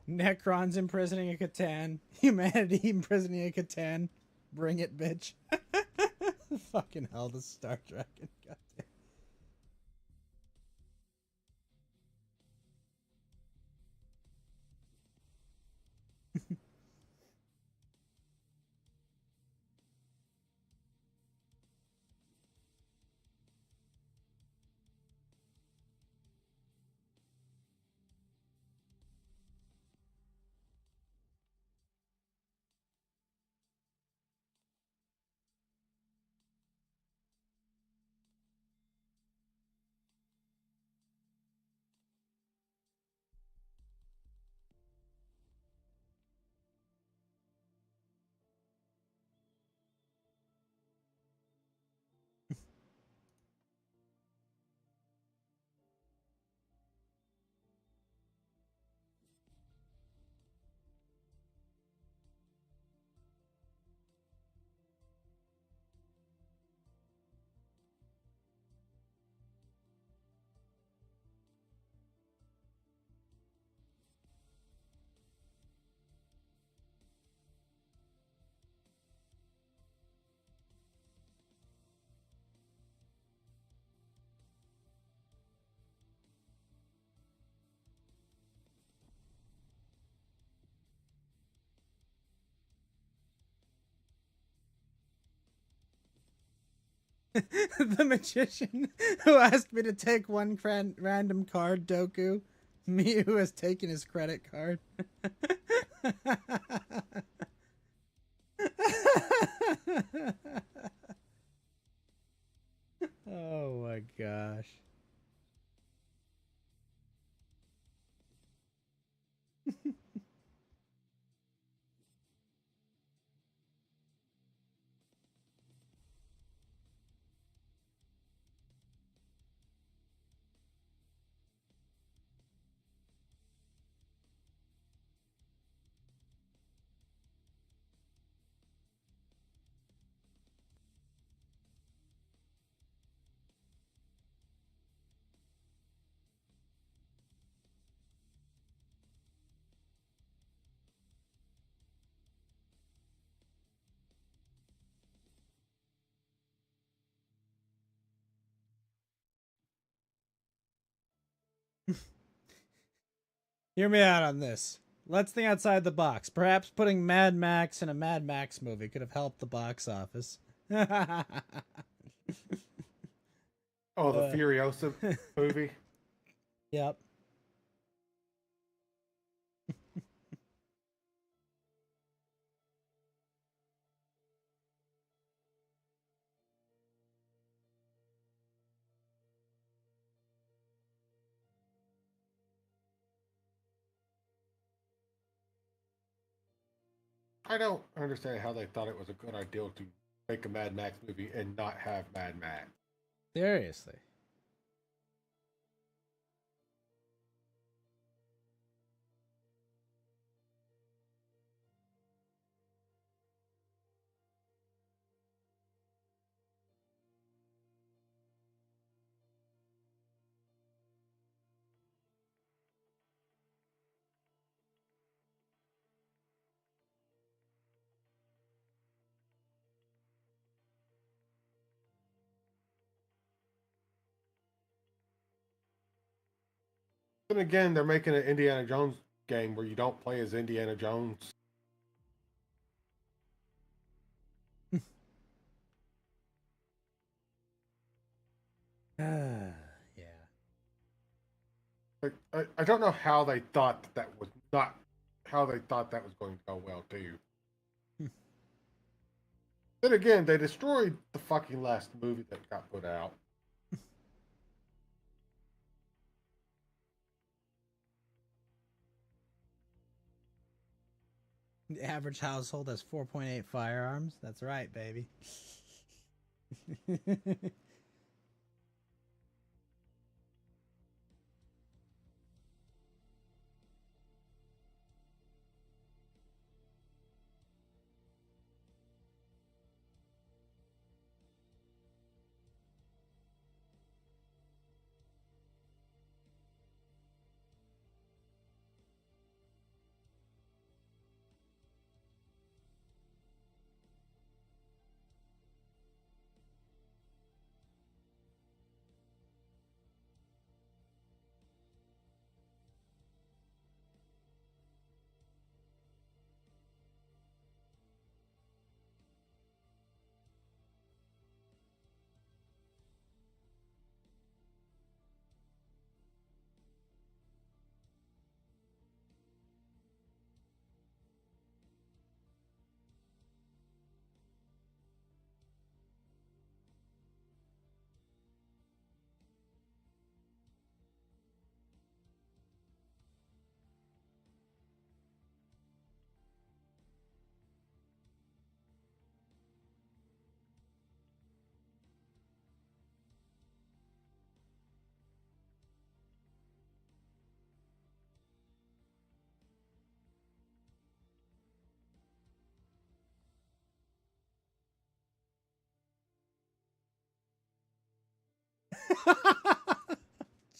Necrons imprisoning a Catan. Humanity imprisoning a Catan. Bring it, bitch. Fucking hell, the Star Dragon. Goddamn. The magician who asked me to take one random card, Doku. Me who has taken his credit card. Oh my gosh. Hear me out on this. Let's think outside the box. Perhaps putting Mad Max in a Mad Max movie could have helped the box office. Oh, the Furiosa movie. Yep. I don't understand how they thought it was a good idea to make a Mad Max movie and not have Mad Max. Seriously. Then again, they're making an Indiana Jones game where you don't play as Indiana Jones. Yeah. Like, I don't know how they thought that was not how they thought that was going to go well too. Then again, they destroyed the fucking last movie that got put out. The average household has 4.8 firearms. That's right, baby.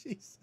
Jesus.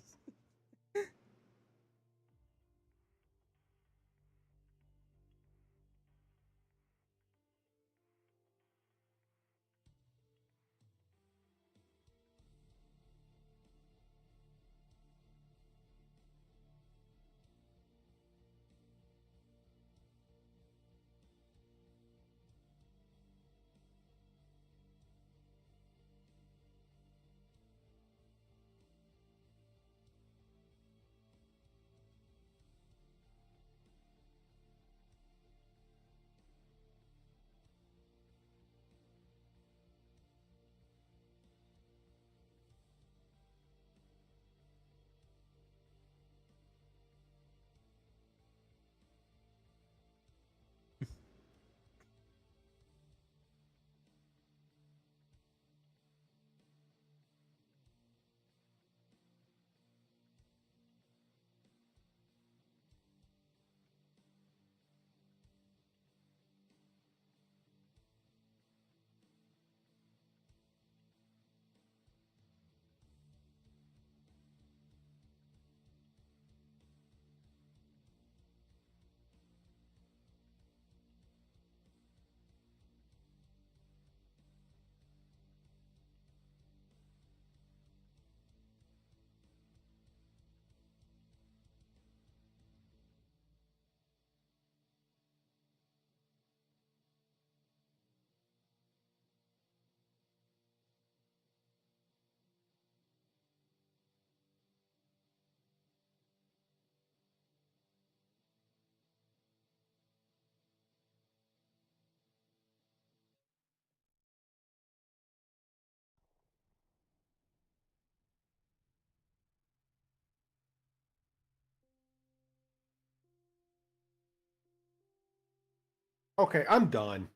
Okay, I'm done.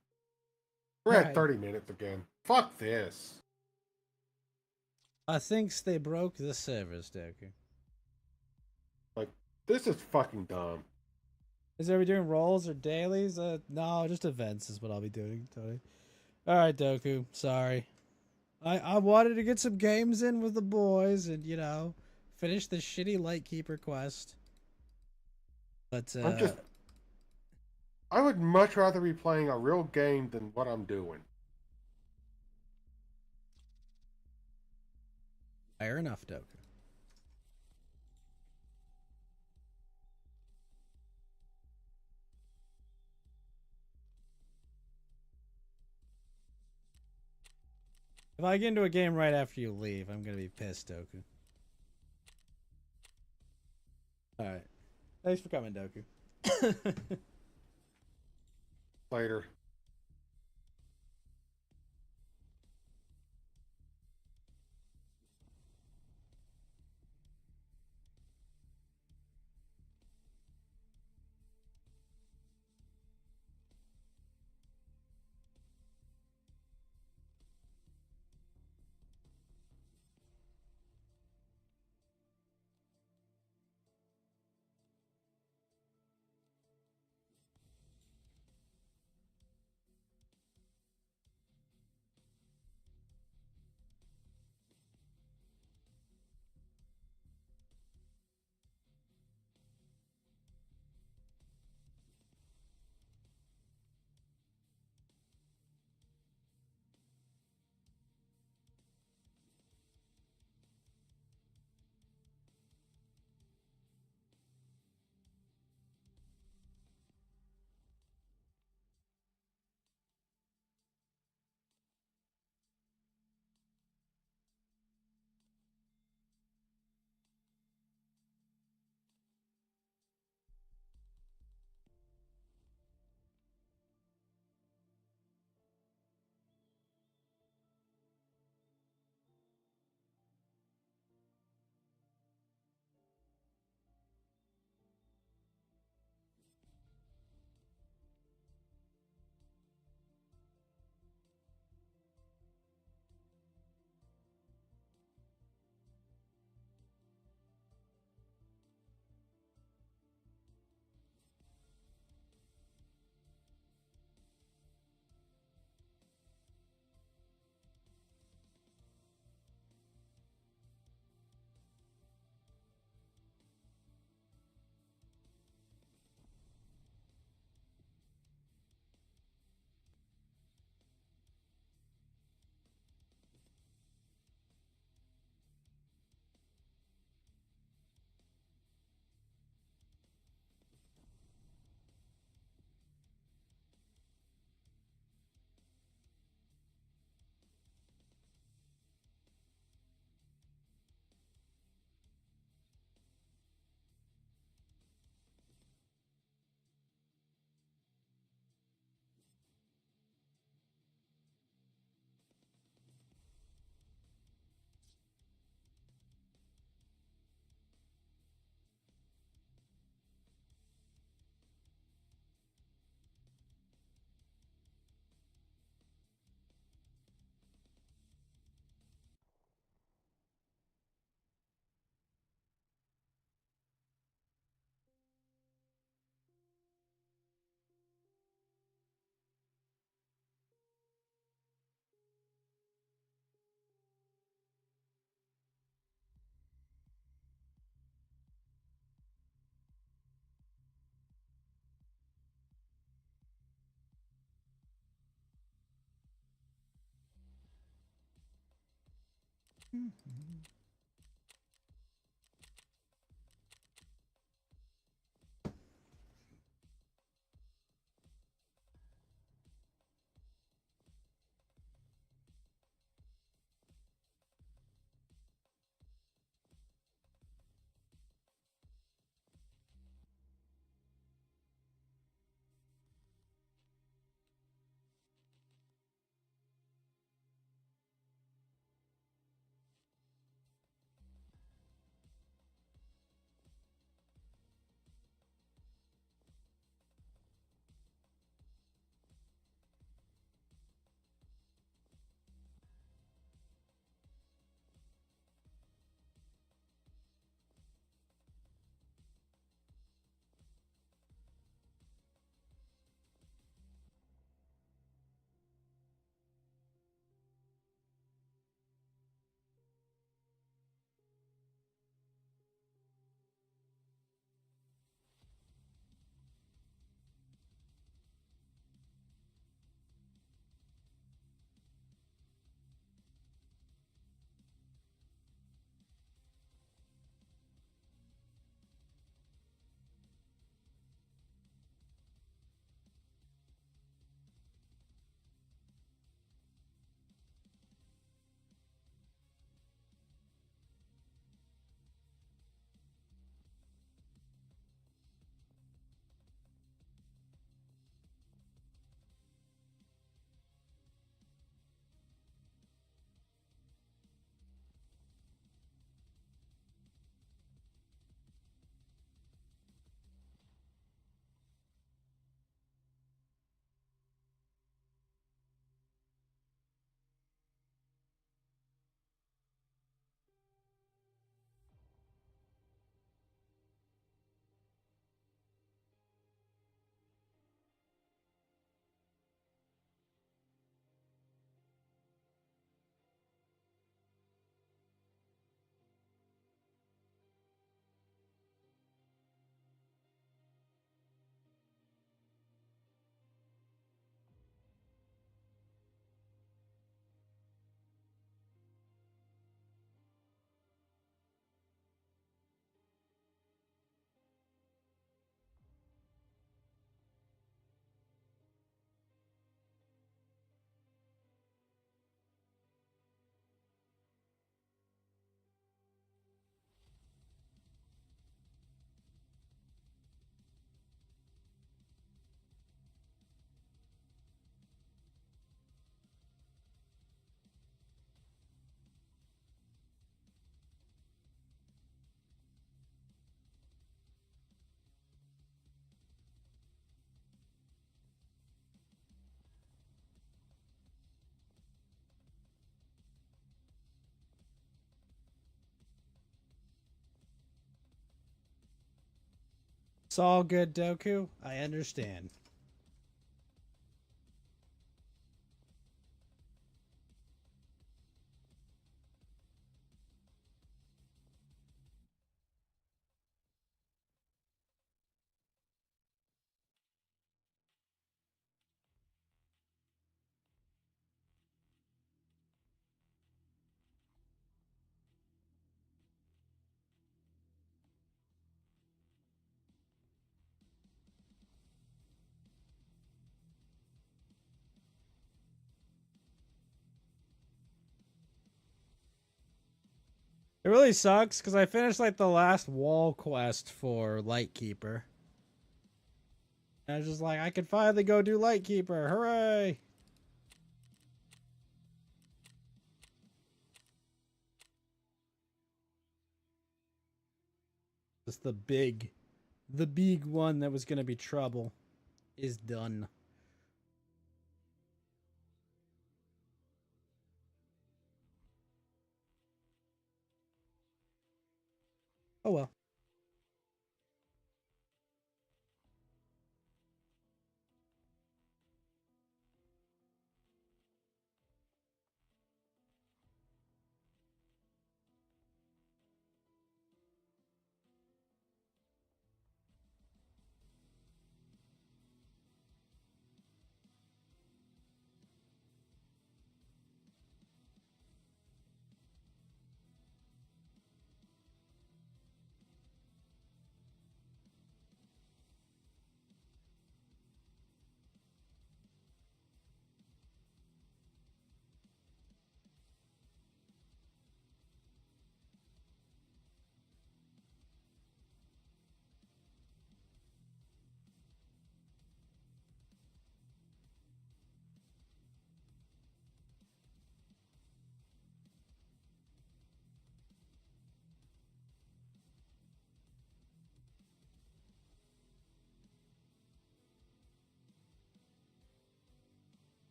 We're at Alright. 30 minutes again. Fuck this. I thinks they broke the servers, Doku. Like, this is fucking dumb. Is we doing rolls or dailies? No, just events is what I'll be doing, Tony. Alright, Doku. Sorry. I wanted to get some games in with the boys and, you know, finish the shitty Lightkeeper quest. But, I would much rather be playing a real game than what I'm doing. fair enough, Doku. If I get into a game right after you leave, I'm gonna be pissed, Doku. Alright. Thanks for coming, Doku. Later. It's all good, Doku. I understand. It really sucks because I finished like the last wall quest for Lightkeeper. And I was just like, I can finally go do Lightkeeper. Hooray! Just the big one that was going to be trouble is done. Oh well.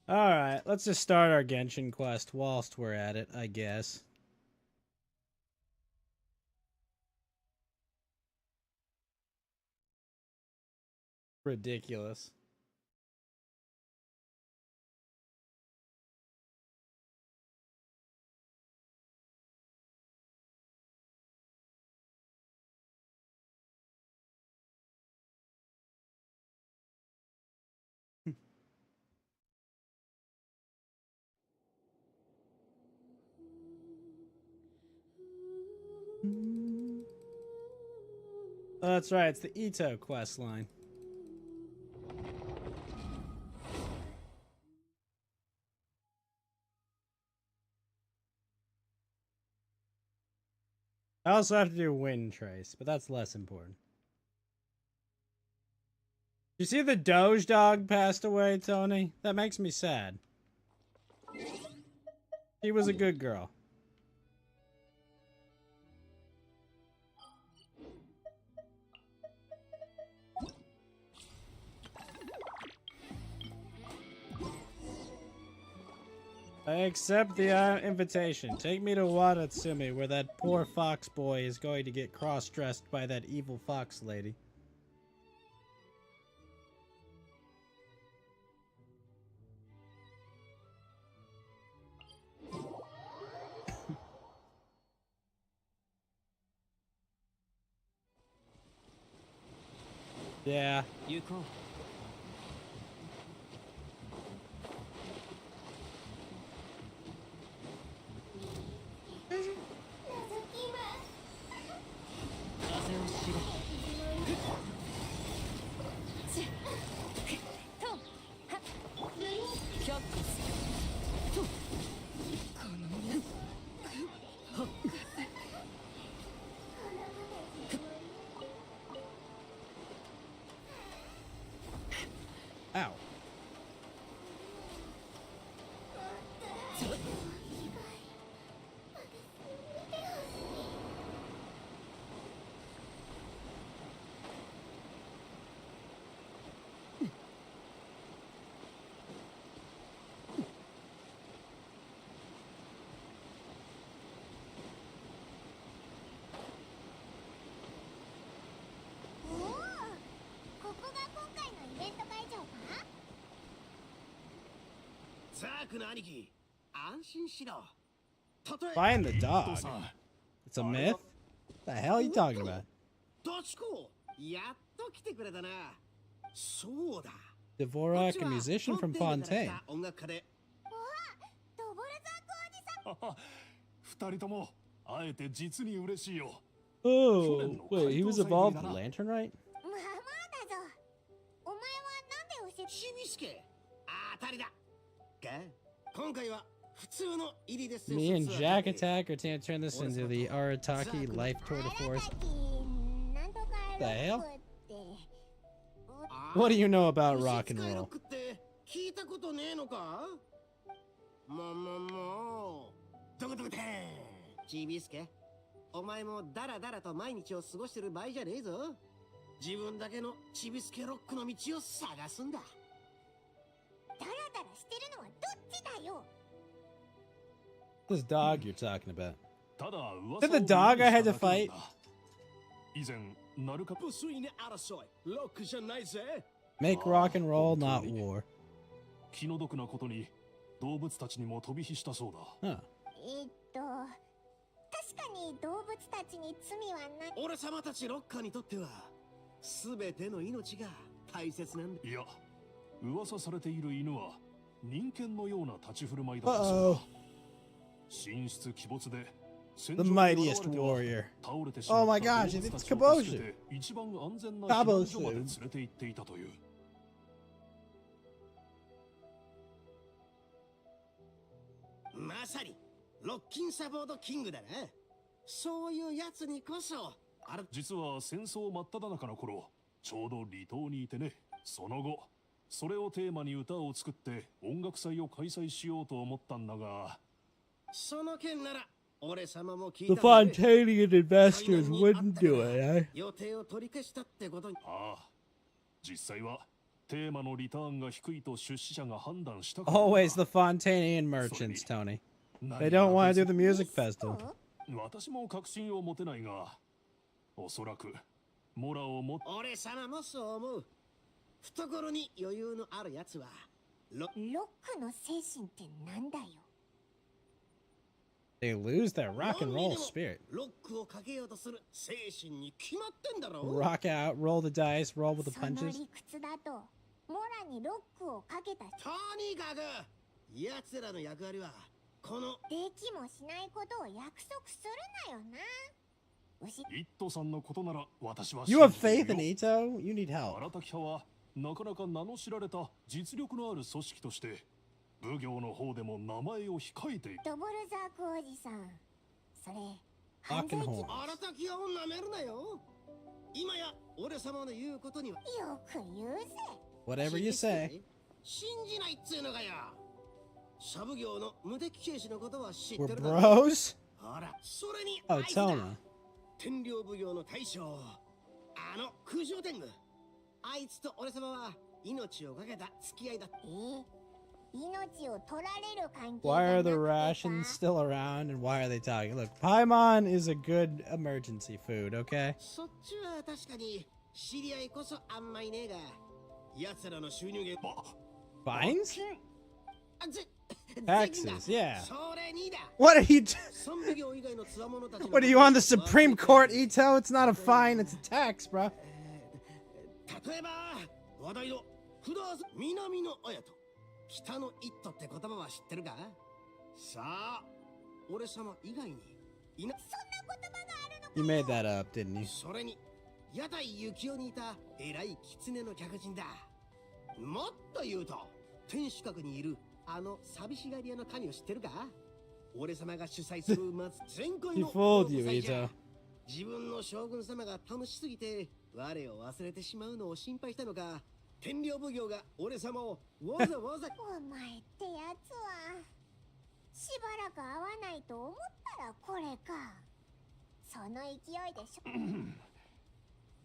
Alright, let's just start our Genshin quest whilst we're at it, I guess. Ridiculous. Oh, that's right, it's the Ito quest line. I also have to do Wind Trace, but that's less important. You see the Doge dog passed away, Tony? That makes me sad. She was a good girl. I accept the invitation. Take me to Wadatsumi, where that poor fox boy is going to get cross-dressed by that evil fox lady. Yeah. Ow. Find the dog. It's a myth? The hell are you talking about? Dvorak, a musician from Fontaine. Oh, wait, he was involved in Lantern, right? Me and Jack Attack are going to turn this into the Arataki Life Tour de Force. The hell? What do you know about rock and roll? This dog you're talking about. Is that the dog I had to fight? Make rock and roll, not war. Huh. Uh-oh. The mightiest warrior. Oh my gosh, it's Kaboshu. Kaboshu. The Fontanian investors wouldn't do it, eh? テーマのリターンが低いと出資者が判断したからな。 Always the Fontanian merchants, Tony. They don't want to do the music festival. 私も確信を持てないが、おそらくモラをも俺様もそう思う。懐に余裕のあるやつはロックの精神ってなんだよ。 They lose their rock and roll spirit. ロックをかけようとする精神に決まってんだろ。 Rock out, roll the dice, roll with the その punches. 理屈だとモラにロックをかけたとにかく奴らの役割はこのできもしないことを約束するなよな。イットさんのことなら私は You have faith in Ito? You need 荒 help. 滝派はなかなか名の知られた実力のある組織として奉行の方でも名前を控えている。ドボルザークおじさん、それアーケンホーン荒滝屋を舐めるなよ。今や俺様の言うことにはよく言うぜ。 Whatever you say. 信じないっつうのかよ。サブ業の無敵警視のことは知っ We're てるだろ。 bros? ほら、それに Oh, あいつだ。 Tona. 天領奉行の大将、あの空城天狗。あいつと俺様は命をかけた付き合いだ。命を取られる関係 Why じゃ are な the くて rations さ still around and why are they talking? Look, Paimon is a good emergency food, okay? そっちは確かに知り合いこそあんまいねえが、奴らの収入源。 Fines? あぜ Taxes, yeah. それにだ。 What are you do- 三奉行以外の強者たちの What are you on the Supreme Court, Ito? It's not a fine, it's a tax, bro. 例えば話題の札南の綾と北の一途って言葉は知ってるか。さあ俺様以外にいな。そんな言葉があるのか。 You made that up, didn't you? それに屋台幸男にいた偉い狐の客人だ。もっと言うと天守閣にいるあの寂しがり屋の神を知ってるか。俺様が主催する全国 He の fooled you, 祭じゃ Ito. 自分の将軍様が楽しすぎて我を忘れてしまうのを心配したのか、天領奉行が俺様をわざわざお前ってやつはしばらく会わないと思ったらこれか。その勢いでしょ。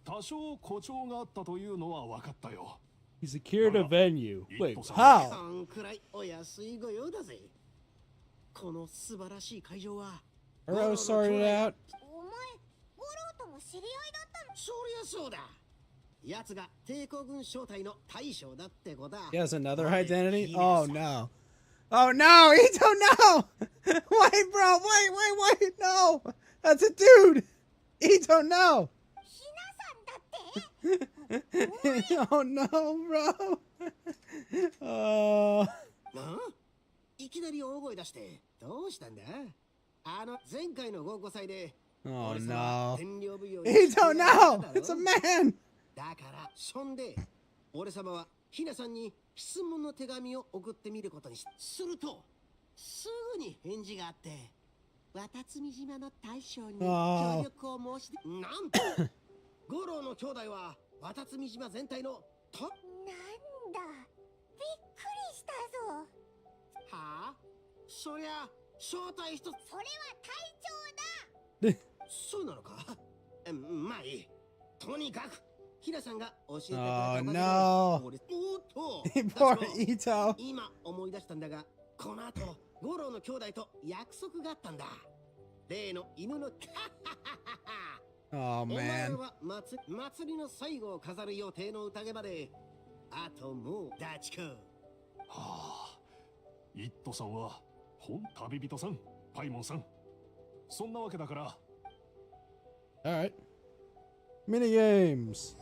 多少誇張があったというのは分かったよ。 He secured a venue. Wait, Ito-san. how? こんくらいお安いご用だぜ。この素晴らしい会場は Uro sorted out. お前五郎とも知り合いだったの。そりゃそうだ。奴が帝国軍小隊の大将だってことだ。 He has another identity? Oh, no. Oh, no! Ito, no! Wait, bro! Wait! No! That's a dude! Ito, no! ひなさんだって。 Oh, no, bro! Oh. いきなり大声出してどうしたんだ。あの前回の合コ祭で Oh, 俺様は no. 天領奉行に Ito, 知られた no! だろ It's a man! だからそんで俺様はひなさんに質問の手紙を送ってみることにするとすぐに返事があって、渡積島の大将にあー協力を申し出、なんと五郎の兄弟は渡積島全体のトップ。なんだ、びっくりしたぞ。はあ、そりゃ正体一つ。それは隊長だ。そうなのか。まあいい。とにかくひなさんが教えてくれた Oh, おかげで no. 俺おっと Poor ダチョ Ito. 今思い出したんだが、この後五郎の兄弟と約束があったんだ。例の犬のOh, お前 man. は祭りの最後を飾る予定の宴まであともうダチコ。はあ、イットさんは本旅人さん、パイモンさん。そんなわけだから。 Alright. Minigames.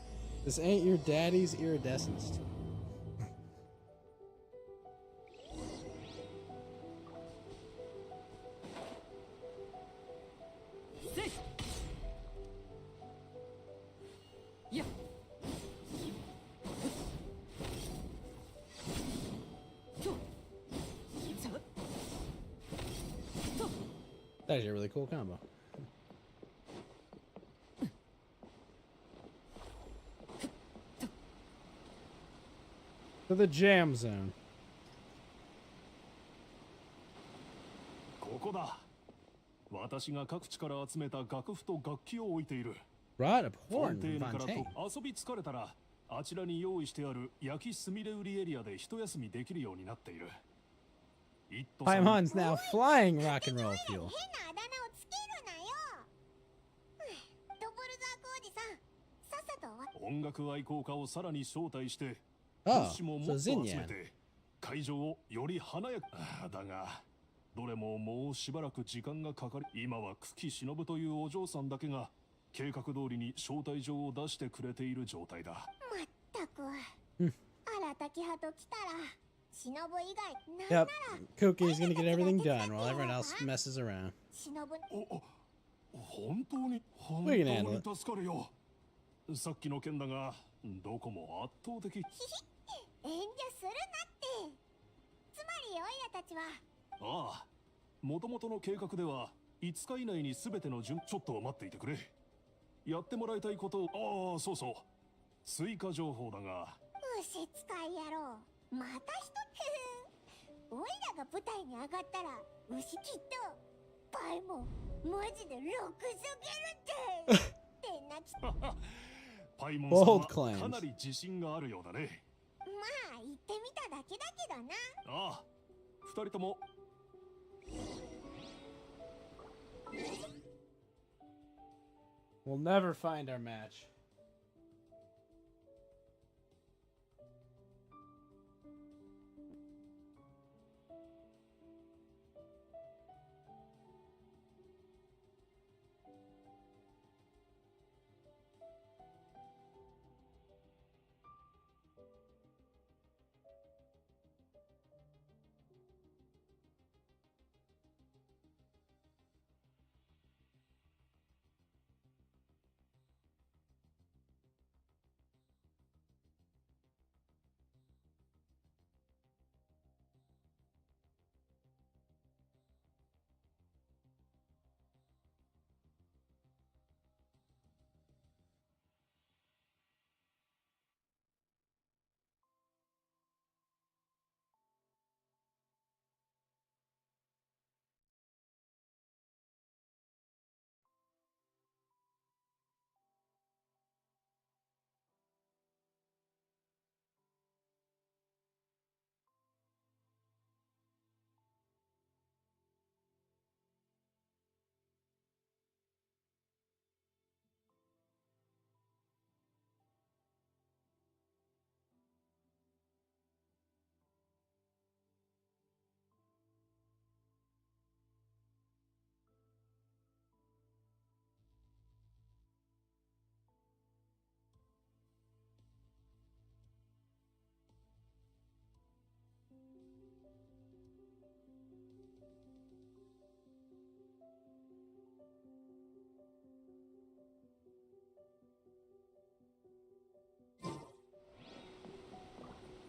This ain't your daddy's iridescence. That's a really cool combo. To the jam zone. ここだ。私が各地から集めた楽譜と楽器を置いている。 Rod of フォン Horn テー from ヌからと Fontaine. 遊び疲れたらあちらに用意してある焼きすみれ売りエリアで一休みできるようになっている。イットさん Paimon's now flying rock and roll fuel. 変なあだ名をつけるなよ。ドボルザークおじさん、さっさと終わっ音楽愛好家をさらに招待して、Oh, 物資ももっ so と集め Zinyan. て会場をより華やか。だがどれももうしばらく時間がかかり、今は久喜忍というお嬢さんだけが計画通りに招待状を出してくれている状態だ。まったく。うん荒滝派と来たら、忍以外なんな Yep, ら Koki's gonna get everything done while everyone else messes around. 忍。本当に We can handle it. 助かるよ。さっきの件だがどこも圧倒的。遠慮するなって。つまりオイラたちはああ、元々の計画では5日以内に全てのちょっと待っていてくれ。やってもらいたいことを、そうそう、追加情報だが。虫使い野郎、また一つ。オイラが舞台に上がったら牛きっとパイもマジで6すぎるってって泣きパイモンさん Bold は claims. かなり自信があるようだね。まあ言ってみただけだけどな。ああ、2人とも。We'll never find our match.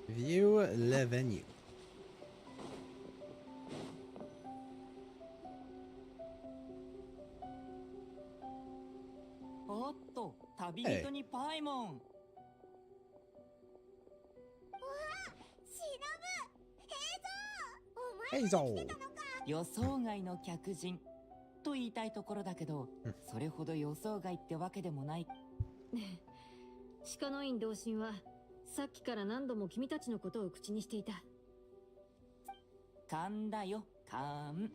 View le venue. おっと、旅人にパイモン。Hey, Zo. 予想外の客人と言いたいところだけど、それほど予想外ってわけでもない。鹿の院同心はさっきから何度も君たちのことを口にしていた。勘だよ、勘。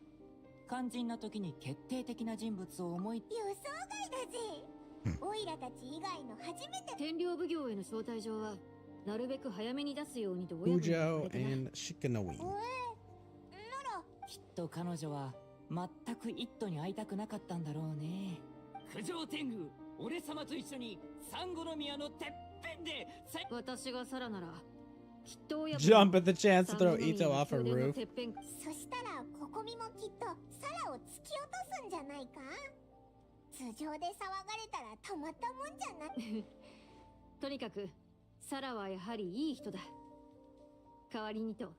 肝心な時に決定的な人物を思い。予想外だぜ。オイラたち以外の初めて。天領奉行への招待状はなるべく早めに出すようにと親分に言わ Ujo れてな。 and Shikanoe. きっと彼女は全く一途に会いたくなかったんだろうね。九条天狗、俺様と一緒にサンゴノ宮のてっぺんで。私がサラならきっと親分 Jump at the chance to throw Ito off a 宮殿の roof. てっぺん。そしたらココミもきっとサラを突き落とすんじゃないか。頭上で騒がれたらたまったもんじゃない。とにかくサラはやはりいい人だ。代わりにと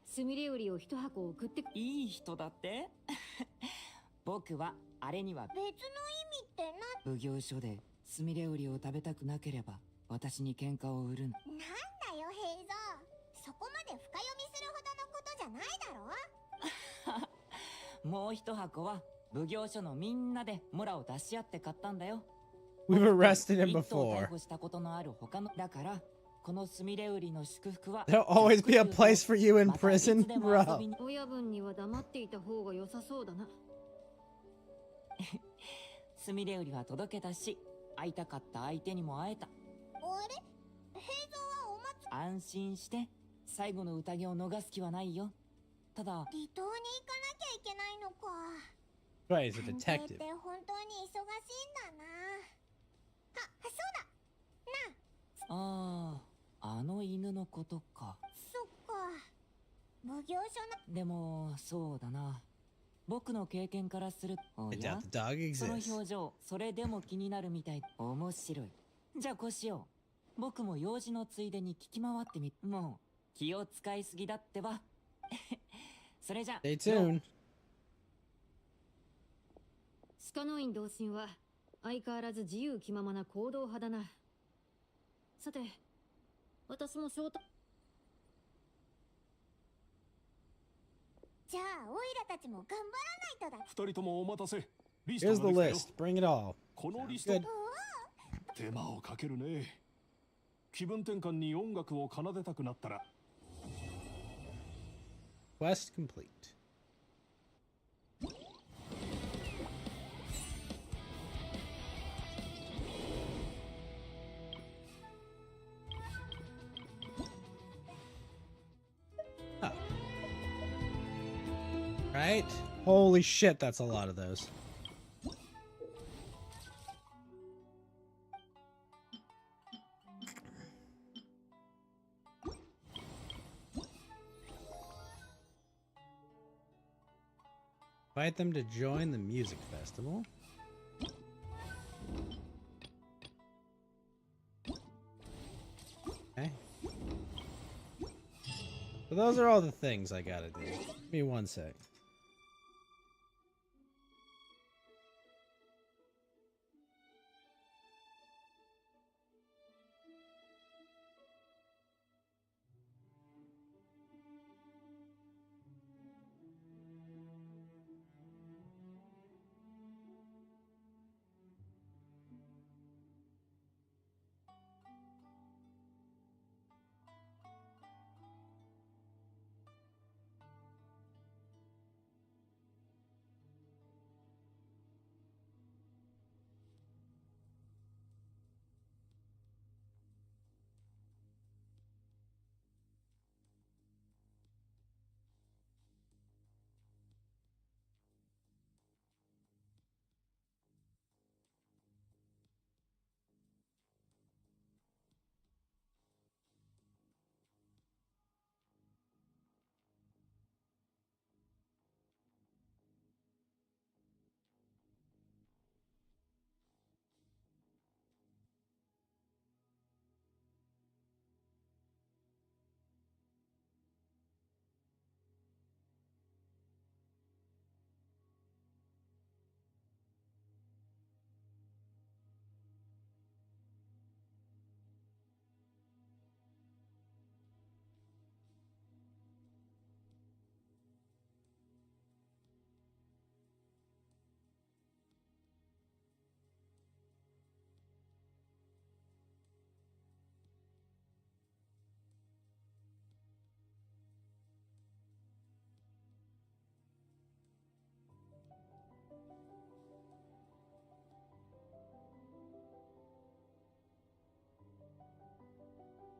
スミレウリを一箱送って。いい人だって僕はあれには別の意味って奉行所でスミレウリを食べたくなければ私に喧嘩を売るん。なんだよ平蔵、そこまで深読みするほどのことじゃないだろ。もう一箱は奉行所のみんなでモラを出し合って買ったんだよ。We've arrested him 一頭を逮 before. 捕したことのある他のだからこのスミレウリの祝福は There'll always be a place for you in またいつ prison, でも遊 bro. びに親分には黙っていた方が良さそうだな。スミレウリは届けたし会いたかった相手にも会えた。あれ平蔵はお祭安心して最後の宴を逃す気はないよ。ただ離島に行かなきゃいけないのか。 Right, he's a 探偵っ detective. て本当に忙しいんだな。あ、そうだ。なあ、あの犬のことか。そっか。奉行所のでもそうだな。僕の経験からすると、お I や doubt the dog その exists. 表情、それでも気になるみたい。面白い。じゃあこうしよう。僕も用事のついでに聞き回ってみ。もう気を使いすぎだってば。それじゃ。 Stay tuned. スカノイン同心は相変わらず自由気ままな行動派だな。さて、私も招待。じゃあオイラたちも頑張らないとだ。二人ともお待たせ。リス Here's ト the ができたよ。 list. Bring it all. このリスト Good. 手間をかけるね。気分転換に音楽を奏でたくなったら Quest complete. Oh. Right? Holy shit, that's a lot of those. Invite them to join the music festival. Okay. So those are all the things I gotta do. Give me one sec.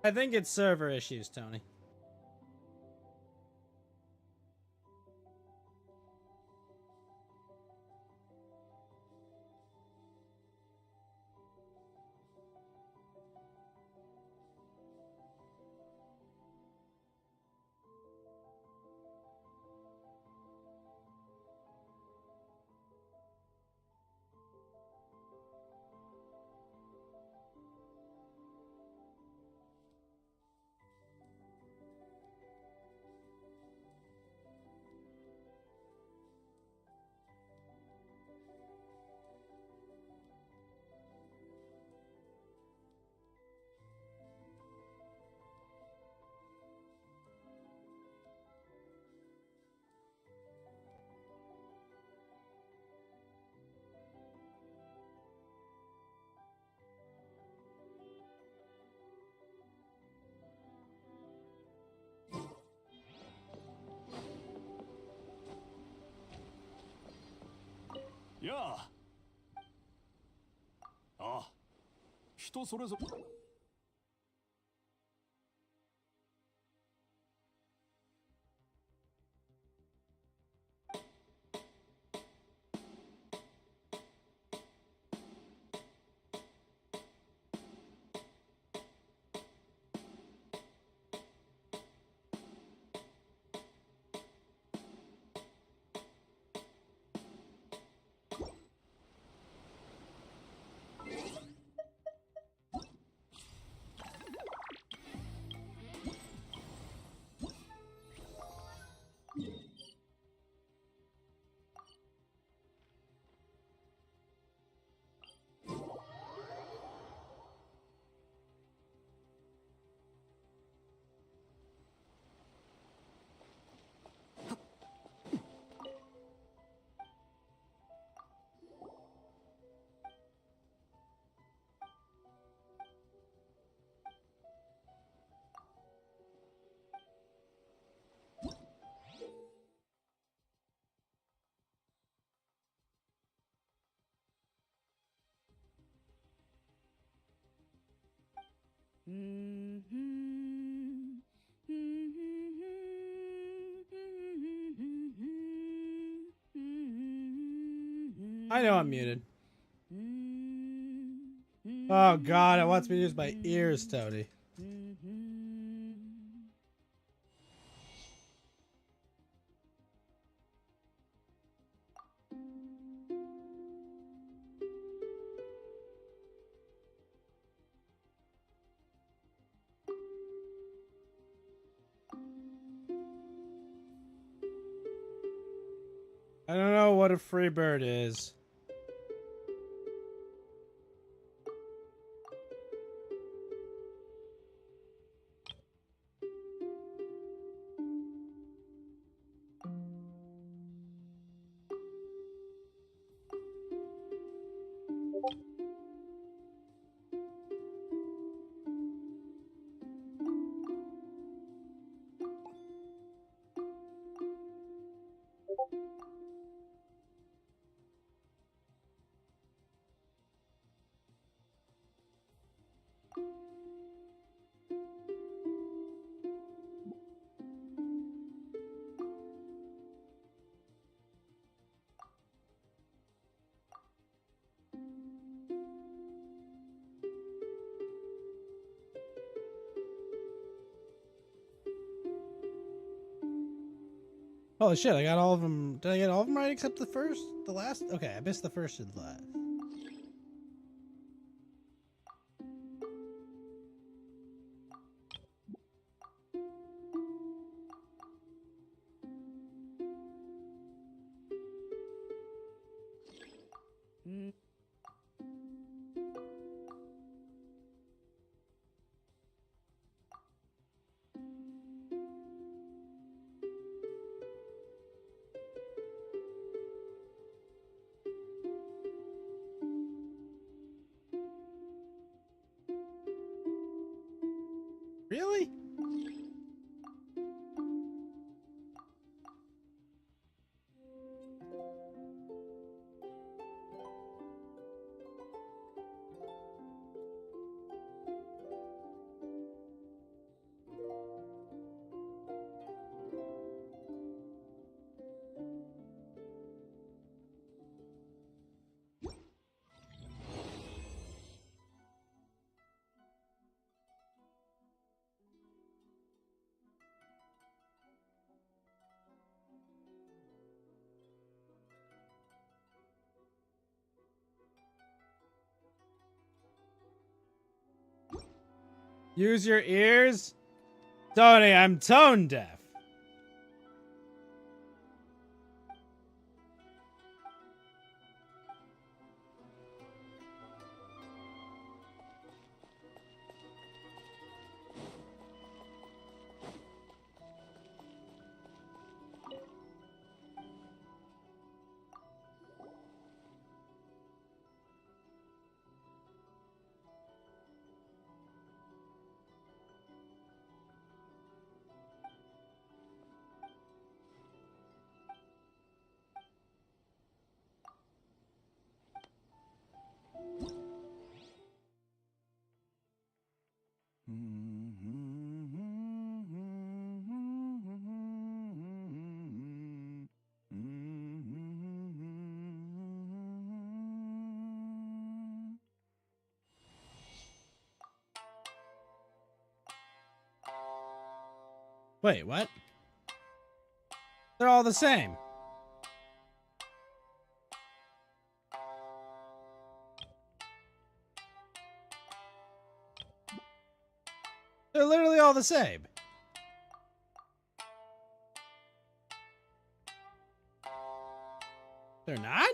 I think it's server issues, Tony. やあ。あ、人それぞれ。I know I'm muted. Oh god, it wants me to use my ears, Tony. I don't know what a free bird is. Holy shit, I got all of them. Did I get all of them right except the first? The last? Okay, I missed the first and the last. Really? Use your ears? Tony, I'm tone deaf. Wait, what? They're all the same. They're literally all the same. They're not?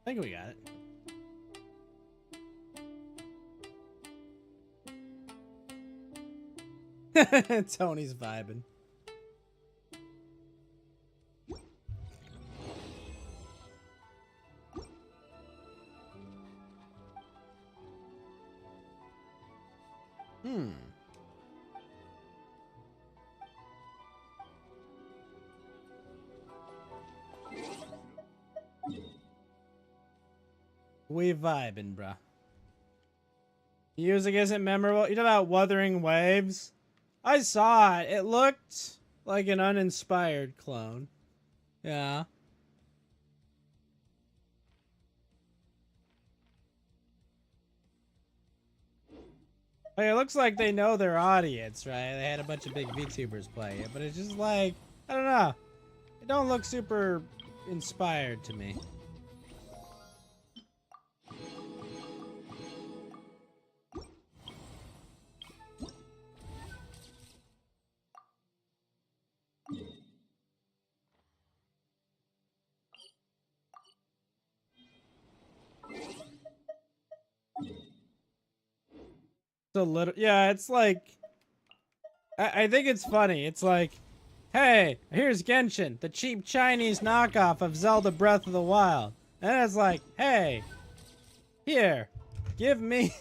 I think we got it. Tony's vibing. We vibing, bruh. Music isn't memorable. You know about Wuthering Waves? I saw it. It looked like an uninspired clone. Yeah. Like, it looks like they know their audience, right? They had a bunch of big VTubers play it, but it's just like, I don't know. It don't look super inspired to me. It's a little, yeah, it's like, I think it's funny. It's like, hey, here's Genshin, the cheap Chinese knockoff of Zelda Breath of the Wild. And it's like, hey, here, give me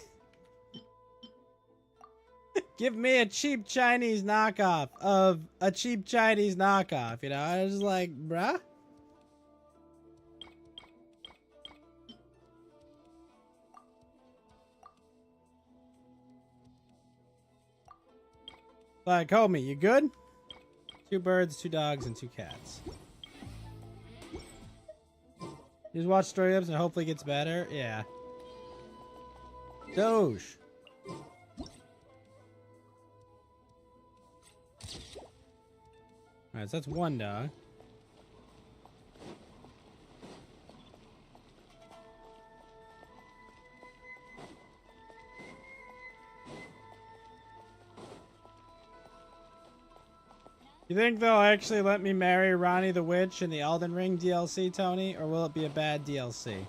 give me a cheap Chinese knockoff of a cheap Chinese knockoff, you know? I was like, bruh. Like, homie, you good? 2 birds, 2 dogs, and 2 cats. You just watch story ups and hopefully it gets better? Yeah. Doge. Alright, so that's 1 dog. You think they'll actually let me marry Ronnie the Witch in the Elden Ring DLC, Tony? Or will it be a bad DLC?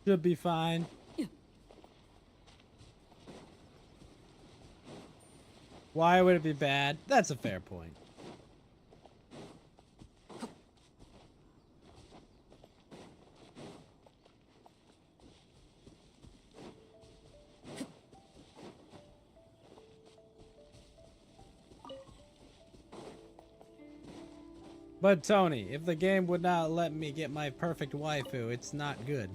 Should be fine. Why would it be bad? That's a fair point. But Tony, if the game would not let me get my perfect waifu, it's not good.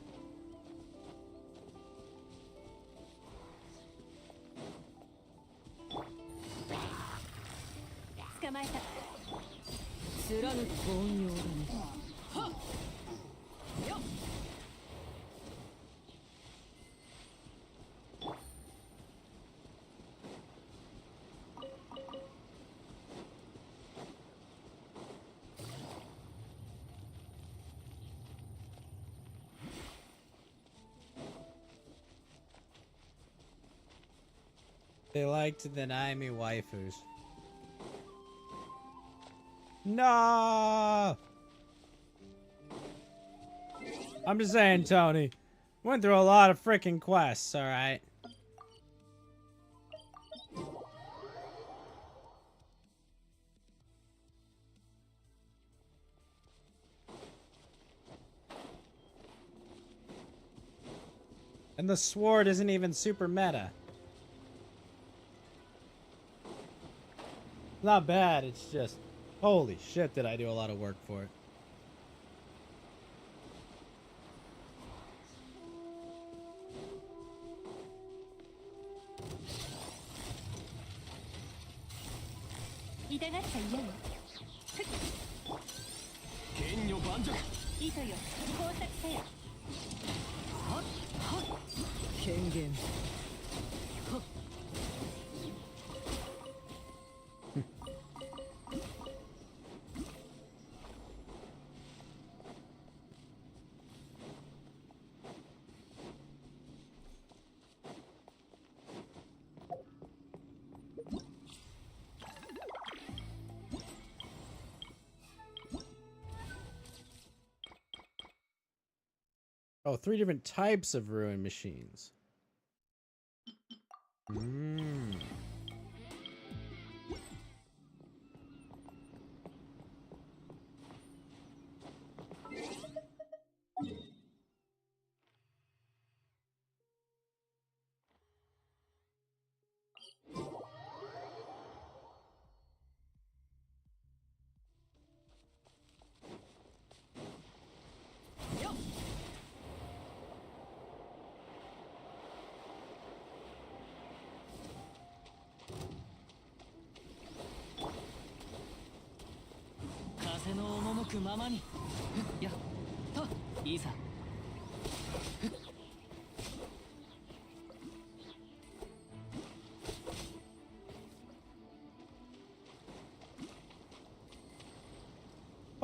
They like to deny me waifus. No! I'm just saying, Tony. Went through a lot of freaking quests, alright? And the sword isn't even super meta. Not bad, it's just, holy shit, did I do a lot of work for it. Oh, 3 different types of ruin machines.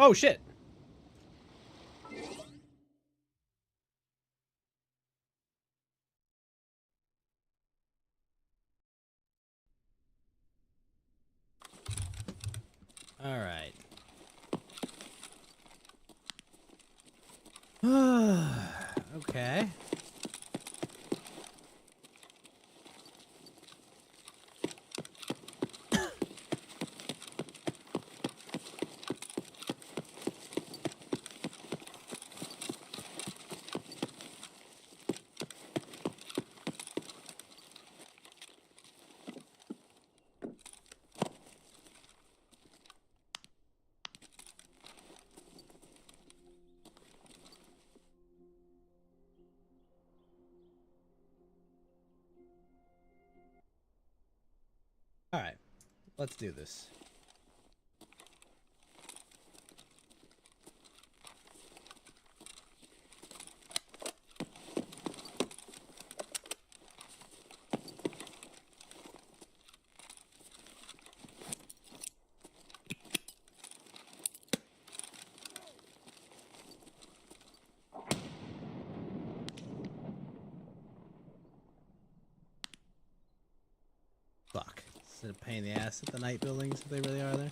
Oh shit! Alright. Okay. Let's do this. Fuck. Is it a pain in the ass at the night buildings if they really are there?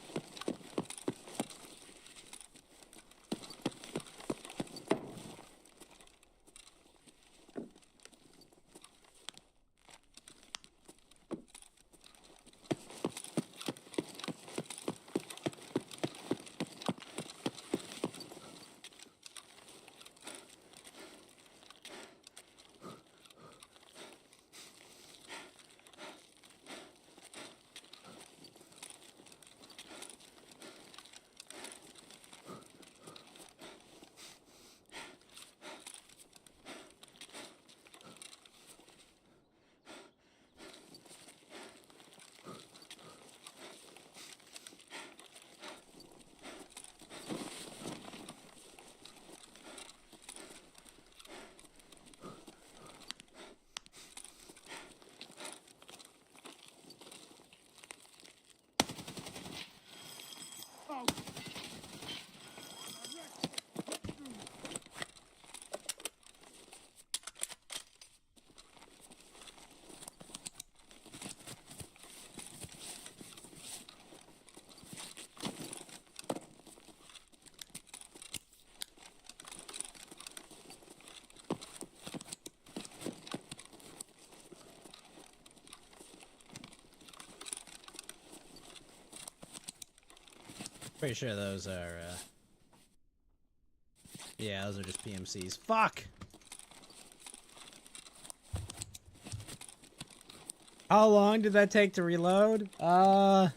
Pretty sure those are, yeah, those are just PMCs. Fuck! How long did that take to reload? Well,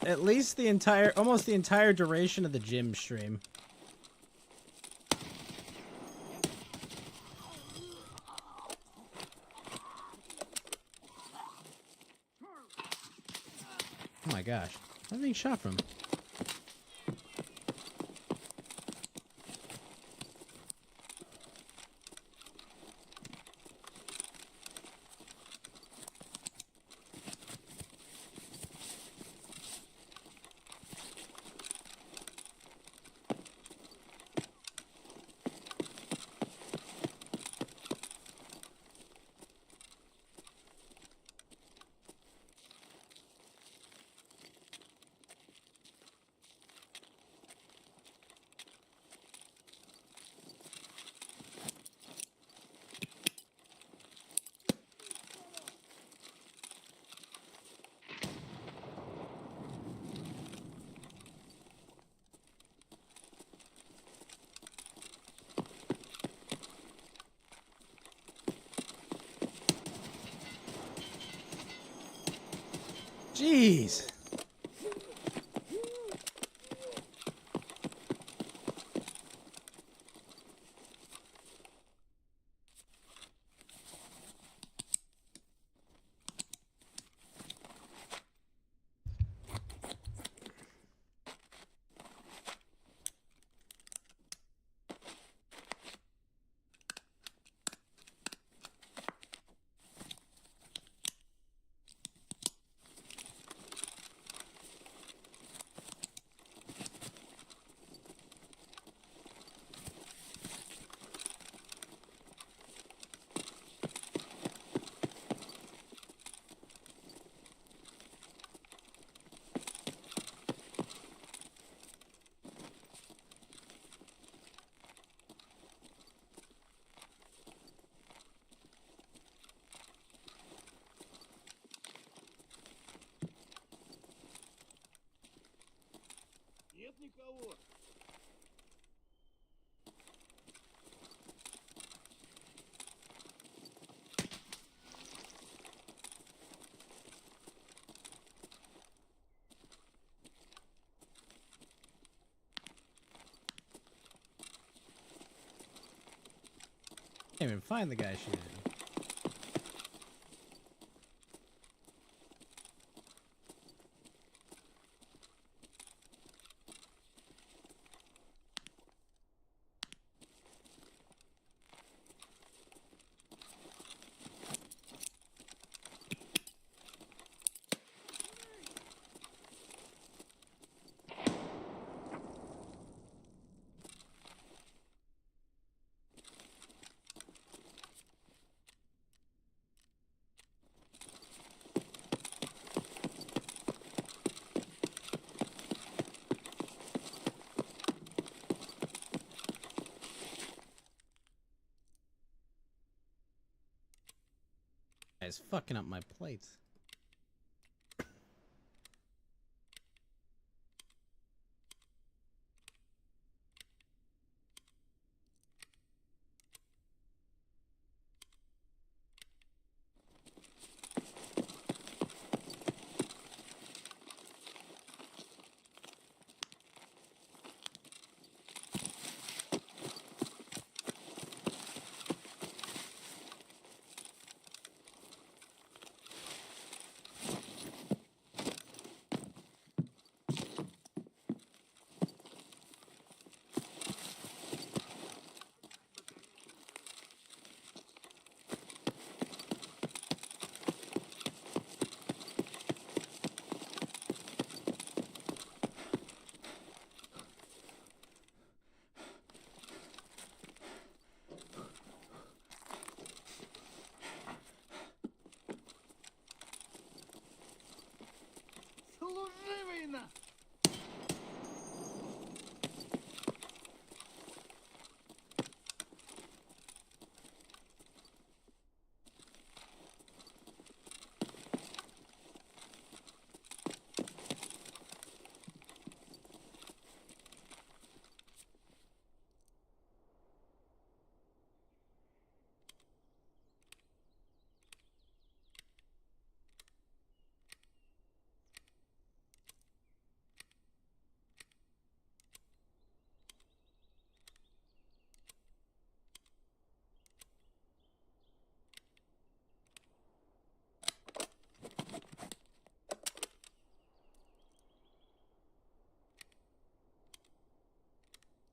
at least almost the entire duration of the gym stream. Oh my gosh. Where am I being shot from? Jeez. Нет никого. Can't even find the guy shooting. It's fucking up my plates.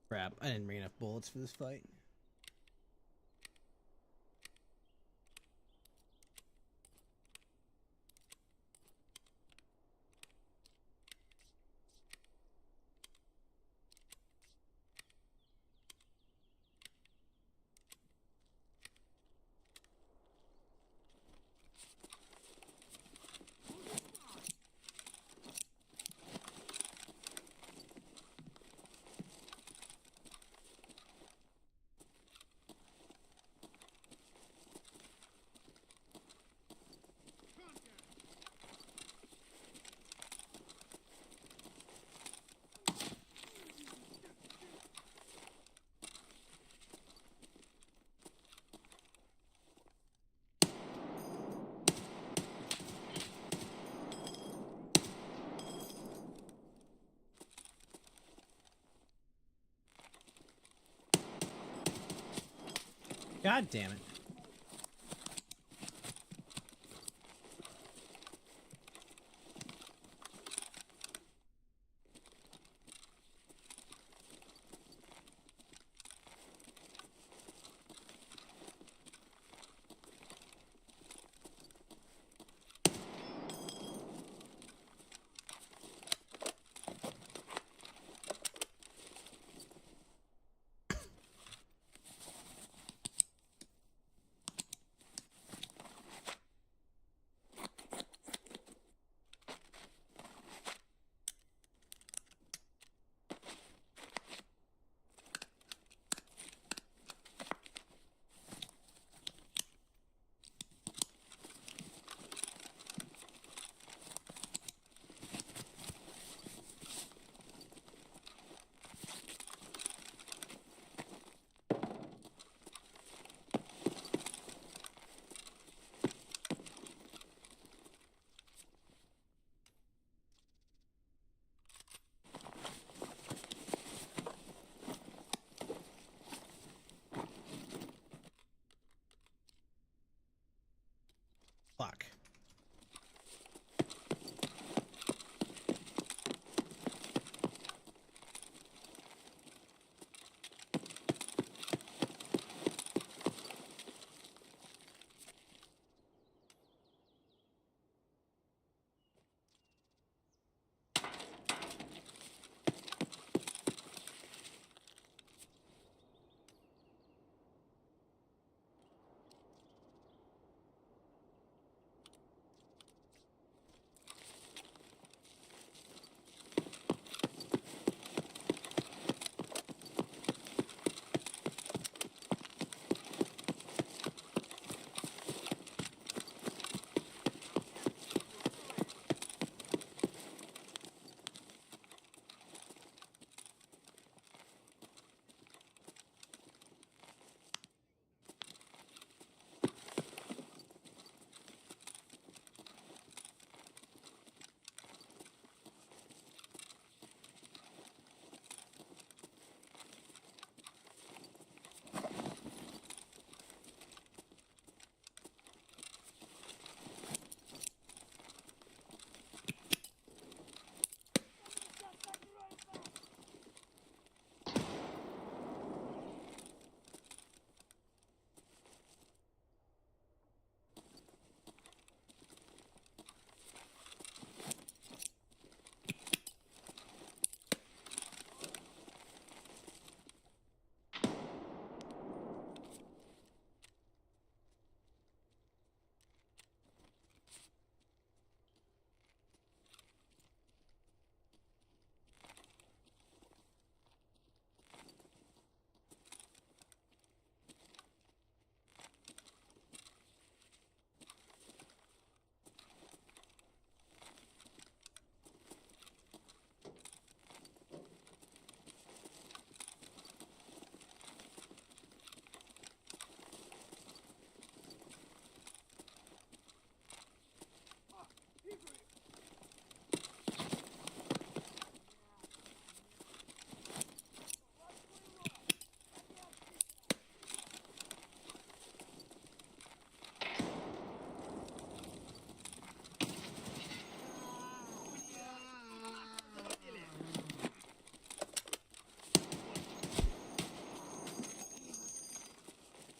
Crap, I didn't bring enough bullets for this fight. God damn it.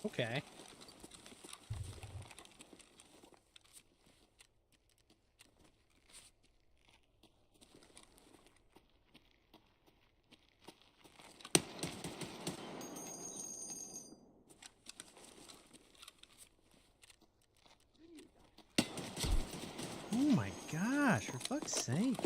Okay. Oh my gosh, for fuck's sake.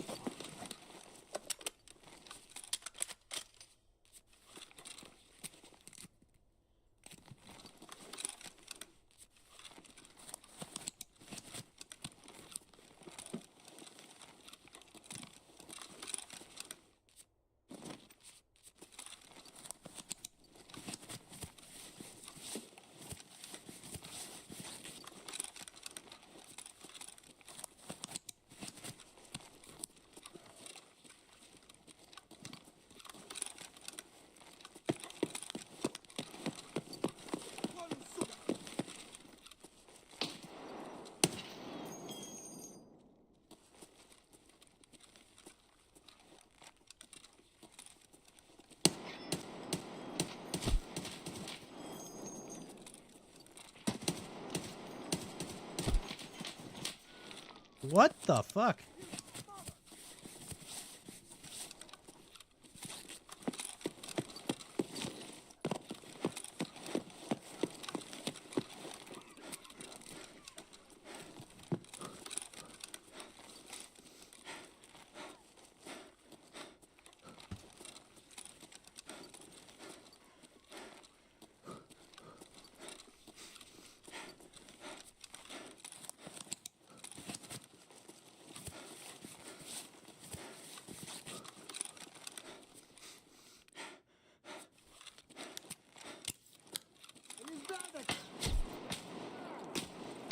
What the fuck?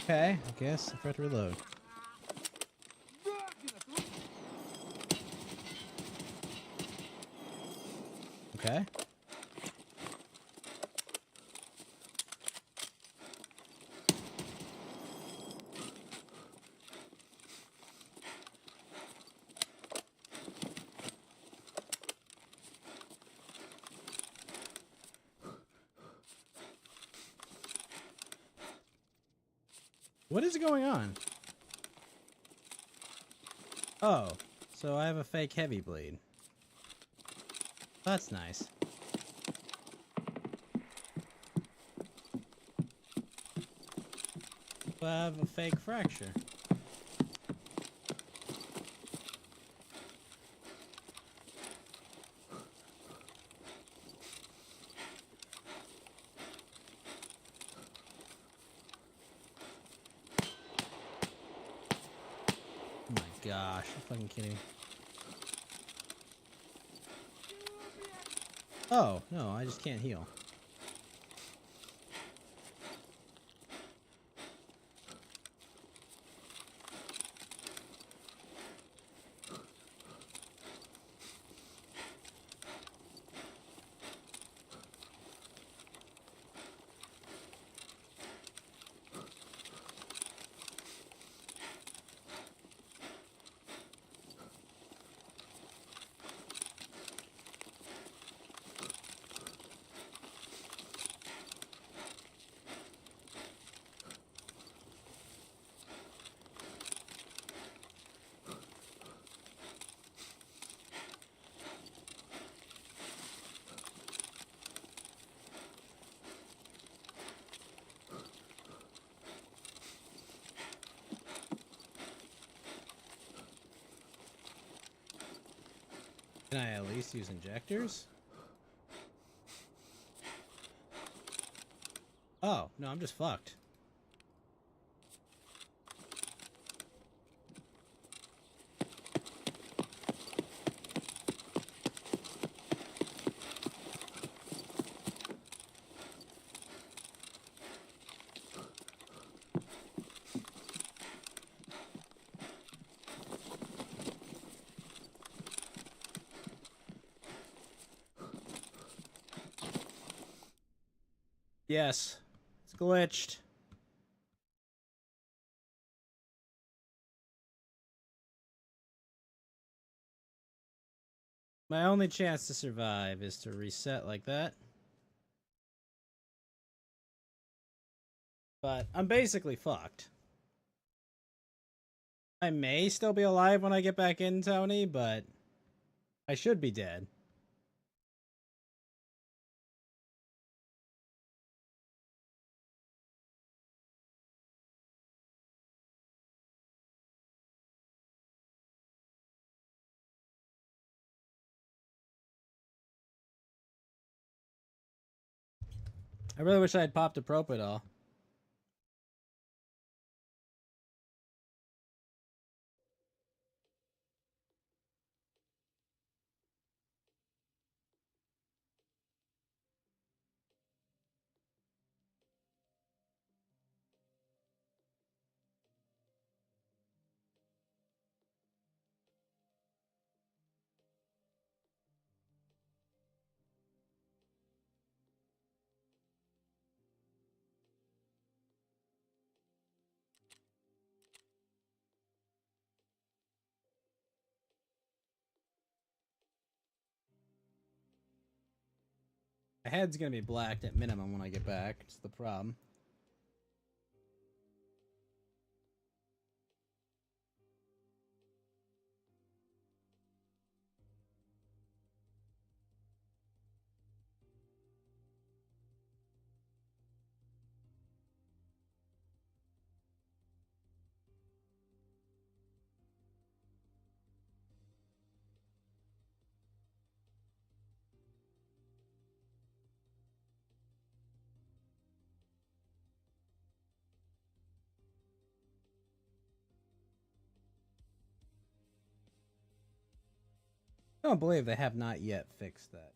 Okay, I guess I forgot to reload. Okay. What is going on? Oh, so I have a fake heavy bleed. That's nice. I have a fake fracture. Oh my gosh, you're fucking kidding me. Oh, no, I just can't heal. Can I at least use injectors? Oh, no, I'm just fucked. Yes, it's glitched. My only chance to survive is to reset like that. But I'm basically fucked. I may still be alive when I get back in, Tony, but I should be dead. I really wish I had popped a Propidol. My head's gonna be blacked at minimum when I get back. It's the problem. I don't believe they have not yet fixed that.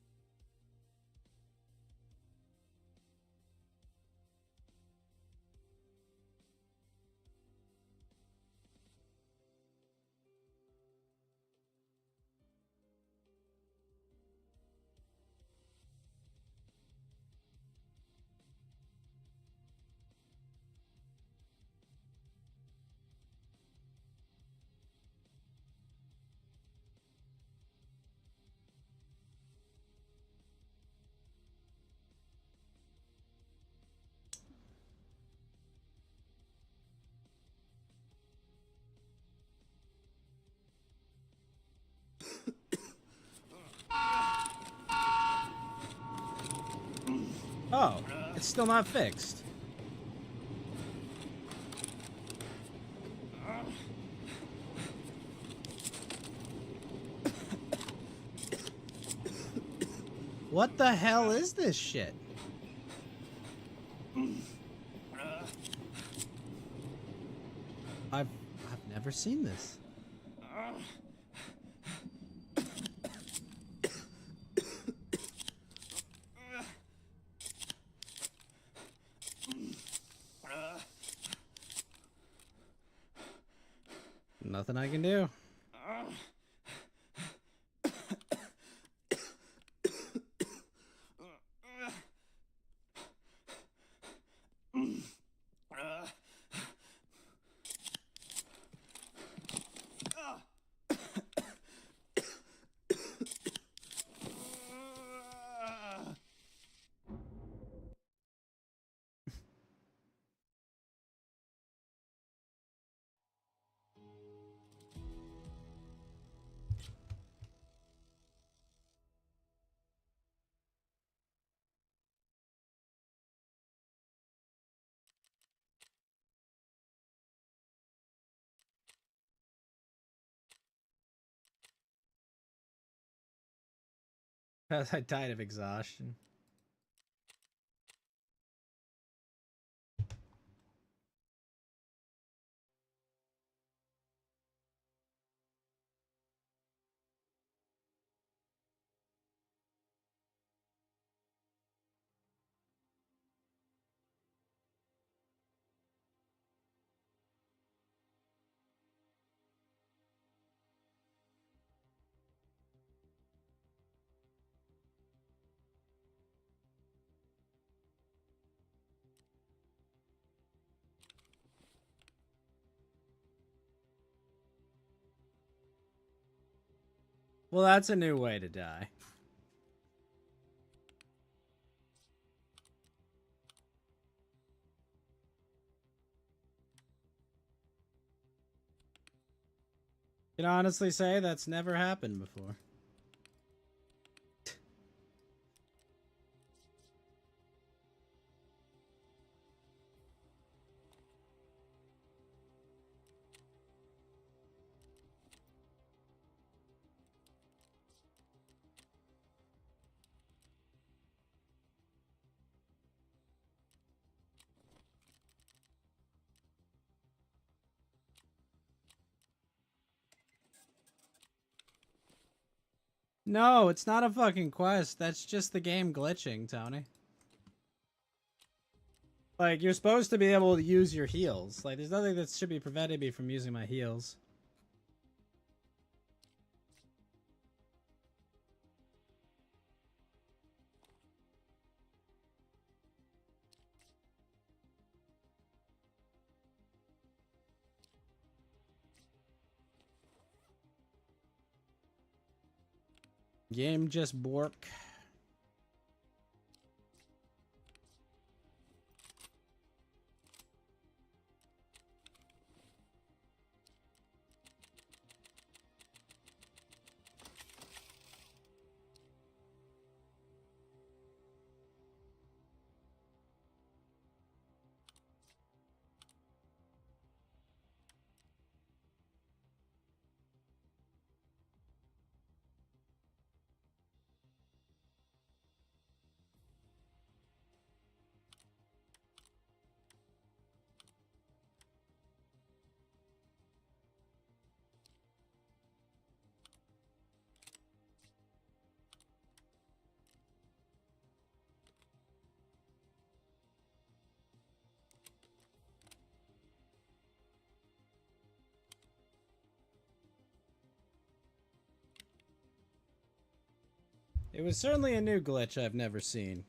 Oh, it's still not fixed. What the hell is this shit? I've never seen this. Nothing I can do. I died of exhaustion. Well, that's a new way to die. Can honestly say that's never happened before. No, it's not a fucking quest. That's just the game glitching, Tony. Like, you're supposed to be able to use your heals. Like, there's nothing that should be preventing me from using my heals. Game just bork. It was certainly a new glitch I've never seen.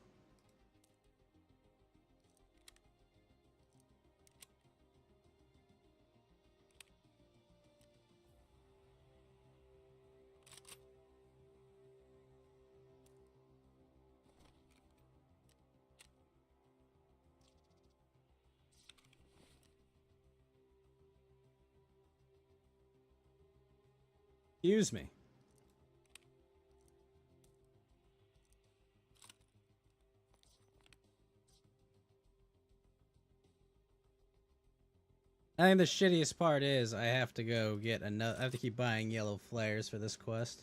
Excuse me. I think the shittiest part is I have to go get another. I have to keep buying yellow flares for this quest.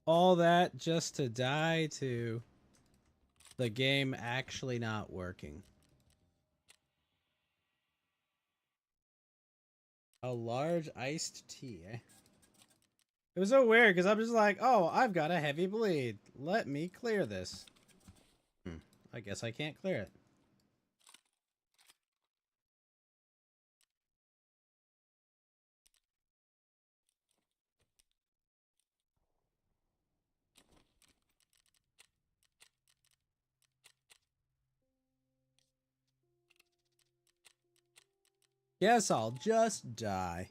All that just to die to the game actually not working. A large iced tea, eh? It was so weird because I'm just like, oh, I've got a heavy bleed. Let me clear this. I guess I can't clear it. Guess I'll just die.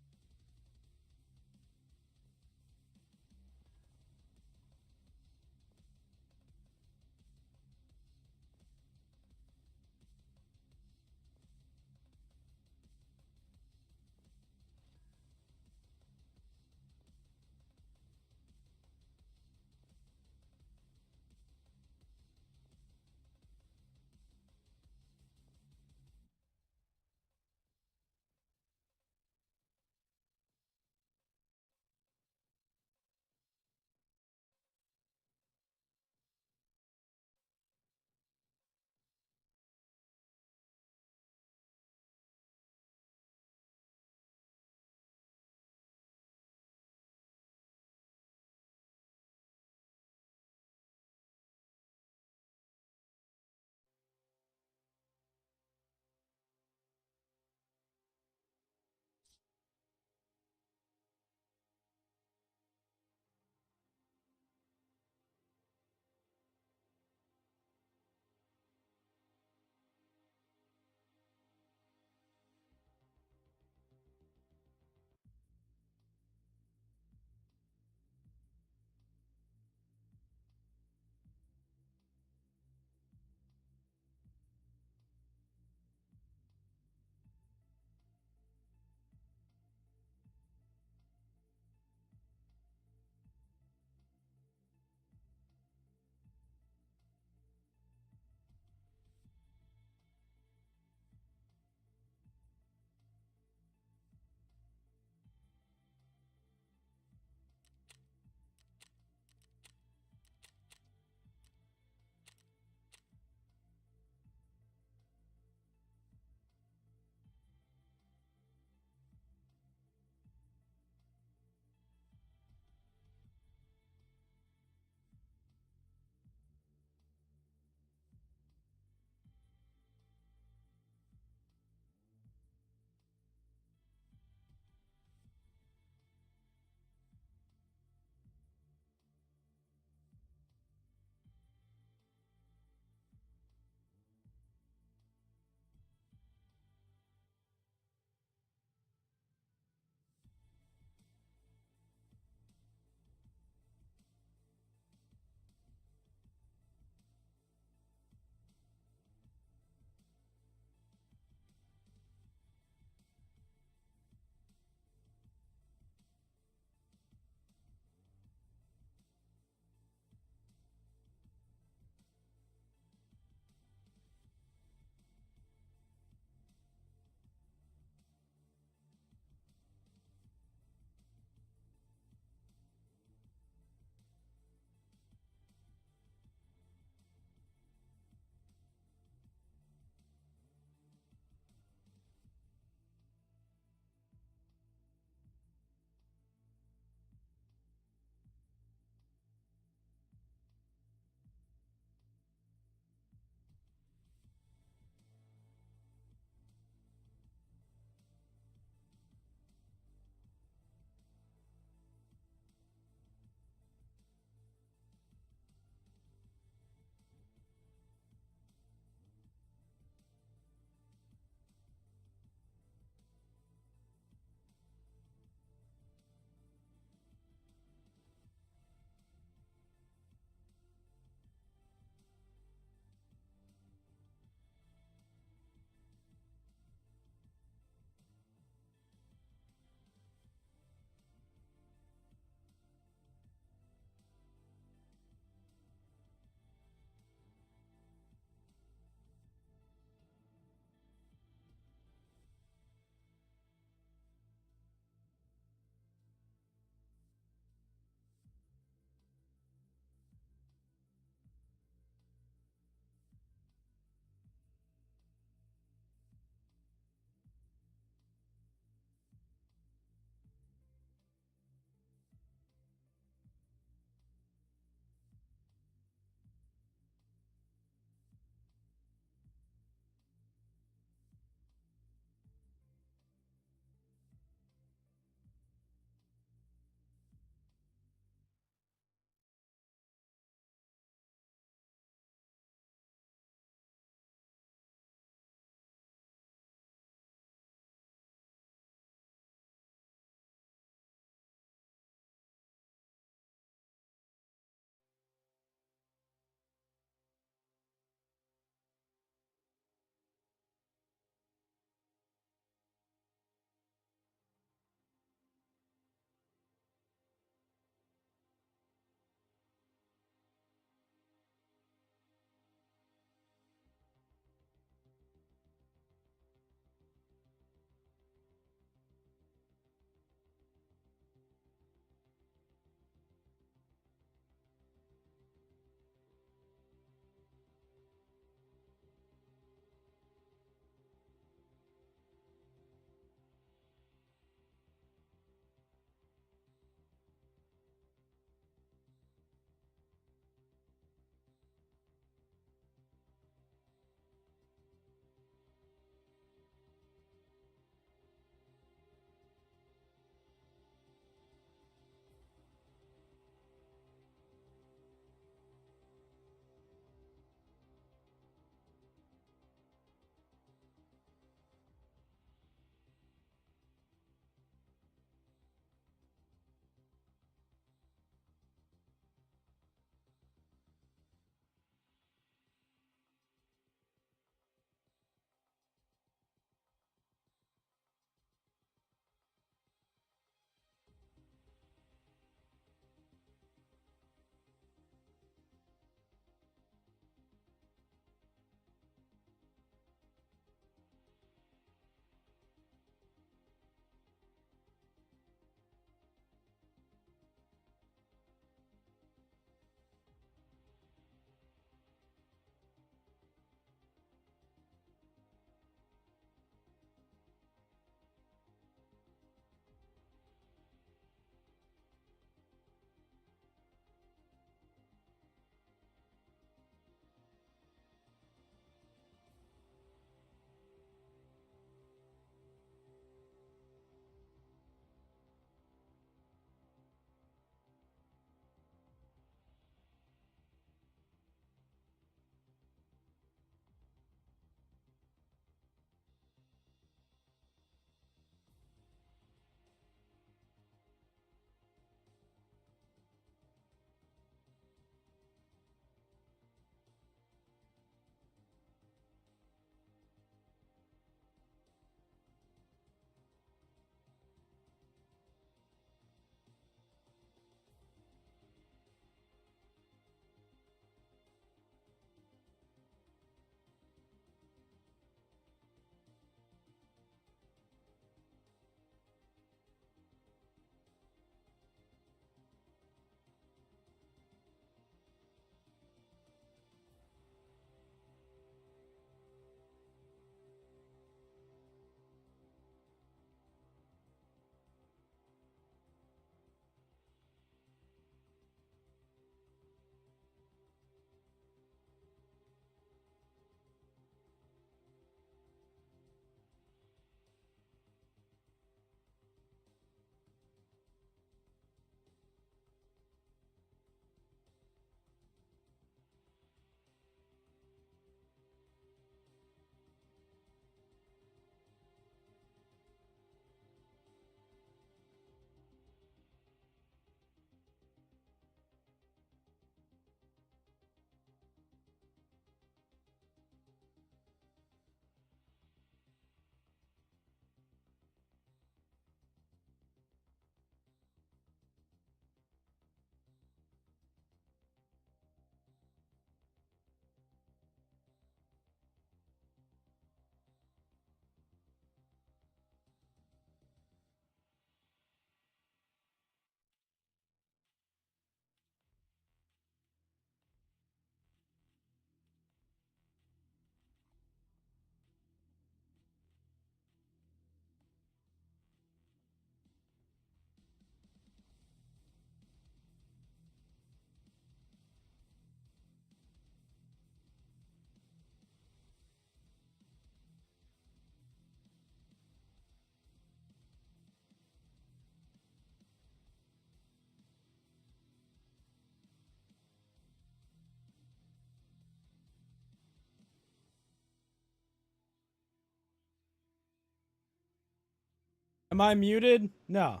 Am I muted? No.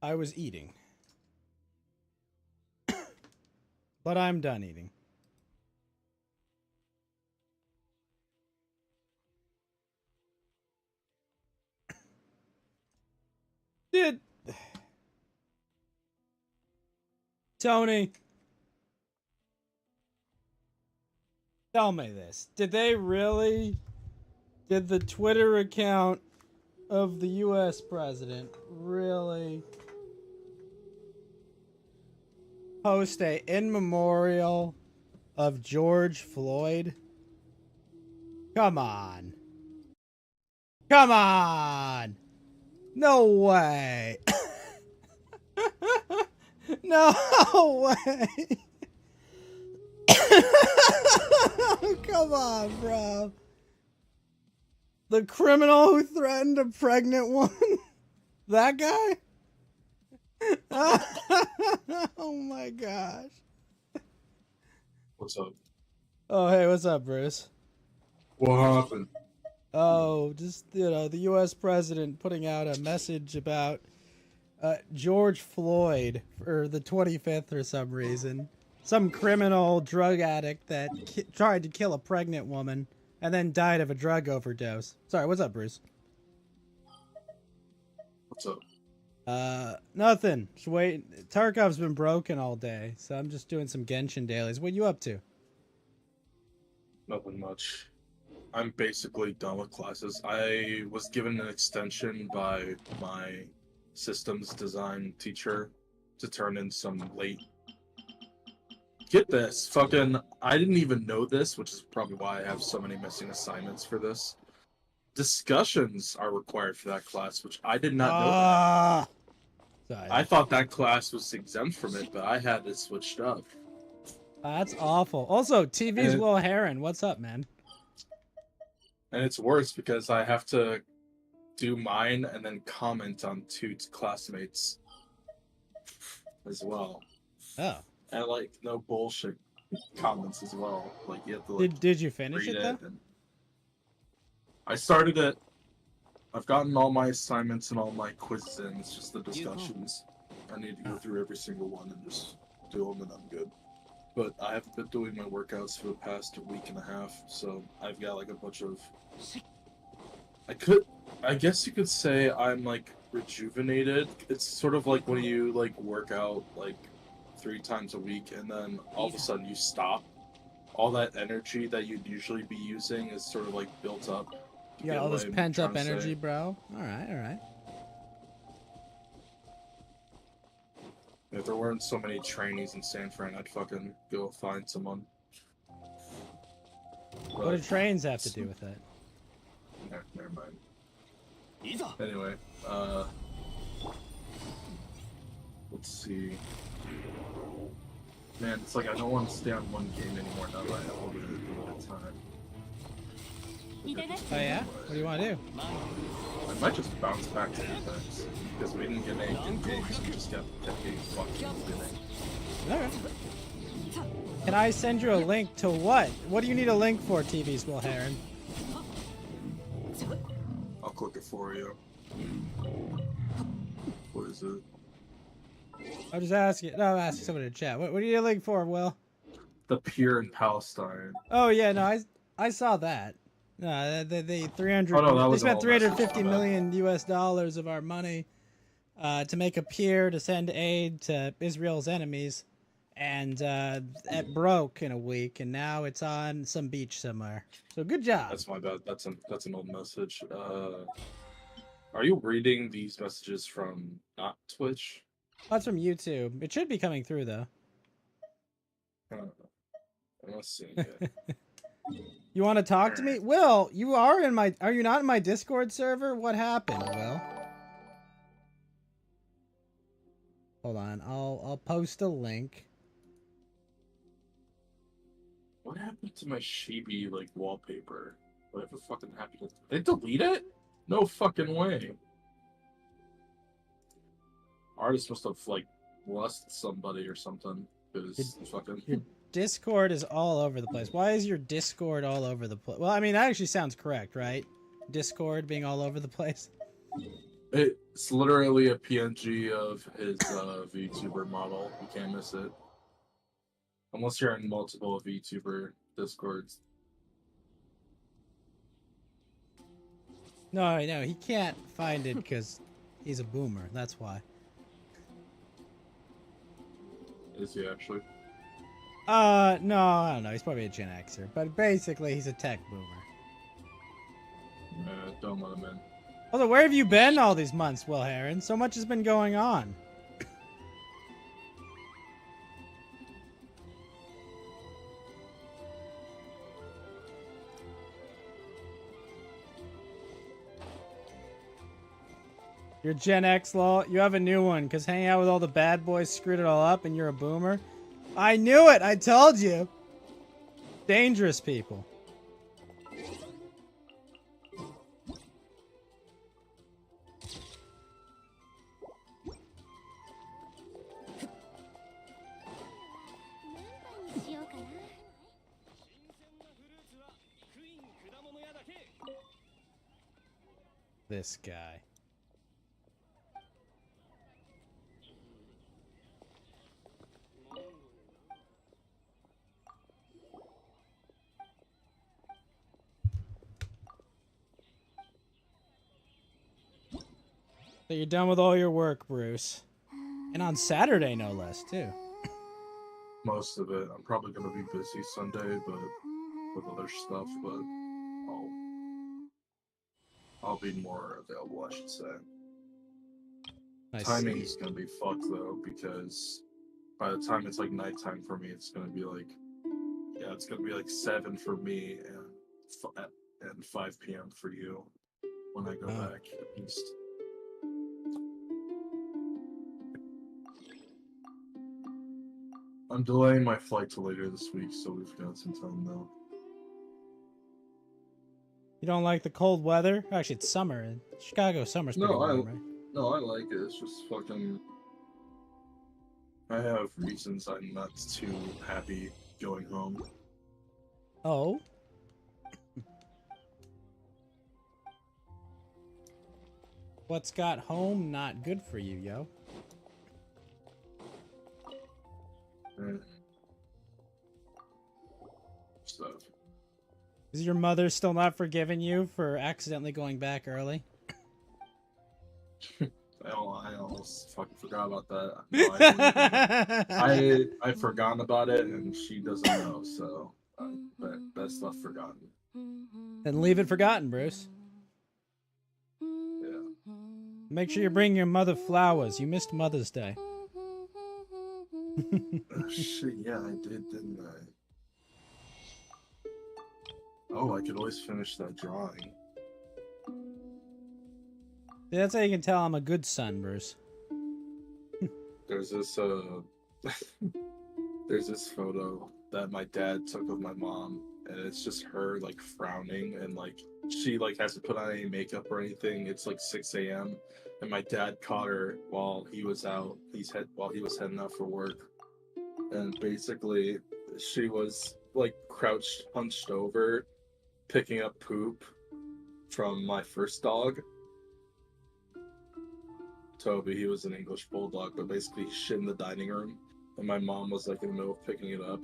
I was eating. But I'm done eating. Did Tony, tell me this. Did the Twitter account of the US president really post a in memorial of George Floyd? Come on. Come on. No way. No way. Come on, bro. The criminal who threatened a pregnant woman? That guy? Oh my gosh. What's up? Oh, hey, what's up, Bruce? What happened? Oh, just, the U.S. president putting out a message about George Floyd for the 25th for some reason. Some criminal drug addict that tried to kill a pregnant woman and then died of a drug overdose. Sorry, what's up, Bruce? What's up? Nothing. Just wait. Tarkov's been broken all day, so I'm just doing some Genshin dailies. What you up to? Nothing much. I'm basically done with classes. I was given an extension by my systems design teacher to turn in some late. Get this, fucking, I didn't even know this, which is probably why I have so many missing assignments for this. Discussions are required for that class, which I did not know that. Sorry. I thought that class was exempt from it, but I had it switched up. That's awful. Also, TV's Will Heron. What's up, man? And it's worse because I have to do mine and then comment on two classmates as well. Oh. And like no bullshit comments as well. Like you have to like, Did you finish read it though? and... I started it. I've gotten all my assignments and all my quizzes in. It's just the discussions. I need to go through every single one and just do them, and I'm good. But I haven't been doing my workouts for the past week and a half, so I've got like a bunch of. I guess you could say I'm like rejuvenated. It's sort of like when you like work out like 3 times a week and then all of a sudden you stop. All that energy that you'd usually be using is sort of like built up. You got all this pent up energy, bro. All right. If there weren't so many trainees in San Fran, I'd fucking go find someone. What do trains have to do with that? Never mind. Anyway, let's see. Man, it's like I don't want to stay on one game anymore now that I have a little bit of time. Oh yeah? What do you want to do? I might just bounce back to defense because we didn't get any good games. We just got getting fucking winning. Alright. Can I send you a link to what? What do you need a link for, TV's Will Heron? I'll click it for you. What is it? I'm just asking. No, I'm asking someone in the chat. What do you need a link for, Will? The Pier in Palestine. Oh yeah, no, I saw that. No, they 300. Oh, no, that they was spent all 350 message. million US dollars of our money to make a pier to send aid to Israel's enemies, and it broke in a week, and now it's on some beach somewhere. So good job. That's my bad. That's an old message. Are you reading these messages from not Twitch? That's from YouTube. It should be coming through though. I'm not seeing it. You want to talk to me? Will, you are in my... Are you not in my Discord server? What happened, Will? Hold on. I'll post a link. What happened to my Shibi, like, wallpaper? Whatever fucking happened to... They delete it? No fucking way. Artist must have, like, lost somebody or something. Because fucking... Your Discord is all over the place. Why is your Discord all over the place? Well, I mean, that actually sounds correct, right? Discord being all over the place? It's literally a PNG of his VTuber model. You can't miss it. Unless you're in multiple VTuber Discords. No, he can't find it because he's a boomer. That's why. Is he actually? No, I don't know. He's probably a Gen Xer, but basically he's a tech boomer. Don't let him in. Also, where have you been all these months, Will Heron? So much has been going on. You're Gen X, lol. You have a new one, because hanging out with all the bad boys screwed it all up, and you're a boomer. I knew it! I told you! Dangerous people. This guy. So you're done with all your work, Bruce. And on Saturday, no less, too. Most of it. I'm probably gonna be busy Sunday, but with other stuff, but I'll be more available, I should say. Timing is gonna be fucked though, because by the time it's like nighttime for me, it's gonna be like, yeah, it's gonna be like 7 for me and 5 p.m. for you when I go back at least. I'm delaying my flight to later this week, so we've got some time though. You don't like the cold weather? Actually, it's summer. In Chicago, summer's pretty warm, right? No, I like it. It's just fucking. I have reasons I'm not too happy going home. Oh? What's got home not good for you, yo? Stuff. Is your mother still not forgiving you for accidentally going back early? I almost fucking forgot about that. No, I forgotten about it, and she doesn't know, so that stuff forgotten. Then leave it forgotten, Bruce. Yeah. Make sure you bring your mother flowers. You missed Mother's Day. Oh, shit, yeah, I did, didn't I? Oh, I could always finish that drawing. See, that's how you can tell I'm a good son, Bruce. There's this there's this photo that my dad took of my mom, and it's just her like frowning, and like she like hasn't put on any makeup or anything. It's like 6 a.m. and my dad caught her while he was out. While he was heading out for work, and basically she was like crouched, hunched over, picking up poop from my first dog. Toby, he was an English bulldog, but basically he shit in the dining room, and my mom was like in the middle of picking it up.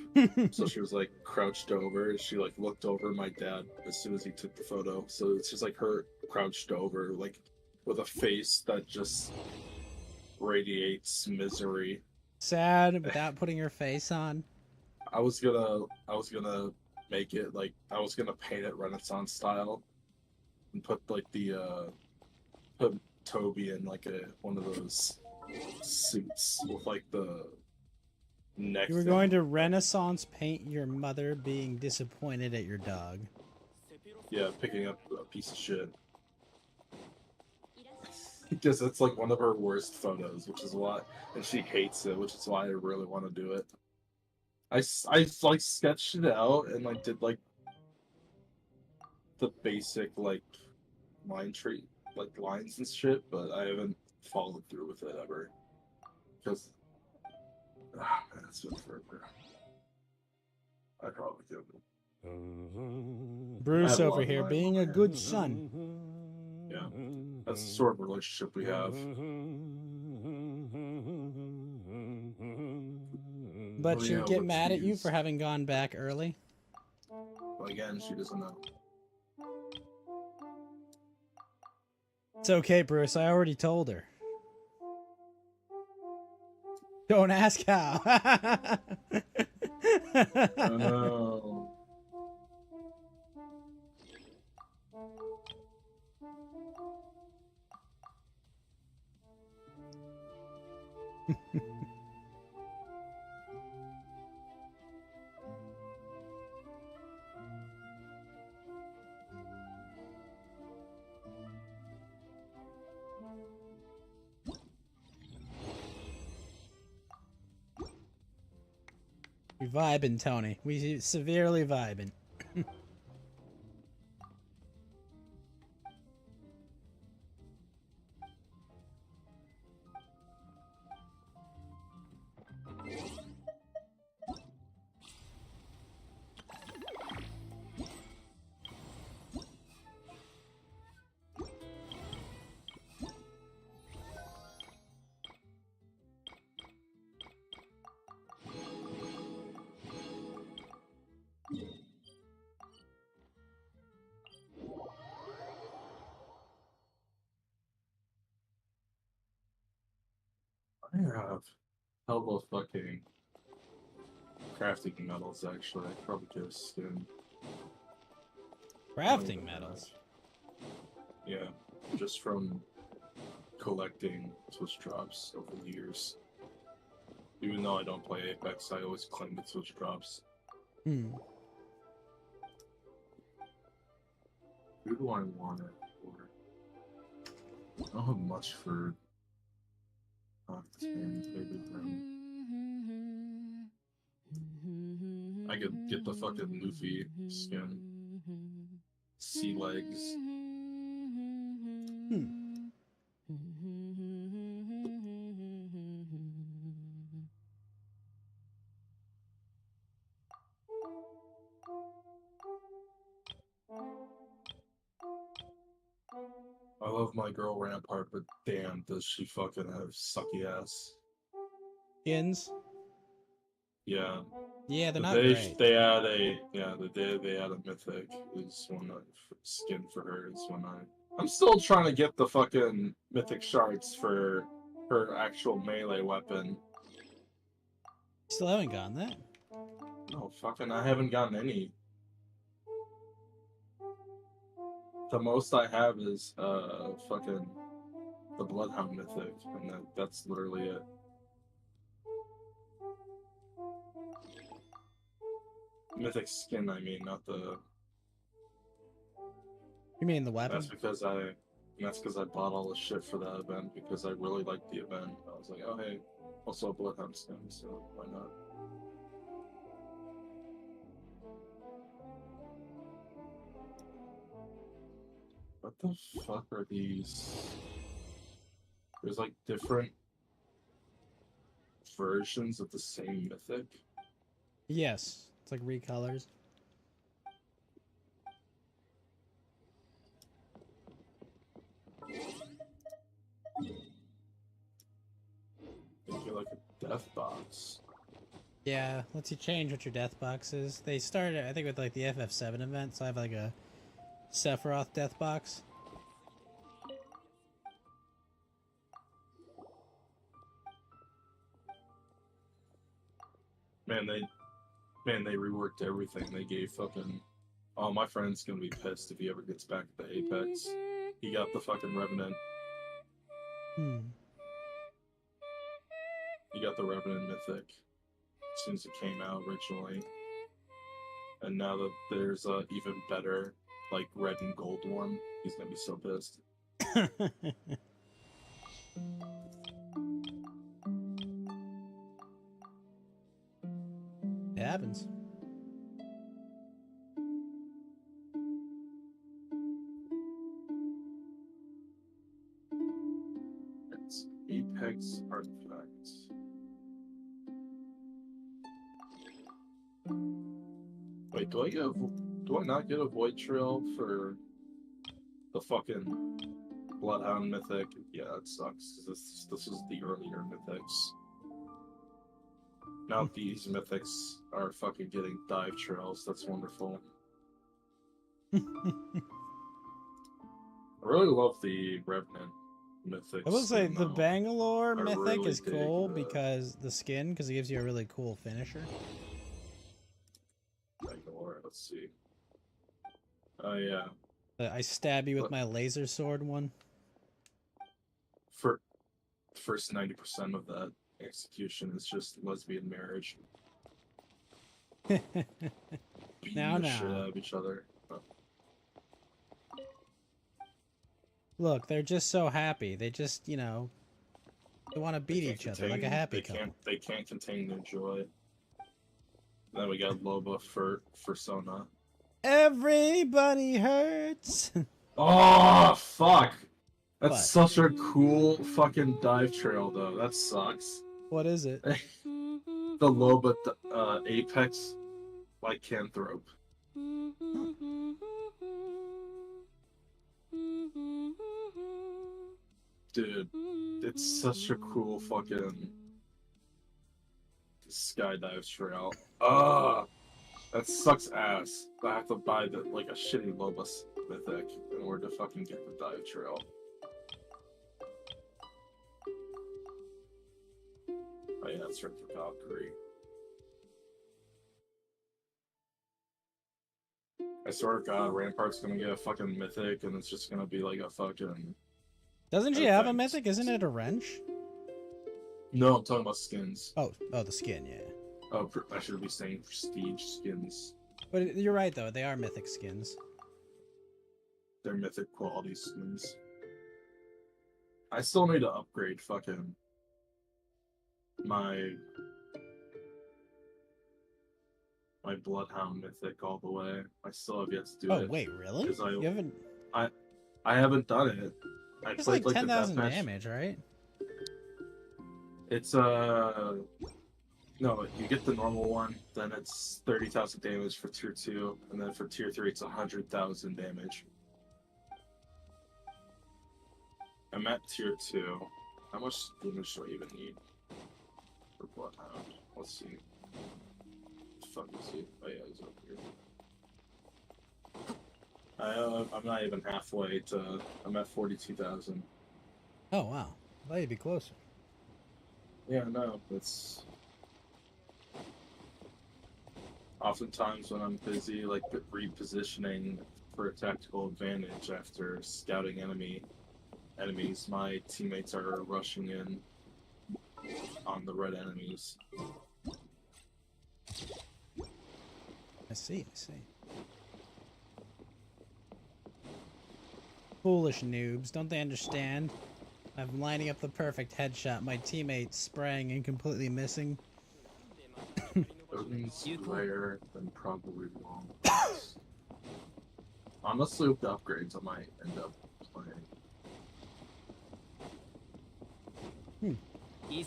So she was like crouched over, and she like looked over at my dad as soon as he took the photo. So it's just like her crouched over, like with a face that just radiates misery. Sad without putting her face on. I was gonna make it like I was gonna paint it Renaissance style and put like put Toby in like one of those suits with like the neck. You were going to Renaissance paint your mother being disappointed at your dog. Yeah, picking up a piece of shit. Because it's like one of her worst photos, which is why, and she hates it, which is why I really want to do it. I like sketched it out and like did like the basic like line tree, like lines and shit, but I haven't followed through with it ever. Because man, it's been forever. I probably could. Bruce I have a over lot of here mine being on a my good head. son. Yeah, that's the sort of relationship we have. But Oh, she'd yeah, get what's mad at you these? for having gone back early. Well, again, she doesn't know. It's okay, Bruce. I already told her. Don't ask how. Oh. We vibing, Tony. We severely vibing. I have hell of fucking crafting metals, actually. I probably get a skin. Crafting metals. Yeah, just from collecting Twitch drops over the years. Even though I don't play Apex, I always claim the Twitch drops. Hmm. Who do I want it for? I don't have much for skins, maybe them. I could get the fucking Luffy skin. Sea legs. Hmm. I love my girl Rampart, but damn, does she fucking have sucky ass. Skins? Yeah. Yeah, they're But not they great. they had a they had a mythic is one skin for her is when I'm still trying to get the fucking mythic shards for her actual melee weapon. Still haven't gotten that. No, fucking I haven't gotten any. The most I have is fucking the Bloodhound mythic, and that's literally it. Mythic skin, I mean, not the. You mean the weapon? That's because I bought all the shit for that event because I really liked the event. I was like, oh hey, also a Bloodhound skin, so why not? What the fuck are these? There's like different versions of the same mythic. Yes. It's like recolors. They feel like a death box. Yeah, lets you change what your death box is. They started, I think, with like the FF7 event, so I have like a Sephiroth death box. Man, they reworked everything. They gave fucking. Oh, my friend's gonna be pissed if he ever gets back at the Apex. He got the fucking Revenant. Hmm. He got the Revenant mythic as soon as it came out originally. And now that there's a even better, like red and gold one, he's gonna be so pissed. It happens. It's Apex artifacts. Wait, do I not get a void trail for the fucking Bloodhound mythic? Yeah, that sucks. This is the earlier mythics. Now these mythics are fucking getting dive trails. That's wonderful. I really love the Revenant mythics. I will say thing, the though. Bangalore I mythic really is dig cool the- because the skin, because it gives you a really cool finisher. Bangalore, let's see. Oh yeah. The I stab you with But- my laser sword one. For first 90% of that execution is just lesbian marriage. Beating Now, the shit now. out of each other. Look, they're just so happy. They just, you know, they want to beat They each can't other like a contain- happy they couple. They can't contain their joy. Then we got Loba for Sona. Everybody hurts. Oh fuck! That's What? such a cool fucking dive trail, though. That sucks. What is it? The Loba Apex Lycanthrope. Dude, it's such a cool fucking skydive trail. That sucks ass. I have to buy a shitty Lobus mythic in order to fucking get the dive trail. Oh yeah, that's right for Valkyrie. I swear to God, Rampart's gonna get a fucking mythic, and it's just gonna be like a fucking. Doesn't she Oh, have a thanks. mythic? Isn't it a wrench? No, I'm talking about skins. Oh, the skin, yeah. Oh, I should be saying prestige skins. But you're right though, they are mythic skins. They're mythic quality skins. I still need to upgrade fucking my Bloodhound mythic all the way. I still have yet to do Oh it. wait, really? 'cause You haven't? I haven't done it. I It's played like the 10,000 deathmatch. damage, right? It's no, you get the normal one, then it's 30,000 damage for tier 2, and then for tier 3 it's 100,000 damage. I'm at tier 2. How much damage do I even need for Bloodhound? Let's see. Fuck is he? Oh yeah, he's up here. I'm not even halfway to. I'm at 42,000. Oh wow, I thought you'd be closer. Yeah, no, it's. Oftentimes when I'm busy, like repositioning for a tactical advantage after scouting enemies, my teammates are rushing in on the red enemies. I see. Foolish noobs, don't they understand? I'm lining up the perfect headshot, my teammate spraying and completely missing. Odin's rare, then probably long. Honestly, with the upgrades, I might end up playing.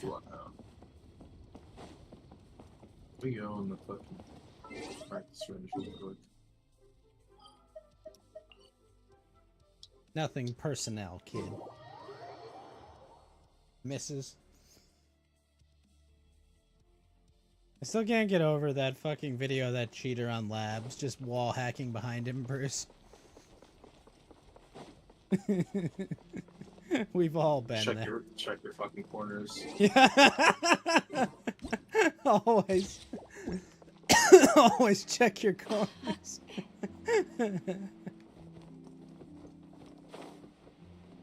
Bloodhound. We go on the fucking practice range real quick. Nothing personnel, kid. Misses. I still can't get over that fucking video of that cheater on labs just wall hacking behind him, Bruce. We've all been there. Check your fucking corners. Yeah. Always. Always check your corners.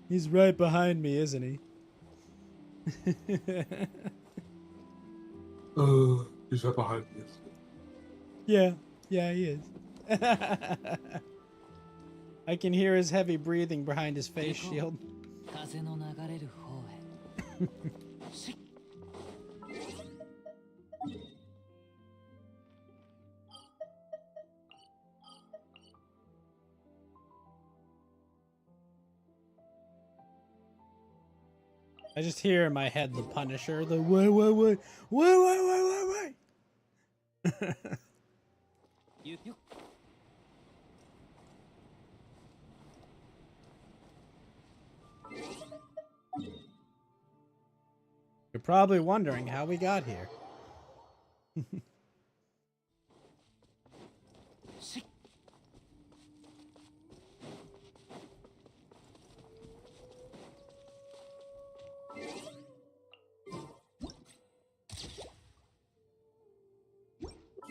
He's right behind me, isn't he? He's right behind me. Yeah, he is. I can hear his heavy breathing behind his face shield. I just hear in my head the Punisher, the wait. You're probably wondering how we got here.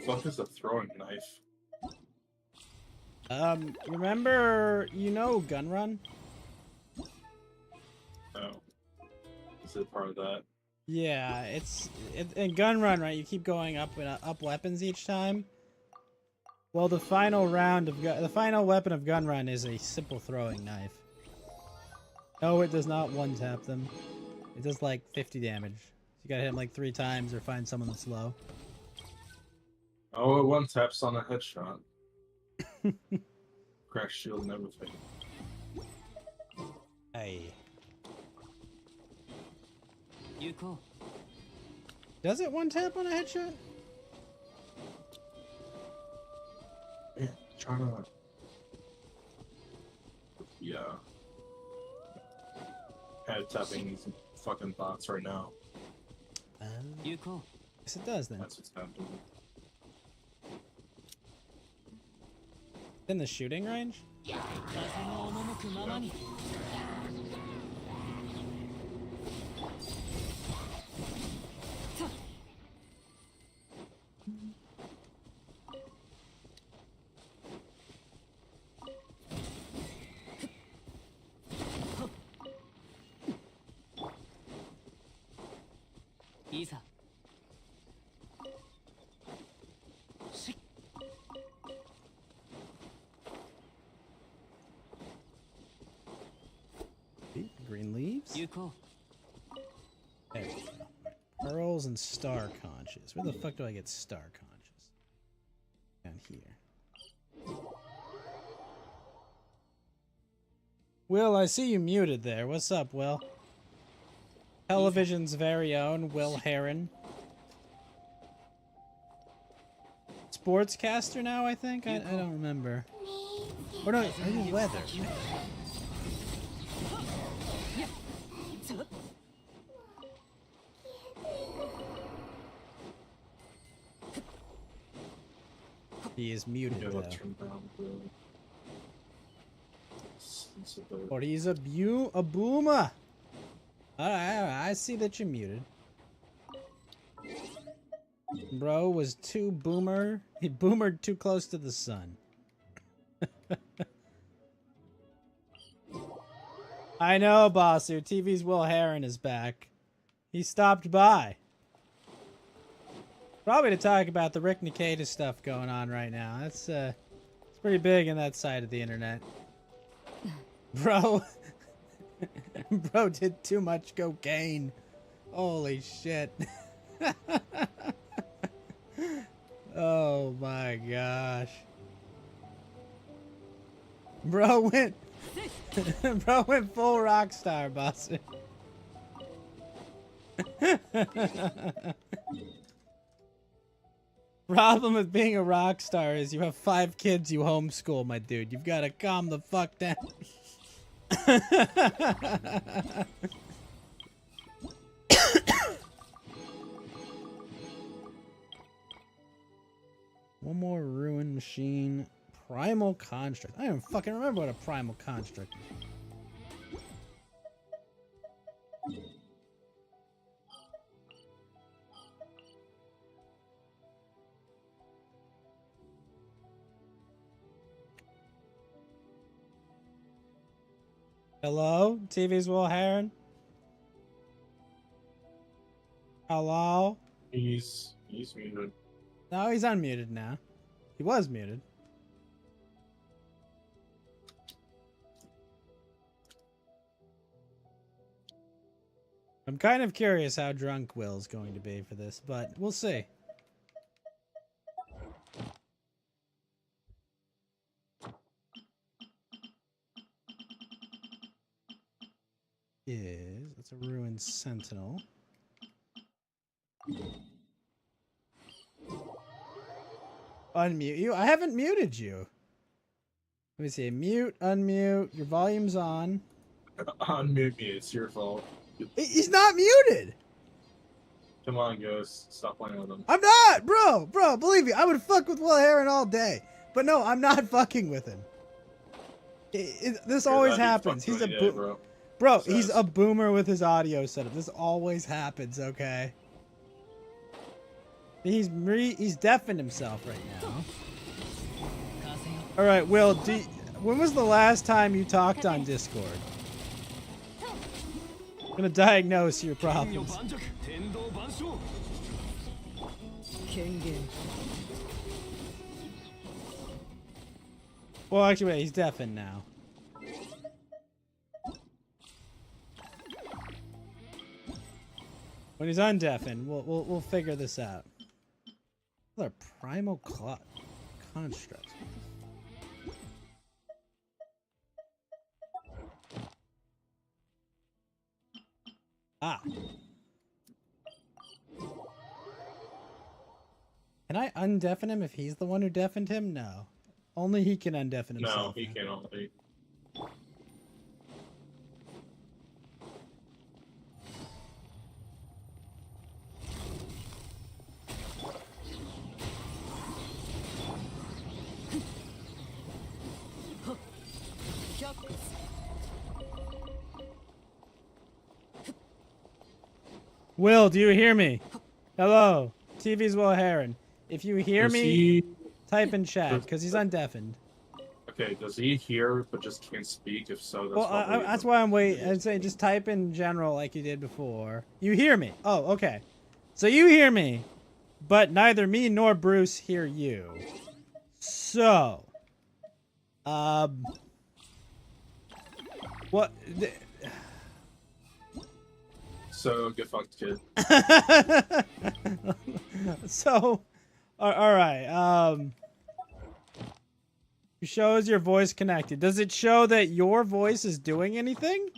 What is a throwing knife? Remember, Gun Run? No. Is it part of that? Yeah, in Gun Run, right? You keep going up and up weapons each time. Well, the final weapon of Gun Run is a simple throwing knife. No, it does not one-tap them. It does like 50 damage. You gotta hit him like 3 times or find someone that's low. Oh, it one taps on a headshot. Crack shield and everything. Hey. Yuko. Does it one-tap on a headshot? Yeah, trying to... Yeah. Head tapping these fucking bots right now. Yuko. Yes, it does then. That's what's happening. In the shooting range? Isa. Green leaves? Yuko. There we go. Pearls and star conches. Where the fuck do I get star conches? Down here. Will, I see you muted there. What's up, Will? Television's very own Will Heron. Sportscaster now, I think? I don't remember. Or no, are you weather? He is muted, though. Or he's a boomer. Alright, I see that you're muted. Bro was too boomer. He boomered too close to the sun. I know, Bossu. TV's Will Heron is back. He stopped by. Probably to talk about the Rick Nikita stuff going on right now. That's it's pretty big in that side of the internet. Bro. Bro did too much cocaine. Holy shit. Oh my gosh. Bro went full rock star, boss. Problem with being a rock star is you have 5 kids you homeschool, my dude. You've got to calm the fuck down. One more ruin machine. Primal construct. I don't even fucking remember what a primal construct is. Hello? TV's Will Heron? Hello? He's muted. No, he's unmuted now. He was muted. I'm kind of curious how drunk Will's going to be for this, but we'll see. That's a ruined sentinel. Unmute you? I haven't muted you. Let me see. Mute, unmute. Your volume's on. Unmute me. It's your fault. He's not muted. Come on, Ghost. Stop playing with him. I'm not, bro. Believe me, I would fuck with Will Heron all day. But no, I'm not fucking with him. This always happens. He's a bro. He's a boomer with his audio setup. This always happens. Okay. He's deafened himself right now. All right, Will. When was the last time you talked on Discord? I'm gonna diagnose your problems. Well, actually, wait, he's deafened now. When he's undeafened, we'll figure this out. Another primal construct. Ah. Can I undeafen him if he's the one who deafened him? No. Only he can undeafen himself. No, he can only. Will, do you hear me? Hello, TV's Will Heron. If you hear me, type in chat, because he's undeafened. Okay, does he hear but just can't speak? If so, that's well, that's why I'm waiting. I'd say just type in general like you did before. You hear me? Oh, okay. So you hear me, but neither me nor Bruce hear you. So, what? So, get fucked, kid. So, all right. It shows your voice connected. Does it show that your voice is doing anything?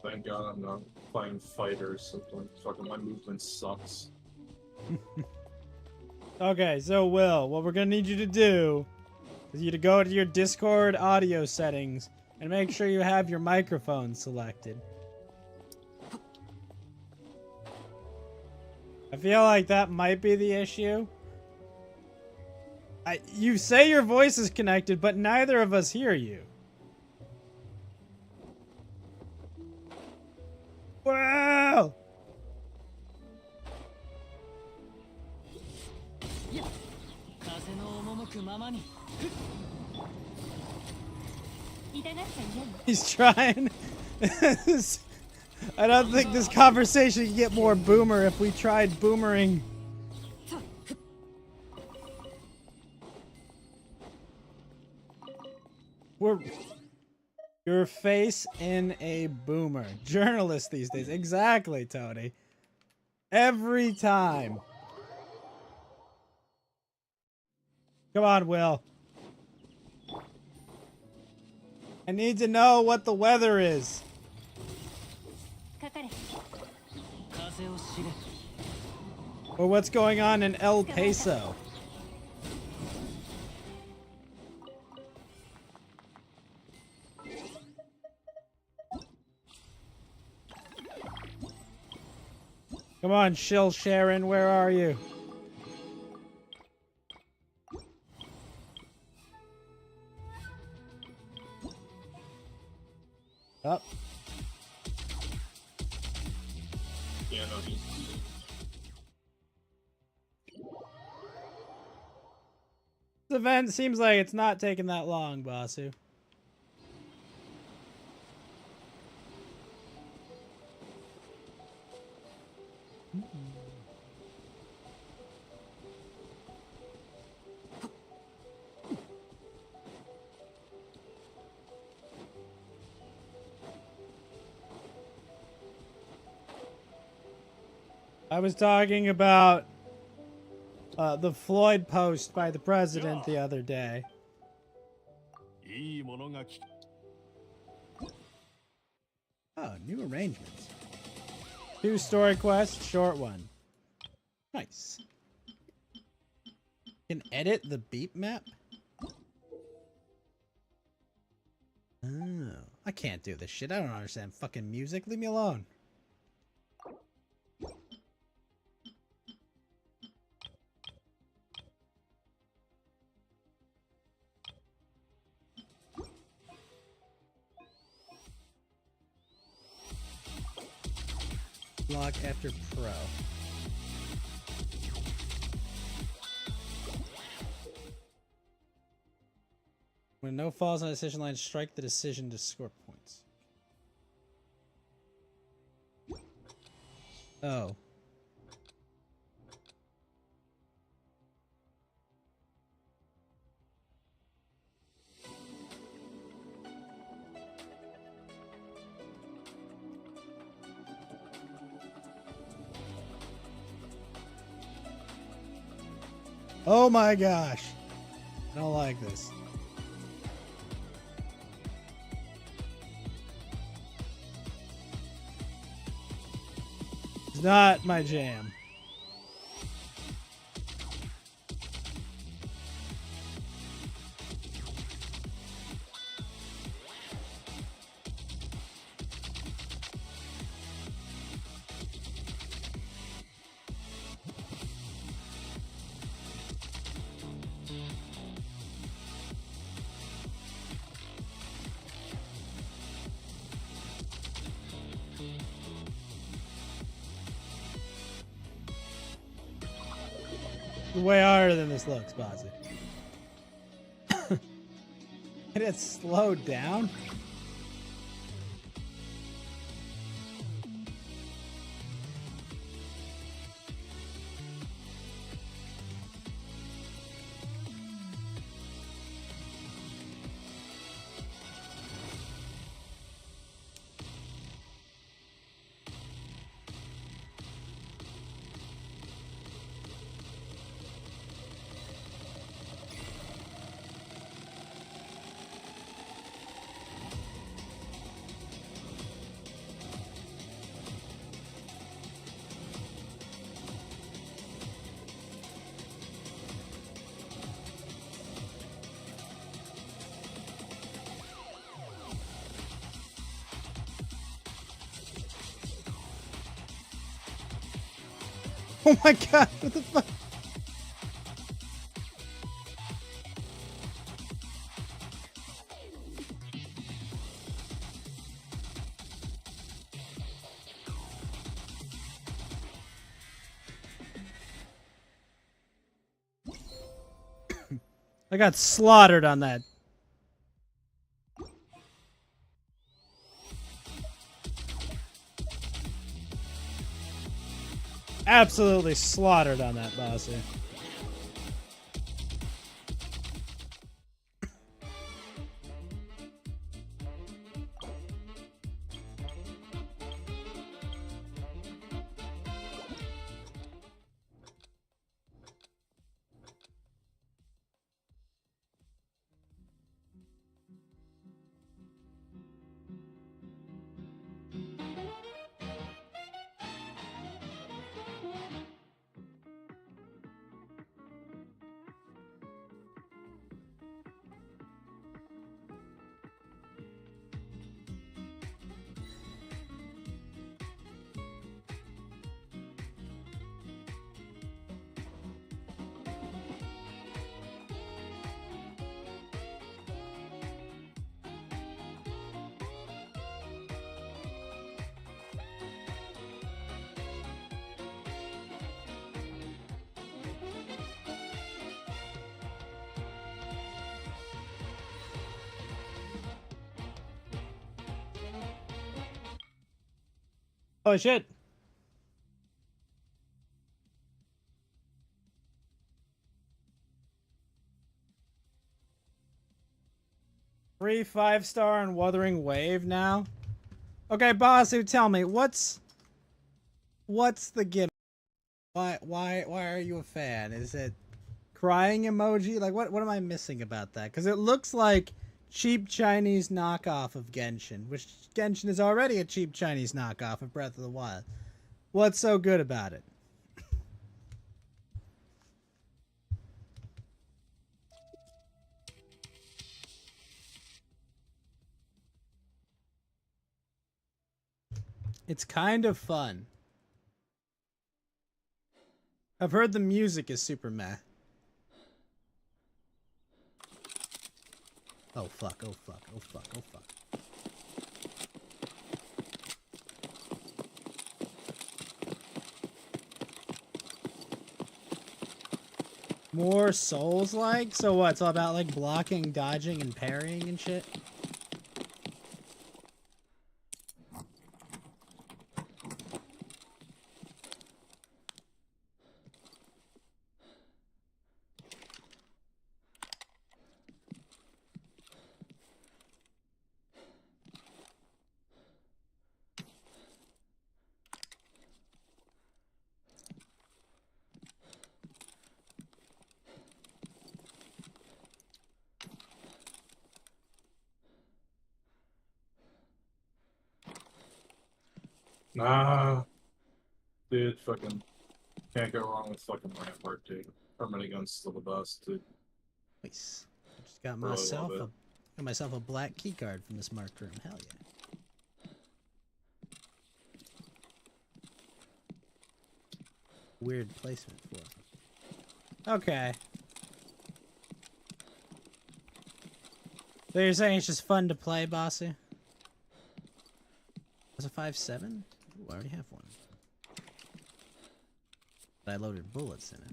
Thank God I'm not playing fighter or something. Fucking my movement sucks. Okay, so Will, what we're gonna need you to do is you to go to your Discord audio settings and make sure you have your microphone selected. I feel like that might be the issue. You say your voice is connected, but neither of us hear you. Wow! He's trying. I don't think this conversation can get more boomer if we tried boomering. Your face in a boomer. Journalist these days. Exactly, Tony. Every time. Come on, Will. I need to know what the weather is. Or what's going on in El Paso. Come on, Shill Sharon, where are you? Up. Yeah, no, he... This event seems like it's not taking that long, Basu. I was talking about the Floyd post by the president the other day. いいものがき Oh, new arrangements. 2 story quests, short one. Nice. Can edit the beep map? Oh, I can't do this shit. I don't understand fucking music. Leave me alone. Block after pro. When no falls on a decision line, strike the decision to score points. Oh. Oh my gosh. I don't like this. It's not my jam. Way harder than this looks, Bozzy. And it's slowed down? Oh my god, what the fuck? I got slaughtered on that. Absolutely slaughtered on that, Bossy. Oh shit. Free 5-star on Wuthering Wave now? Okay, Basu, tell me, what's the gimmick? Why are you a fan? Is it crying emoji? Like what am I missing about that? Because it looks like cheap Chinese knockoff of Genshin, which Genshin is already a cheap Chinese knockoff of Breath of the Wild. What's so good about it? It's kind of fun. I've heard the music is super meh. Oh fuck, oh fuck, oh fuck, oh fuck. More Souls-like? So what, it's all about like blocking, dodging, and parrying and shit? Nah, dude, fucking can't go wrong with fucking Rampart, dude. Permanent gun's still the best, dude. Nice. I just got Really myself love got myself a black keycard from this marked room. Hell yeah. Weird placement for it. Okay. So you're saying it's just fun to play, Bossy? Was it 5.7? Ooh, I already have one. But I loaded bullets in it.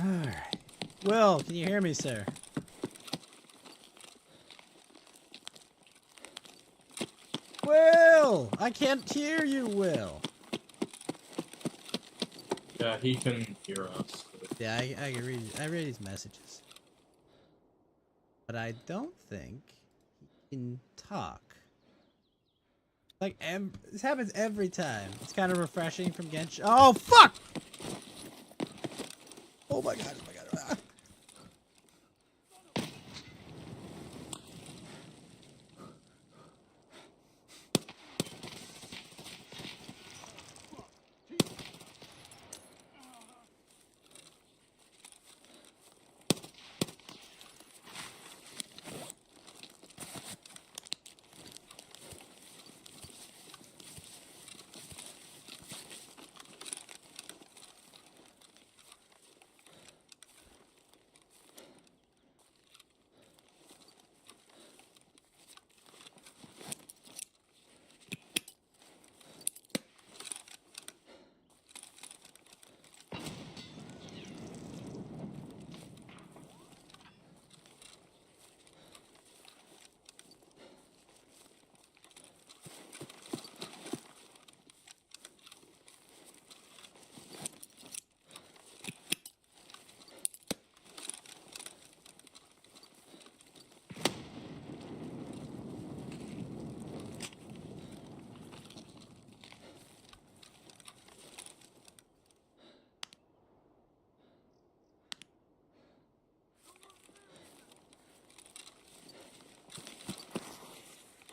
Alright. Will, can you hear me, sir? Will! I can't hear you, Will. Yeah, he can hear us. Yeah, I read his messages. But I don't think he can talk. Like, this happens every time. It's kind of refreshing from Genshin. Oh, fuck! Oh my god, oh my god. Ah.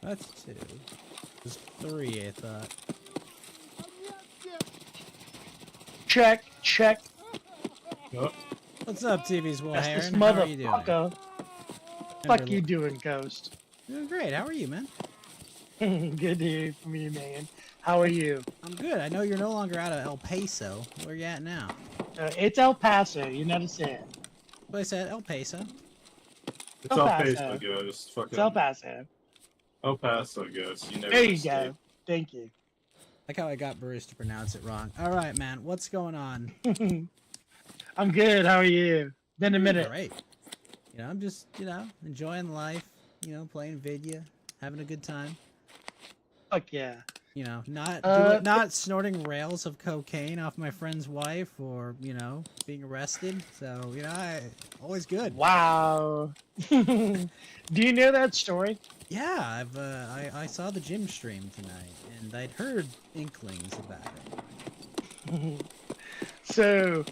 That's 2. There's 3, I thought. Check, check. Oh, What's up, TV's Will That's this Heron? How are you doing? motherfucker. Fuck you doing, Ghost? Doing great. How are you, man? Good to hear from you, man. How are you? I'm good. I know you're no longer out of El Paso. Where you at now? It's El Paso, you know what I'm saying? What I said, El Paso. it's El El Paso. Paso, Ghost. Fucking It's El Paso. El Paso, Ghost. You never There you mistake. go. Thank you. Like how I got Bruce to pronounce it wrong. All right, man. What's going on? I'm good. How are you? Been a minute. Great. You know, I'm just, enjoying life. Playing video, having a good time. Fuck yeah. Not snorting rails of cocaine off my friend's wife or, being arrested. So, always good. Wow. Do you know that story? Yeah, I saw the gym stream tonight, and I'd heard inklings about it. So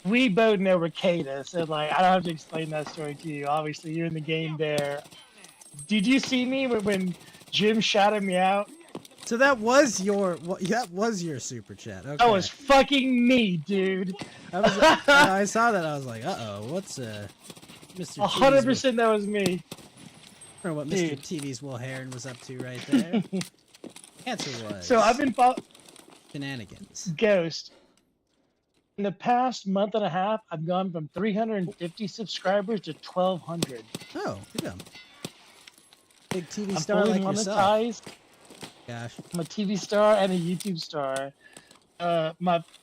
we both know Ricada, so like I don't have to explain that story to you. Obviously, you're in the game there. Did you see me when Jim shouted me out? So that was your super chat. Okay. That was fucking me, dude. I saw that. I was like, uh-oh, what's Mr. 100% that was me. Or what Mr. TV's Will Heron was up to right there. Answer was. So I've been shenanigans. Ghost. In the past month and a half, I've gone from 350 subscribers to 1,200. Oh, good job. Big TV I'm star fully like yourself. monetized. Gosh. I'm a TV star and a YouTube star. I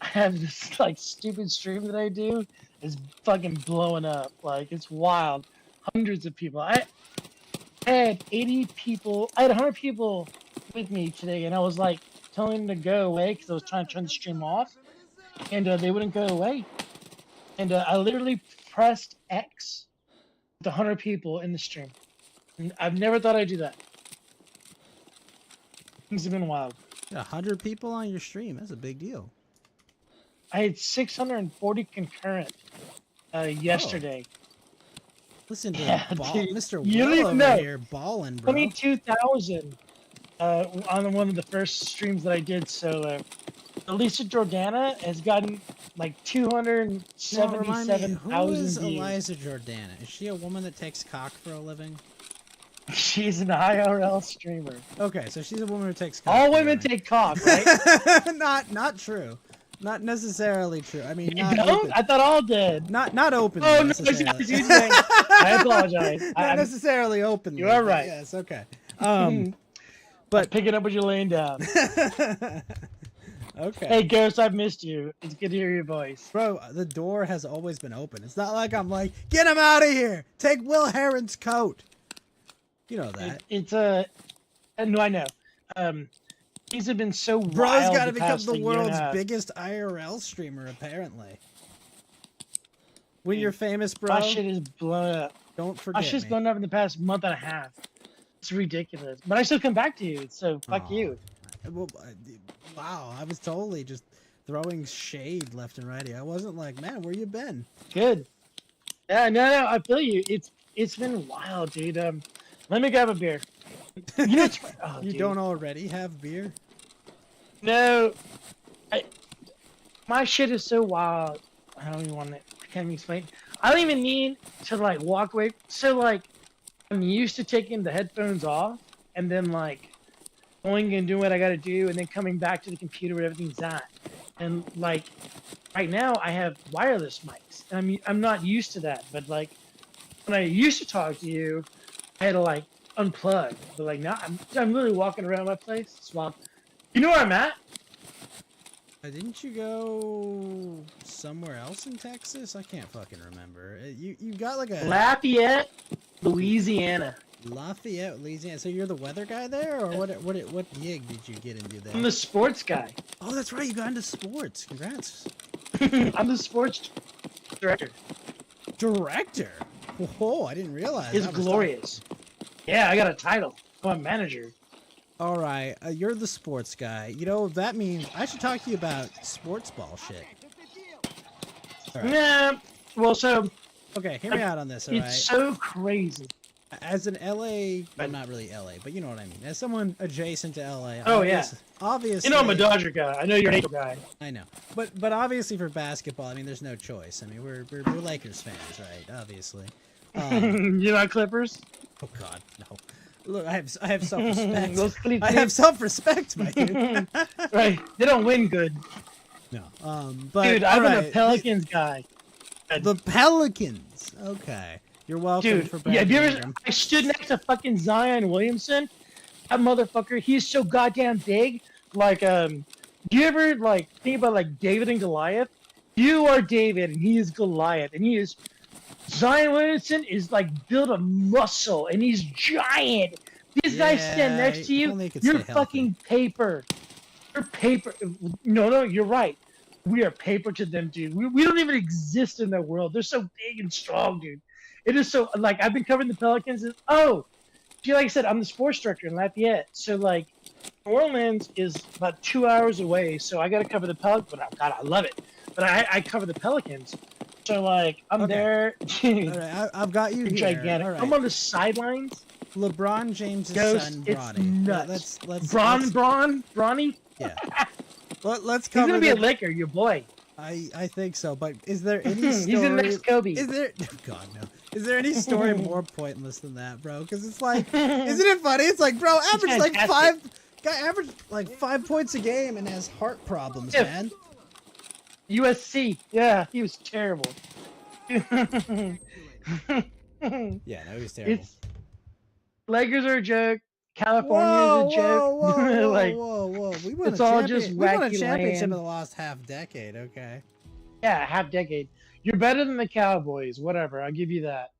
have this like stupid stream that I do is fucking blowing up. Like it's wild. Hundreds of people. I had 80 people. I had 100 people with me today, and I was like telling them to go away because I was trying to turn the stream off, and they wouldn't go away. And I literally pressed X with 100 people in the stream. And I've never thought I'd do that. Things have been wild. 100 people on your stream. That's a big deal. I had 640 concurrent yesterday. Listen to dude, Mr. you don't Will even over know. here balling, bro. 22,000 on one of the first streams that I did solo. Eliza Jordana has gotten like 277,000 Who is views. Eliza Jordana? Is she a woman that takes cock for a living? She's an IRL streamer. Okay, so she's a woman who takes cock. All women take cock, right? not true. Not necessarily true. I mean, You not don't? open. I thought all did. Not openly. Oh, no, necessarily. excuse me. I apologize. Not necessarily openly. You are right. Yes, okay. But picking up what you're laying down. Okay. Hey, Ghost, I've missed you. It's good to hear your voice. Bro, the door has always been open. It's not like I'm like, get him out of here. Take Will Heron's coat. You know that. It's no, I know. These have been so wild. Bro's got to become past the year and a world's half. biggest IRL streamer, apparently. When you're famous, bro, My shit is blown up. don't forget My shit's me. blown up in the past month and a half. It's ridiculous. But I still come back to you, so fuck Aw. you. Well, wow, I was totally just throwing shade left and right here. I wasn't like, man, where you been? Good. Yeah, no, I feel you. It's been wild, dude. Let me grab a beer. You know, You dude. don't already have beer? No, my shit is so wild. I don't even want to. I can't even explain. I don't even need to like walk away. So like, I'm used to taking the headphones off and then like going and doing what I got to do, and then coming back to the computer where everything's at. And like, right now I have wireless mics, and I'm not used to that. But like, when I used to talk to you, I had to like unplug. But like now, I'm literally walking around my place. It's wild. You know where I'm at? Didn't you go somewhere else in Texas? I can't fucking remember. You got like a Lafayette, Louisiana. Lafayette, Louisiana. So you're the weather guy there, or what gig did you get into there? I'm the sports guy. Oh, that's right. You got into sports. Congrats. I'm the sports director. Director. Whoa, I didn't realize. It's that was glorious. Yeah, I got a title. I'm a manager. All right, you're the sports guy. You know, that means I should talk to you about sports ball shit. All right. Nah. Well, so Okay, hear me out on this, all right? it's so crazy. As an LA, well, not really LA, but you know what I mean. As someone adjacent to LA, Oh, yeah. obviously. You know I'm a Dodger guy. I know you're an Angel guy. I know, but obviously for basketball, I mean, there's no choice. I mean, we're Lakers fans, right? Obviously. You're not Clippers? Oh God, no. Look, I have self-respect. Those Clippers. I have self-respect, my dude. Right. They don't win good. No. But Dude, I've all been a right, Pelicans guy. The Pelicans. Okay. You're welcome Dude, for yeah, have you ever, Ingram. I stood next to fucking Zion Williamson. That motherfucker, he's so goddamn big. Like, do you ever, like, think about, like, David and Goliath? You are David, and he is Goliath, and he is... Zion Williamson is, like, built of muscle, and he's giant. These guys stand next to if you, only he could you're stay fucking paper. You're paper. No, you're right. We are paper to them, dude. We don't even exist in their world. They're so big and strong, dude. It is so, like, I've been covering the Pelicans. And, like I said, I'm the sports director in Lafayette. So, like, New Orleans is about 2 hours away, so I got to cover the Pelicans. But God, I love it. But I cover the Pelicans, so like I'm Okay. there. Dude, All right, I've got you here. gigantic. All right. I'm on the sidelines. LeBron James' Ghost, son, it's Bronny. nuts. Let's Bronny. yeah. Let's He's cover gonna be a the, Laker, your boy. I think so, but is there any story? He's the next Kobe. Is there? God no. Is there any story more pointless than that, bro? Because it's like, isn't it funny? It's like, bro, average like fantastic. guy averaged like 5 points a game and has heart problems, Yeah. man. USC. Yeah, he was terrible. Yeah, no, he's terrible. It's Lakers are a joke. California is a joke. Whoa, Like, whoa. We won it's a all champion- just we won a wacky championship in land. the last half decade. Okay. yeah, half decade. You're better than the Cowboys. Whatever, I'll give you that.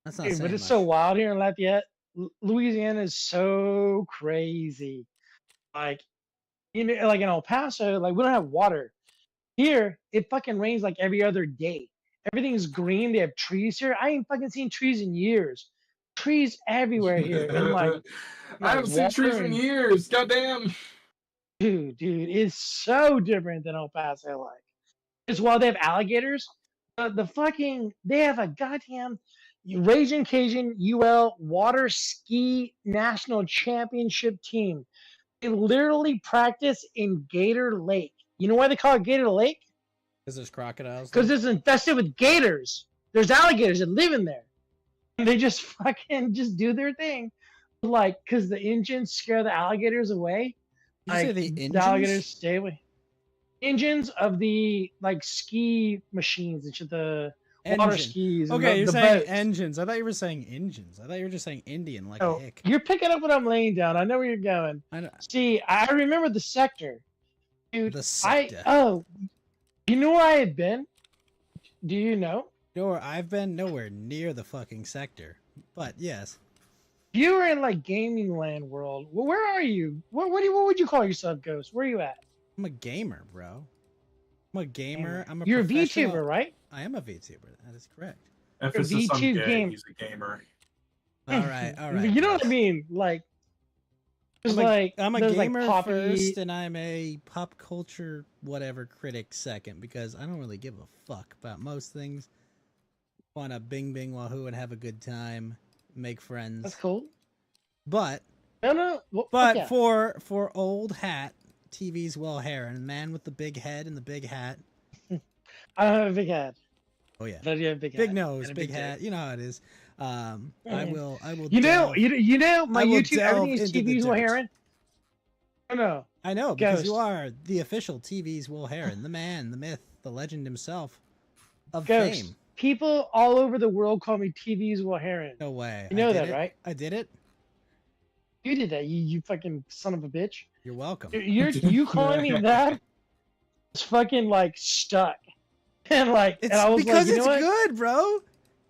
That's not Dude, saying but it's much. so wild here in Lafayette. Louisiana is so crazy. Like, like in El Paso, like we don't have water. Here, it fucking rains like every other day. Everything's green. They have trees here. I ain't fucking seen trees in years. Trees everywhere here, and like I haven't seen trees water in and- years. Goddamn. dude, it's so different than El Paso. Like, it's while they have alligators, the fucking they have a goddamn Raging Cajun UL water ski national championship team. They literally practice in Gator Lake. You know why they call it Gator Lake? Because there's crocodiles. Because it's infested with gators. There's alligators that live in there. And they just fucking just do their thing. Like, because the engines scare the alligators away. Did you say Like, the the alligators engines? stay away. Engines of the like ski machines and shit, the water Engine. skis. And Okay, you're the saying boats. engines. I thought you were saying engines. I thought you were just saying Indian, like a Oh, hick. you're picking up what I'm laying down. I know where you're going. I know. See, I remember the sector, dude. The sector. You know where I had been? Do you know? You know where I've been? Nowhere near the fucking sector. But yes. You were in like gaming land world. Well, where are you? What would you call yourself, Ghost? Where are you at? I'm a gamer, bro. I'm a gamer. I'm a You're a professional- VTuber, right? I am a VTuber. That is correct. Emphasis on V2 gay. game. He's a gamer. All right, all right. You know what I mean? Like, there's I'm a there's like gamer Poppy. first, and I'm a pop culture whatever critic second because I don't really give a fuck about most things. Want to bing bing wahoo and have a good time, make friends. That's cool. But No. but yeah. for old hat, TV's Will Heron, man with the big head and the big hat. I don't have a big head. Oh yeah, But you have a big big head nose, and a big dick. hat. You know how it is. I will. You know, delve- you know, my I will YouTube delve everything is into the TV's Will dirt. Heron. No. I know because you Ghost. are the official TV's Will Heron, the man, the myth, the legend himself of Ghost. fame. People all over the world call me TV's Will Heron. No way. You know I did that, it. right? I did it. You did that. You fucking son of a bitch. You're welcome. You calling me that? It's fucking like stuck. And like, It's and I was because like, you know it's what? good, bro.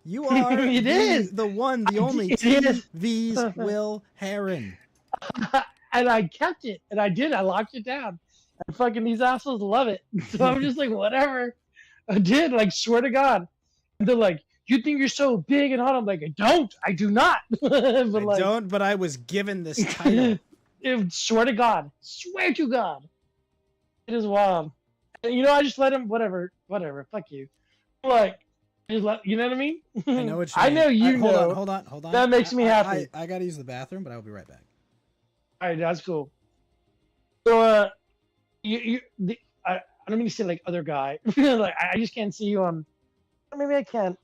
You are It the, is. the one, the only It is. TV's Will Heron. And I kept it, and I did. I locked it down. And fucking these assholes love it. So I'm just like, whatever. I did. Like, swear to God. And they're like, you think you're so big and hot? I'm like, I do not. But I like, don't, but I was given this title. swear to God. Swear to God. It is wild. And, you know, I just let him, whatever, fuck you. Like, just let, you know what I mean? I know what you I mean. know you know. Hold on. That makes me happy. I gotta use the bathroom, but I will be right back. All right, that's cool. So, I don't mean to say like other guy. Like, I just can't see you on. Maybe I can.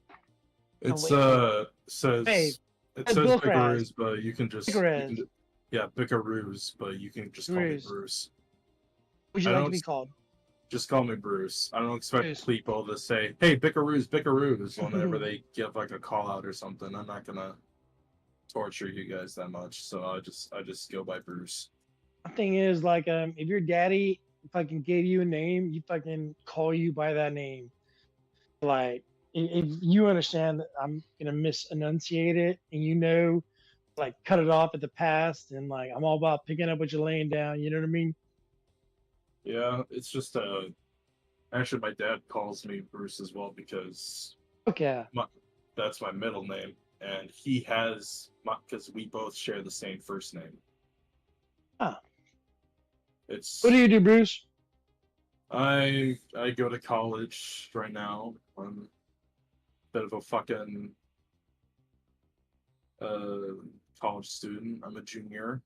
It's wait. says Hey, it it's says Bill Bickaroos, but you can just Bickaroos. yeah, Bickaroos, but you can just call me Bruce. Bruce. Would you I like to don't be called? Just call me Bruce. I don't expect Bruce. people to say, "Hey, Bickaroos," whenever they give like a call out or something. I'm not gonna torture you guys that much, so I just go by Bruce. The thing is, like, if your daddy fucking gave you a name, you fucking call you by that name. Like, if you understand that I'm gonna misenunciate it, and you know, like, cut it off at the past, and like, I'm all about picking up what you're laying down. You know what I mean? Yeah, it's just actually my dad calls me Bruce as well because Okay. that's my middle name, and he has because we both share the same first name. Ah. It's What do you do, Bruce? I go to college right now. I'm a bit of a fucking college student. I'm a junior.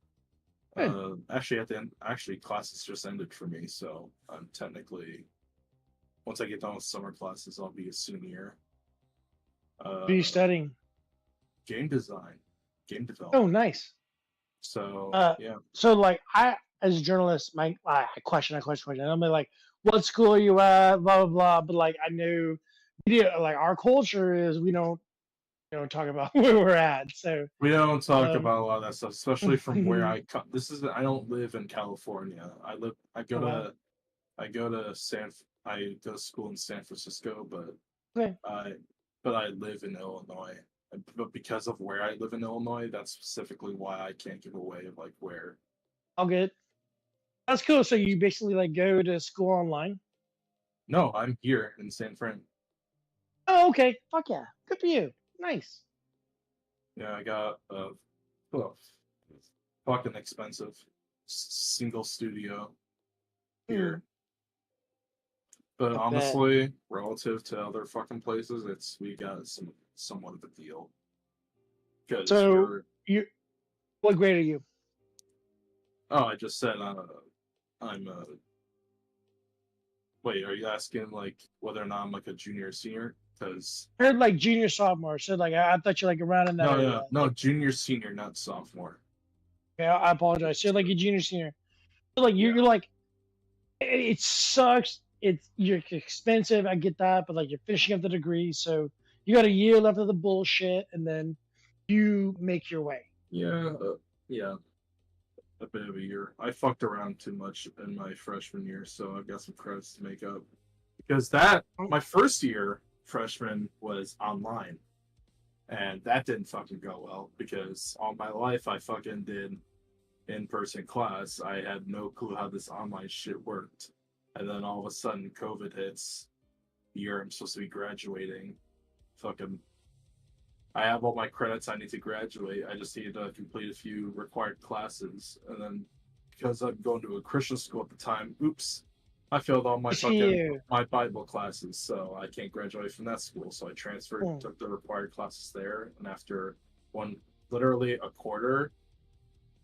Good. Actually, at the end, classes just ended for me, so I'm technically, once I get done with summer classes, I'll be a senior. What are you studying? Game design, game Oh, development. nice. So yeah, So like I, as a journalist, I question. I'm like, what school are you at? Blah blah blah. But like I knew, media, like our culture is we don't talk about where we're at. So we don't talk um, about a lot of that stuff, especially from where I come. I don't live in California. I go Oh, wow. to I go to school in San Francisco, but Okay. I live in Illinois. But because of where I live in Illinois, that's specifically why I can't give away like where. All good. That's cool. So you basically like go to school online. No, I'm here in San Fran. Oh, okay. Fuck yeah. Good for you. Nice. Yeah, I got well, fucking expensive single studio here. But I bet. honestly, relative to other fucking places, we got somewhat of a deal. Because So what grade are you? I just said I'm Wait, are you asking like whether or not I'm like a junior or senior? Because I heard like junior, sophomore. So like I thought you're like around in that area. no, junior, senior, not sophomore. Okay, I apologize. So like a junior, senior. So like you're like, it sucks. You're expensive. I get that, but like you're finishing up the degree, so you got a year left of the bullshit, and then you make your way. Yeah, yeah, a bit of a year. I fucked around too much in my freshman year, so I've got some credits to make up. Because my first year freshman was online, and that didn't fucking go well because all my life I fucking did in-person class. I had no clue how this online shit worked. And then all of a sudden COVID hits the year I'm supposed to be graduating. Fucking I have all my credits I need to graduate. I just need to complete a few required classes. And then because I'm going to a Christian school at the time, oops, I failed all my my Bible classes, so I can't graduate from that school. So I transferred, took the required classes there, and after literally a quarter,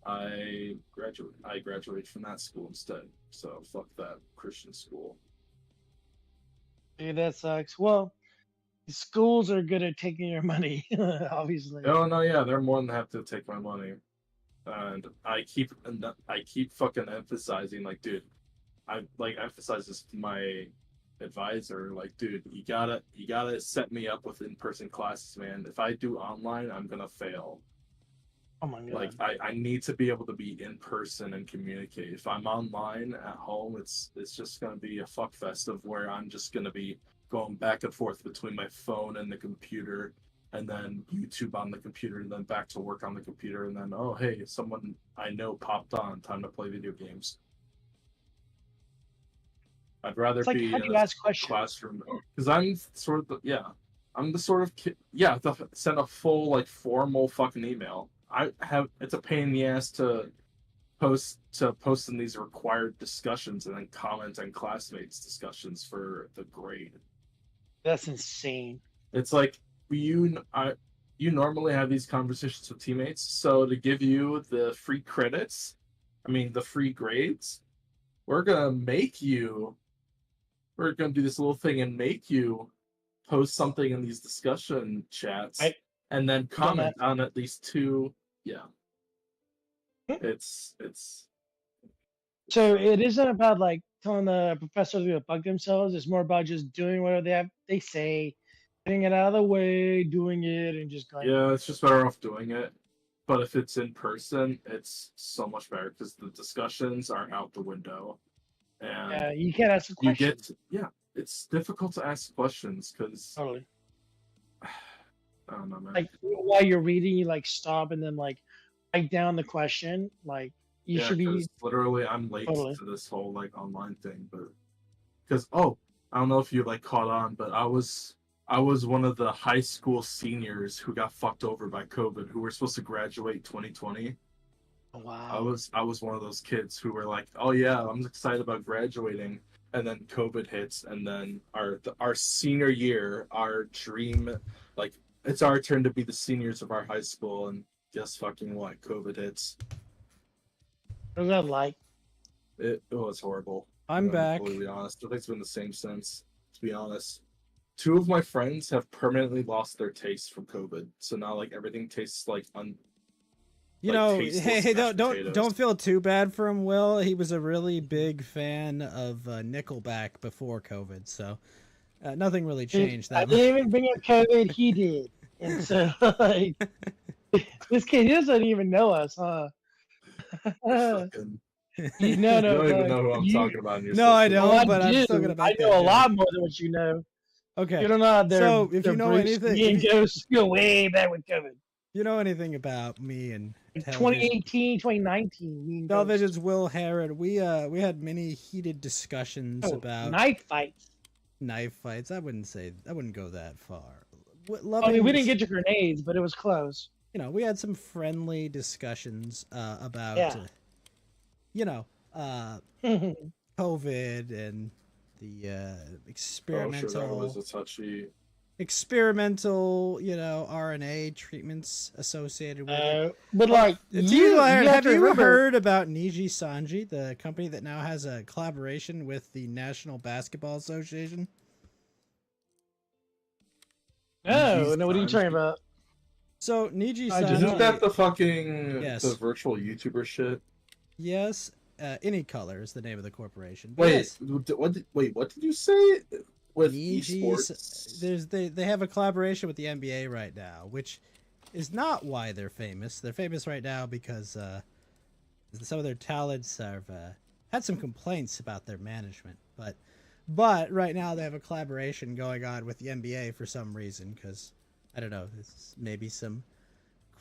I graduated from that school instead. So fuck that Christian school. Dude, that sucks. Well, schools are good at taking your money, obviously. Oh no, yeah, they're more than happy to take my money, and I keep fucking emphasizing, like, dude, I like emphasize this to my advisor, like, dude, you gotta set me up with in-person classes, man. If I do online, I'm gonna fail. Oh my god. Like I need to be able to be in person and communicate. If I'm online at home, it's just gonna be a fuck fest of where I'm just gonna be going back and forth between my phone and the computer, and then YouTube on the computer, and then back to work on the computer, and then oh hey, someone I know popped on, time to play video games. I'd rather like, be how do in you a ask questions? classroom because I'm sort of I'm the sort of kid, to send a full like formal fucking email. It's a pain in the ass to post in these required discussions and then comment on classmates' discussions for the grade. That's insane. It's like you normally have these conversations with teammates, so to give you the free credits, the free grades, we're gonna do this little thing and make you post something in these discussion chats and then comment on at least two. Yeah. It's so it isn't about like telling the professors to bug themselves. It's more about just doing whatever they say, getting it out of the way, doing it, and just going. Yeah, it's just better off doing it. But if it's in person, it's so much better because the discussions are out the window, and you can't ask a question. It's difficult to ask questions because totally. I don't know, man. Like while you're reading, you like stop and then like write down the question. Like you should be. Literally, I'm late to this whole like online thing, but because I don't know if you like caught on, but I was I was one of the high school seniors who got fucked over by COVID, who were supposed to graduate 2020. Wow. I was one of those kids who were like, "Oh yeah, I'm excited about graduating," and then COVID hits, and then our senior year, our dream, like it's our turn to be the seniors of our high school, and guess fucking what? COVID hits. What was that like? It was horrible. I'm back. Completely honest. I think it's been the same since. To be honest, two of my friends have permanently lost their taste from COVID, so now like everything tastes like You like know, tasteless hey, mashed don't potatoes. feel too bad for him, Will. He was a really big fan of Nickelback before COVID, so nothing really changed I that. didn't even bring up COVID. He did, and so like this kid, he doesn't even know us, huh? Fucking- You you no, don't even like, know who I'm you, talking about. And you're No, still I speaking. don't, I but I'm do. still gonna I make know that a joke. lot more than what you know. Okay, You don't know their, so if their you know Bruce anything, Lee if you, goes go way back with COVID. you know anything about me and television, 2018, 2019. me and Ghost. television's Will Herod, we had many heated discussions Oh, about knife fights. knife fights. I wouldn't go that far. I mean, Loving we didn't get to grenades, but it was close. you know, we had some friendly discussions about, Yeah. you know, COVID and the Oh, sure, that was a touchy. experimental, you know, RNA treatments associated with it. But like, Have to you remember- heard about Niji Sanji, the company that now has a collaboration with the National Basketball Association? No, what are you talking about? So Niji I do Sanji, Isn't that the fucking Yes. the virtual YouTuber shit? yes, Any Color is the name of the corporation. But Wait, yes, what did you say? With Niji, esports? they have a collaboration with the NBA right now, which is not why they're famous. They're famous right now because some of their talents have had some complaints about their management, but right now they have a collaboration going on with the NBA for some reason, because I don't know, it's maybe some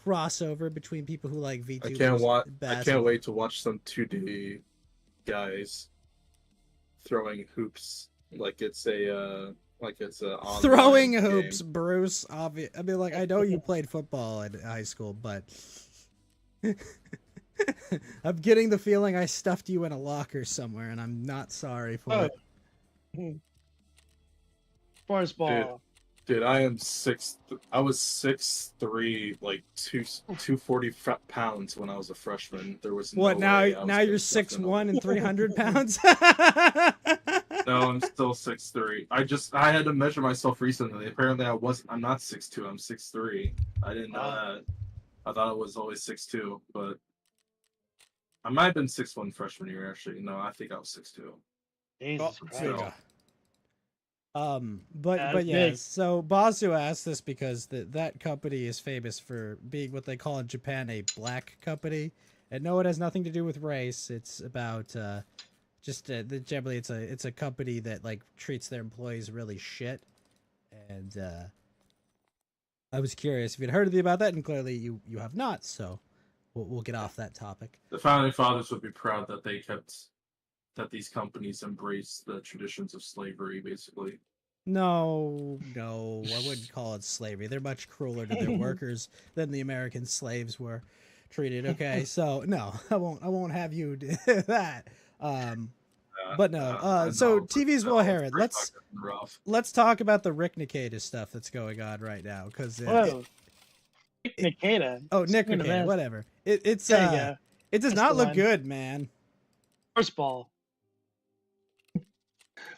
crossover between people who like Vtuber. I can't wait to watch some 2D guys throwing hoops like it's a online throwing game. hoops, Bruce. I mean, like, I know you played football in high school, but I'm getting the feeling I stuffed you in a locker somewhere, and I'm not sorry for it. Sports ball. Dude, I was 6'3", like 240 pounds when I was a freshman. There was no What now? way I was Now getting you're stuffed in a 6'1" and 300 pounds. No, I'm still 6'3". I had to measure myself recently. Apparently, I'm not 6'2". I'm 6'3". I didn't know that. I thought it was always 6'2", but I might have been 6'1" freshman year. Actually, no, I think I was 6'2". Jesus There you Christ. go. That's But yeah. big. So Basu asked this because that company is famous for being what they call in Japan a black company, and no, it has nothing to do with race. It's about generally it's a company that like treats their employees really shit, and I was curious if you'd heard about that, and clearly you have not. So we'll get off that topic. The founding fathers would be proud that these companies embrace the traditions of slavery, basically. No, I wouldn't call it slavery. They're much crueler to their workers than the American slaves were treated. Okay, so no, I won't have you do that. But no. So TV's Will Herod. Let's talk about the Rick Nikita stuff that's going on right now, because Whoa. Nikita. Nick Speaking of Nikita, that, whatever. It's There you go. it does That's not the look one. good, man. Sports ball.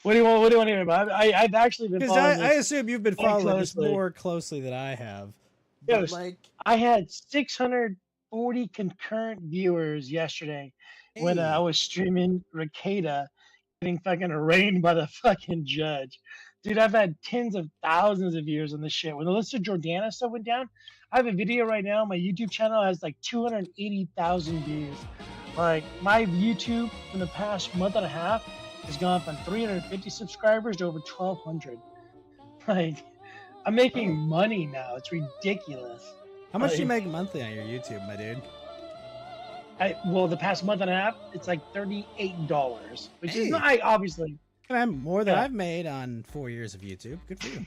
What do you want to hear about? I've actually been Because following I this assume you've been quite following this closely. more closely than I have. Yes. But like, I had 640 concurrent viewers yesterday when I was streaming Ricada getting fucking arraigned by the fucking judge. Dude, I've had tens of thousands of viewers on this shit. When the list of Jordana stuff went down, I have a video right now. My YouTube channel has like 280,000 views. Like, my YouTube in the past month and a half has gone from 350 subscribers to over 1,200. Like, I'm making money now. It's ridiculous. how much do you Like, make monthly on your YouTube, my dude? Well, the past month and a half, it's like $38, which Hey. is not obviously. And I'm more than Yeah. I've made on 4 years of YouTube. Good for you.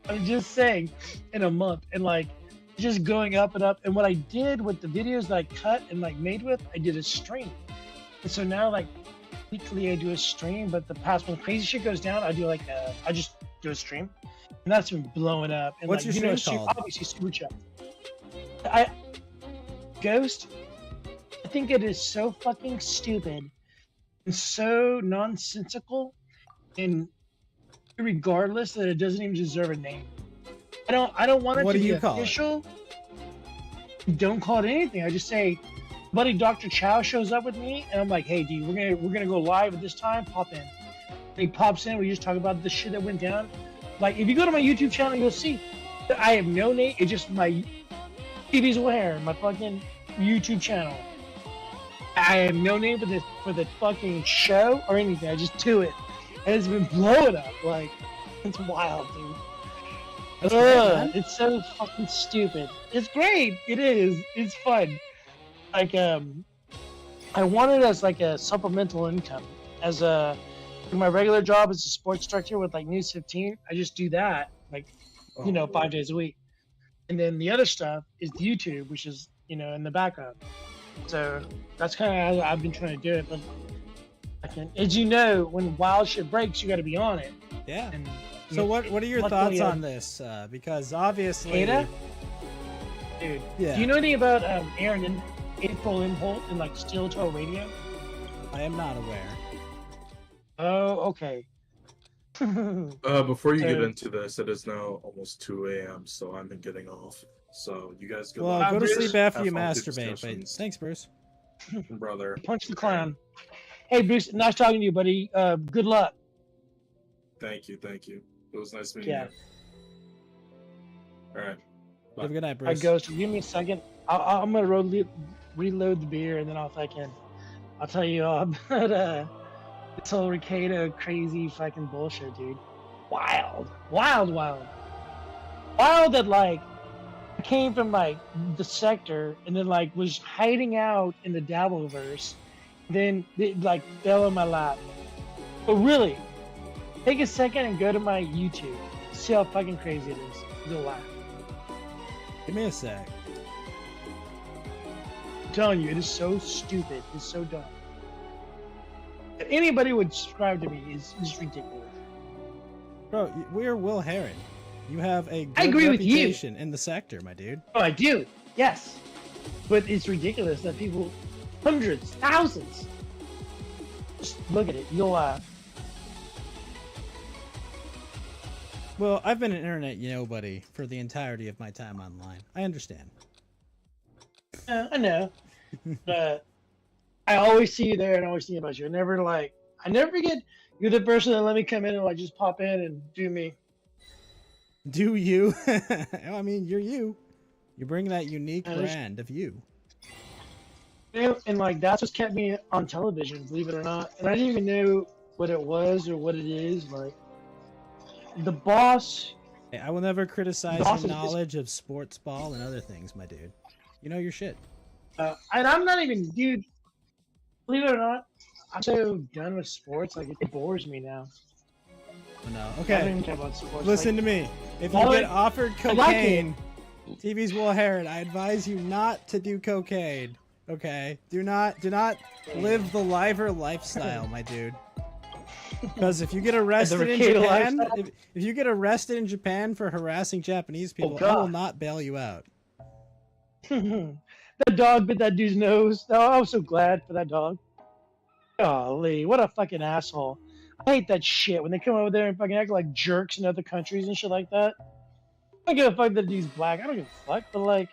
I'm just saying, in a month, and like just going up and up. And what I did with the videos that I cut and like made with, I did a stream. And so now like weekly I do a stream, but the past when crazy shit goes down, I do like I just do a stream, and that's been blowing up. And What's like, your you know, stream called? obviously super chat. I Ghost. I think it is so fucking stupid and so nonsensical and regardless that it doesn't even deserve a name. I don't want it What to do be you call it? official. Don't call it anything. I just say, buddy, Dr. Chow shows up with me, and I'm like, hey, dude, we're gonna go live at this time. Pop in. And he pops in. We just talk about the shit that went down. Like, if you go to my YouTube channel, you'll see that I have no name. It's just my TV's O'Hare, my fucking YouTube channel. I have no name for the fucking show or anything. I just do it, and it's been blowing up. Like, it's wild, dude. That's great, man. It's so fucking stupid. It's great. It is. It's fun. Like, I want it as like a supplemental income. As my regular job as a sports director with like News 15, I just do that, like, you know, 5 days a week. And then the other stuff is YouTube, which is, you know, in the background. So that's kind of how I've been trying to do it. But as you know, when wild shit breaks, you got to be on it. Yeah. And, So what are your luckily, thoughts on this? Because obviously, Ada? Dude, yeah, do you know anything about Aaron and April Imholt and like Steel Toe Radio? I am not aware. Oh, okay. Before you get So- into this, it is now almost 2 a.m., so I'm getting off. So you guys go. Well, go to Bruce, sleep after you have fun with masturbate. But discussions. thanks, Bruce. Brother. Punch the clown. Hey, Bruce, nice talking to you, buddy. Good luck. Thank you. It was nice meeting Yeah. you. All right. Have a good night, I Bruce. go. So give me a second. I'm gonna reload the beer, and then I'll tell you all about this whole Ricado crazy fucking bullshit, dude. Wild. That like came from like the sector, and then like was hiding out in the Dabbleverse. Then they like fell in my lap. But really, take a second and go to my YouTube. See how fucking crazy it is. You'll laugh. Give me a sec. I'm telling you, it is so stupid. It's so dumb. If anybody would subscribe to me is ridiculous. Bro, we're Will Heron. You have a good I agree with you. reputation in the sector, my dude. Oh, I do. Yes. But it's ridiculous that people, hundreds, thousands, just look at it. You'll laugh. Well, I've been an internet nobody for the entirety of my time online. I understand. I know. But I always see you there and I always think about you. I never forget you're the person that let me come in and like just pop in and do me. Do you? I mean, you're you. You bring that unique I just- brand of you. And like that's what kept me on television, believe it or not. And I didn't even know what it was or what it is. Like the boss. Hey, I will never criticize The boss your is- knowledge of sports ball and other things, my dude. You know your shit. And I'm not even, dude. Believe it or not, I'm so done with sports. Like it bores me now. Oh, no. I don't Okay. even care about sports. Listen like, to me. If you Well, get offered I like cocaine, TV's Will Heron, I advise you not to do cocaine. Okay? Do not live the liver lifestyle, my dude. Because if you get arrested in Ricado Japan, lifestyle? if you get arrested in Japan for harassing Japanese people, I God. will not bail you out. that dog bit that dude's nose. Oh, I was so glad for that dog. Golly, what a fucking asshole. I hate that shit when they come over there and fucking act like jerks in other countries and shit like that. I don't give a fuck that dude's black. I don't give a fuck, but like,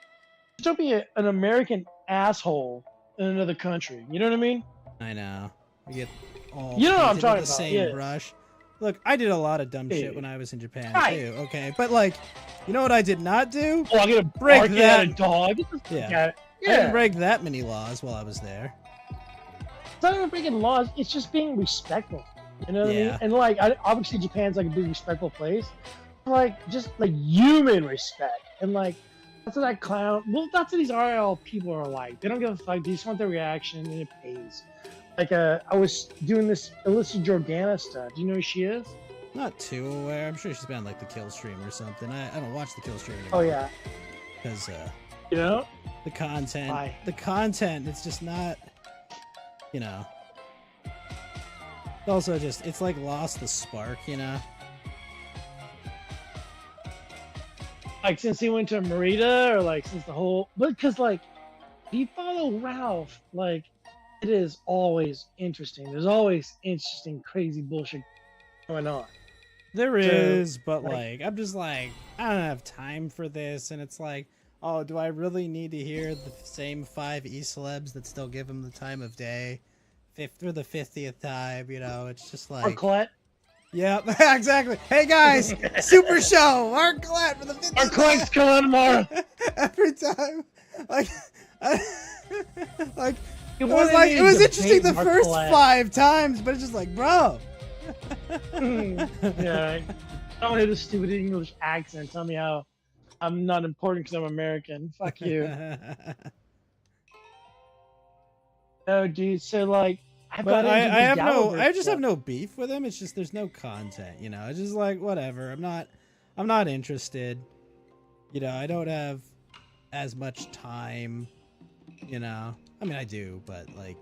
just don't be an American asshole in another country. You know what I mean? I know. We get all You know what I'm painted talking with the about, same yeah. brush. Look, I did a lot of dumb Hey. shit when I was in Japan Right. too. Okay, but like, you know what I did not do? Oh, I'm gonna Break bark at that. a dog. Get the fuck Yeah. out. I Yeah. didn't break that many laws while I was there. It's not even breaking laws. It's just being respectful. You know what I Yeah. mean? And like, obviously Japan's like a big respectful place. Like, just like human respect. And like, that's what that clown. Well, that's what these RL people are like. They don't give a fuck. They just want their reaction, and it pays. Like, I was doing this Alyssa Jordana stuff. Do you know who she is? Not too aware. I'm sure she's been on like the kill stream or something. I don't watch the kill stream anymore. Oh yeah. Because You know? the content. Why? The content. It's just not. You know. Also, just it's like lost the spark. You know. Like since he went to Merida, or like since the whole, because like if you follow Ralph, like it is always interesting. There's always interesting, crazy bullshit going on. There is, but like- like I'm just like I don't have time for this, and it's like, oh, do I really need to hear the same 5 e-celebs that still give him the time of day, for the 50th time? You know, it's just Or like, Colette. yeah, exactly. Hey guys, super show, Mark Collette for the 50th. Our Colette's coming on tomorrow. Every time, like, like You it was wanted like me it to was debate interesting the Mark first Collette. 5 times, but it's just like, bro. Yeah. Don't hit a stupid English accent. Tell me how I'm not important because I'm American. Fuck you. Oh, dude. So like, I But got I into the have no, Gallagher I just stuff. have no beef with him. It's just there's no content, you know. It's just like whatever. I'm not interested. You know, I don't have as much time. You know, I mean I do, but like,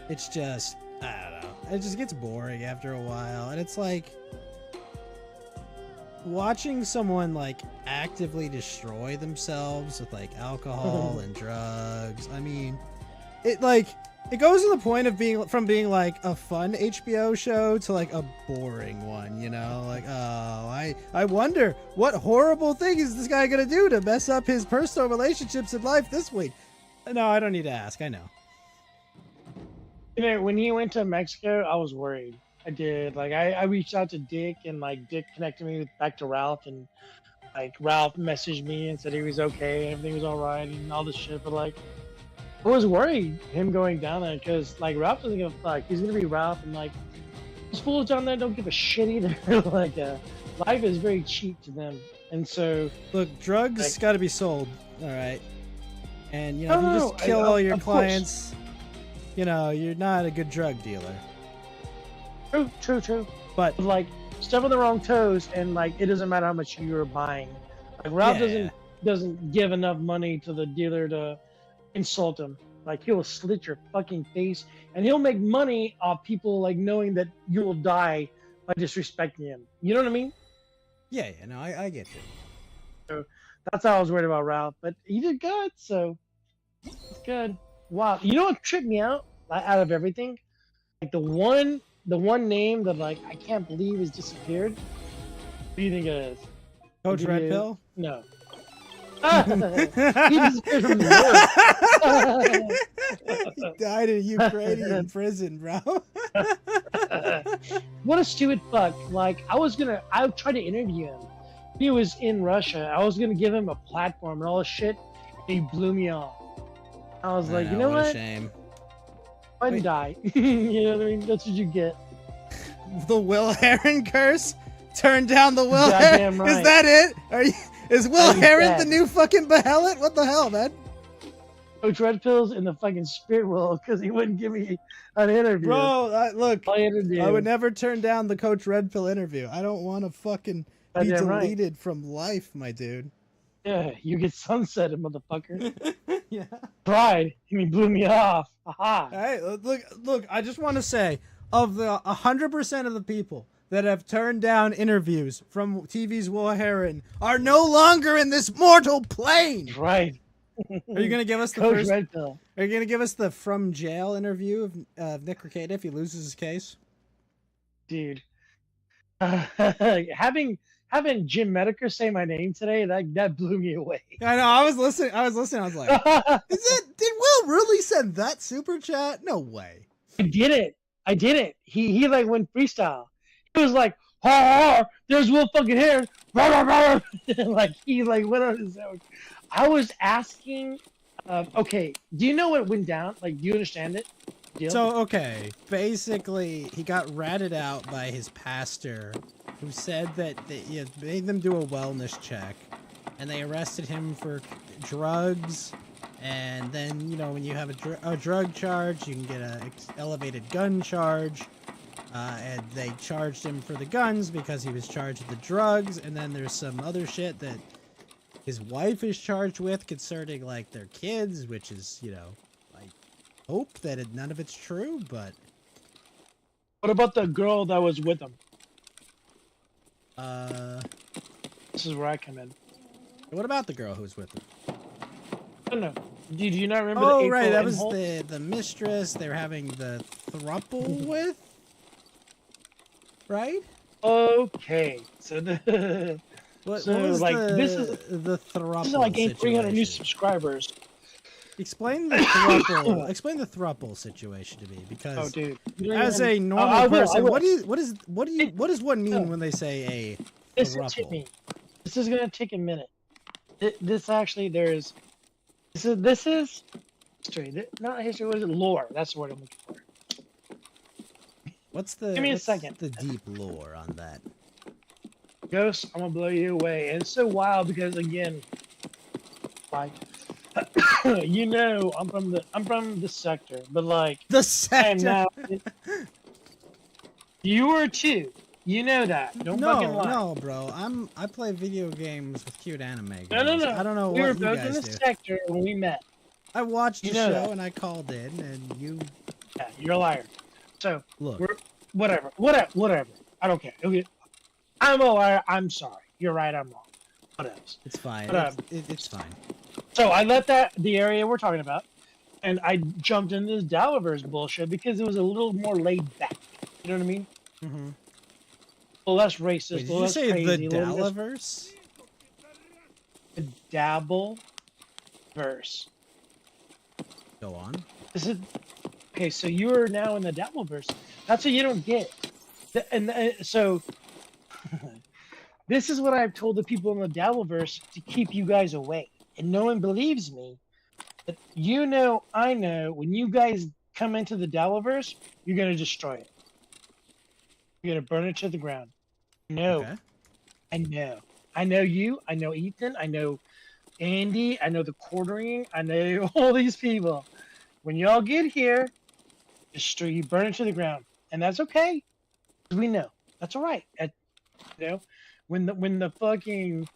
it's just I don't know. It just gets boring after a while, and it's like watching someone like actively destroy themselves with like alcohol and drugs. I mean, it like it goes to the point of being like a fun HBO show to like a boring one, you know? Like, oh, I wonder what horrible thing is this guy gonna do to mess up his personal relationships in life this week? No, I don't need to ask. I know. You know, when he went to Mexico, I was worried. I did. Like, I reached out to Dick, and like Dick connected me back to Ralph, and like Ralph messaged me and said he was okay, everything was all right, and all this shit. But like, I was worried him going down there because like Ralph doesn't give a fuck. He's gonna be Ralph, and like those fools down there don't give a shit either. Like, life is very cheap to them, and so Look, drugs like- got to be sold, all right. And you know, if you No, just kill I- all your of course. clients, you know, you're not a good drug dealer. True. But But like step on the wrong toes, and like it doesn't matter how much you're buying. Like Ralph Yeah. doesn't give enough money to the dealer to insult him. Like he'll slit your fucking face, and he'll make money off people like knowing that you will die by disrespecting him. You know what I mean? yeah, no, I get you. That's how I was worried about Ralph, but he did good, so it's good. Wow, you know what tripped me out out of everything? Like the one name that like I can't believe has disappeared. What do you think it is? Coach Did Red you- Pill? No. He disappeared from the He died in a Ukrainian prison, bro. What a stupid fuck. Like, I tried to interview him. He was in Russia. I was gonna give him a platform and all this shit. And he blew me off. I was like, you know what a what? shame. Go ahead and die. You know what I mean? That's what you get. The Will Heron curse? Turn down the Will Goddamn Heron? Is right. that it? Is Will He's Heron dead. the new fucking Behelit? What the hell, man? Coach Red Pill's in the fucking spirit world because he wouldn't give me an interview. Bro, look, I interviewed. I would never turn down the Coach Red Pill interview. I don't want to fucking be Goddamn right. deleted from life, my dude. Yeah, you get sunsetted, motherfucker. Yeah. Tried, and he blew me off. Aha. Hey, look, I just want to say, of the 100% of the people that have turned down interviews from TV's Will Heron are no longer in this mortal plane. Right. Are you gonna give us the Coach first? Red Pill. Are you gonna give us the from jail interview of Nick Rekieta if he loses his case? Dude. Having Jim Mediker say my name today, that blew me away. I know. I was listening. I was like, did Will really send that super chat? No way. I did it. He like went freestyle. He was like, ha, ha, there's Will fucking Heron. Rah, rah, rah. Like he like went on his own. I was asking, okay, do you know what went down? Like, do you understand it? Deal? So, okay, basically, he got ratted out by his pastor, who said that they made them do a wellness check, and they arrested him for drugs, and then, you know, when you have a drug charge, you can get a elevated gun charge. And they charged him for the guns because he was charged with the drugs, and then there's some other shit that his wife is charged with concerning, like, their kids, which is, you know, I hope that none of it's true, but... What about the girl that was with him? This is where I come in. What about the girl who was with him? I don't know. Do you not remember Oh, the right, that April was the mistress they were having the throuple with? Right? Okay, so What so was like the, this the throuple is like gained 300 new situation? subscribers. Explain the throuple. Explain the throuple situation to me, because Oh, dude. You don't as even- a normal I will, person, I will. what does one mean when they say a Listen to throuple? me. This is gonna take a minute. This actually, there's this is history. Not history. What is it? Lore. That's the word I'm looking for. What's the Give me a what's second. the deep lore on that? Ghost, I'm gonna blow you away. And it's so wild because again, like, you know, I'm from the sector, but like The I am sector. now. You are too. You know that. Don't fucking lie. No, bro. I play video games with cute anime girls. No. I don't know We were what you both in guys the do. sector when we met. I watched the You know show that. and I called in, and you Yeah, you're a liar. So look. we're whatever. I don't care. Okay. I'm a liar. I'm sorry. You're right. I'm wrong. What else? It's fine. But, It's fine. So I left the area we're talking about, and I jumped into this Dalaverse bullshit because it was a little more laid back. You know what I mean? Mm-hmm. A little less racist. Wait, did a little you less say crazy, the a little less- Dalaverse? The Dabble verse. Go on. This is okay. So you are now in the Dabbleverse. That's what you don't get. So this is what I've told the people in the Dabbleverse to keep you guys away, and no one believes me. But you know, I know when you guys come into the Dabbleverse, you're gonna destroy it. You're gonna burn it to the ground. No, Okay. I know. I know you. I know Ethan. I know Andy. I know the quartering. I know all these people. When y'all get here, destroy you, burn it to the ground, and that's okay. We know that's all right. You know, when the fucking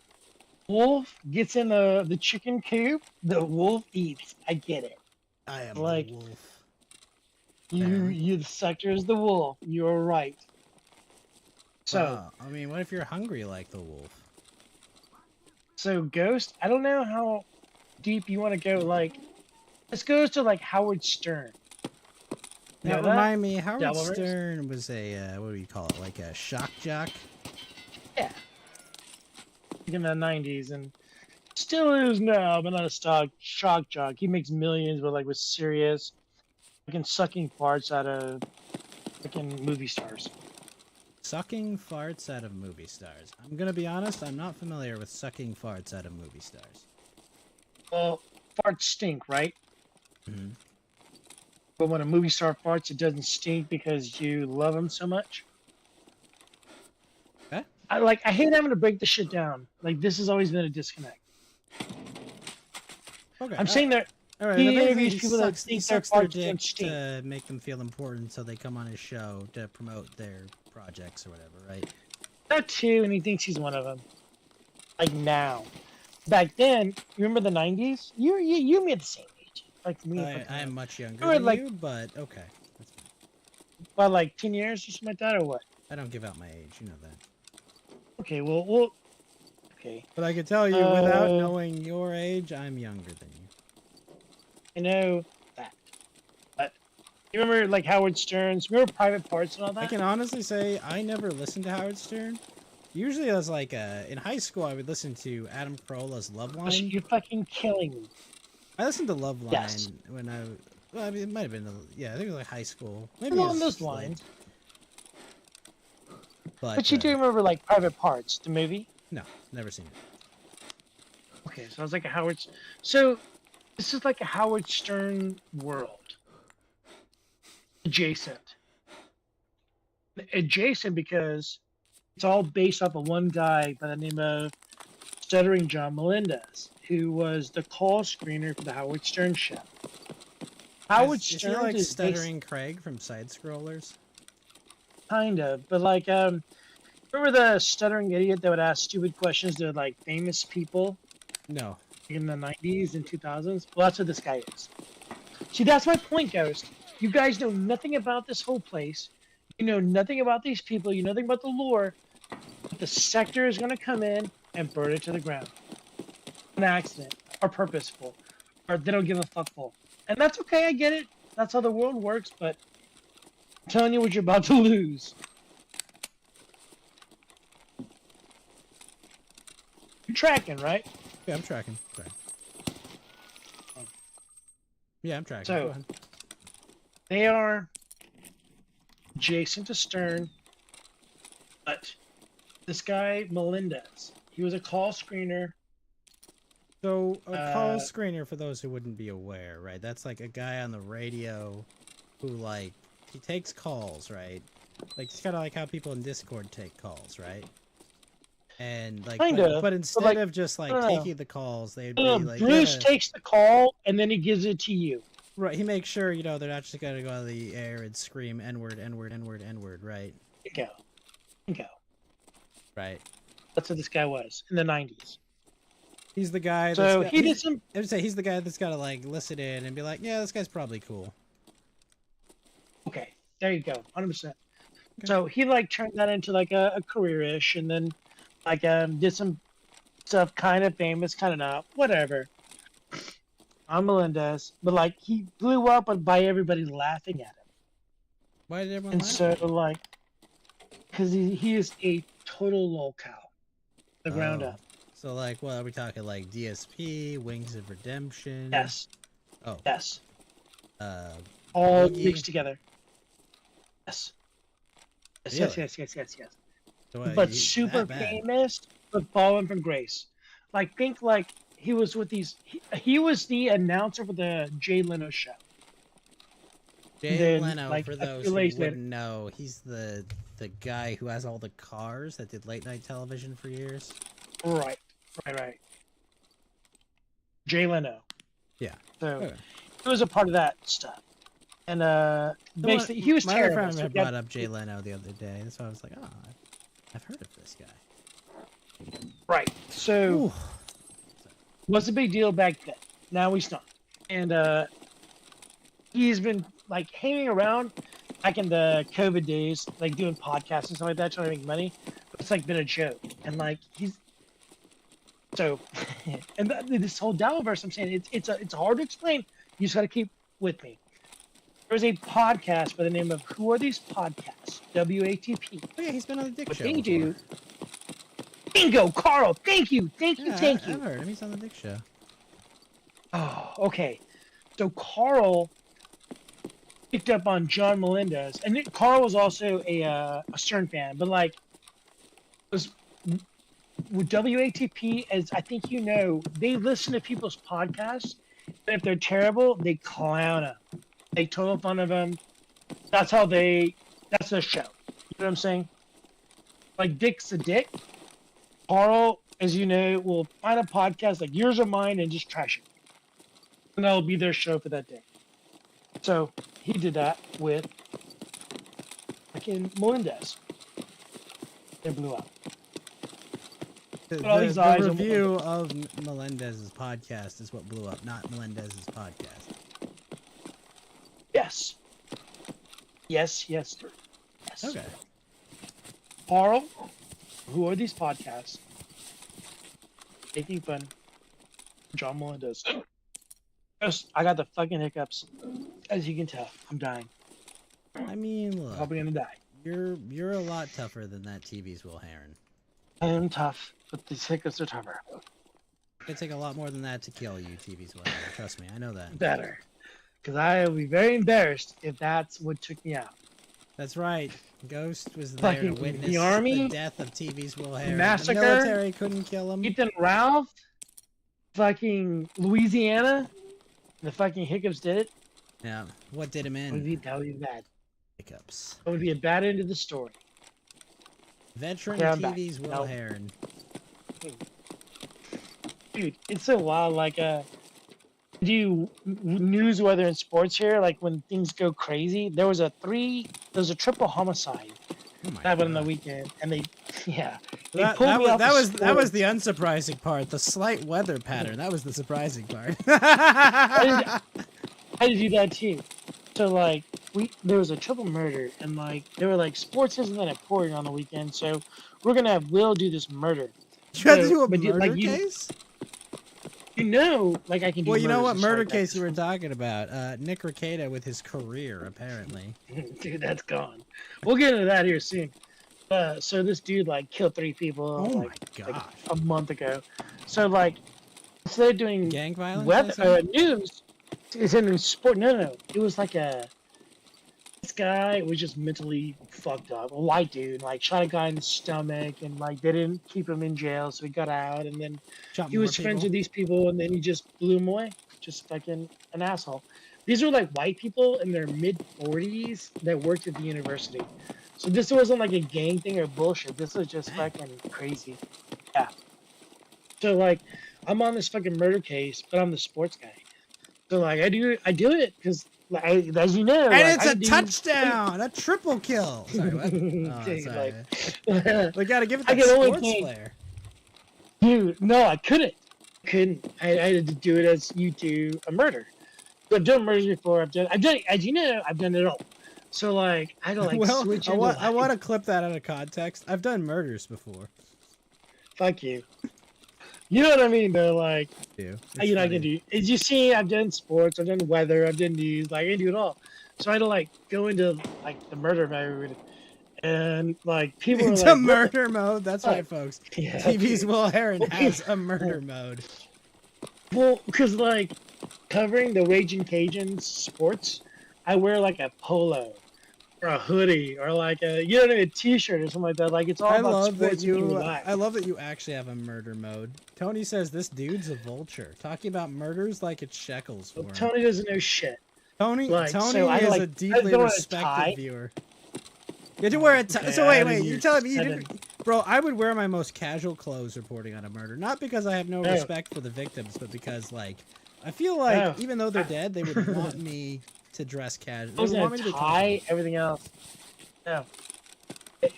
wolf gets in the chicken coop, the wolf eats. I get it. I am Like, the wolf. You the sector is the wolf. You're right. So. Wow. I mean, what if you're hungry like the wolf? So Ghost, I don't know how deep you want to go. Like, this goes to like Howard Stern. You Now, know that? remind me, Howard Dalaverse? Stern was a what do you call it? Like a shock jock? Yeah. In the '90s, and still is now, but not a shock jock. He makes millions, but like with serious, fucking sucking farts out of fucking movie stars. Sucking farts out of movie stars. I'm gonna be honest, I'm not familiar with sucking farts out of movie stars. Well, farts stink, right? Mm-hmm. But when a movie star farts, it doesn't stink because you love him so much. Okay. I hate having to break the shit down. Like, this has always been a disconnect. Okay. I'm saying that all right, he but basically interviews people that he think their sucks their farts dick don't stink. to make them feel important, so they come on his show to promote their projects or whatever, right? That too, and he thinks he's one of them. Like now, back then, you remember the '90s? You made the same age, like me. I am much younger Or than like- you, but okay. That's fine. Well, like 10 years or something like that, or what? I don't give out my age, you know that. Okay, well, okay. But I can tell you, without Uh, knowing your age, I'm younger than you. I know that, but you remember like Howard Stern's? Remember Private Parts and all that? I can honestly say I never listened to Howard Stern. Usually I was like, in high school I would listen to Adam Carolla's Love Line. You're fucking killing me. I listened to Love Line Yes. when well, I mean, it might have been, yeah, I think it was like high school. Maybe Along it was those late. lines. But you do remember like Private Parts, the movie? No, never seen it. Okay, so I was like a Howard. So this is like a Howard Stern world. Adjacent because it's all based off of one guy by the name of Stuttering John Melendez, who was the call screener for the Howard Stern show. Howard Is he Stern like is Stuttering Craig from Side Scrollers? kind of, but like, remember the stuttering idiot that would ask stupid questions to like famous people No. in the 90s and 2000s? Well, that's what this guy is. See, that's my point, Ghost. You guys know nothing about this whole place. You know nothing about these people. You know nothing about the lore. But the sector is going to come in and burn it to the ground. An accident, or purposeful, or they don't give a fuckful. And that's okay, I get it. That's how the world works, but I'm telling you what you're about to lose. You're tracking, right? Yeah, I'm tracking. Sorry. Yeah, I'm tracking. So, Go ahead. they are adjacent to Stern, but this guy, Melendez, he was a call screener. So, a call screener, for those who wouldn't be aware, right? That's like a guy on the radio who, like, he takes calls, right? Like, it's kind of like how people in Discord take calls, right? And, like, but instead like, of just, like, taking the calls, they'd be like... Bruce yeah. takes the call, and then he gives it to you. Right, he makes sure, you know, they're not just going to go on the air and scream N-word, N-word, N-word, N-word, right? Go. Right. That's what this guy was in the 90s. He's the guy. So he did some. I would say he's the guy that's got to like listen in and be like, yeah, this guy's probably cool. Okay, there you go, 100%. Okay. So he like turned that into like a career-ish, and then like did some stuff kind of famous, kind of not, whatever. I'm Melendez, but like he blew up by everybody laughing at him. Why did everyone? And laugh? so like, because he is a total lolcow, the ground up. So, like, what are we talking? Like DSP, Wings of Redemption? Yes. Oh. Yes. All Boogie? mixed together. Yes. Yes, Really? yes. So, But super famous, but fallen from grace. Like, think like he was with these... He was the announcer for the Jay Leno show. Jay Leno, like, for those who wouldn't know, he's the guy who has all the cars that did late night television for years. Right. Jay Leno. Yeah. So he was a part of that stuff, and basically he was my terrible. My friend had brought up Jay Leno the other day, so I was like, oh, I've heard of this guy. Right. So was a big deal back then. Now he's not, and he's been like hanging around back in the COVID days, like doing podcasts and stuff like that, trying to make money. But it's like been a joke, and like he's. So, and this whole Downverse, I'm saying it's hard to explain. You just got to keep with me. There's a podcast by the name of Who Are These Podcasts? WATP. Oh yeah, he's been on the Dick What Show. they do. Bingo, Carl. Thank you. I've heard him. He's on the Dick Show. Oh, okay. So Carl picked up on John Melendez, and Carl was also a Stern fan, but like was. With WATP, as I think you know, they listen to people's podcasts, and if they're terrible, they clown them. They total fun of them. That's how that's their show. You know what I'm saying? Like Dick's a dick. Carl, as you know, will find a podcast like yours or mine and just trash it. And that'll be their show for that day. So he did that with fucking Melendez. They blew up. The review of Melendez's podcast is what blew up, not Melendez's podcast. Yes. Yes. Okay. Carl, Who Are These Podcasts? Making fun. John Melendez. Yes, I got the fucking hiccups. As you can tell, I'm dying. I mean, look. Probably gonna die. You're a lot tougher than that TV's Will Heron. I am tough, but these hiccups are tougher. It'd take a lot more than that to kill you, TV's Will Heron. Trust me, I know that. Better. Because I will be very embarrassed if that's what took me out. That's right. Ghost was there Fucking to witness the army, the death of TV's Will Heron. massacre, The military couldn't kill him. Ethan Ralph, fucking Louisiana, the fucking hiccups did it. Yeah. What did him in? That would be bad. Hiccups. That would be a bad end of the story. Veteran TV's Will Heron. Dude, it's so wild. Like, do news, weather, and sports here. Like when things go crazy, there was a triple homicide Oh my happened on the God. weekend, and they, yeah, they That, pulled that me was off that the was that was sports. the unsurprising part. The slight weather pattern. That was the surprising part. I had to do that too. So like there was a triple murder, and like there were like sports isn't that important on the weekend, so we're gonna have Will do this murder. You had to So, do a but murder like case? you know, like I can do. Well, you know murders what and stuff murder like that, case you were just talking about? Nick Rekieta with his career, apparently. dude, that's gone. We'll get into that here soon. So this dude like killed 3 people Oh my like gosh. a month ago. So like instead of doing Gang violence, I weather assume? news, it's in sport. No. It was like this guy was just mentally fucked up. A white dude, like shot a guy in the stomach, and like they didn't keep him in jail, so he got out, and then Shot he more was friends people. with these people, and then he just blew them away. Just fucking an asshole. These were like white people in their mid 40s that worked at the university. So this wasn't like a gang thing or bullshit. This was just fucking crazy. Yeah. So like, I'm on this fucking murder case, but I'm the sports guy. So like, I do it because, like, as you know, And like, it's a touchdown! A triple kill! Sorry, what? Oh, Dude, sorry. like, We gotta give it I that can only sports think- flair. dude, no, I couldn't. I had to do it as you do a murder. I've done murders before. I've done, as you know, I've done it all. So like, I had to like Well, switch I into want like, to clip that out of context. I've done murders before. fuck you. You know what I mean, though. Like, It's you know, I funny. can do. As you see, I've done sports, I've done weather, I've done news. Like, I can do it all. So I had to like go into like the murder mode, and like people were It's like, a "What the murder mode. That's fuck?" right, folks. Yeah, TV's dude. Will Heron Well, has a murder mode. Well, because like covering the Raging Cajuns sports, I wear like a polo or a hoodie or like a a t-shirt or something like that. Like it's all I about love that sports and you. relax. I love that you actually have a murder mode. Tony says this dude's a vulture, talking about murders like it's shekels for him. Tony doesn't know shit. Tony like, Tony so I, is like, a I deeply don't wear a respected tie. viewer. You had to wear a tie. Okay, So I wait, haven't wait. You used telling me you 7. didn't, bro? I would wear my most casual clothes reporting on a murder, not because I have no No. respect for the victims, but because like I feel like No. even though they're dead, they would want me to dress casual. I They was would in want a me to be tie, everything else. No.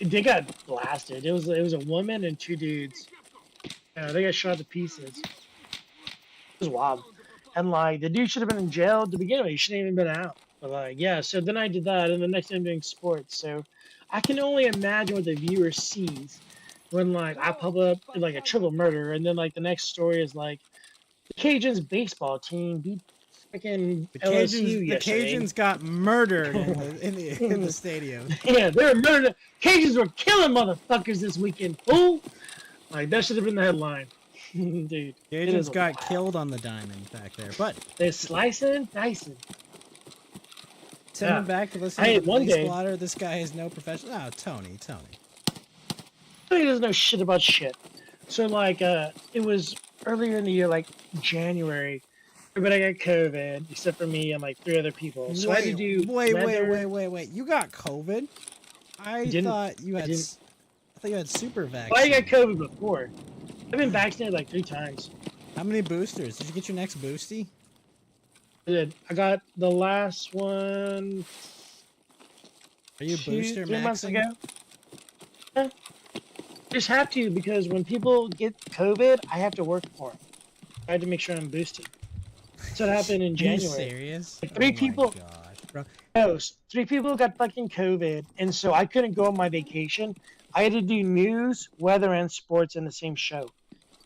They got blasted. It was a woman and 2 dudes. They got shot to pieces. It was wild. And like the dude should have been in jail to begin with. He shouldn't have even been out. But like, yeah, so then I did that, and the next day I'm doing sports. So I can only imagine what the viewer sees when like I pop up like a triple murder, and then like the next story is like the Cajuns baseball team beat freaking The LSU Cajuns, the yesterday. Cajuns got murdered in the stadium. Yeah, they were murdered. Cajuns were killing motherfuckers this weekend. Fool! Like that should have been the headline. Dude, it is Cajuns got wild. killed on the diamond back there, but They're slicing and dicing. send him Yeah. back to listen Hey, to the one police day- blotter. This guy has no professional. Oh, Tony. He doesn't know shit about shit. So like, it was earlier in the year, like January. Everybody got COVID except for me and like 3 other people. So I had to do wait. weather. You got COVID? I didn't. thought you I had. didn't. I thought you had super vaccine. Well, I got COVID before. I've been vaccinated like 3 times. How many boosters? Did you get your next boosty? I did. I got the last one Are you 2, booster 3 months maxing? ago. Yeah. Just have to, because when people get COVID, I have to work for them. I had to make sure I'm boosted. That's what happened in Are you January. serious? Like, 3 Oh my people- gosh, bro. No, 3 people got fucking COVID, and so I couldn't go on my vacation. I had to do news, weather, and sports in the same show.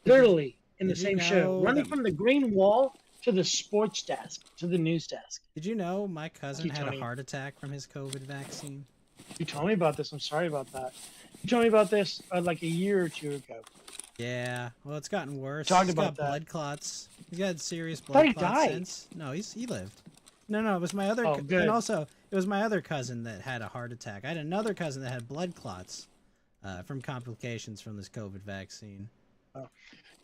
Literally in the did you same show. know Running that- from the green wall to the sports desk to the news desk. Did you know my cousin You had told a me. heart attack from his COVID vaccine? You told me about this. I'm sorry about that. You told me about this like a year or 2 ago. Yeah. Well, it's gotten worse. Talked He's about got that. blood clots. He's got serious thought blood he clots died. since. No, he lived. No, it was my other. Oh, good. And also, it was my other cousin that had a heart attack. I had another cousin that had blood clots from complications from this COVID vaccine.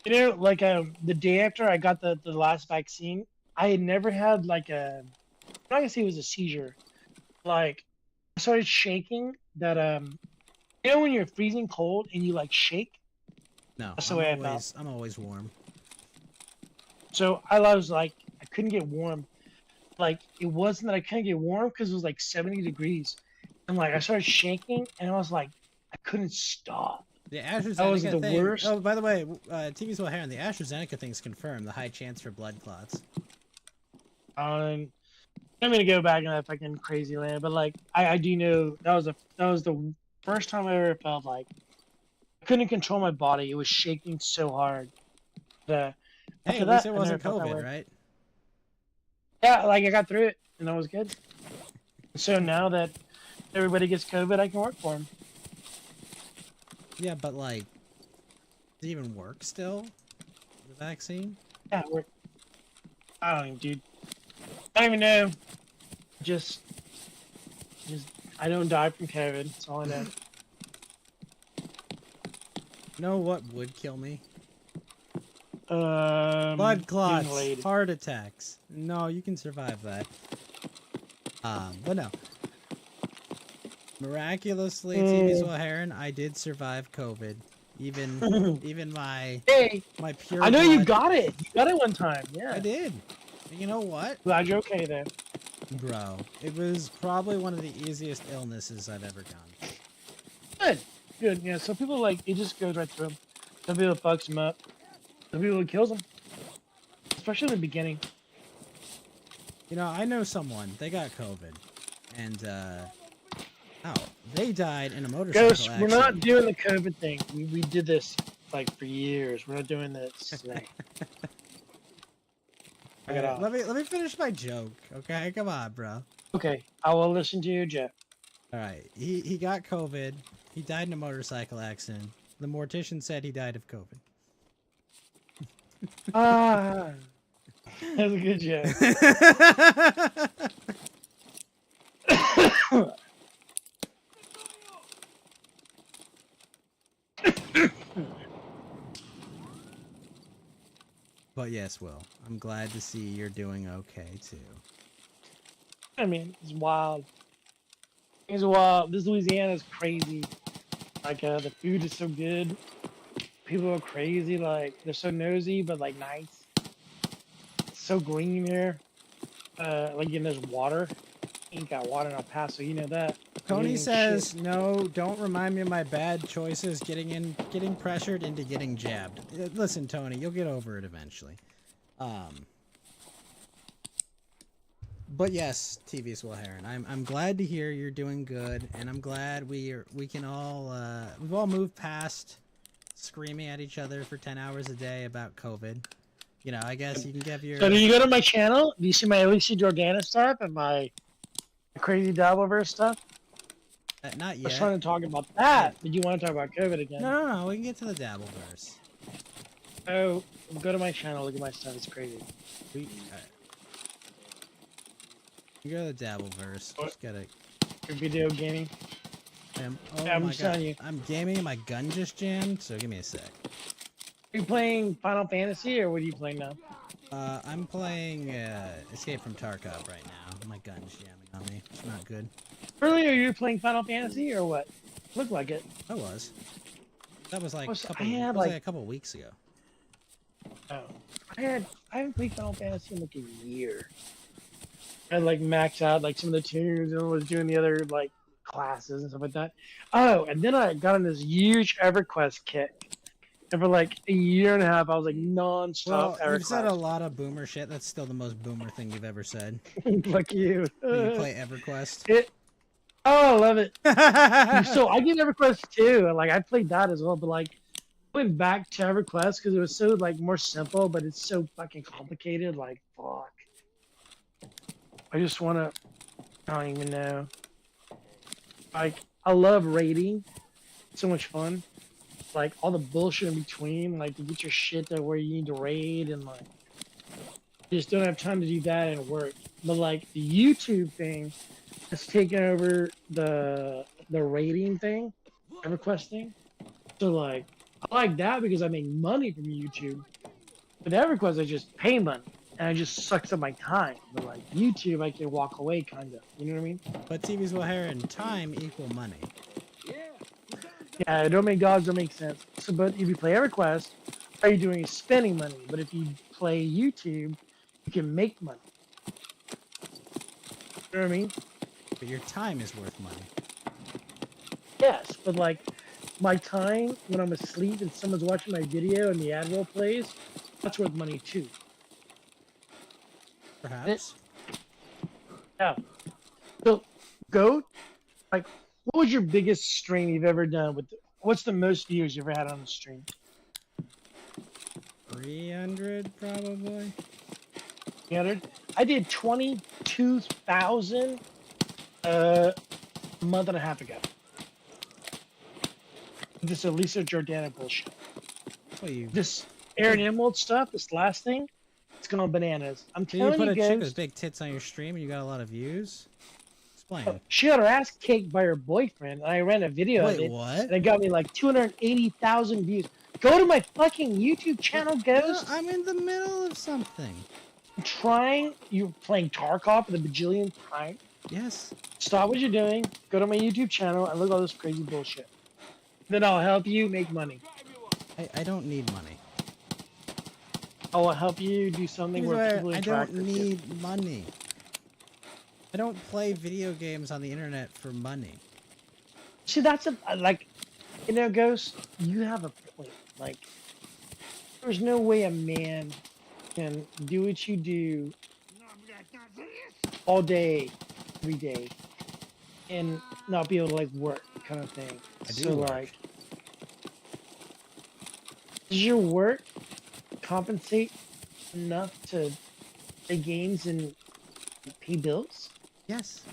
You know, like the day after I got the last vaccine, I had never had like I'm not gonna say it was a seizure. Like I started shaking that you know when you're freezing cold and you like shake? No, That's the way I I'm always warm. So I was like I couldn't get warm. Like it wasn't that I couldn't get warm because it was like 70 degrees. and like I started shaking, and I was like, I couldn't stop. The AstraZeneca That was the thing. worst. Oh, by the way, TV's well hair, and the AstraZeneca thing's confirmed. The high chance for blood clots. I'm gonna go back in that fucking crazy land, but like I do know that was the first time I ever felt like I couldn't control my body. It was shaking so hard. Hey, After at least that, it I never wasn't felt that COVID, way. right? Yeah, like I got through it, and that was good. So now that everybody gets COVID, I can work for them. Yeah, but like, does it even work still? The vaccine? Yeah, work. I don't even, dude. I don't even know. Just, I don't die from COVID. That's all I know. You know what would kill me? Blood Blood clots, heart attacks. No, you can survive that. But no. Miraculously, TV's well Heron, I did survive COVID. Even my my pure. I know blood, you got it. You got it one time. Yeah. I did. And you know what? Glad you're okay though. Bro, it was probably one of the easiest illnesses I've ever done. Good. Good. Yeah. Some people like it just goes right through them. Some people it fucks them up. Some people it kills them. Especially in the beginning. You know, I know someone. They got COVID, and they died in a motorcycle Ghost, accident. we're not doing the COVID thing. We did this like for years. We're not doing this today. Let me finish my joke, okay? Come on, bro. Okay, I will listen to you, Jeff. All right, he got COVID. He died in a motorcycle accident. The mortician said he died of COVID. Ah, that's a good joke. But yes, Will, I'm glad to see you're doing okay too. I mean, it's wild. It's wild. This Louisiana is crazy. Like, the food is so good. People are crazy. Like, they're so nosy, but like nice. It's so green here. Like, and there's water. Ain't got water in El Paso, you know that. Tony Getting says, shit. no, don't remind me of my bad choices getting pressured into getting jabbed. Listen, Tony, you'll get over it eventually. But yes, TV's Will Heron, I'm glad to hear you're doing good, and I'm glad we've all moved past screaming at each other for 10 hours a day about COVID. You know, I guess you can give your... So, did you go to my channel? Do you see my Alicia Jordana stuff and my crazy Dabbleverse stuff? Not I yet. was trying to talk about that. Did you want to talk about COVID again? No, we can get to the Dabbleverse. Oh, go to my channel. Look at my stuff. It's crazy. You go to the Dabbleverse. Just gotta... Your video gaming. Oh I'm my just telling God. you. I'm gaming and my gun just jammed, so give me a sec. Are you playing Final Fantasy or what are you playing now? I'm playing Escape from Tarkov right now. My gun's jamming on me. It's not good. Earlier you were playing Final Fantasy or what? Looked like it. I was. That was like, I a couple weeks ago. Oh, I haven't played Final Fantasy in like a year. I like maxed out like some of the tunes and was doing the other like classes and stuff like that. Oh, and then I got on this huge EverQuest kick. And for like a year and a half, I was like non-stop Well, you've EverQuest. said a lot of boomer shit. That's still the most boomer thing you've ever said. Fuck you. You play EverQuest. Oh, I love it. So I get EverQuest too. Like I played that as well, but like went back to EverQuest because it was so like more simple, but it's so fucking complicated. Like fuck. I just wanna. I don't even know. Like I love raiding. It's so much fun. Like all the bullshit in between, like to get your shit to where you need to raid, and like you just don't have time to do that and work. But like the YouTube thing has taken over the raiding thing, EverQuest thing. So like I like that because I make money from YouTube. With EverQuest, I just pay money, and it just sucks up my time. But like YouTube, I can walk away, kind of. You know what I mean? But TV's Will Heron, time equal money. Yeah, it don't make dogs don't make sense. So, but if you play EverQuest, all you're doing is spending money. But if you play YouTube, you can make money. You know what I mean? But your time is worth money. Yes, but like my time when I'm asleep and someone's watching my video and the ad roll plays, that's worth money too. Perhaps. Yeah. So go like what was your biggest stream you've ever done with what's the most views you ever had on a stream? 300 probably. 300? I did 22,000 a month and a half ago. This Elisa Jordana bullshit. Well, you This Aaron Emerald stuff, this last thing, it's going bananas. I'm Did you telling put you a chick guys. with big tits on your stream and you got a lot of views? Explain. She got her ass kicked by her boyfriend, and I ran a video of Wait, it, what? and it got me like 280,000 views. Go to my fucking YouTube channel, Ghost. I'm in the middle of something. You're playing Tarkov for the bajillionth time. Yes. Stop what you're doing. Go to my YouTube channel and look at all this crazy bullshit. Then I'll help you make money. I don't need money. I will help you do something where people I interact don't with you. need money. I don't play video games on the internet for money. See, that's like, you know, Ghost, you have a point. Like, there's no way a man can do what you do all day, every day, and not be able to like work, kind of thing. I do So work. like, does your work compensate enough to play games and pay bills? Yes.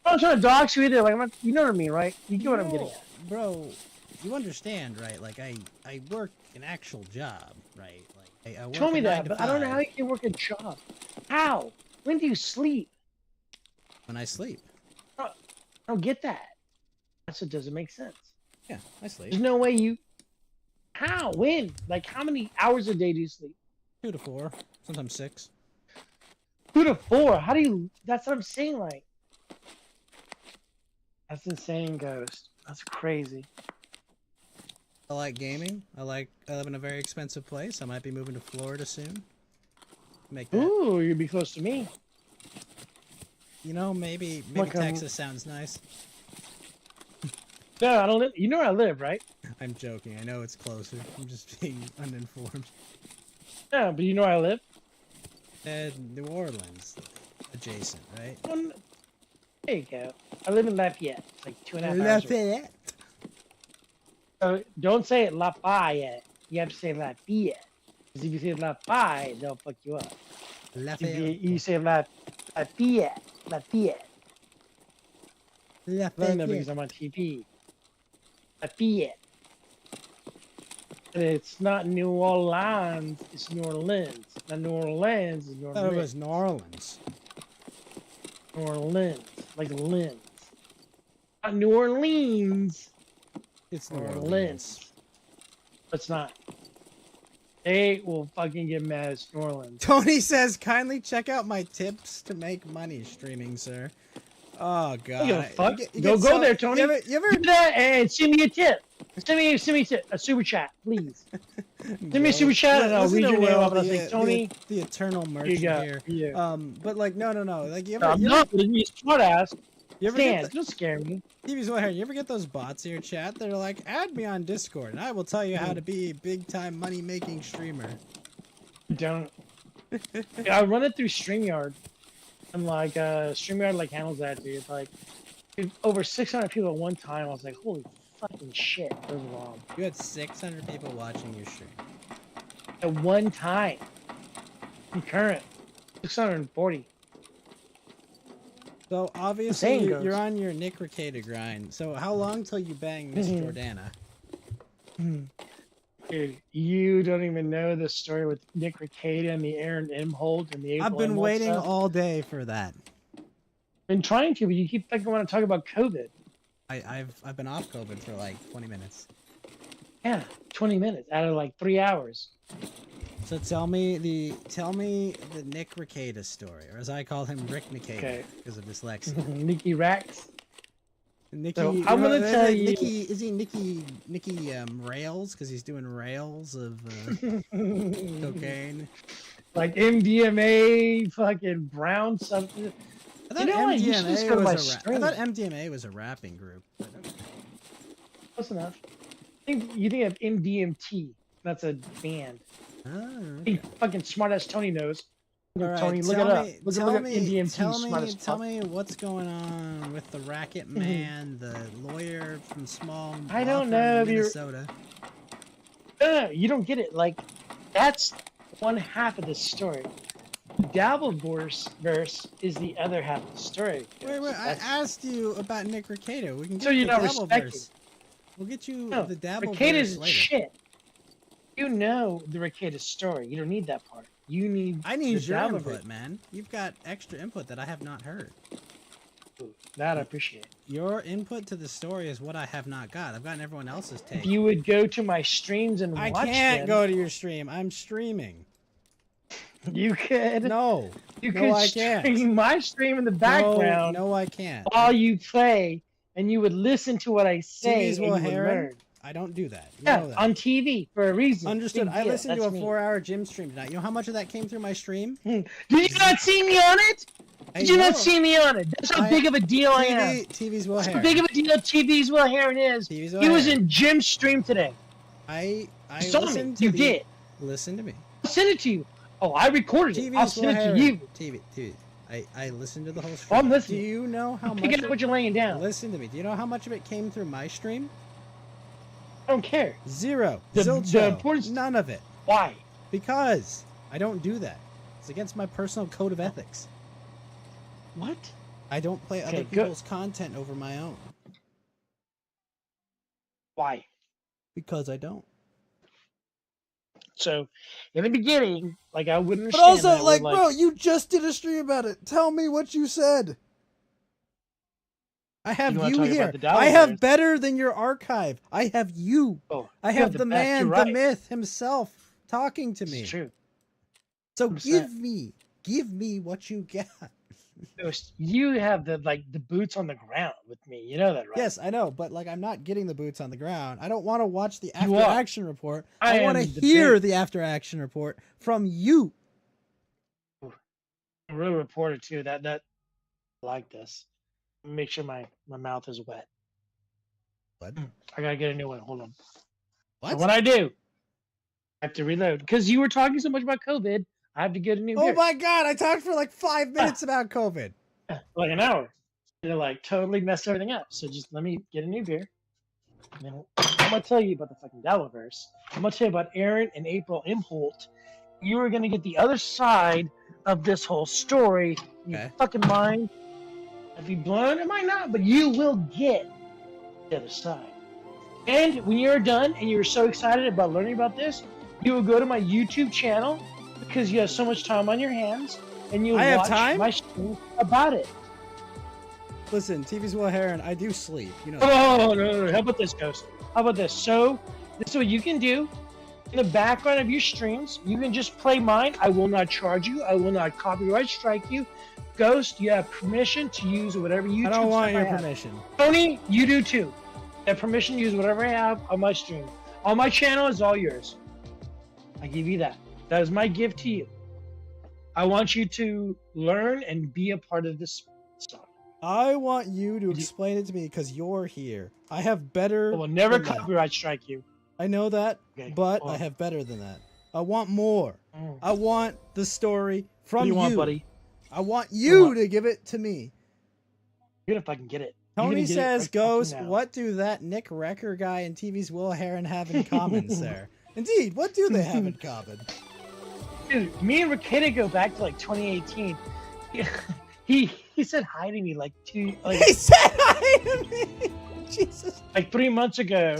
I'm not trying to dox you either. Like, I'm not, you know what I mean, right? You get what I'm getting at. Bro, you understand, right? Like, I work an actual job, right? Like, I work Tell me a that, 9 to but I don't know 5 how you can work a job. How? When do you sleep? when I sleep. I don't get that. That's what doesn't make sense. Yeah, I sleep. There's no way you. How? When? Like, how many hours a day do you sleep? 2 to 4, sometimes 6. 2 to 4. How do you? That's what I'm saying. Like, that's insane, Ghost. That's crazy. I like gaming. I live in a very expensive place. I might be moving to Florida soon. Make that. Ooh, you'd be close to me. You know, maybe Look, Texas sounds nice. No, I don't live. You know where I live, right? I'm joking. I know it's closer. I'm just being uninformed. Yeah, but you know where I live. New Orleans, adjacent, right? Well, there you go. I live in Lafayette. It's like 2.5 hours away. So don't say it Lafayette. You have to say Lafayette. Because if you say Lafayette, they'll fuck you up. Lafayette. You say Lafayette. Lafayette. I know because I'm on TV. Lafayette. And it's not New Orleans, it's New Orleans. Not New Orleans, it's New Oh, it Orleans. was New Orleans. New Orleans. Like Lens. Not New Orleans. It's New New Orleans. Orleans. It's not. They will fucking get mad at New Orleans. Tony says, kindly check out my tips to make money streaming, sir. Oh, God. I don't give a fuck. You Go get there, Tony. You ever Do that and send me a tip. Send me a tip, a super chat, please. Send me a super chat and I'll Listen read to your name Will, off and I'll say, Tony. the eternal Here merchant you go. here. Yeah. But like, no. Like, you I'm ever, not letting you smart ass. you ever get Stand. Don't scare me. TV's what here? You ever get those bots in your chat that are like, add me on Discord and I will tell you how to be a big time money making streamer. Don't. I run it through StreamYard. And like, StreamYard like handles that, dude. It's like, dude, over 600 people at one time. I was like, holy fucking shit. That was wrong. You had 600 people watching your stream. At one time. Concurrent. 640. So obviously Insane you're goes. on your Nick Ricada grind. So how long till you bang Miss Jordana? Dude, you don't even know the story with Nick Ricada and the Aaron Imholt and the April I've been Imholt waiting stuff. all day for that. Been trying to, but you keep fucking want to talk about COVID. I've been off COVID for like 20 minutes. Yeah, 20 minutes out of like 3 hours. So tell me the Nick Ricada story, or as I call him, Rick Nikada, Okay. because of dyslexia. Nicky Rax. Nicky, So, I'm gonna tell you- Is he Nicky Rails? Because he's doing rails of cocaine. Like MDMA, fucking brown something. I thought You know what? You should just go to my I stream. thought MDMA was a rapping group. But okay. Close enough. You think of MDMT. That's a band. Oh, Hey, fucking smartass Tony knows. All right, Tony, look it up. Look up MDMT. Tell me what's going on with the Racket Man, the lawyer from small I law don't firm know in if you're- Minnesota. No, you don't get it. Like, that's one half of the story. The Dabbleverse is the other half of the story. Wait, I That's- asked you about Nick Recato. We can get So you're the not Dabbleverse. respecting. We'll get you No, the Dabbleverse Recado's later. shit. You know the Recato story. You don't need that part. You need. I need the your Dabbleverse. input, man. You've got extra input that I have not heard. That I appreciate. Your input to the story is what I have not got. I've gotten everyone else's take. If you would go to my streams and I watch can't them, go to your stream. I'm streaming. You could. No. You No, could I can't. stream my stream in the background No, I can't. while you play, and you would listen to what I say TV's and you Will would Heron? learn. I don't do that. You Yeah, know that. on TV for a reason. Understood. Big I deal. listened to That's a me. 4-hour gym stream tonight. You know how much of that came through my stream? Did you not see me on it? Did you not see me on it? That's how big of a deal I am. TV's Will That's how Heron. big of a deal TV's Will Heron is. TV's Will He was Heron. in Jim's stream today. I saw me. listened to You the- did. Listen to me. I'll send it to you. Oh, I recorded it. TV's I'll send Will it to Heron. you. TV. I listened to the whole Oh, stream. I'm listening. Do you know how I'm much? picking up what you're laying down. Listen to me. Do you know how much of it came through my stream? I don't care. Zero. The Zilcho. importance- None of it. Why? Because I don't do that. It's against my personal code of ethics. What? I don't play Okay, other good. people's content over my own. Why? Because I don't. So, in the beginning, like I wouldn't But understand. also, that, like, with, bro, you just did a stream about it. Tell me what you said. I have You wanna you talk here. about the I have downloads? better than your archive. I have you. Oh, I you have the the best, man, you're the right. myth himself talking to me. It's true. So 100%. give me what you got. You have the boots on the ground with me. You know that, right? Yes, I know, but like I'm not getting the boots on the ground. I don't want to watch the You after are. action report. I I want to am the hear big- the after action report from you. A real reporter too. That I like this. Make sure my mouth is wet. What? I gotta get a new one. Hold on. What? So what I do? I have to reload because you were talking so much about COVID. I have to get a new Oh beer. my god, I talked for like 5 minutes about COVID. Like an hour. They're like totally messed everything up. So just let me get a new beer. And then I'm gonna tell you about the fucking Dabbleverse. I'm gonna tell you about Aaron and April Imholt. You are gonna get the other side of this whole story. You Okay. fucking mind. If you blown, it might not, but you will get the other side. And when you're done and you're so excited about learning about this, you will go to my YouTube channel because you have so much time on your hands, and you'll I have watch time? my stream about it. Listen, TV's Will Heron, I do sleep. You know. Oh, no. How about this, Ghost? How about this? So, this is what you can do. In the background of your streams, you can just play mine. I will not charge you. I will not copyright strike you. Ghost, you have permission to use whatever YouTube I don't want stuff your have. permission. Tony, you do too. I have permission to use whatever I have on my stream. On my channel is all yours. I give you that. That is my gift to you. I want you to learn and be a part of this stuff. I want you to explain it to me because you're here. I have better. I will never than that. copyright strike you. I know that, Okay, but hold I on. have better than that. I want more. Mm. I want the story What from do you want, buddy? I want you want? to give it to me. Even if I can get it. You're Tony gonna get it says, right fucking "Goes, now. what do that Nick Wrecker guy and TV's Will Heron have in common, sir?" Indeed, what do they have in common? Dude, me and Ricada go back to like 2018. He said hi to me like He said hi to me. Jesus. like 3 months ago,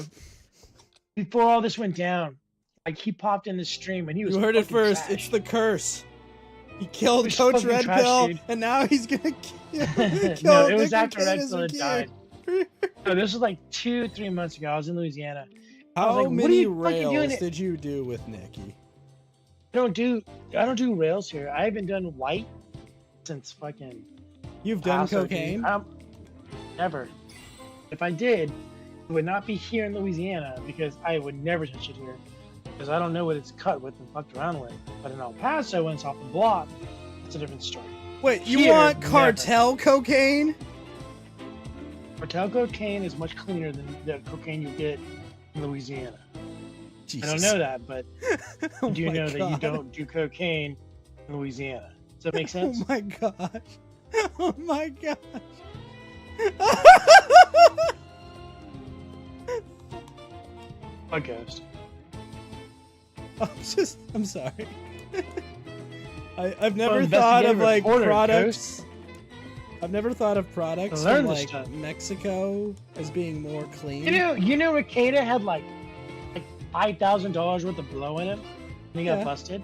before all this went down. Like he popped in the stream and he was. You heard it fucking first. trash. It's the curse. He killed was Coach fucking Red trash, Pill, dude. and now he's gonna kill. No, it was Nick after Red Recado's Pill had kid. died. No, this was like 2-3 months ago. I was in Louisiana. I How was like, what are many you fucking doing rails it? did you do with Nikki? I don't do rails here. I haven't done white since fucking. You've done Paso, dude. cocaine? Never. If I did, it would not be here in Louisiana because I would never touch it here. Because I don't know what it's cut with and fucked around with. But in El Paso, when it's off the block, it's a different story. Wait, you Here, want never. cartel cocaine? Cartel cocaine is much cleaner than the cocaine you get in Louisiana. Jesus. I don't know that, but Oh do you my know that you God. don't do cocaine in Louisiana? Does that make sense? Oh my gosh. Oh my gosh. What ghost? I'm sorry. I've never Well, thought of investigative like reporter, products. I've never thought of products Learn from this like stuff. Mexico as being more clean. You know, Ricada had like $5,000 worth of blow in him, and he got Yeah. busted.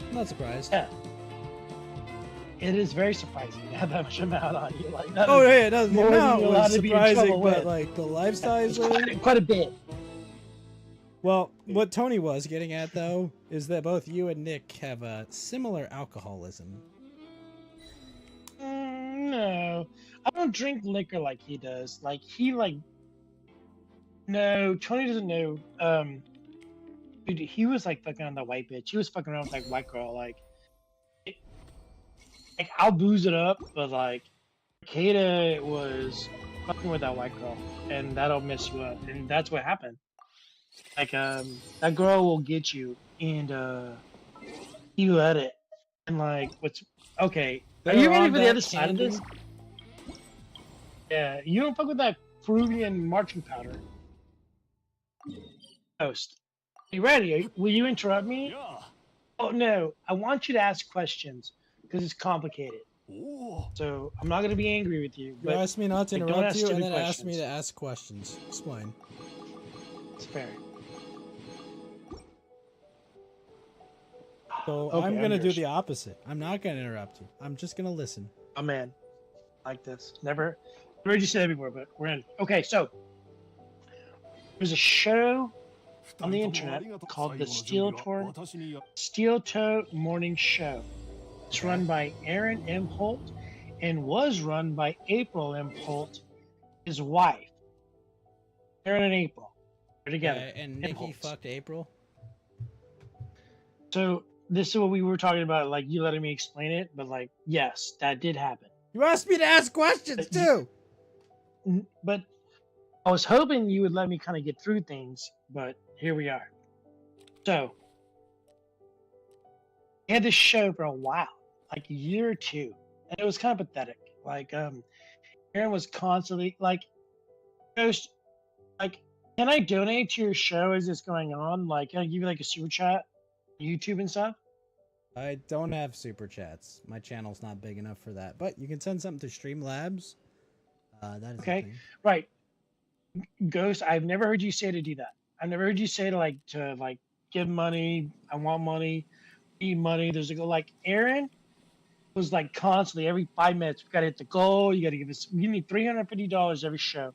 I'm not surprised. Yeah. It is very surprising to have that much amount on you. Like that. Oh is yeah, no, the more than amount you're allowed was to be in surprising, trouble but with. like the lifestyle It's is quite a bit. Well, what Tony was getting at though is that both you and Nick have a similar alcoholism. No, I don't drink liquor like he does. Like no, Tony doesn't know. Dude, he was like fucking on the white bitch. He was fucking around with like white girl. Like I'll booze it up, but like Kata was fucking with that white girl, and that'll mess you up. And that's what happened. Like that girl will get you, and you let it. And like, what's okay? Are you ready for the other side of this? Yeah, you don't fuck with that Peruvian marching powder. Toast. You ready? Will you interrupt me? Yeah. Oh no, I want you to ask questions because it's complicated. Oh. So I'm not gonna be angry with you. You But asked me not to like, don't interrupt ask you, and stupid then asked me questions. to ask questions. Explain. It's fair. So Okay, I'm I'm gonna do yours. the opposite. I'm not gonna interrupt you. I'm just gonna listen. Oh man, like this. Never heard you say that before, but we're in. Okay, so there's a show on the internet called the Steel Toe Morning Show. It's run by Aaron M. Holt and was run by April M. Holt, his wife. Aaron and April. They're together. And M. Nikki Holtz. fucked April. So this is what we were talking about, like you letting me explain it, but like, yes, that did happen. You asked me to ask questions too. But I was hoping you would let me kind of get through things, but here we are. So, he had this show for a while, like a year or two, and it was kind of pathetic. Like, Aaron was constantly like, "Ghost, like, can I donate to your show as it's going on? Like, can I give you like a super chat, YouTube and stuff?" I don't have super chats. My channel's not big enough for that. But you can send something to Streamlabs. That is Okay, the thing. right. Ghost, I've never heard you say to do that. I've never heard you say to give money. I want money. Need money. There's a go like Aaron was like constantly every 5 minutes. We gotta hit the goal. You gotta give us. You need $350 every show.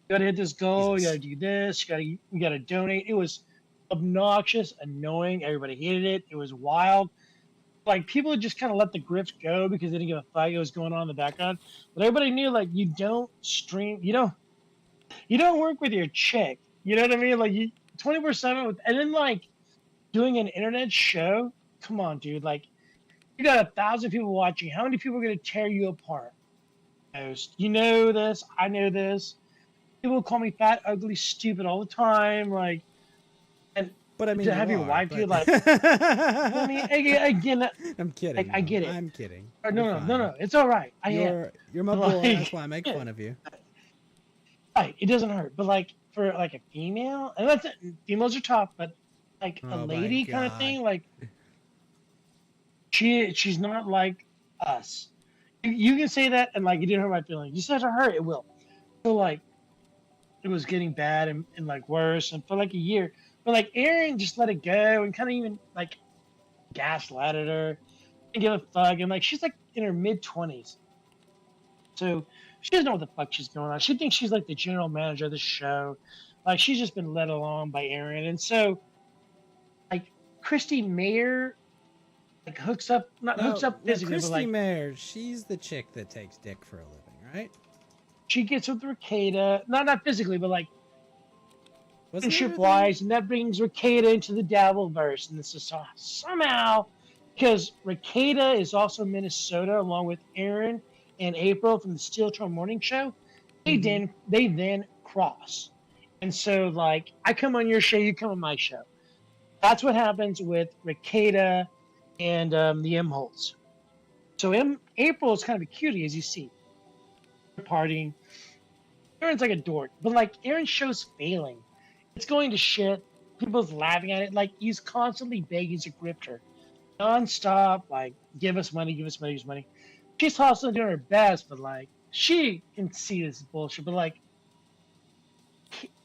You gotta hit this goal. Jesus. You gotta do this. You gotta donate. It was obnoxious, annoying. Everybody hated it. It was wild. Like people just kind of let the grift go because they didn't give a fuck what was going on in the background. But everybody knew like you don't stream. You don't work with your chick. You know what I mean? Like you 24/7 with, and then like doing an internet show. Come on, dude. Like you got 1,000 people watching. How many people are gonna tear you apart? Ghost. You know this. I know this. People call me fat, ugly, stupid all the time. Like, and But I mean, to have you your are, wife but- do like. I mean, again. I'm kidding. Like, I get it. I'm kidding. No, You're no, fine. no, no. It's all right. I am. You're my boy. Like- That's why I make fun of you. Right, it doesn't hurt. But like for like a female, and that's it. Females are tough, but like a Oh my lady kind of God. thing, like she's not like us. You can say that, and like it didn't hurt my feelings. You said to her, it will. So like it was getting bad and like worse, and for like a year. But like Aaron just let it go and kind of even like gaslighted her, didn't give a fuck, and like she's like in her mid-20s, so she doesn't know what the fuck she's going on. She thinks she's like the general manager of the show, like she's just been led along by Aaron, and so like Christy Mayer like hooks up physically, Christy but like Mayer, she's the chick that takes dick for a living, right? she gets with Ricada, not physically, but like Wasn't friendship there wise, and that brings Ricada into the Dabbleverse, and this is somehow because Ricada is also Minnesota, along with Aaron and April from the Steel Toe Morning Show. They then cross. And so like I come on your show, you come on my show. That's what happens with Ricada and the M holes. So April is kind of a cutie, as you see. Partying. Aaron's like a dork, but like Aaron's show's failing. It's going to shit. People's laughing at it. Like he's constantly begging to grift her, nonstop. Like, give us money, give us money, give us money. She's also doing her best, but like she can see this bullshit. But like,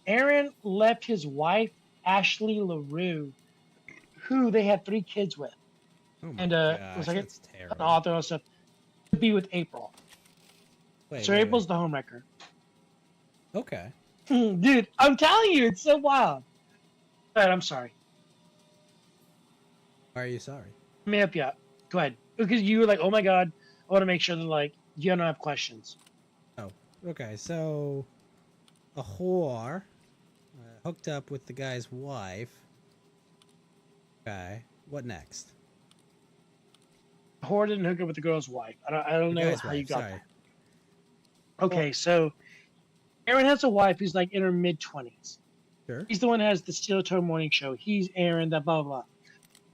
Aaron left his wife Ashley LaRue, who they had 3 kids with, Oh my and gosh, was like that's an terrible. author and stuff, to be with April. Wait, So wait, April's the homewrecker. Okay. Dude, I'm telling you, it's so wild. But I'm sorry. Why are you sorry? Let me help you out. Go ahead. Because you were like, oh my god, I want to make sure that like you don't have questions. Oh, okay. So, a whore hooked up with the guy's wife. Okay. What next? Whore didn't hook up with the girl's wife. I don't The know guy's how wife, you got sorry. that. Okay, so Aaron has a wife who's like in her mid-20s. Sure. He's the one who has the Steel Toe Morning Show. He's Aaron, that blah, blah, blah.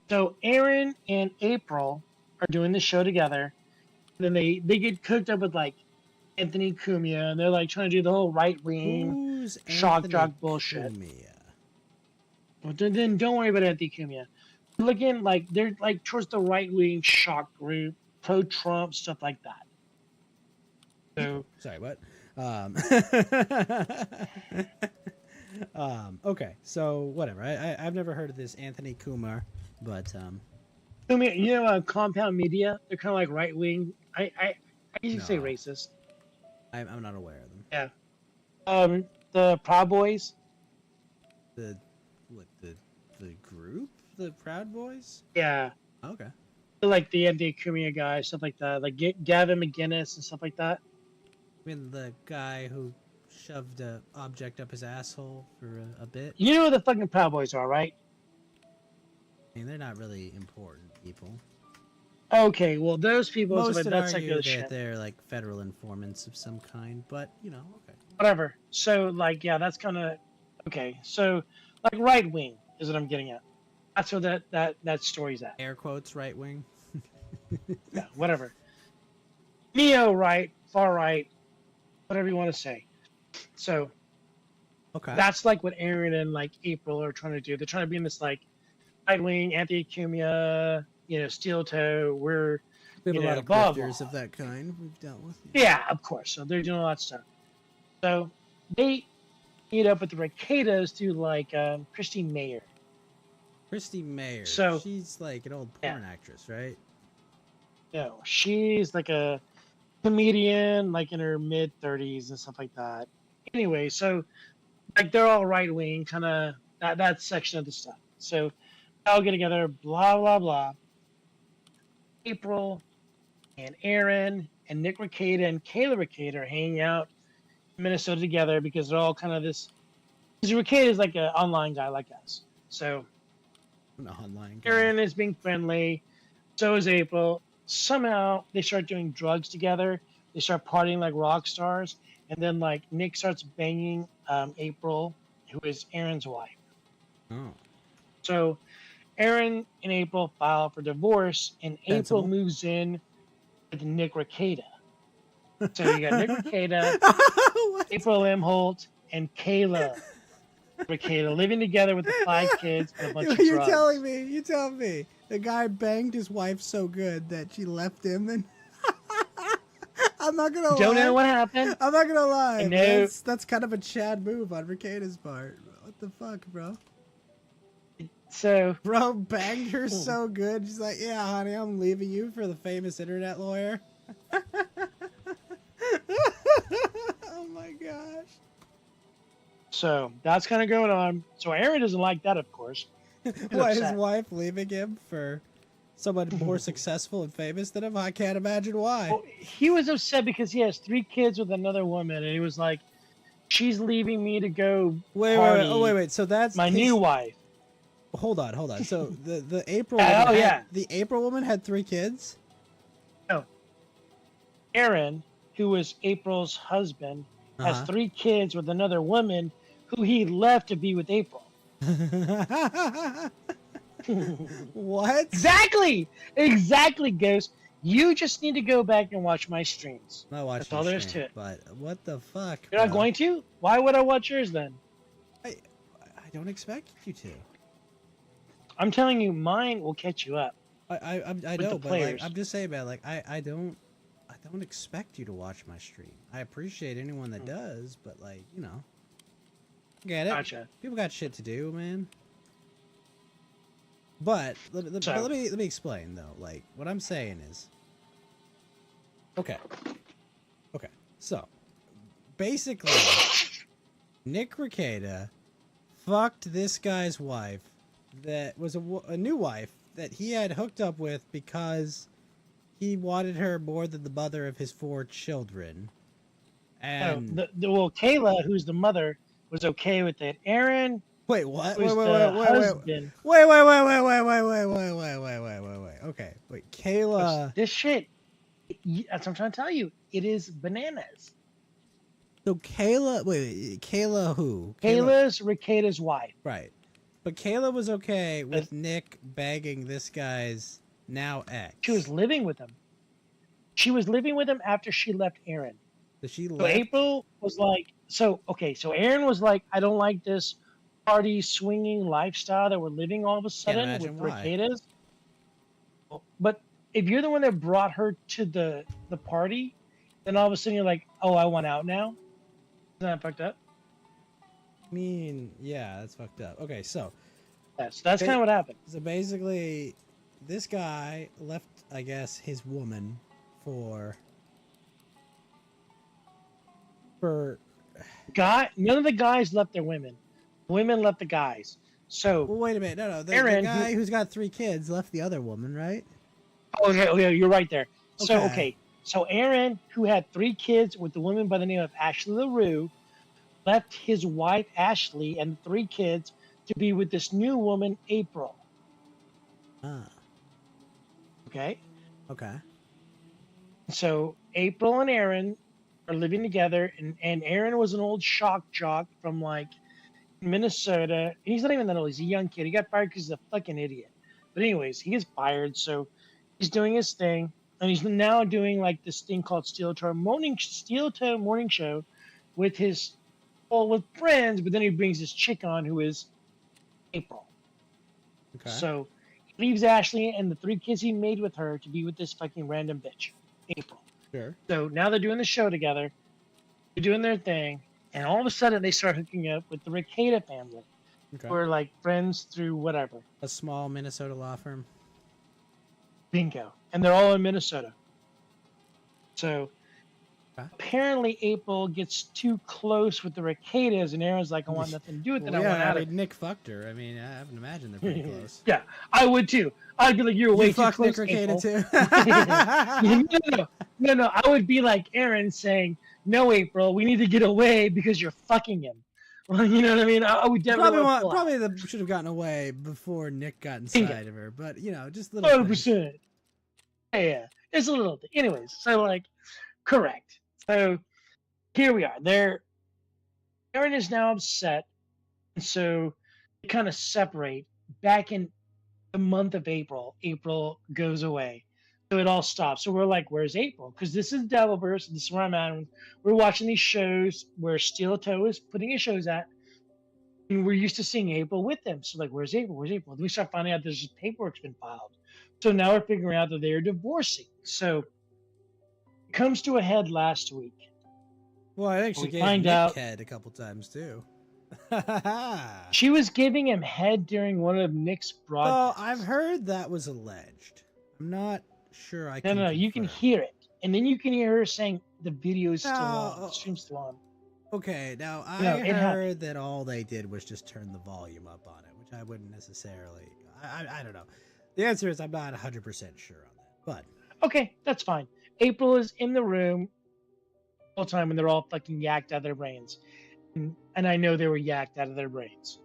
So Aaron and April are doing the show together. And then they get cooked up with like Anthony Cumia, and they're like trying to do the whole right-wing Who's shock Anthony jock bullshit. Cumia? Well, then don't worry about Anthony Cumia. Looking like they're like towards the right-wing shock group, pro-Trump, stuff like that. So Sorry, what? Okay, so whatever. I've never heard of this Anthony Kumar, but Cumia, you know, Compound Media, they're kind of like right-wing. I usually say No. racist. I'm not aware of them. Yeah. The Proud Boys. The group, the Proud Boys. Yeah. Okay. They're like the Anthony Cumia guys, stuff like that. Like Gavin McGinnis and stuff like that. I mean, the guy who shoved a object up his asshole for a bit. You know who the fucking Proud Boys are, right? I mean, they're not really important people. Okay, well, those people, Most but would that's argue like that good shit. they're like federal informants of some kind, but you know, okay. Whatever. So, like, yeah, that's kind of okay. So, like, right wing is what I'm getting at. That's what that story's at. Air quotes, right wing. Yeah, whatever. Neo right, far right, whatever you want to say. So, Okay. that's like what Aaron and like April are trying to do. They're trying to be in this like right wing, Anthony Cumia, you know, steel toe. We're We have you a lot know, of blah, grifters blah. of that kind we've dealt with. Yeah, of course. So they're doing a lot of stuff. So they meet up with the Ricadas to like Christine Mayer. Christy Mayer. So- she's like an old Yeah. porn actress, right? No, she's like a comedian, like in her mid 30s and stuff like that. Anyway, so like they're all right wing, kind of that section of the stuff. So they all get together, blah blah blah. April and Aaron and Nick Ricada and Kayla Ricada are hanging out in Minnesota together because they're all kind of this. Because Ricada is like an online guy like us. So An online guy. Aaron is being friendly. So is April. Somehow they start doing drugs together. They start partying like rock stars. And then like Nick starts banging April, who is Aaron's wife. Oh. So Aaron and April file for divorce, and Sensible. April moves in with Nick Ricada. So you got Nick Ricada, What? April M. Holt, and Kayla Ricada living together with the 5 kids and a bunch of You're drugs. telling me the guy banged his wife so good that she left him and I'm not gonna lie. Don't know what happened. I'm not gonna lie. I know. That's kind of a Chad move on Ricada's part. What the fuck, bro? So Bro banged her so good. She's like, yeah, honey, I'm leaving you for the famous internet lawyer. Oh my gosh. So that's kind of going on. So Aaron doesn't like that, of course. He's Why, his upset. wife leaving him for someone more successful and famous than him? I can't imagine why. Well, he was upset because he has 3 kids with another woman, and he was like, "She's leaving me to go Wait. So that's my his- new wife." Hold on. So the April Oh, woman yeah. the April woman had 3 kids? Aaron, who was April's husband, has Uh-huh. 3 kids with another woman who he left to be with April. What? Exactly, Ghost. You just need to go back and watch my streams. I'm not watching That's all there is stream, to it. but what the fuck, You're not bro? going to? Why would I watch yours then? I don't expect you to. I'm telling you, mine will catch you up. I With know, the but like, players. I'm just saying, man. Like, I don't expect you to watch my stream. I appreciate anyone that does, but like, you know, get it. Gotcha. People got shit to do, man. But let me explain though. Like, what I'm saying is, okay. So, basically, Nick Rekieta fucked this guy's wife that was a new wife that he had hooked up with because he wanted her more than the mother of his 4 children. And Well, Kayla, who's the mother, was okay with it. Aaron, wait, what? who's Wait. husband. Wait. Okay, wait, Kayla. This shit. That's what I'm trying to tell you. It is bananas. So Kayla, wait, Kayla who? Kayla's Rekieta's wife. Right. But Kayla was okay with Nick bagging this guy's now ex. She was living with him. She was living with him after she left Aaron. So she So left. April was like, so Aaron was like, I don't like this party swinging lifestyle that we're living all of a sudden with imagine why. Rekieta's. But if you're the one that brought her to the party, then all of a sudden you're like, oh, I want out now. Isn't that fucked up? I mean, yeah, that's fucked up. Okay, so Yes, that's kind of what happened. So basically, this guy left, I guess, his woman for None of the guys left their women. Women left the guys. So well, wait a minute, no, the Aaron, guy who's got 3 kids left the other woman, right? Okay, you're right there. Okay. So Aaron, who had 3 kids with the woman by the name of Ashley LaRue, left his wife Ashley and 3 kids to be with this new woman, April. Ah. Okay. Okay. So April and Aaron are living together, and Aaron was an old shock jock from like Minnesota. And he's not even that old. He's a young kid. He got fired because he's a fucking idiot. But anyways, he gets fired, so he's doing his thing, and he's now doing like this thing called Steel Toe Morning Show with his with friends. But then he brings this chick on who is April. Okay. So he leaves Ashley and the 3 kids he made with her to be with this fucking random bitch, April. Sure. So now they're doing the show together. They're doing their thing, and all of a sudden they start hooking up with the Rekieta family. Okay. Who are like friends through whatever. A small Minnesota law firm. Bingo. And they're all in Minnesota. So apparently April gets too close with the Requetas, and Aaron's like, I want nothing to do with it. Well, I want out I of mean, Nick fucked her. I mean, I haven't imagined they're pretty close. Yeah, I would too. I'd be like, you're way too fucked close, Nick April. Rekieta too? No. I would be like Aaron saying, no, April, we need to get away because you're fucking him. Well, you know what I mean? I would definitely probably should have gotten away before Nick got inside of her, but you know, just little 100%. Yeah, it's a little thing. Anyways, so like, correct. So here we are. Aaron is now upset, and so they kind of separate. Back in the month of April, April goes away. So it all stops. So we're like, where's April? Because this is Devilverse, and this is where I'm at. We're watching these shows where Steel Toe is putting his shows at, and we're used to seeing April with them. So like, where's April? Where's April? Then we start finding out there's paperwork's been filed. So now we're figuring out that they are divorcing. So it comes to a head last week. Well, I think she gave Nick head a couple times too. She was giving him head during one of Nick's broadcasts. Well, I've heard that was alleged. I'm not sure I can. No, you can hear it. And then you can hear her saying the video is still on, the stream's still on. Okay, now I heard that all they did was just turn the volume up on it, which I wouldn't necessarily. I don't know. The answer is I'm not 100% sure on that. But okay, that's fine. April is in the room all the time when they're all fucking yacked out of their brains. And I know they were yacked out of their brains.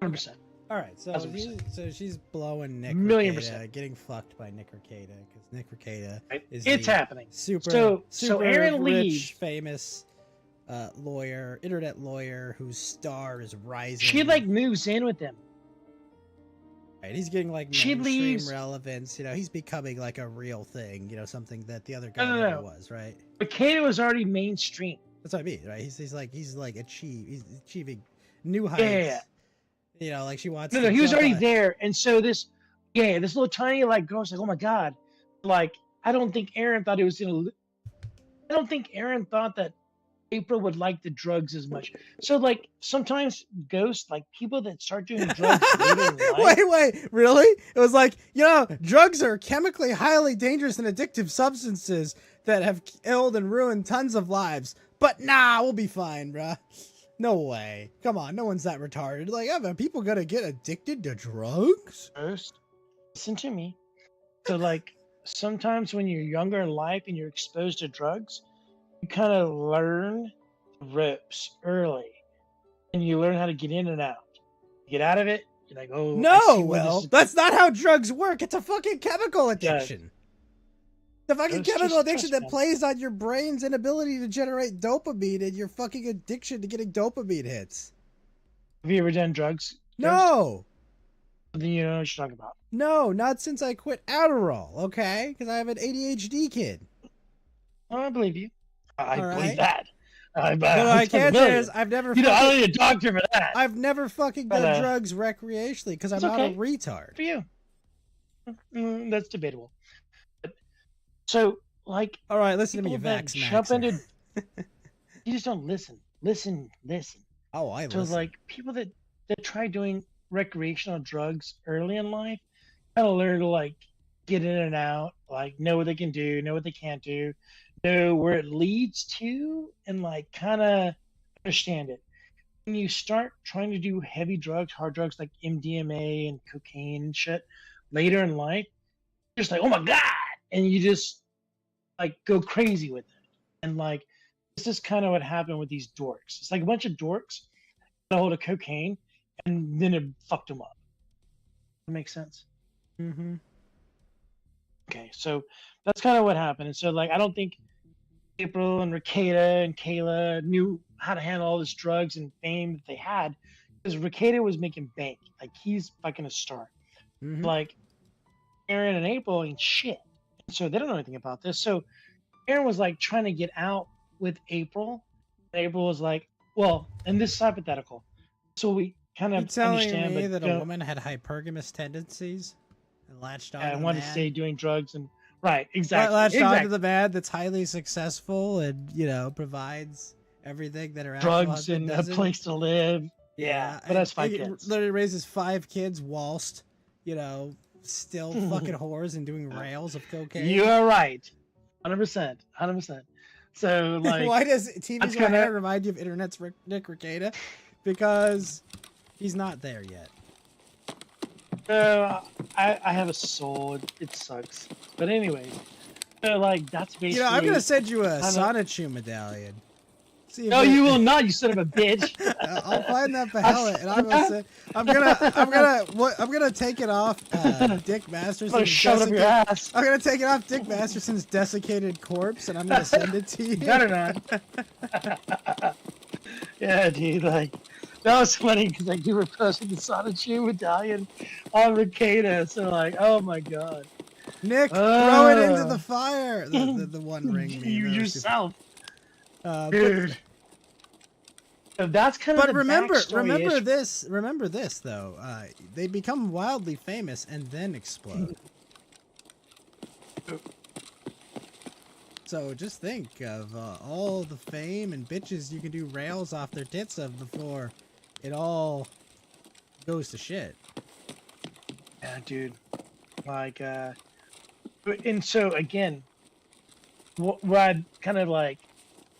100%. All right, so she's blowing Nick Rekieta, getting fucked by Nick Rekieta because Nick Rekieta is it's happening. Super so Aaron rich, leaves. famous lawyer, internet lawyer, whose star is rising. She like moves in with them. Right, he's getting like She mainstream leaves. relevance. You know, he's becoming like a real thing. You know, something that the other guy No. never was. Right. But Kato was already mainstream. That's what I mean. Right. He's achieving new heights. Yeah. You know, like she wants. No, he was already there, and so this little tiny like girl's like, oh my god, like I don't think Aaron thought I don't think Aaron thought that April would like the drugs as much. So like sometimes Ghost, like people that start doing drugs later in life. Wait, really? It was like, you know, drugs are chemically highly dangerous and addictive substances that have killed and ruined tons of lives. But nah, we'll be fine, bruh. No way. Come on, no one's that retarded. Like, are people gonna get addicted to drugs? Ghost, listen to me. So like sometimes when you're younger in life and you're exposed to drugs, you kind of learn the ropes early, and you learn how to get in and out. You get out of it, you're like, oh, No, Will, that's not how drugs work. It's a fucking chemical addiction. The fucking It's just chemical addiction stress, that man. plays on your brain's inability to generate dopamine and your fucking addiction to getting dopamine hits. Have you ever done drugs? Ghost? No, Then you know what you're talking about. no, not since I quit Adderall, okay? Because I have an ADHD kid. Oh, I believe you. I All believe right. that. But what I can't say is I've never I don't fucking, need a doctor for that. I've never fucking But, done drugs recreationally because I'm it's not a okay. retard. For you. That's debatable. But, so, like, All right, listen to me, people that Vax jump Maxer. into, you just don't listen. Listen. Oh, I So, listen. like, people that try doing recreational drugs early in life kind of learn to, like, get in and out, like, know what they can do, know what they can't do, know where it leads to, and, like, kind of understand it. When you start trying to do heavy drugs, hard drugs like MDMA and cocaine and shit later in life, you're just like, oh my God. And you just like go crazy with it. And like, this is kind of what happened with these dorks. It's like a bunch of dorks got a hold of cocaine and then it fucked them up. That makes sense? Mm-hmm. Okay. So that's kind of what happened. And so like, I don't think April and Rakeda and Kayla knew how to handle all this drugs and fame that they had because Rakeda was making bank. Like he's fucking a star. Mm-hmm. Like Aaron and April ain't shit. So they don't know anything about this. So Aaron was like trying to get out with April. And April was like, well, and this is hypothetical. So we kind You of telling understand me but that a don't- woman had hypergamous tendencies and latched on I to the wanted to man? stay doing drugs and right, exactly. Latched on to exactly. the man that's highly successful and, you know, provides everything that her actual Drugs husband and a doesn't. place to live. Yeah, but and that's 5 he kids. literally raises 5 kids whilst, you know, still fucking whores and doing rails of cocaine. You are right. 100%. 100%. So like Why does TV's that's My kinda- Hand remind you of Internet's Nick Rekieta? Because he's not there yet. I have a soul. It sucks. But anyway, so like that's basically. You know, I'm gonna send you a kinda- Sonichu medallion. See if No, it- you will not, you son of a bitch. I'll find that palette and I'm gonna say I'm gonna take it off Dick I'm Masterson's gonna shove it up your ass. I'm gonna take it off Dick Masterson's desiccated corpse and I'm gonna send it to you. Better not. Yeah, dude, like that was funny because like you were posting the Sonichu medallion on Rakeda, so like, oh my god. Nick, throw it into the fire. The One Ring meme. You that was yourself, stupid. dude. So that's kind of But the backstory-ish. remember this though. They become wildly famous and then explode. So just think of all the fame and bitches you can do rails off their tits of before it all goes to shit. Yeah, dude. Like, and so again, what I'd kind of like,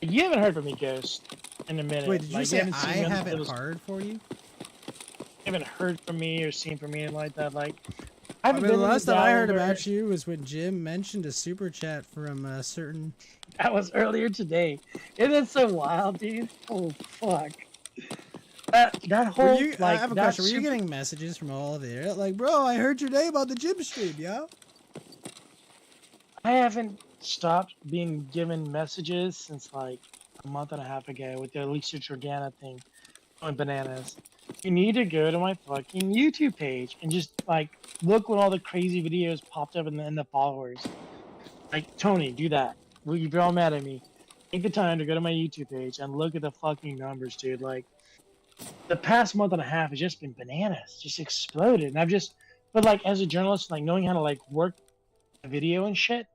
you haven't heard from me, Ghost, in a minute. Wait, did you like, say haven't I seen have it those- hard for you? You haven't heard from me or seen from me and like that. Like, I I haven't mean, been the in last time I heard Delaware- about you was when Jim mentioned a super chat from a certain. That was earlier today. Isn't it so wild, dude? Oh fuck. That whole I like have a that question. Were you super- getting messages from all of the internet like, bro, I heard your name on the Jim stream, yo? I haven't stopped being given messages since like a month and a half ago with the Alicia Jordana thing on bananas. You need to go to my fucking YouTube page and just like look when all the crazy videos popped up in the followers. Like Tony, do that. Well, you're all mad at me. Take the time to go to my YouTube page and look at the fucking numbers, dude. Like the past month and a half has just been bananas, just exploded. And I've just, but like as a journalist, like knowing how to like work a video and shit,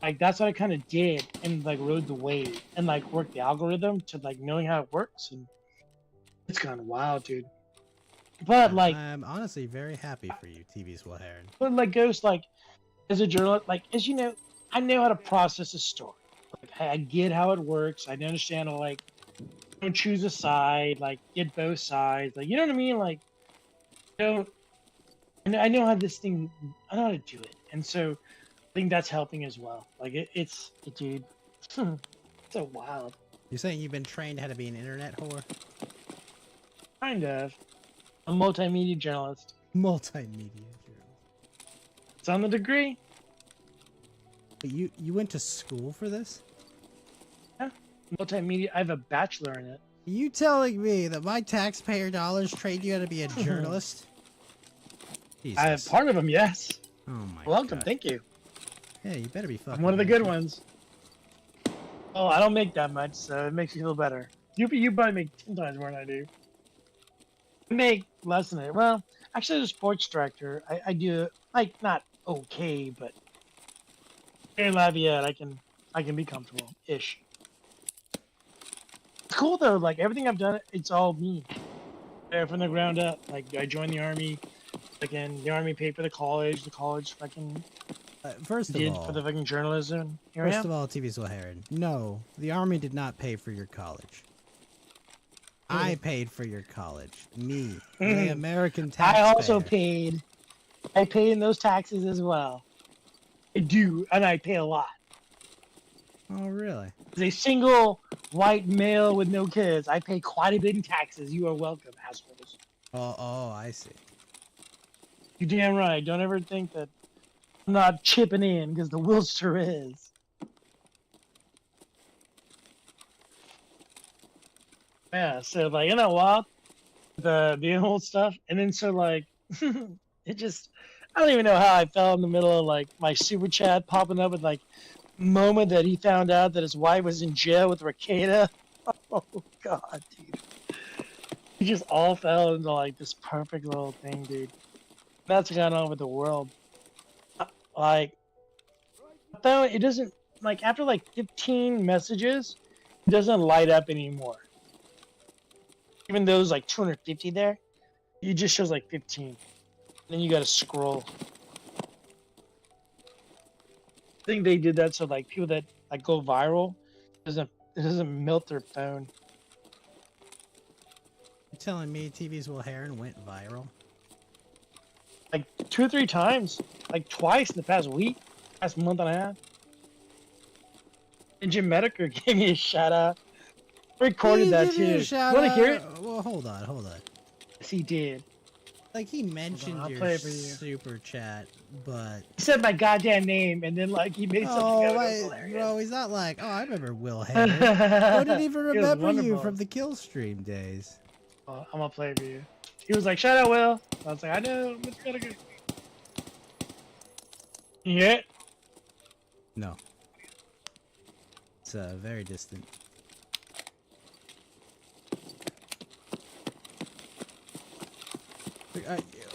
like that's what I kind of did and like rode the wave and like worked the algorithm to like knowing how it works, and it's gone wild, dude. But like, I'm honestly very happy for you, TV's Wilheron. but like Ghost, like as a journalist, like as you know, I know how to process a story. Like I get how it works. I understand how like don't choose a side, like get both sides. Like you know what I mean? Like don't. I know how this thing. I know how to do it, and so I think that's helping as well. Like dude. So wild. You're saying you've been trained how to be an internet whore? Kind of. A multimedia journalist. Multimedia journalist. It's on the degree. But you went to school for this? Yeah. Multimedia. I have a bachelor in it. Are you telling me that my taxpayer dollars trained you how to be a journalist? Jesus. I have part of them, yes. Oh my Welcome, God. thank you. Yeah, you better be fucking. I'm one of the good happy. ones. Oh, I don't make that much, so it makes me feel better. You probably make 10 times more than I do. I make less than it. Well, actually, as a sports director, I do like not okay, but in Lafayette, I can be comfortable ish. It's cool though. Like everything I've done, it's all me. There from the ground up. Like I joined the army. Again, the army paid for the college fucking First of did all, for the fucking journalism. Here I first am. of all, TV's Wilheron. No, the army did not pay for your college. I paid for your college. Me, the American taxpayer. I also paid. I paid in those taxes as well. I do, and I pay a lot. Oh, really? As a single white male with no kids, I pay quite a bit in taxes. You are welcome, assholes. Oh, I see. You're damn right. Don't ever think that I'm not chipping in, because the Wilster is. Yeah, so like in that while, the old stuff, and then so like it just I don't even know how I fell in the middle of like my super chat popping up with like moment that he found out that his wife was in jail with Rakeda. Oh god, dude. We just all fell into like this perfect little thing, dude. That's gone on with the world. Like though it doesn't like after like 15 messages, it doesn't light up anymore. Even though there's like 250 there, it just shows like 15. Then you gotta scroll. I think they did that so like people that like go viral it doesn't melt their phone. You're telling me TV's Wilheron went viral? Like 2 or 3 times, like twice in the past week, past month and a half. And Jim Mediker gave me a shout out. Recorded that too. Shout Want to out? hear it? Well, hold on. Yes, he did. Like he mentioned I'll your play it for you. super chat, but He said my goddamn name, and then like he made something out of it. It was hilarious. bro, he's not like, oh, I remember Will Hader. I didn't even It was remember you wonderful. from the kill stream days. I'm gonna play it for you. He was like, "Shout out, Will." I was like, "I know, it's gotta go." Yeah. No, it's very distant.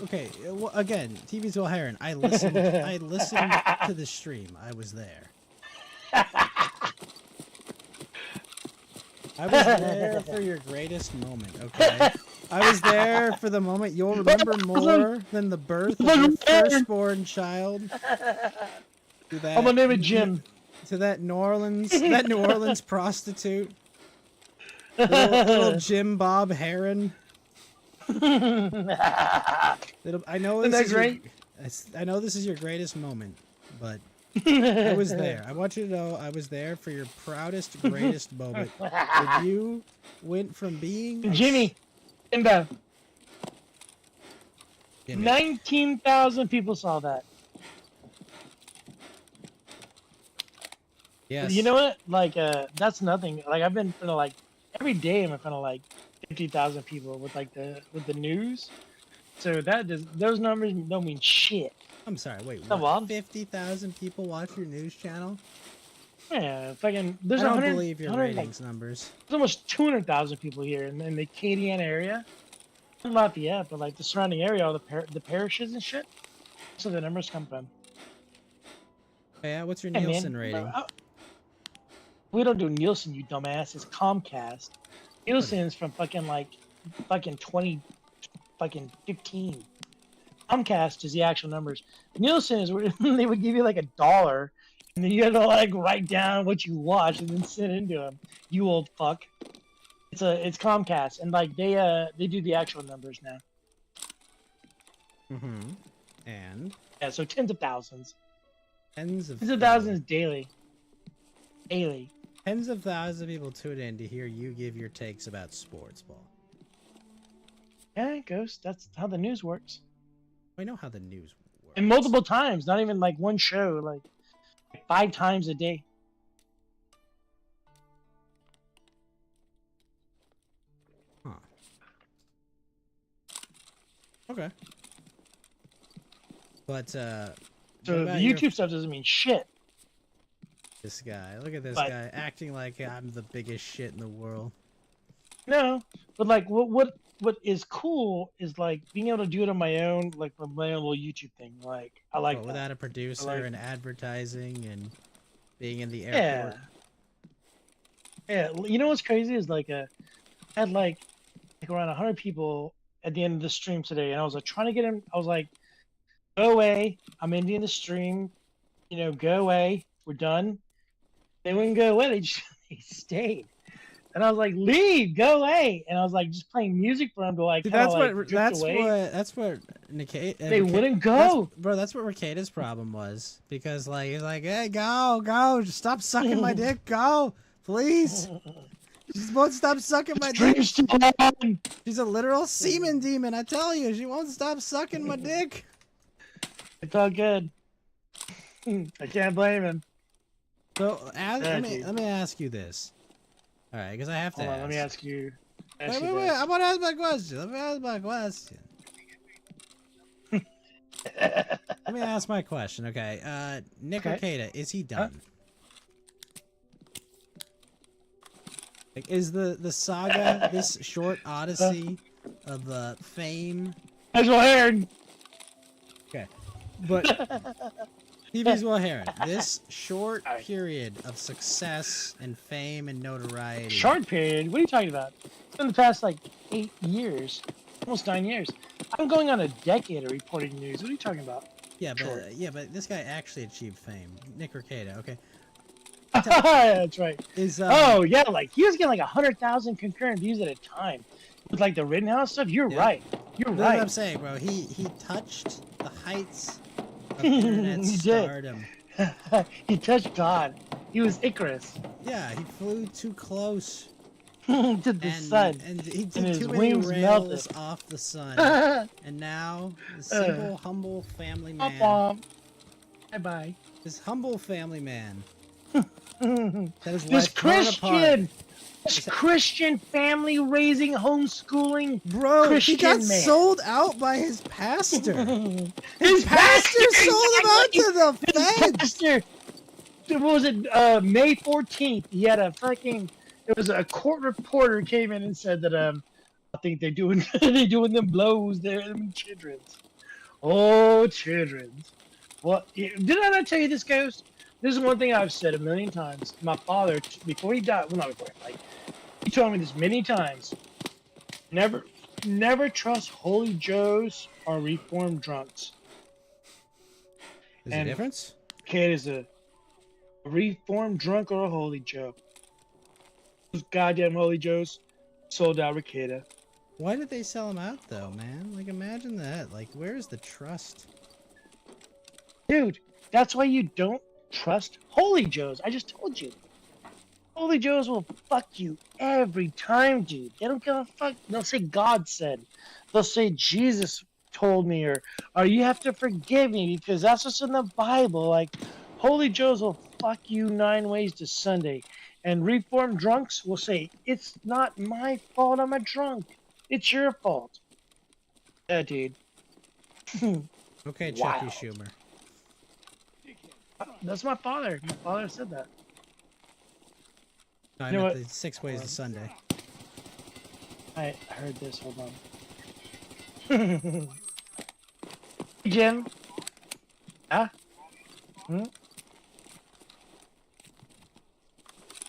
Okay, again, TV's Wilheron. I listened. I listened to the stream. I was there. I was there for your greatest moment. Okay, I was there for the moment you'll remember more than the birth of your firstborn child. To that, I'm gonna name it Jim. To that New Orleans prostitute. Little Jim Bob Heron. I know Isn't this that is great? I know this is your greatest moment, but I was there. I want you to know I was there for your proudest, greatest moment. When you went from being Jimmy, Jimbo. Jimmy. 19,000 people saw that. Yes. You know what? Like, that's nothing. Like, I've been in front of like every day. I'm in front of like 50,000 people with like the news. So those numbers don't mean shit. I'm sorry. Wait, Come what? on. 50,000 people watch your news channel? Yeah, fucking. There's I don't 100, believe your 100, like, ratings numbers. there's almost 200,000 people here in the Acadian area. Not Lafayette, but like the surrounding area, all the parishes and shit. So the numbers come from. Yeah, what's your Hey, man, Nielsen rating? we don't do Nielsen, you dumbass. It's Comcast. Nielsen's from fucking 20, fucking 15. Comcast is the actual numbers. Nielsen is where they would give you like $1, and then you had to like write down what you watched and then send it into them. You old fuck. It's Comcast, and like they do the actual numbers now. Mm-hmm. And Yeah, so tens of thousands. tens of Thousands daily. Daily. Tens of thousands of people tune in to hear you give your takes about sports ball. Yeah, it goes. That's how the news works. I know how the news works. And multiple times, not even like one show, like 5 times a day. Huh. Okay. But So the YouTube stuff doesn't mean shit. This guy, look at this But- guy acting like I'm the biggest shit in the world. No, but like what is cool is like being able to do it on my own, like with my own little YouTube thing. Like I like But that. without a producer like- and advertising and being in the Yeah. airport. Yeah, you know what's crazy is like I had like around 100 people at the end of the stream today, and I was like trying to get him. I was like, "Go away! I'm ending the stream. You know, go away. We're done." They wouldn't go away. They just they stayed, and I was like, "Leave! Go away!" And I was like just playing music for them to like See, kinda, that's like, what drift away. that's what They wouldn't go. bro. That's what Ricada's problem was, because like he's like, hey, go, just stop sucking my dick, go, please. She just won't stop sucking my dick. Stream's still on. She's a literal semen demon. I tell you, she won't stop sucking my dick. It's all good. I can't blame him. So let me dude. ask you this. All right, because I have to. Hold on, ask. let me ask you. Wait. I want to ask my question. Let me ask my question. Let me ask my question. Okay, Nick Okay. Ricada, is he done? Like, is the saga, this short odyssey of fame? As well, Aaron. Okay, but TV's well Heron, this short period of success and fame and notoriety. Short period? What are you talking about? In the past like 8 years, almost 9 years. I'm going on a decade of reporting news. What are you talking about? Yeah, but Short. but this guy actually achieved fame. Nick Ricada, okay. That's right. Is oh yeah, like he was getting like 100,000 concurrent views at a time with like the Rittenhouse stuff. You're right. You're That's what I'm right. saying, bro. He touched the heights of internet He did. stardom. He touched God. He was Icarus Yeah, he flew too close. to the sun. And he and did his too many wings rails melted. off the sun. And now, the simple, humble family man. Bye bye. This humble family man. That his This life torn apart. Christian, this Christian family raising, homeschooling, Bro, Christian he got man. sold out by his pastor. His pastor sold him out to the feds. Pastor, what was it? May 14th. He had a fucking. It was a court reporter came in and said that I think they're doing them blows there, children's. Oh, children's. What did I not tell you this, Ghost? This is one thing I've said a million times. My father, before he died, well, not before, like, he told me this many times. Never trust Holy Joes or Reformed drunks. Is there a difference? Kid is a Reformed drunk or a Holy Joe. Those goddamn Holy Joes sold out Ricada. Why did they sell him out, though, man? Like, imagine that. Like, where's the trust? Dude, that's why you don't trust Holy Joes. I just told you. Holy Joes will fuck you every time, dude. They don't give a fuck. They'll say God said. They'll say Jesus told me, or you have to forgive me because that's what's in the Bible. Like, Holy Joes will fuck you 9 ways to Sunday. And reformed drunks will say, it's not my fault I'm a drunk. It's your fault. Yeah, dude. Okay, Wow. Chucky Schumer. That's my father. My father said that. No, I You know meant what? the 6 ways to Sunday. I heard this. Hold on. Jim? Huh? Hmm?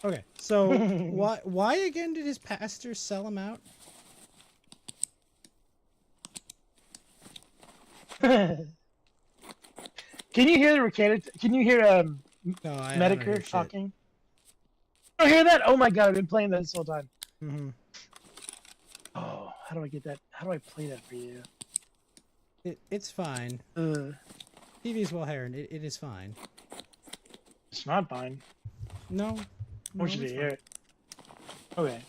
Okay, so why again did his pastor sell him out? Can you hear the mechanic? Can you hear No, I don't hear Medicare shit. talking? I hear that? Oh my god, I've been playing that this whole time. Mm-hmm. Oh, how do I get that? How do I play that for you? It's fine. TV's well Heron. It is fine. It's not fine. No. I want you to it's hear fine. it. Okay.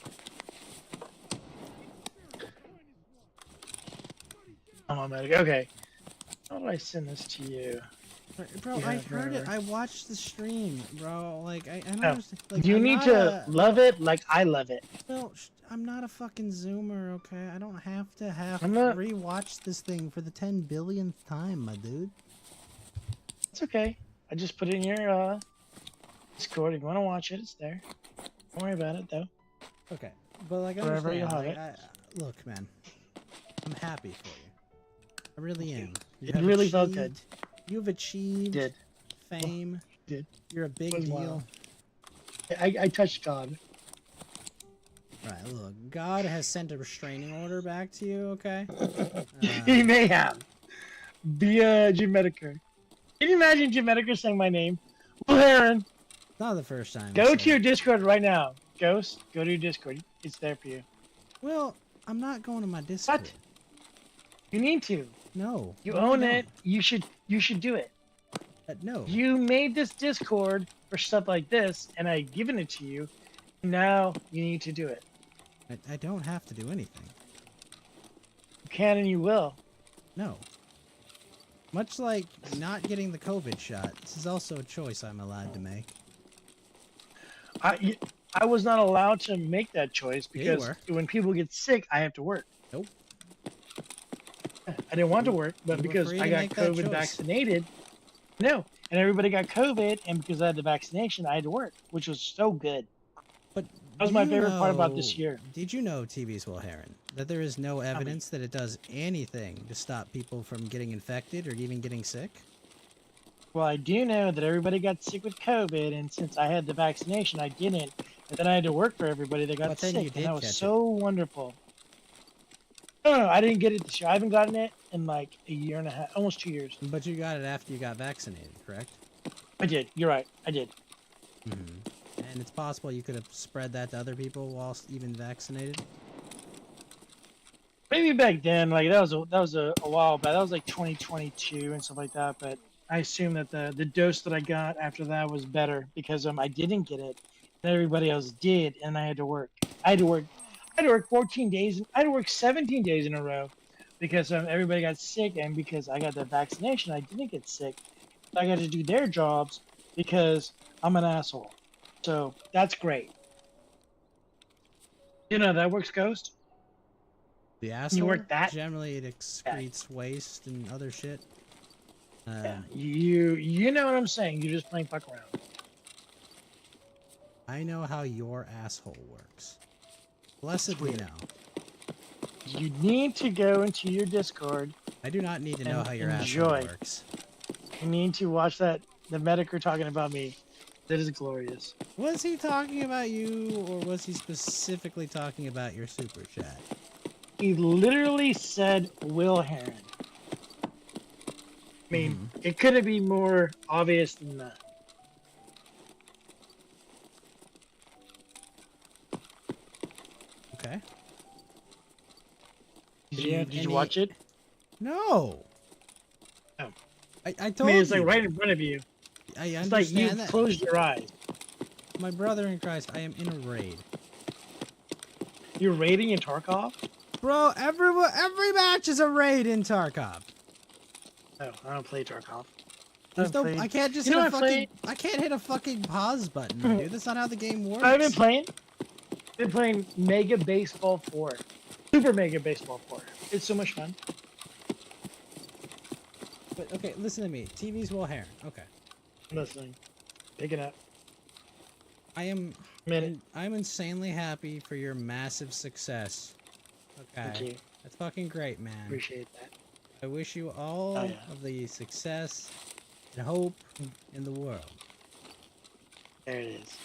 I'm on Medic. Okay. How do I send this to you? Bro, Yeah, I heard it. whatever. I watched the stream, bro. Like, I don't No. understand. Like, You I'm need not to a- love it like I love it. Well, I'm not a fucking Zoomer, okay? I don't have to I'm not- rewatch this thing for the 10 billionth time, my dude. It's okay. I just put it in your Discord. If you want to watch it, it's there. Don't worry about it, though. Okay, but like, Wherever you understand. have Like, look, man, I'm happy for you. I really am. You It have really felt good. achieved- You've achieved Did. fame. Did. You're a big Was deal. wild. I touched God. Right, look, God has sent a restraining order back to you, okay? He may have. Via Jim Mediker. Can you imagine Jim Mediker saying my name? Well, Aaron, Not the first time. go I to said your it. Discord right now. Ghost, go to your Discord. It's there for you. Well, I'm not going to my Discord. What? You need to. No. You no, I own don't. it. You should do it. No. You made this Discord for stuff like this, and I've given it to you. Now you need to do it. I don't have to do anything. You can and you will. No. Much like not getting the COVID shot, this is also a choice I'm allowed to make. I was not allowed to make that choice Yeah, you because were. when people get sick, I have to work. Nope. I didn't want to work, but you were because free I to got make that COVID choice. vaccinated, no, and everybody got COVID, and because I had the vaccination, I had to work, which was so good. But That was my favorite part about this year. Did you know, TV's Will Heron, that there is no evidence that it does anything to stop people from getting infected or even getting sick? Well, I do know that everybody got sick with COVID, and since I had the vaccination, I didn't. And then I had to work for everybody that got But then sick, you did and that was catch so wonderful. No, I didn't get it this year. I haven't gotten it in like a year and a half, almost 2 years. But you got it after you got vaccinated, correct? I did. You're right. I did. And it's possible you could have spread that to other people whilst even vaccinated? Maybe back then, like that was a while back. That was like 2022 and stuff like that. But I assume that the dose that I got after that was better because I didn't get it, and everybody else did, and I had to work. I had to work 14 days. I had to work 17 days in a row because everybody got sick, and because I got the vaccination, I didn't get sick. I got to do their jobs because I'm an asshole. So that's great. You know that works, Ghost. The asshole? work that? Generally, it excretes waste and other shit. Yeah, you know what I'm saying. You're just playing fuck around. I know how your asshole works. Blessedly know. You need to go into your Discord. I do not need to know and how your enjoy. asshole works. You need to watch the Mediker talking about me. That is glorious. Was he talking about you, or was he specifically talking about your super chat? He literally said Will Heron. I mean, it couldn't be more obvious than that. Okay. Did you watch it? No. Oh. I I told mean, it's you. like right in front of you. I It's like you understand that. closed your eyes. My brother in Christ, I am in a raid. You're raiding in Tarkov? Bro, every match is a raid in Tarkov. No, I don't play Tarkov. There's no. played. I can't just You hit know a what I fucking. I can't hit a fucking pause button, dude. That's not how the game works. I've been playing. Been playing Mega Baseball 4, Super Mega Baseball 4. It's so much fun. But okay, listen to me. TV's Will Heron. Okay. I'm listening. Pick it up. I am. Minute. I'm insanely happy for your massive success. Okay. Thank you. That's fucking great, man. Appreciate that. I wish you all Oh, yeah. of the success and hope in the world. There it is.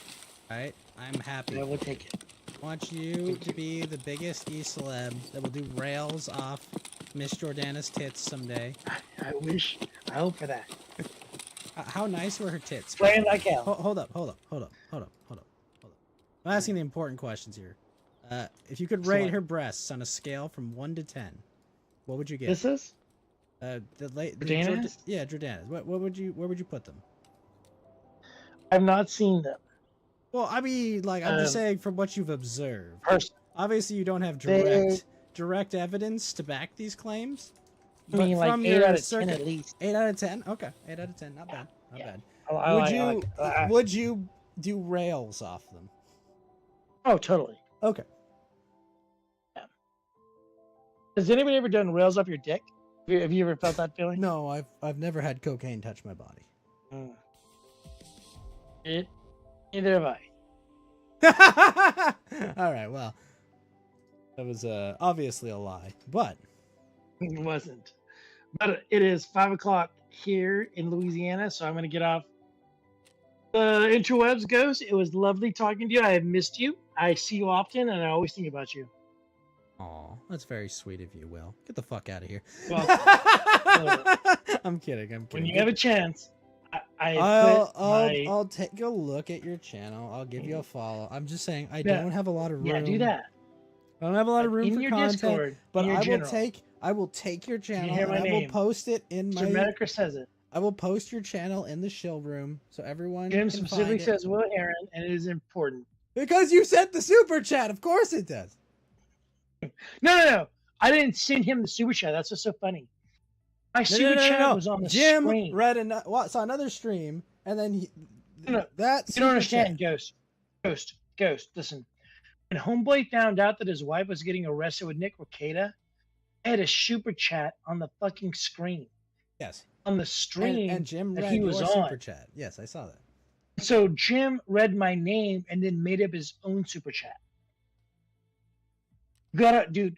Right? I'm happy. I will take it. I want you to be the biggest e-celeb that will do rails off Miss Jordana's tits someday. I wish. I hope for that. How nice were her tits? Playing like hell. Hold up. I'm asking the important questions here. If you could rate her breasts on a scale from 1 to 10, what would you get? This is? Jordana's? Yeah, Jordana's. Where would you put them? I've not seen them. Well, I mean, like, I'm just saying from what you've observed. Obviously, you don't have direct evidence to back these claims. I mean, like 8 out of 10 at least. 8 out of 10? Okay, 8 out of 10. Not bad. Not bad. I Would you do rails off them? Oh, totally. Okay. Yeah. Has anybody ever done rails off your dick? Have you ever felt that feeling? No, I've never had cocaine touch my body. Neither have I. All right, well, that was obviously a lie, but It wasn't. But it is 5 o'clock here in Louisiana, so I'm going to get off the interwebs, Ghost. It was lovely talking to you. I have missed you. I see you often, and I always think about you. Aw, that's very sweet of you, Will. Get the fuck out of here. Well, I'm kidding. when you have a chance, I'll take a look at your channel. I'll give you a follow. I'm just saying I don't have a lot of room. Yeah, do that. I don't have a lot of room in for your content, Discord, but in your I will take your channel hear and my I will name? post it in my. Mr. Medica says it. I will post your channel in the shill room so everyone Jim can specifically find it. says Will Heron, and it is important. Because you sent the super chat. Of course it does. No. I didn't send him the super chat. That's what's so funny. My super chat was on the Jim screen. saw another stream, and then that you don't understand, Ghost. Listen, when Homeboy found out that his wife was getting arrested with Nick Rekieta, I had a super chat on the fucking screen. Yes. On the stream, and Jim that read he was your on. super chat. Yes, I saw that. So Jim read my name and then made up his own super chat. Dude,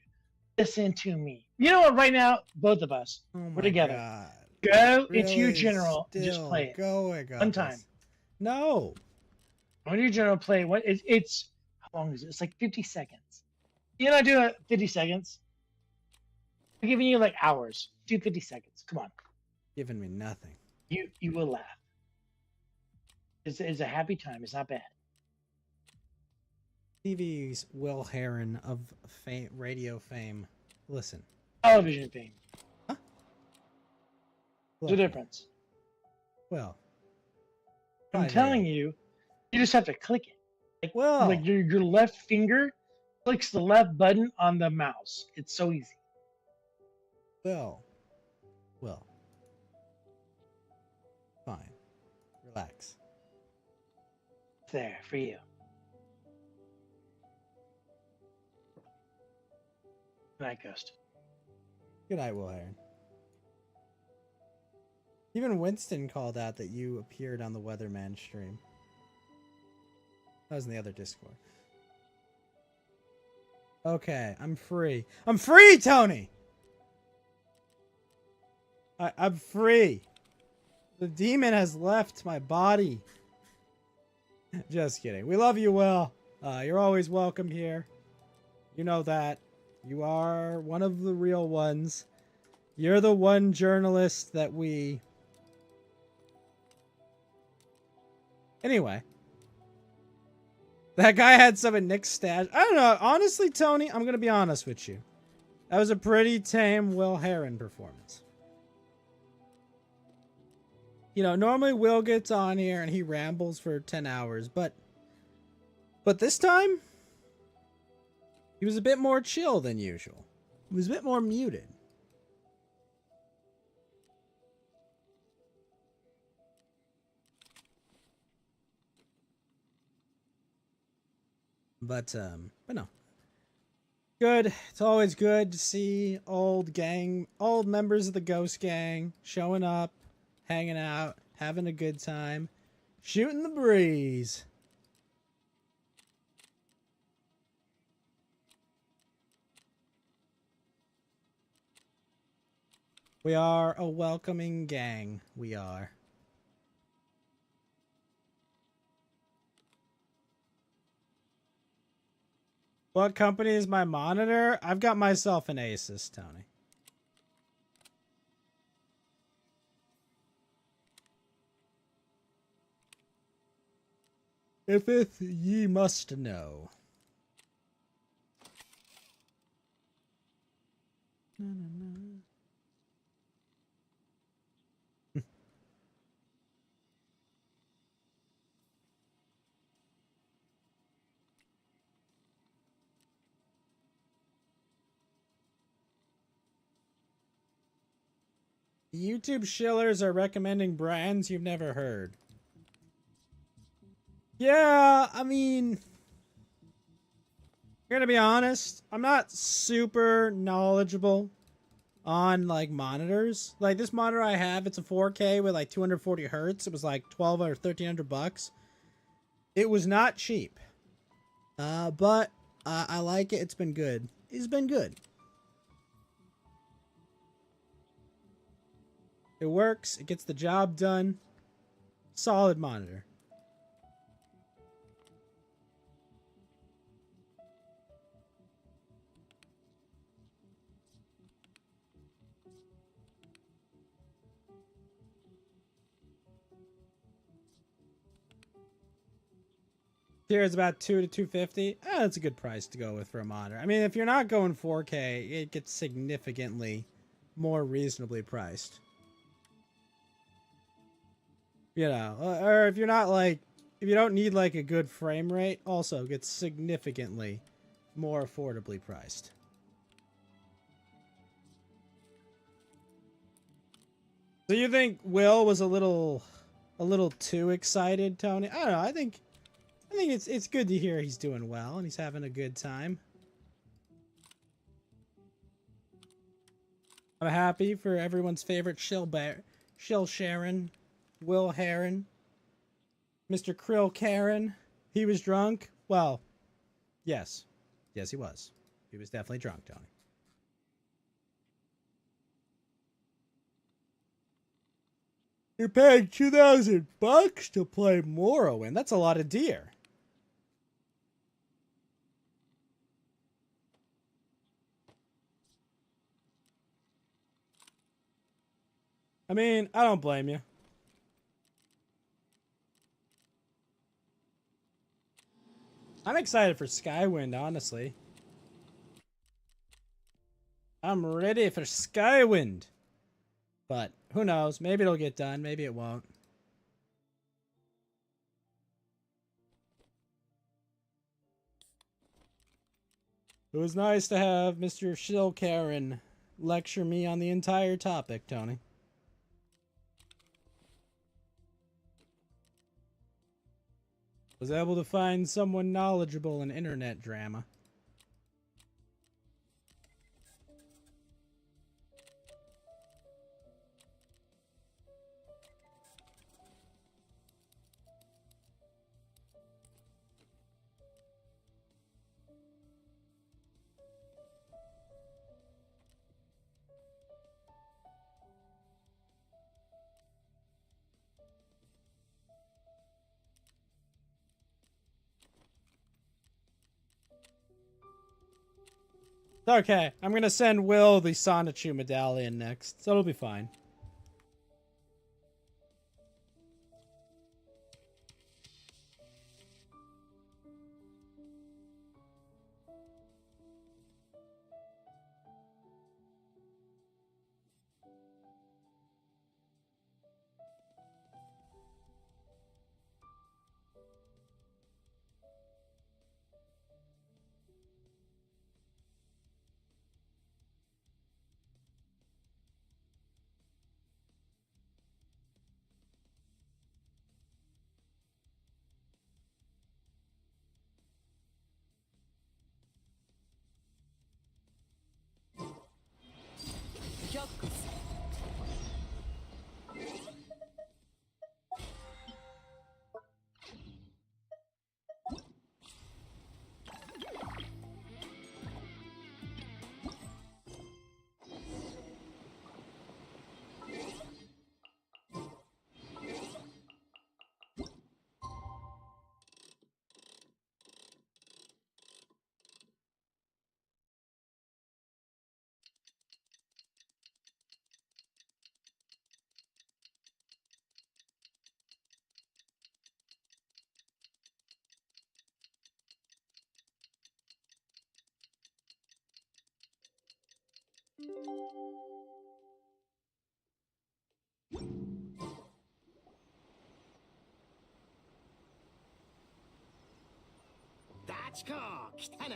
listen to me. You know what? Right now, both of us, we're together. God. Go into your Really? general and just Still play it. going on One time. this. No. Go into your general, play it. It's how long is it? It's like 50 seconds. You're not doing it 50 seconds. I'm giving you like hours. Do 50 seconds. Come on. Giving me nothing. You will laugh. It's a happy time. It's not bad. TV's Will Heron of radio fame. Listen. Television fame. Huh? There's a difference. Well. I'm telling you, you just have to click it. Like your left finger clicks the left button on the mouse. It's so easy. Well. Fine. Relax. There for you. Good night, Ghost. Good night, Will Heron. Even Winston called out that you appeared on the Weatherman stream. That was in the other Discord. Okay, I'm free. I'm free, Tony! I'm free. The demon has left my body. Just kidding. We love you, Will. You're always welcome here. You know that. You are one of the real ones. You're the one journalist that we... Anyway. That guy had some in Nick's stash. I don't know. Honestly, Tony, I'm going to be honest with you. That was a pretty tame Will Heron performance. You know, normally Will gets on here and he rambles for 10 hours, but this time, he was a bit more chill than usual. He was a bit more muted. But no. Good. It's always good to see old members of the Ghost Gang showing up, hanging out, having a good time, shooting the breeze. We are a welcoming gang. We are. What company is my monitor? I've got myself an Asus, Tony. If ye must know. Na, na, na. YouTube shillers are recommending brands you've never heard. Yeah, I mean, gonna be honest, I'm not super knowledgeable on like monitors. Like this monitor I have, it's a 4K with like 240 hertz. It was like 12 or 1300 bucks. It was not cheap. But I like it. It's been good. It's been good. It works. It gets the job done. Solid monitor. Here it's about $200 to $250. That's a good price to go with for a monitor. I mean, if you're not going 4K, it gets significantly more reasonably priced. You know, or if you're not like, if you don't need like a good frame rate, also gets significantly more affordably priced. So you think Will was a little too excited, Tony? I don't know. I think it's good to hear he's doing well and he's having a good time. I'm happy for everyone's favorite shill Sharon, Will Heron, Mr. Krill Karen. He was drunk. Well, yes, he was. He was definitely drunk, Tony. You're paying $2,000 to play Morrowind. That's a lot of deer. I mean, I don't blame you. I'm excited for Skywind, honestly. I'm ready for Skywind. But who knows? Maybe it'll get done. Maybe it won't. It was nice to have Mr. Shill Karen lecture me on the entire topic, Tony. Was able to find someone knowledgeable in internet drama. Okay, I'm gonna send Will the Sonichu medallion next, so it'll be fine. チコ来たな。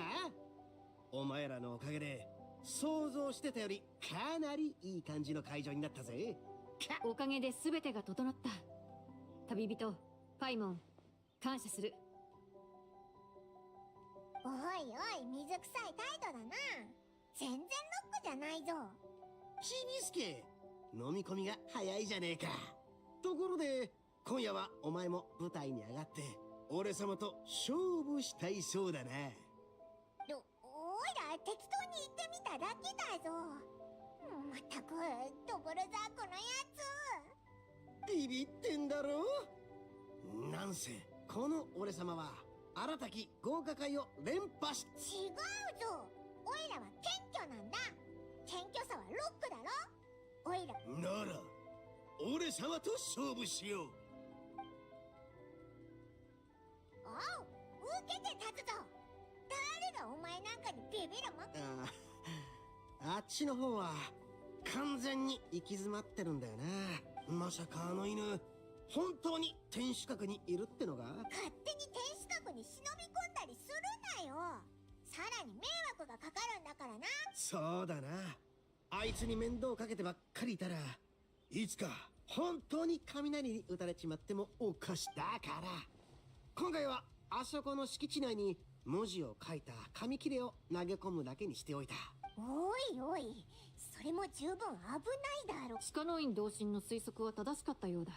お前らのおかげで想像してたよりかなりいい感じの会場になったぜ。おかげで全てが整った。旅人パイモン、感謝する。おいおい、水臭い態度だな。全然ロックじゃないぞ。ちびすけ、飲み込みが早いじゃねえか。ところで今夜はお前も舞台に上がって俺様と勝負したいそうだな。おいら適当に言ってみただけだぞ。まったくドブルザークのやつ。ビビってんだろ。なんせこの俺様は新たき豪華会を連覇し。違うぞ。おいらは謙虚なんだ。謙虚さはロックだろ。おいらなら俺様と勝負しよう。おう、受けて立つぞ。誰がお前なんかにビビるもん。あっちの方は完全に行き詰まってるんだよな。まさかあの犬本当に天守閣にいるってのが。勝手に天守閣に忍び込んだりするなよ。さらに迷惑がかかるんだからな。そうだな。あいつに面倒かけてばっかりいたらいつか本当に雷に打たれちまってもおかしだから。今回はあそこの敷地内に文字を書いた紙切れを投げ込むだけにしておいた。おいおい、それも十分危ないだろ。鹿の院同心の推測は正しかったようだ。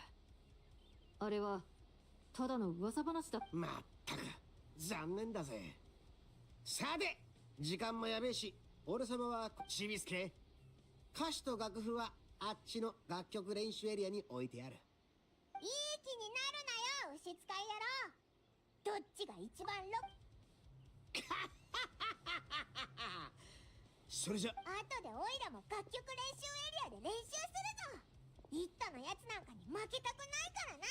あれはただの噂話だ。まったく残念だぜ。さて時間もやべえし、俺様はちびすけ、歌詞と楽譜はあっちの楽曲練習エリアに置いてある。いい気になるなよ、牛使い野郎。どっちが一番ロそれじゃ後でオイラも楽曲練習エリアで練習するぞ。イットのやつなんかに負けたくないからな。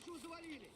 рабочего завалили!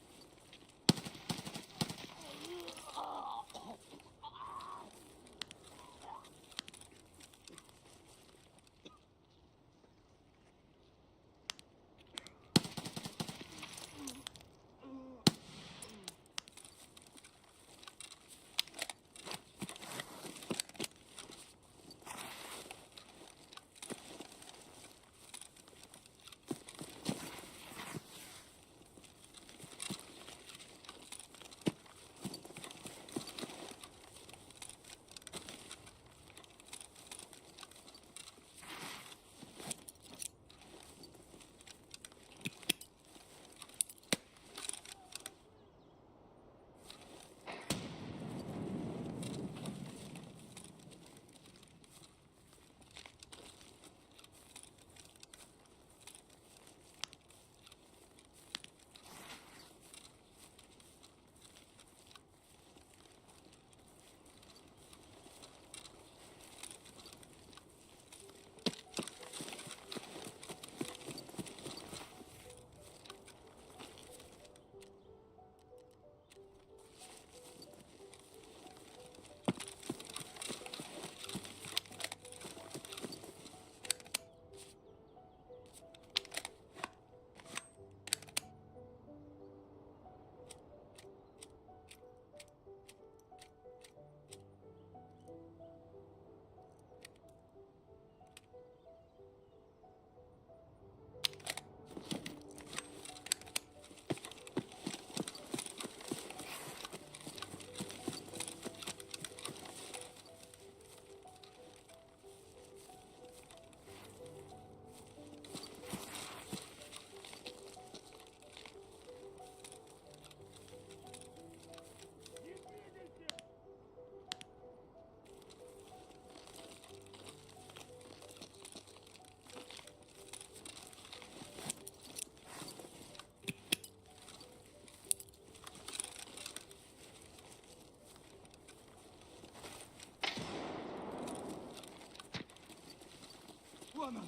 Вон он,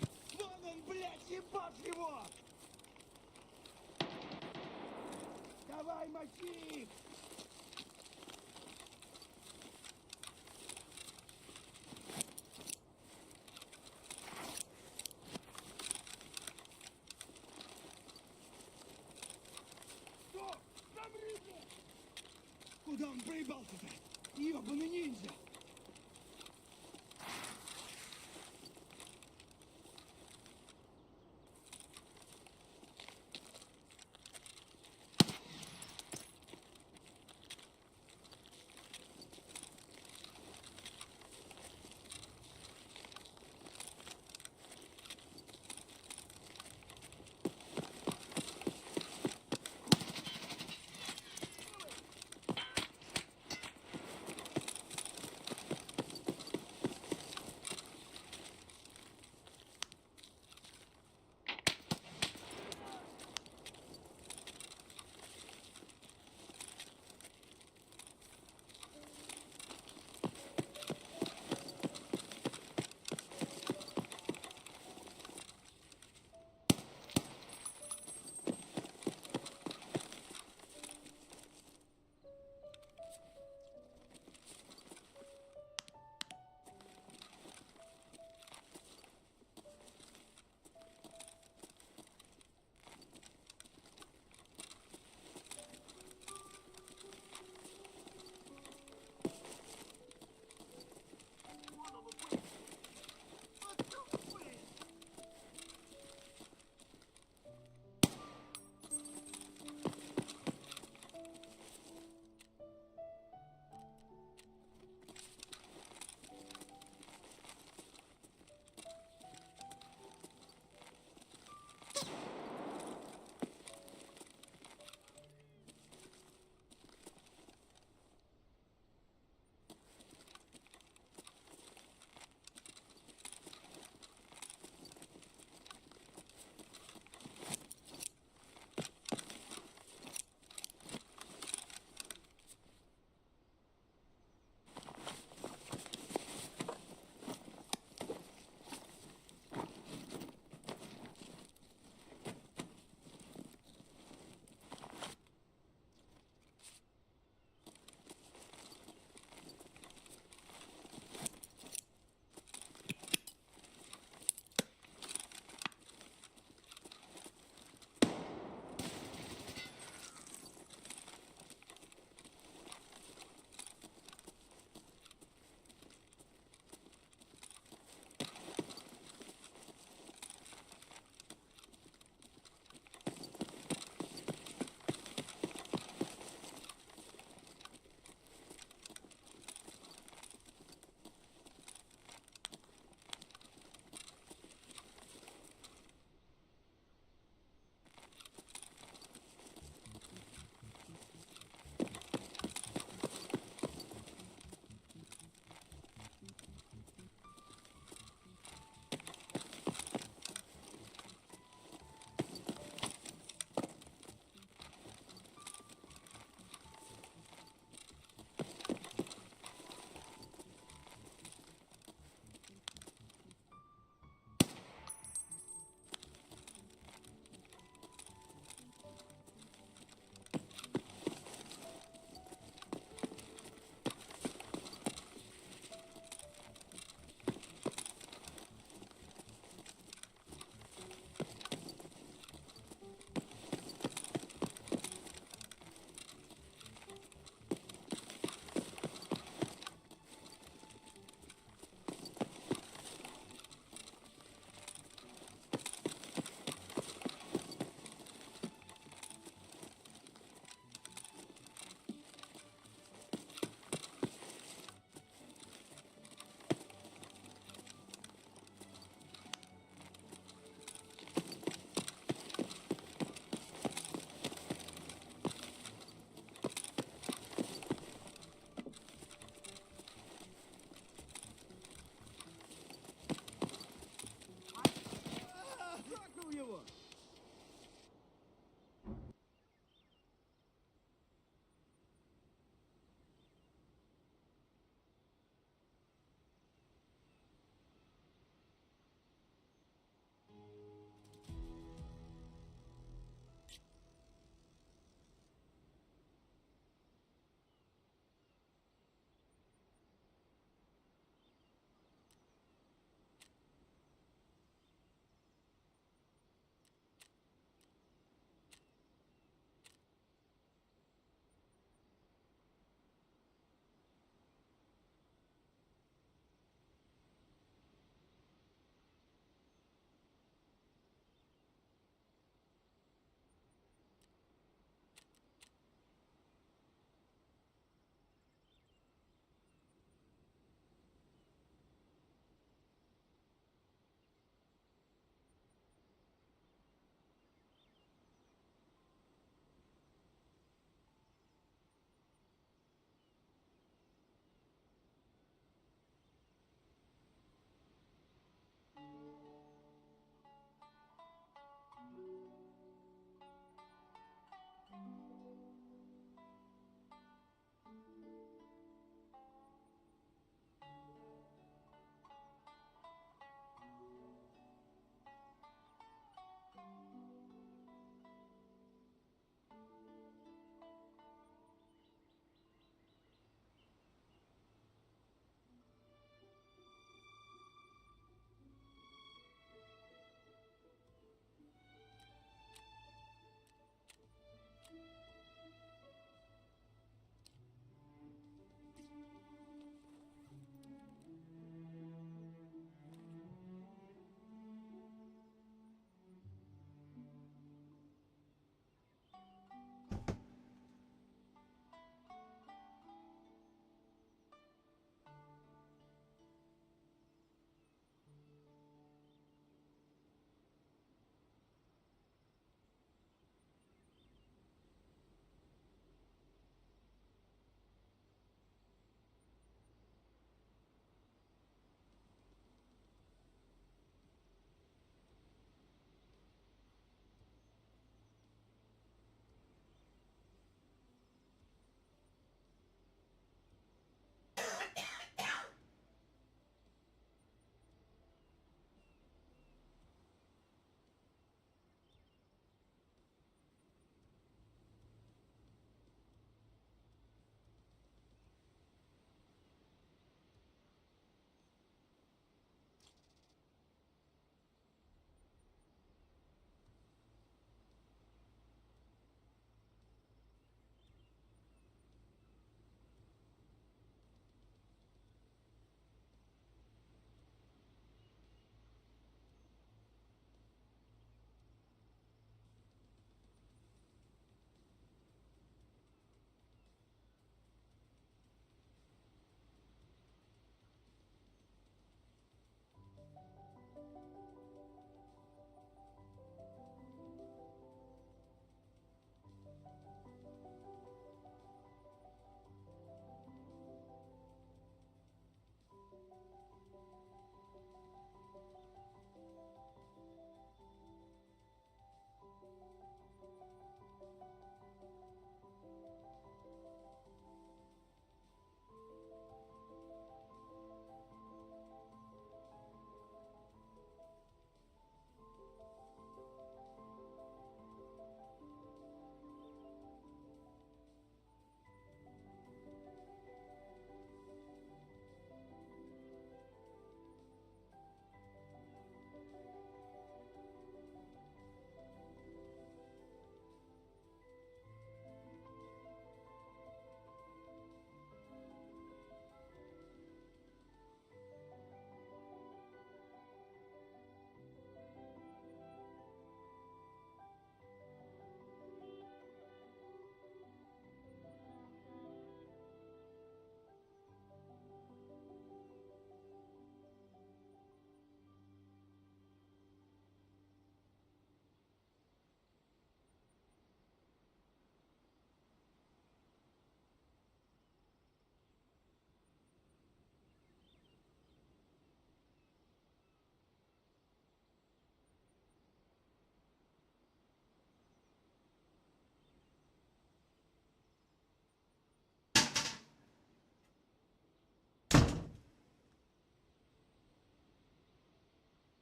блядь, ебашь его! Давай, мочи их! Что? Замри, блядь! Куда он проебался-то? Ёбаный ниндзя!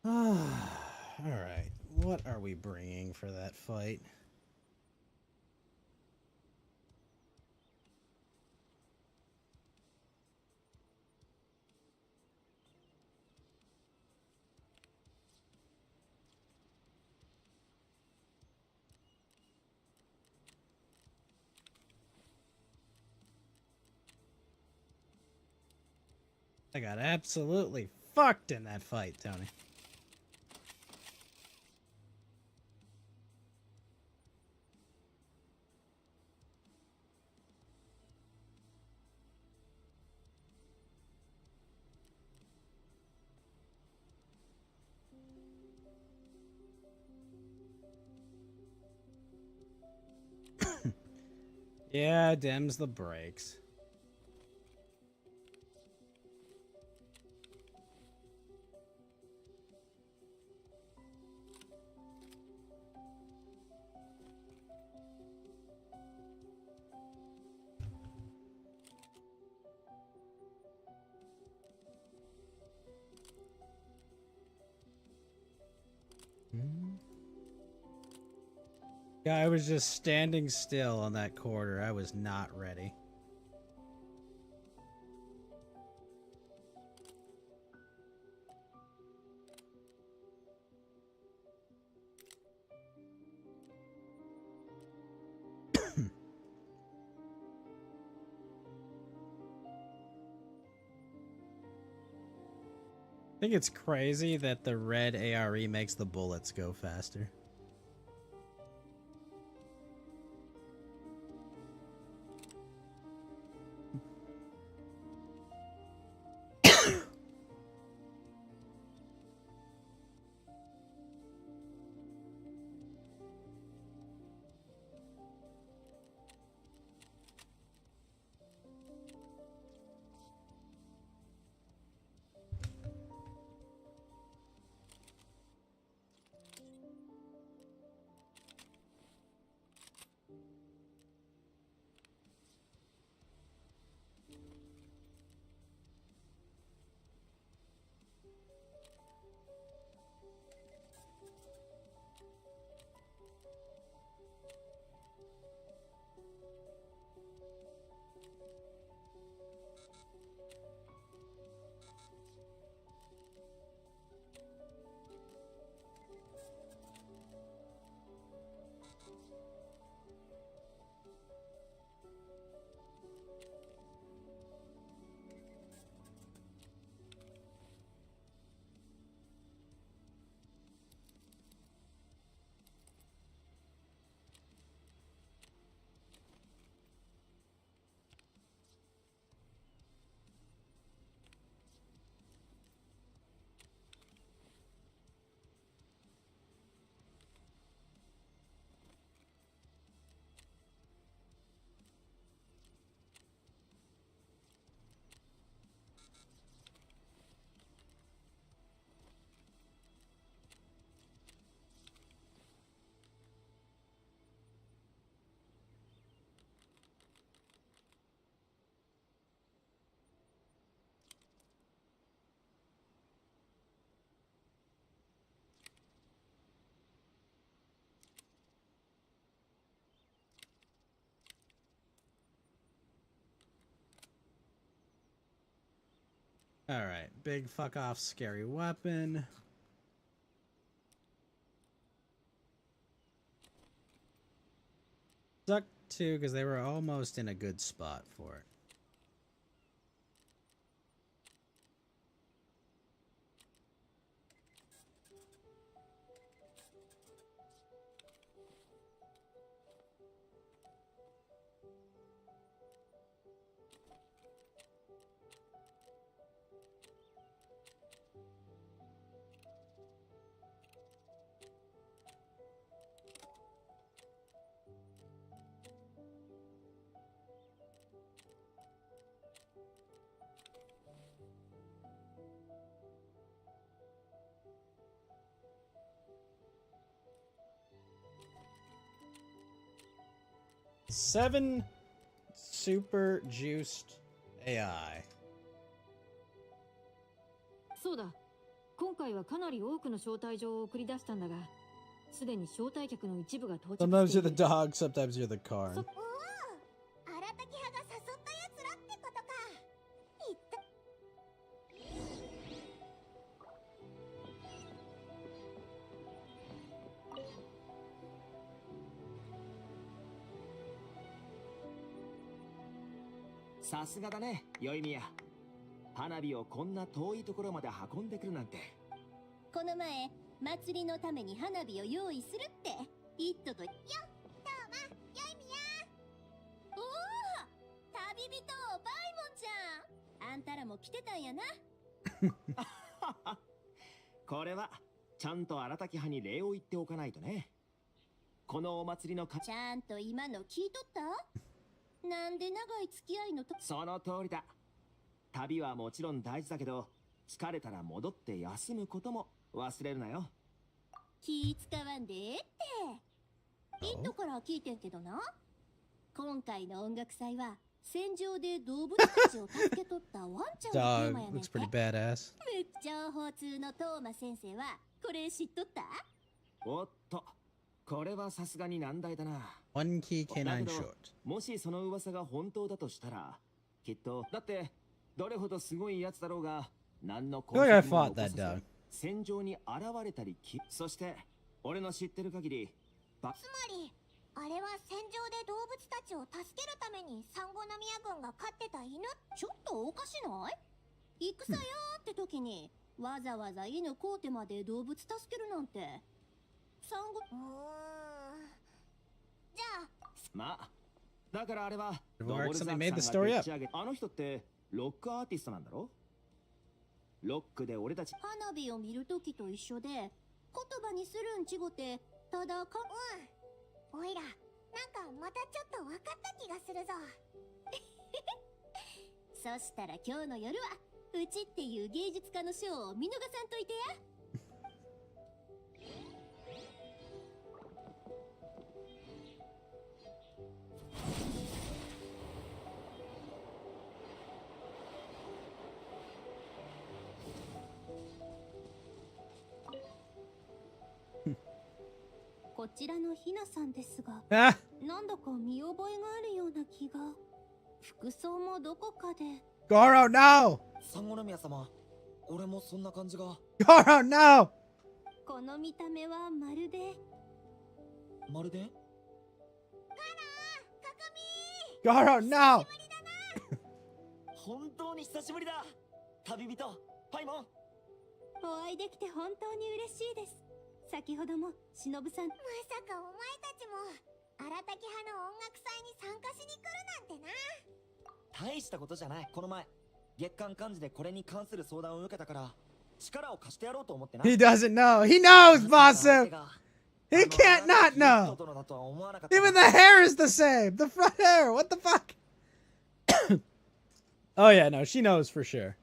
Alright, what are we bringing for that fight? I got absolutely fucked in that fight, Tony. Yeah, dims the brakes. Yeah, I was just standing still on that corner. I was not ready. I think it's crazy that the red ARE makes the bullets go faster. Alright, big fuck off scary weapon. Sucked too, because they were almost in a good spot for it. Seven super juiced AI. そうだ今回はかなり多くの招待状を送り出したんだが、すでに招待客の一部が到着 Sometimes して you're い the る。 dog, sometimes you're the car. おお、荒滝派が誘ったやつらってことか。言ったさすがだね、よいみや。花火をこんな遠いところまで運んでくるなんて。この前、祭りのために花火を用意するって、イットと、よっ、どうも、よいみや。おお、旅人、バイモンちゃん。あんたらも来てたんやな。これは、ちゃんと荒滝派に礼を言っておかないとね。このお祭りのちゃんと今の聞いとった？なんで長い付き合いのとその通りだ。旅はもちろん大事だけど、疲れたら戻って休むことも忘れるなよ。気使わんでええって。イットから聞いてんけどな。今回の音楽祭は戦場で動物たちを助けとったワンちゃんがテー Dog マやねん looks て。 pretty badass. 情報通のトーマ先生はこれ知っとった？おっと、これはさすがに難題だな。 One key だ canine けど short. もしその噂が本当だとしたら、きっと、だってどれほどすごいやつだろうが、何の I feel like I 痕跡も fought 残 that さず dog. 戦場に現れたりそして俺の知ってる限りつまりあれは戦場で動物たちを助けるためにサンゴノミヤ軍が飼ってた犬。ちょっとおかしない？戦やーって時にわざわざ犬飼うてまで動物助けるなんて。サンゴじゃあまあ、だからあれは It ドボ works ルザ and they ー made ク the さんが story でっ up. ち上げあの人ってロックアーティストなんだろ？ロックで俺たち花火を見るときと一緒で言葉にするんちごてただかおいらなんかまたちょっと分かった気がするぞそしたら今日の夜はうちっていう芸術家のショーを見逃さんといてや。こちらのひなさんですが、 Ah! なんだか見覚えがあるような気が。服装もどこかで。 Goro, no! サンゴノミヤ様、俺もそんな感じが。 Goro, no! この見た目はまるで。まるでGoro, no! 本当に久しぶりだ。旅人、パイモン。お会いできて本当に嬉しいです。先ほども忍さん。まさかお前たちも荒滝派の音楽祭に参加しに来るなんてな。大したことじゃない。この前、月間幹事でこれに関する相談を受けたから、力を貸してやろうと思ってな。 He doesn't know. He knows, Basu! He can't not know! Even the hair is the same! The front hair! What the fuck? Oh yeah, no, she knows for sure.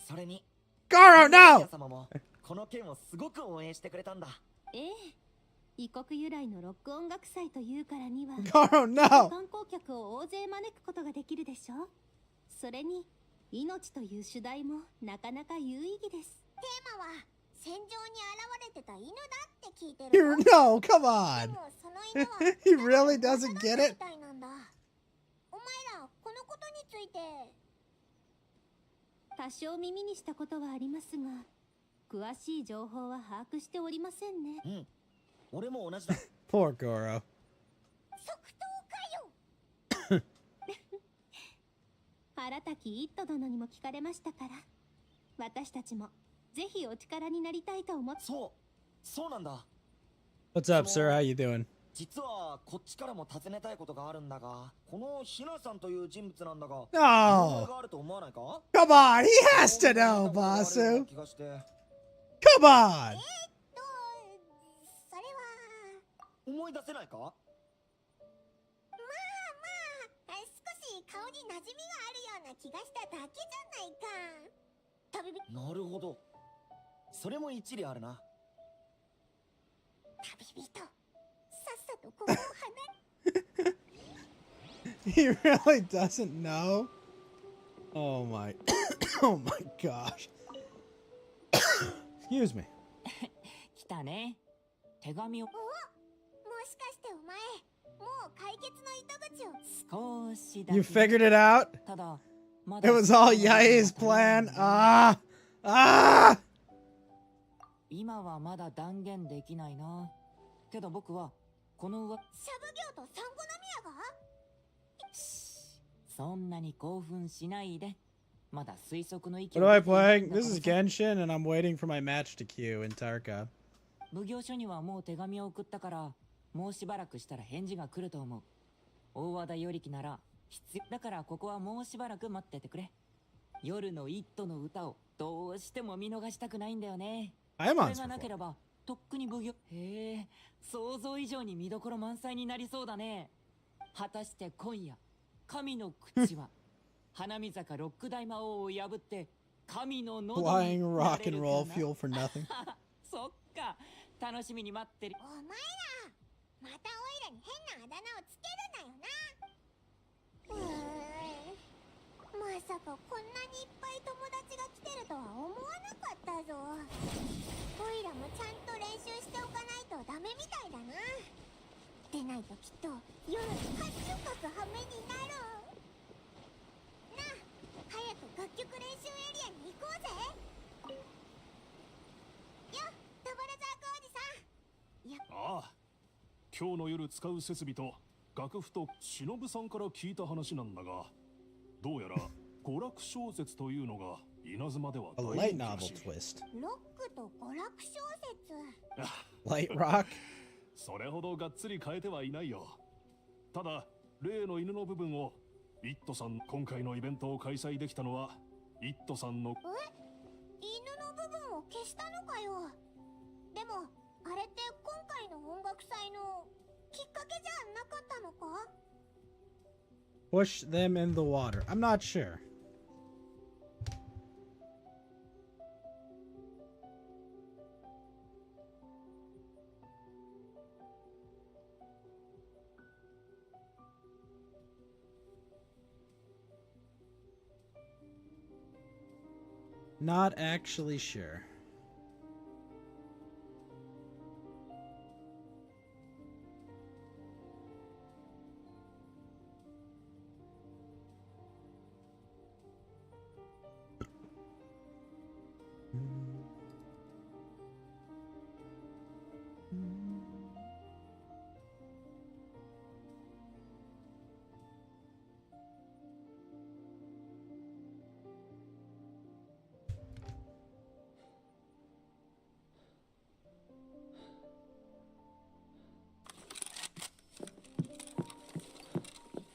それに、 Goro, no! 様もこの件をすごく応援してくれたんだ。ええ、異国由来のロック音楽祭というからには Goro, no! 観光客を大勢招くことができるでしょ。それに命という主題もなかなか有意義です。テーマは戦場に現れてた犬だって聞いてる。 You no, come on! でもその犬は He really doesn't get み it? たいなんだ。お前らこのことについて多少耳にしたことはありますが、詳しい情報は把握しておりませんね。うん、俺も同じだ。Poor Goro. 即答かよ荒滝一斗殿にも聞かれましたから、私たちもぜひお力になりたいと思って。そうなんだ。 What's up, sir? How you doing? 実はこっちからも尋ねたいことがあるんだが、このひなさんという人物なんだが、 No! があると思わないか？ Come on! He has to know, Basu! 気がして。 Come on! それは思い出せないか？まあ少し顔に馴染みがあるような気がしただけじゃないか。旅人、なるほど。それも一理あるな。旅人、さっさとここを離れ。 He really doesn't know? Oh my... oh my gosh. Excuse me. 来たね。手紙をもしかしてお前もう解決の糸口を少しだけ。 You figured it out? ただ、ま It だ was all Yae's plan. Ah! Ah! 今はまだ断言できないな。けど僕はこの上、シャブ業とサンゴノミヤがそんなに興奮しないで。まだ推測の域 What を am I 出ていないん playing? だ This から is さ。 Genshin, and I'm waiting for my match to queue in Tarkov. 奉行所にはもう手紙を送ったから、もうしばらくしたら返事が来ると思う。大和田よりきなら必要だから、ここはもうしばらく待っててくれ。夜のイットの歌をどうしても見逃したくないんだよね。 I am そ on れがなければとっくに奉行。へえ、想像以上に見どころ満載になりそうだね。果たして今夜、神の口は花見坂ロック大魔王を破って神の喉に Flying な rock れる and か roll な。 fuel for nothing. そっか、楽しみに待ってる。お前らまたオイラに変なあだ名をつけるなよな。まさかこんなにいっぱい友達が来てるとは思わなかったぞ。オイラもちゃんと練習しておかないとダメみたいだな。でないときっと夜にカッチュカス羽目になる。なあ、早く楽曲練習エリアに行こうぜ。よっ、ドバラザークおじさん。やっああ、今日の夜使う設備と楽譜と忍さんから聞いた話なんだが、どうやら娯楽小説というのが稲妻では A 大 light 人気ら novel しい。 twist. ロックと娯楽小説。Light rock? それほどがっつり変えてはいないよ。ただ例の犬の部分をイットさん、今回のイベントを開催できたのはイットさんの。犬の部分を消したのかよ。でもあれって今回の音楽祭のきっかけじゃなかったのか。 Push them in the water. I'm not sure. Not actually sure.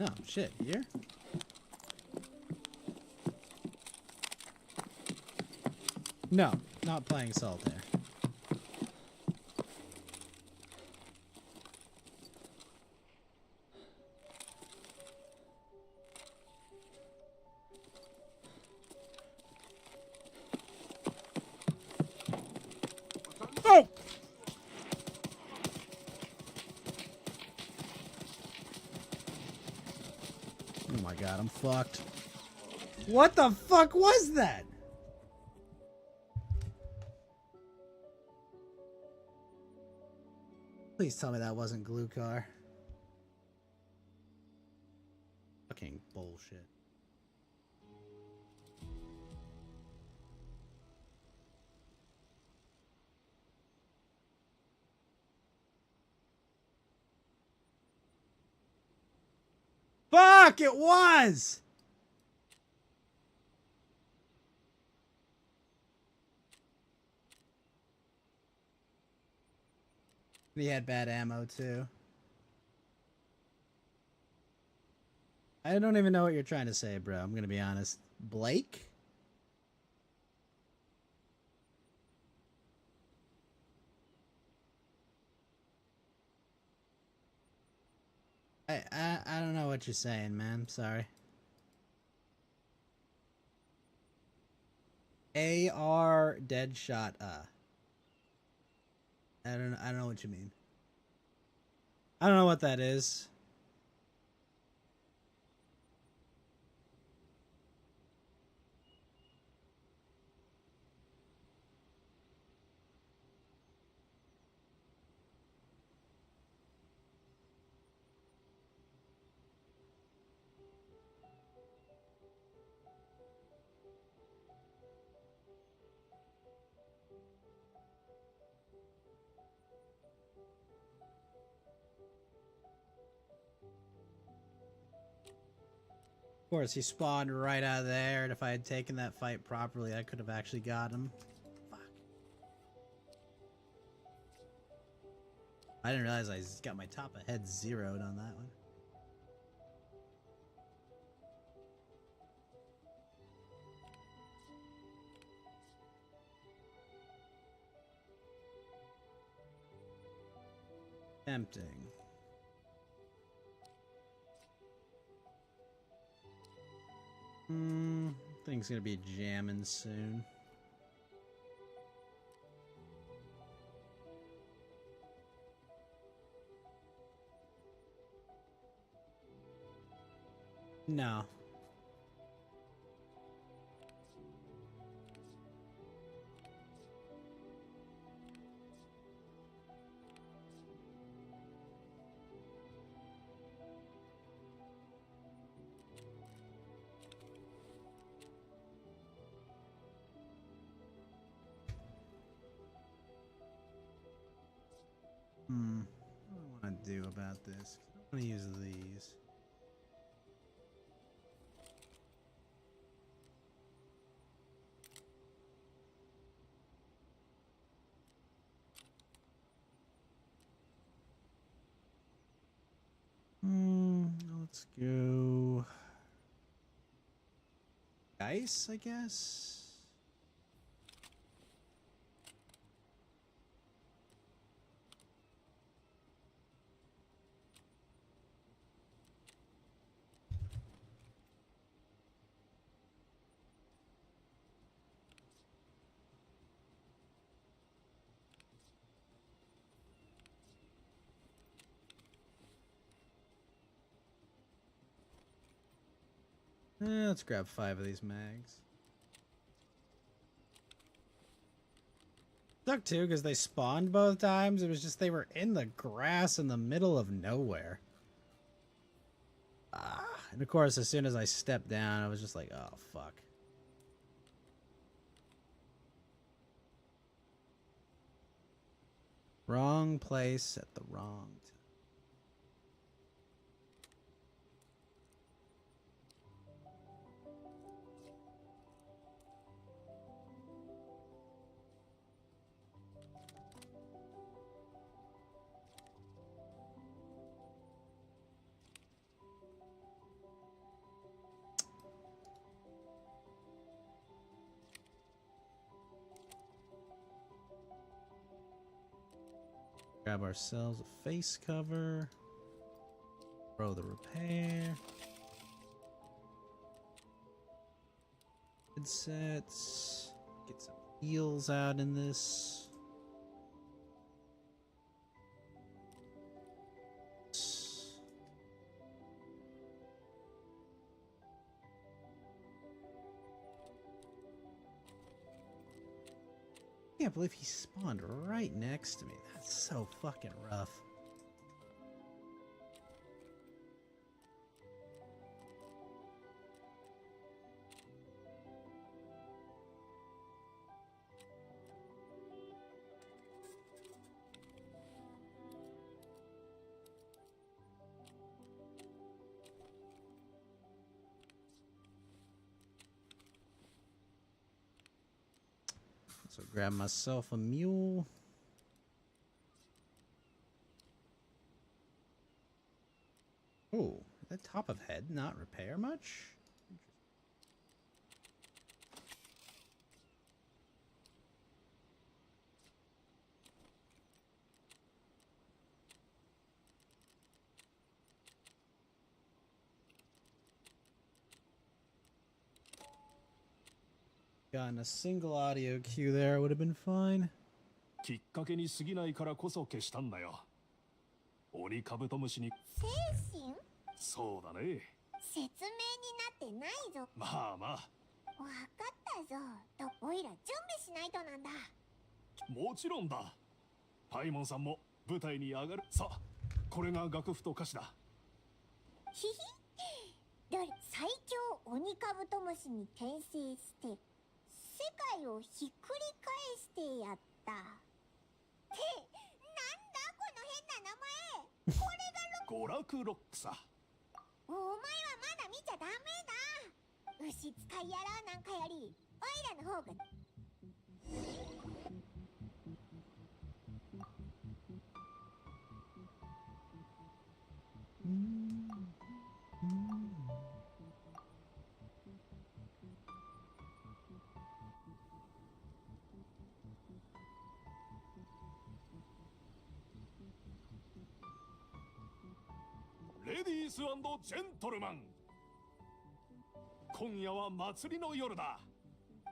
Oh, shit, here? No, not playing solitaire. Oh! Oh my god, I'm fucked. What the fuck was that? Please tell me that wasn't Gluhar. Fucking bullshit. Fuck, it was! He had bad ammo too. I don't even know what you're trying to say, bro. I'm gonna be honest. Blake? I don't know what you're saying, man. Sorry. AR Deadshot. I don't know what you mean. I don't know what that is. course, he spawned right out of there, and if I had taken that fight properly, I could have actually got him. Fuck. I didn't realize I got my top of head zeroed on that one. Tempting. Thing's gonna be jamming soon. No. What do I want to do about this? I want to use these. Let's go. Ice, I guess. Let's grab 5 of these mags. Sucked too, because they spawned both times. It was just they were in the grass in the middle of nowhere. And of course, as soon as I stepped down, I was just like, oh, fuck. Wrong place at the wrong time. Grab ourselves a face cover. Throw the repair. Headsets. Get some heals out in this. I can't believe he spawned right next to me. That's so fucking rough. So grab myself a mule. Oh, that top of head not repair much? Gotten a single audio cue there would have been fine. きっかけに過ぎないからこそ消したんだよ。鬼カブトムシに。精神？そうだね。説明になってないぞ。まあまあ。わかったぞ。と、おいら準備しないとなんだ。もちろんだ。パイモンさんも舞台に上がる。さあ、これが楽譜と歌詞だ。ひひ。どれ、最強鬼カブトムシに転生して、世界をひっくり返してやった。って、なんだこの変な名前。これが娯楽ロックさ。お前はまだ見ちゃダメだ。牛使い野郎なんかよりオイラの方が。レディース&ジェントルマン、今夜は祭りの夜だ。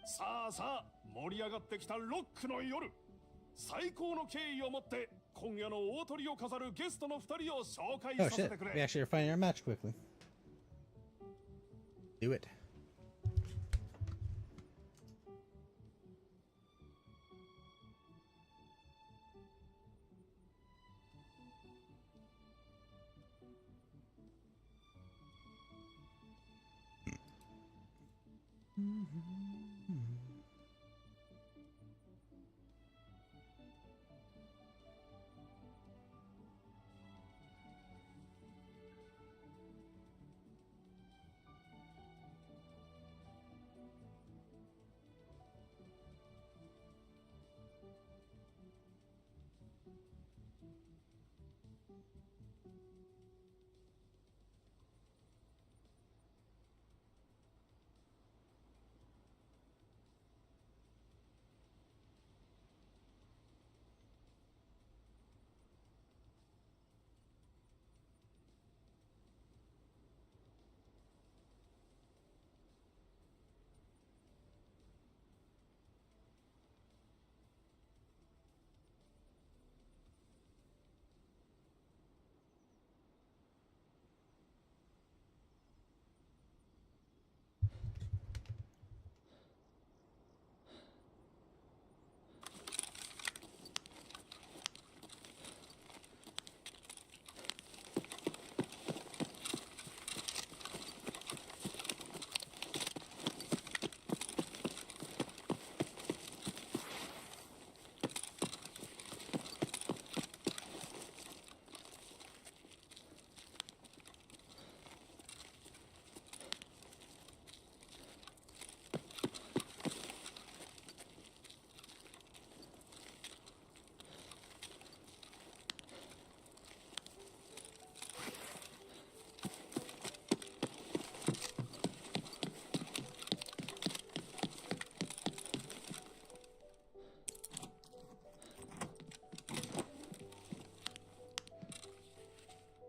さあさあ、盛り上がってきたロックの夜、最高の敬意を持って今夜の大トリを飾るゲストの2人を紹介 Oh させ shit, てくれ。 we actually are finding our match quickly. Do it.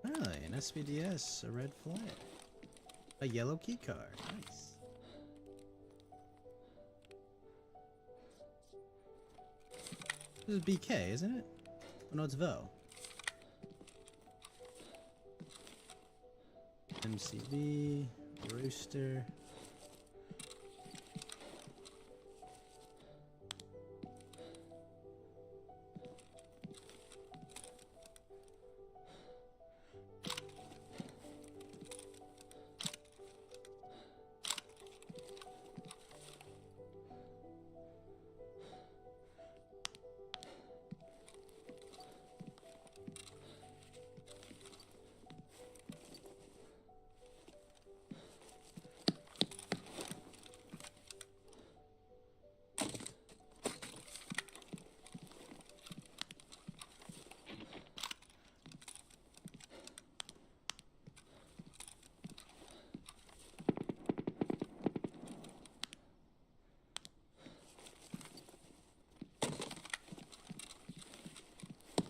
Oh, an SVDS, a red flag. A yellow key card. Nice. This is BK, isn't it? Oh, no, it's Vo. MCV, Rooster.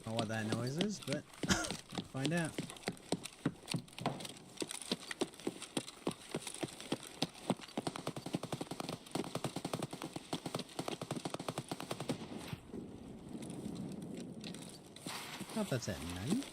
I don't know what that noise is, but we'll find out. I hope that's at night.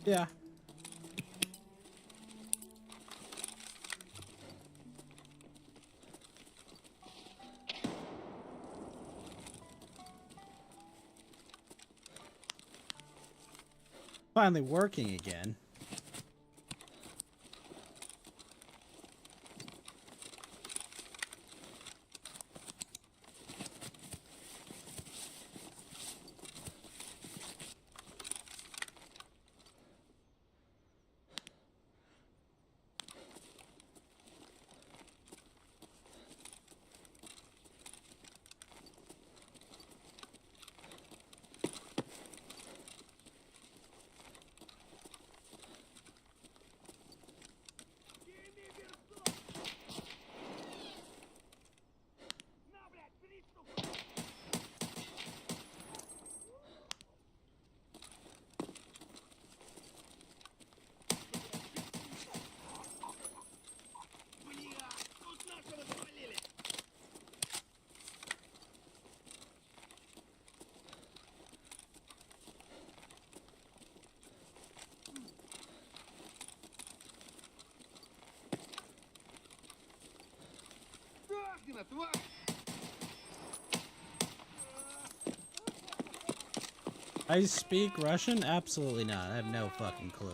Yeah. Finally working again. I speak Russian? Absolutely not. I have no fucking clue.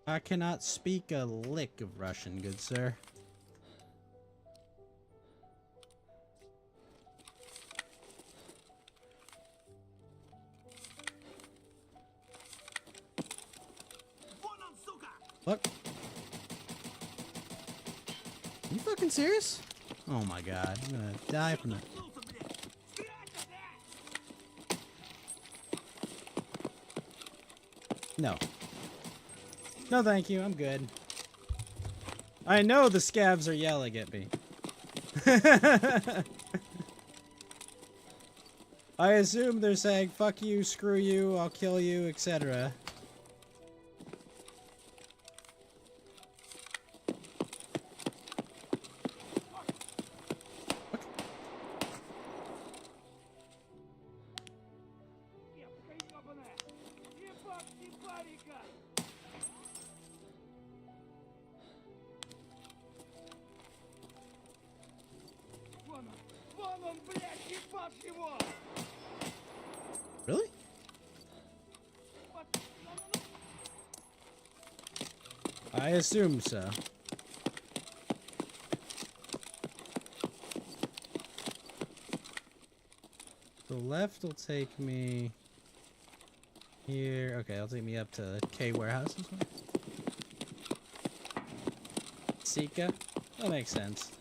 I cannot speak a lick of Russian, good sir. Look. Are you fucking serious? Oh my god, I'm gonna die from that. No. No thank you, I'm good. I know the scavs are yelling at me. I assume they're saying, fuck you, screw you, I'll kill you, etc. Really? I assume so. The left will take me here. Okay, it'll take me up to K warehouse as well. Sika. That makes sense.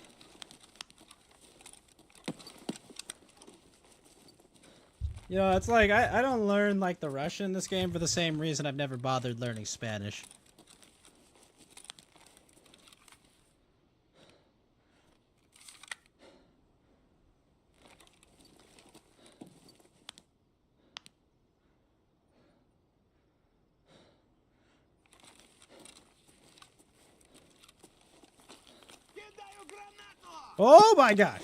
You know, it's like, I don't learn, like, the Russian in this game for the same reason I've never bothered learning Spanish. Oh my gosh!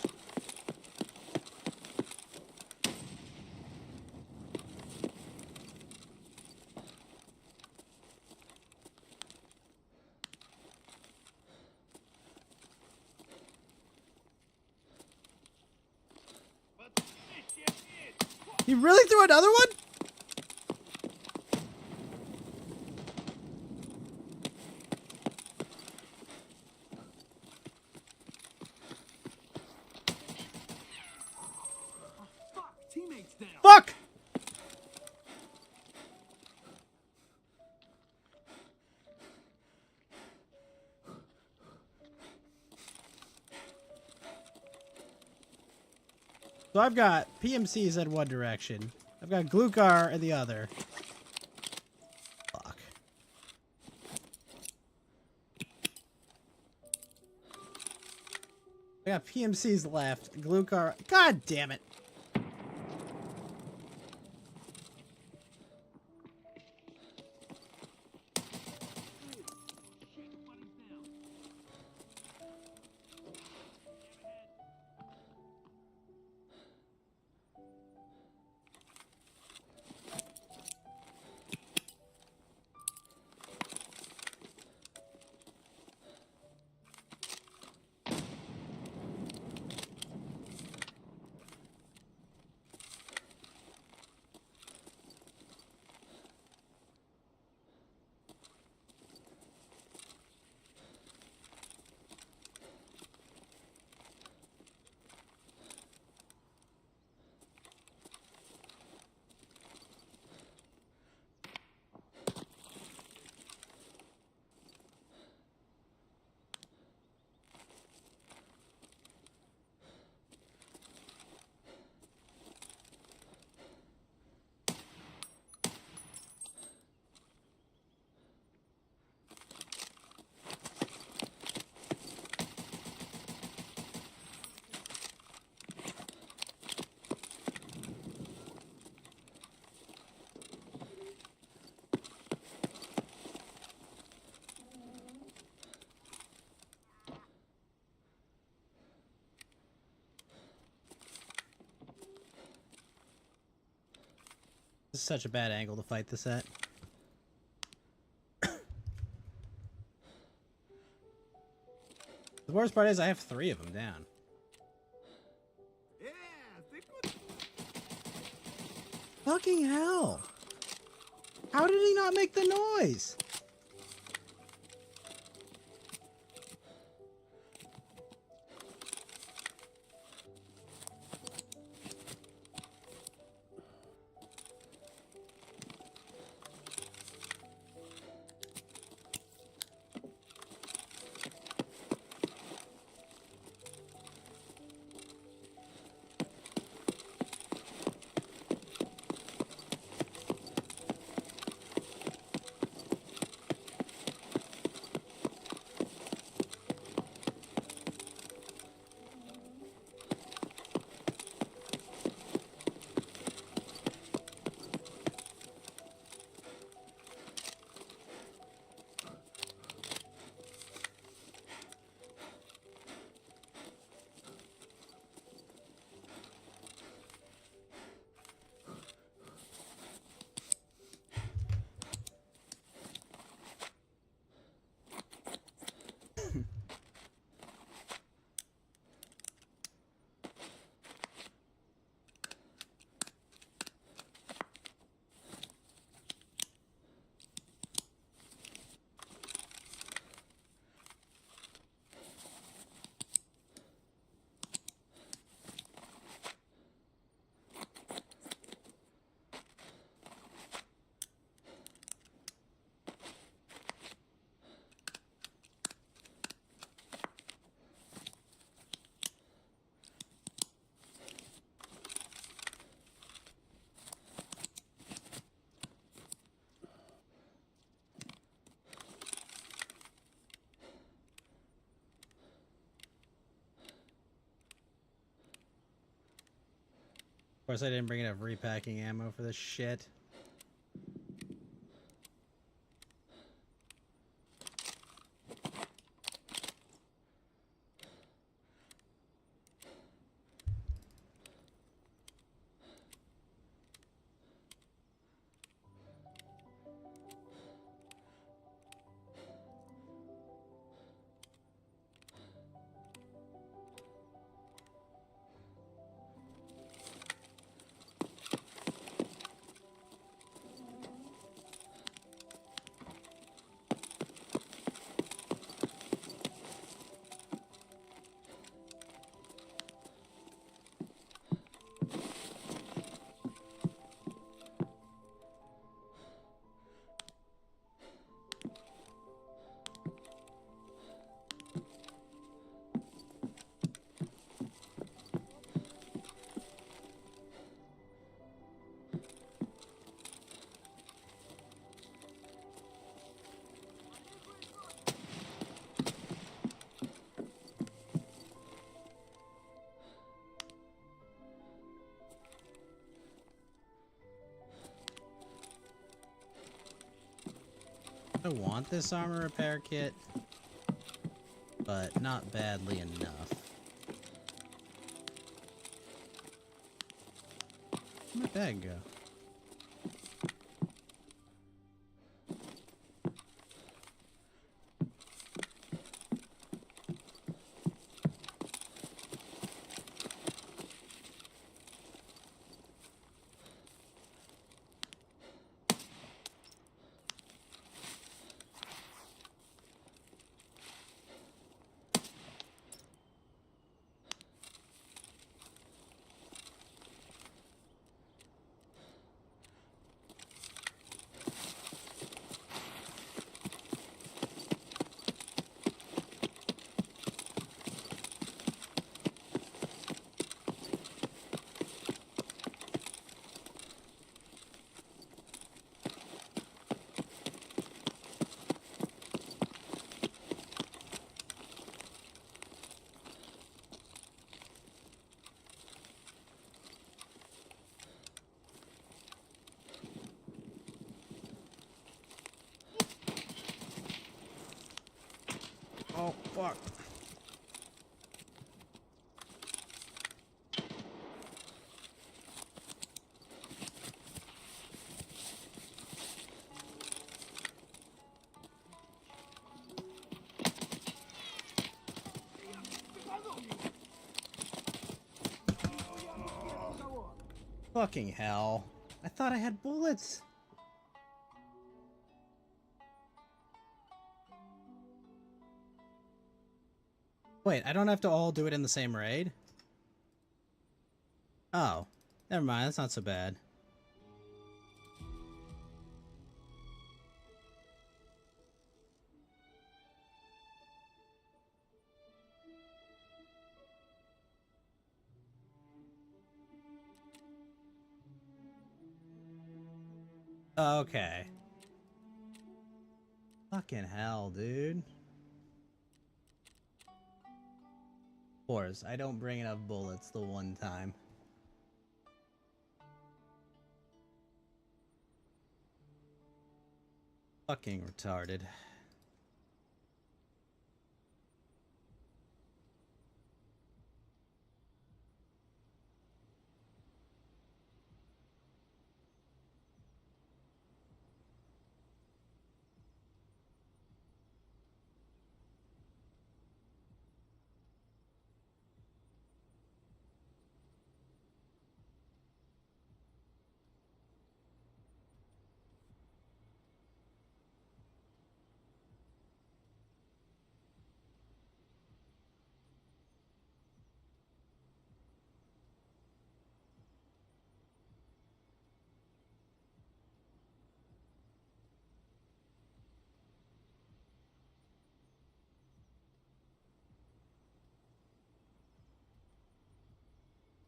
You really threw another one? Fuck! So I've got PMCs in one direction. I've got Gluhar in the other. Fuck. I got PMCs left. Gluhar. God damn it. This is such a bad angle to fight this at. The worst part is I have 3 of them down. Fucking hell! How did he not make the noise? Of course, I didn't bring enough repacking ammo for this shit. I want this armor repair kit, but not badly enough. Where'd my bag go? Oh, fuck. Fucking hell. I thought I had bullets. Wait, I don't have to all do it in the same raid? Oh. Never mind, that's not so bad. Okay. Fucking hell, dude. Of course, I don't bring enough bullets the one time. Fucking retarded.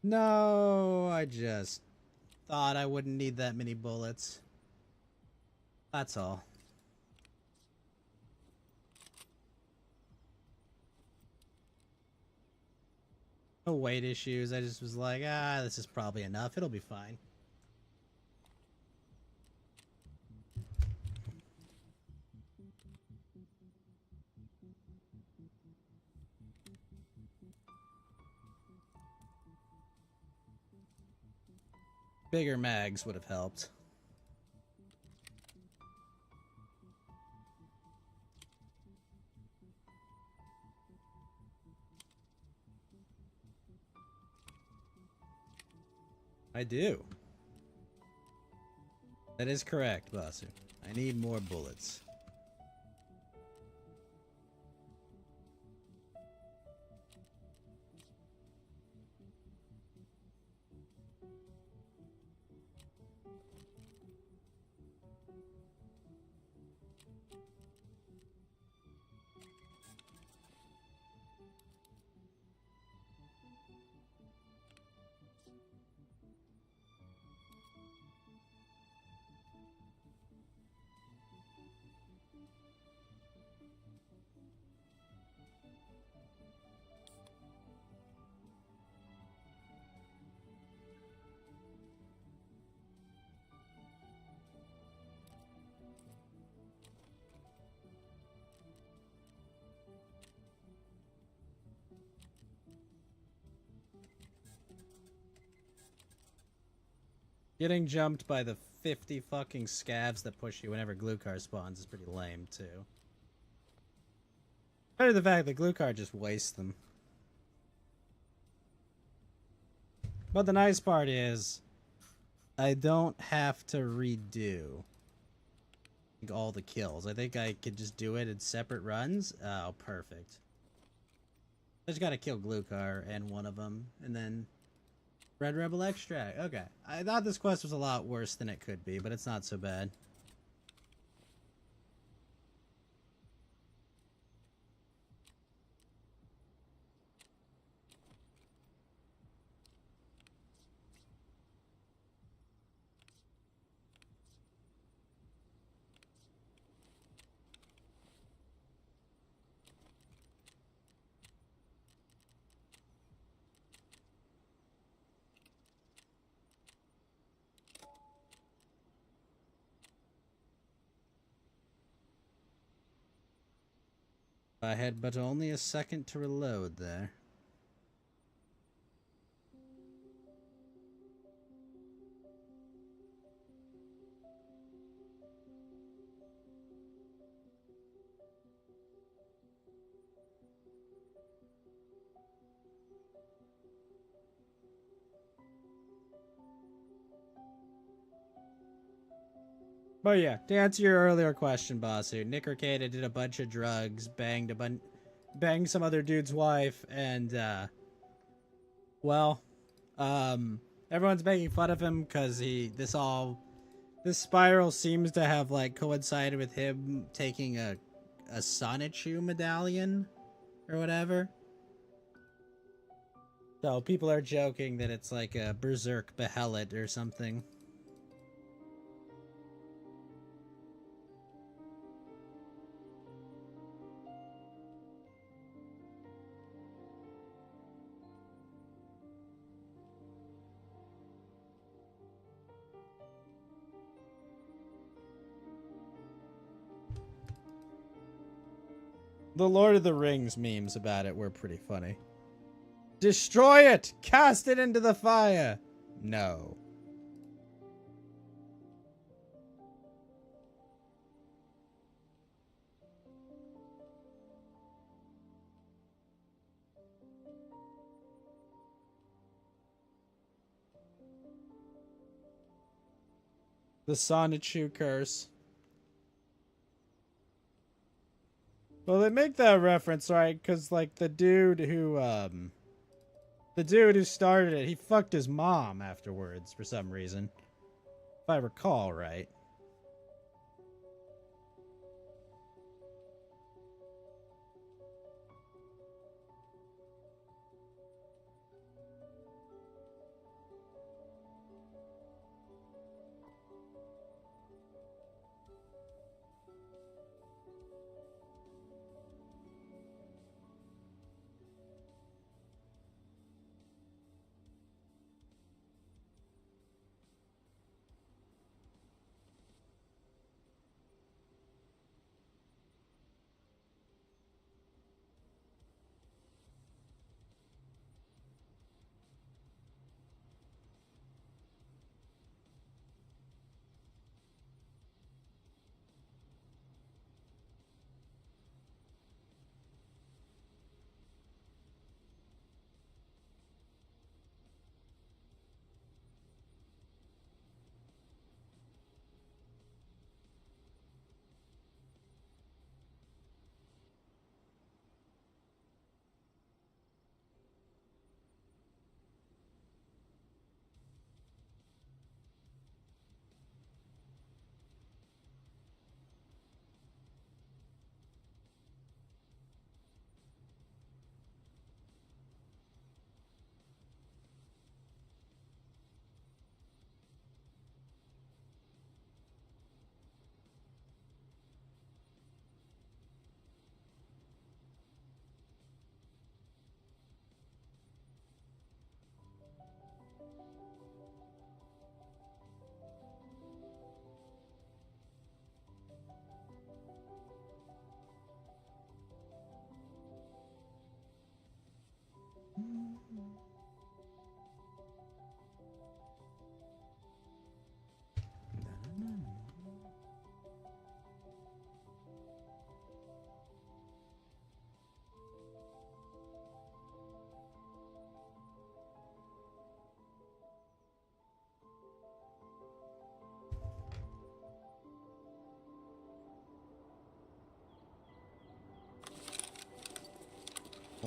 No, I just thought I wouldn't need that many bullets. That's all. No weight issues. I just was like, this is probably enough. It'll be fine. Bigger mags would have helped. I do. That is correct, Basu. I need more bullets. Getting jumped by the 50 fucking scavs that push you whenever Gluhar spawns is pretty lame, too. Better the fact that Gluhar just wastes them. But the nice part is, I don't have to redo all the kills. I think I could just do it in separate runs. Oh, perfect. I just gotta kill Gluhar and one of them, and then Red Rebel Extract. Okay. I thought this quest was a lot worse than it could be, but it's not so bad. I had but only a second to reload there. But yeah, to answer your earlier question, Basu, Nick Arcada did a bunch of drugs, banged some other dude's wife, and well, everyone's making fun of him because this spiral seems to have like coincided with him taking a Sonichu medallion or whatever. So people are joking that it's like a berserk behelit or something. The Lord of the Rings memes about it were pretty funny. Destroy it! Cast it into the fire! No. The Sonichu curse. Well, they make that reference, right? Because, like, the dude who started it, he fucked his mom afterwards for some reason. If I recall right.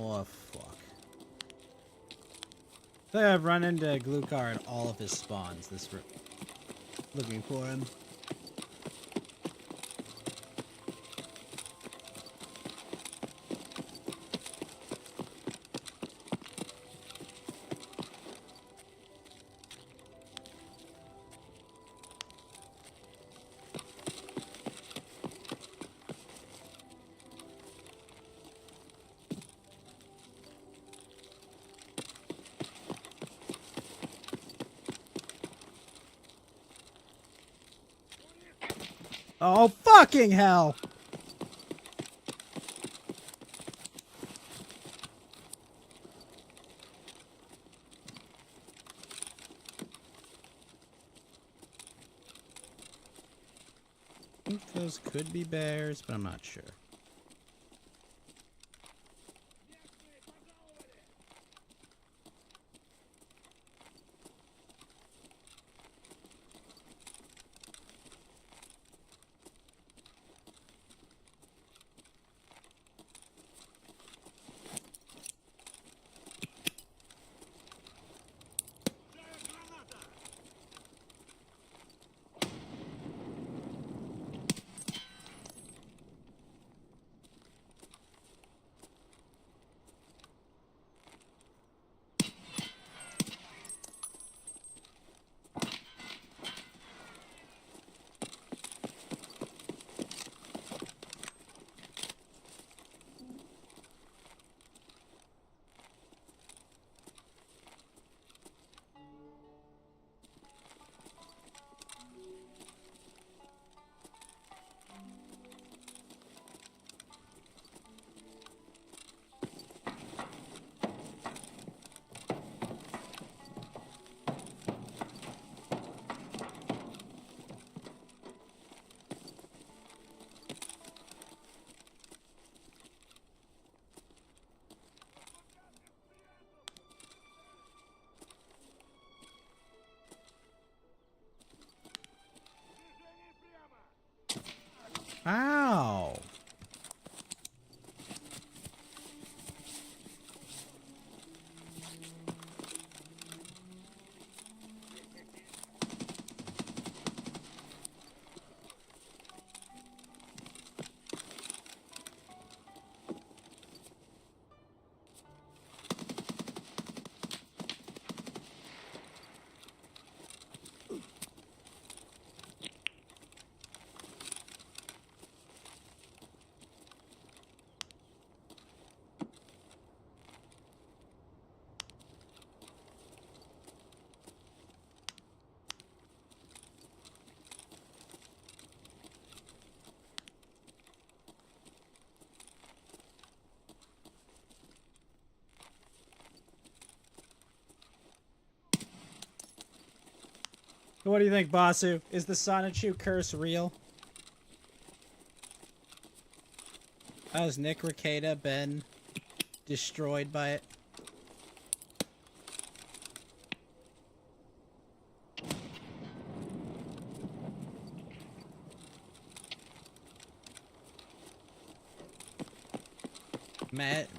Oh, fuck. I think I've run into Gluhar in all of his spawns looking for him. Oh, fucking hell! I think those could be bears, but I'm not sure. What do you think, Basu? Is the Sonichu curse real? Has Nick Rekieta been destroyed by it?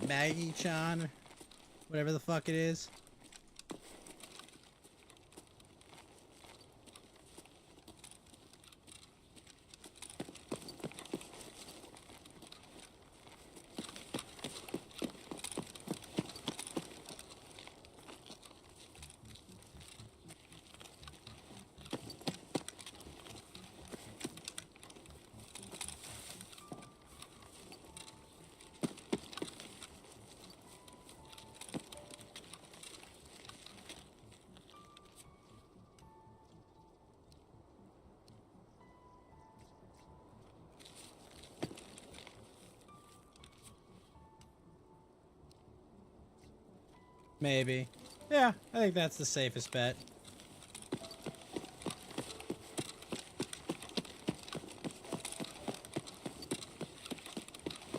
Maggie-chan? Whatever the fuck it is. Maybe. Yeah, I think that's the safest bet.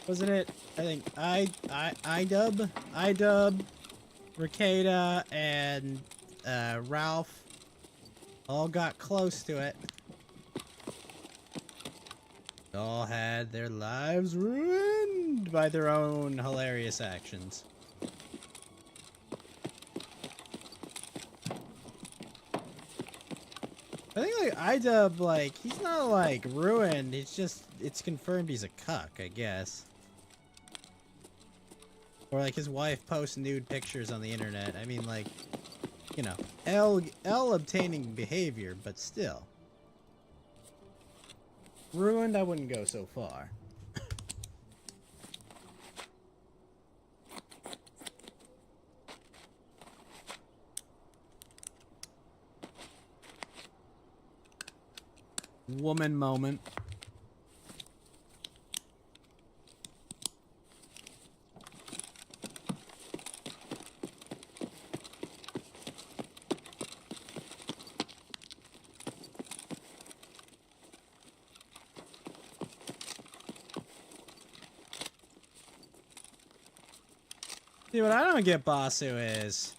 Wasn't it? I think iDub, Rekieta, and Ralph all got close to it. All had their lives ruined by their own hilarious actions. I think like iDub, like, he's not like ruined, it's confirmed he's a cuck, I guess. Or like his wife posts nude pictures on the internet. I mean, like, you know, L obtaining behavior, but still. Ruined, I wouldn't go so far. Woman moment. See, what I don't get, Basu, is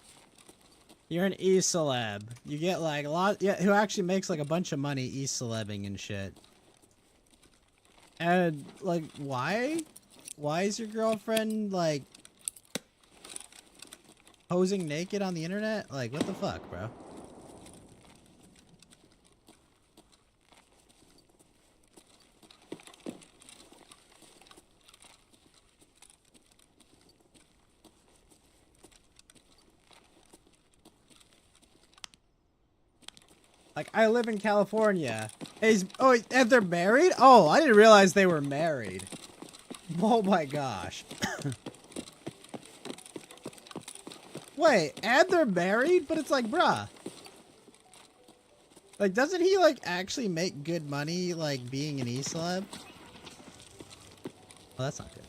you're an e-celeb. You get like a lot, yeah, who actually makes like a bunch of money e-celebbing and shit. And like, why? Why is your girlfriend like posing naked on the internet? Like, what the fuck, bro? Like, I live in California. And they're married? Oh, I didn't realize they were married. Oh my gosh. Wait, and they're married? But it's like, bruh. Like, doesn't he, like, actually make good money, like, being an e-celeb? Well, that's not good.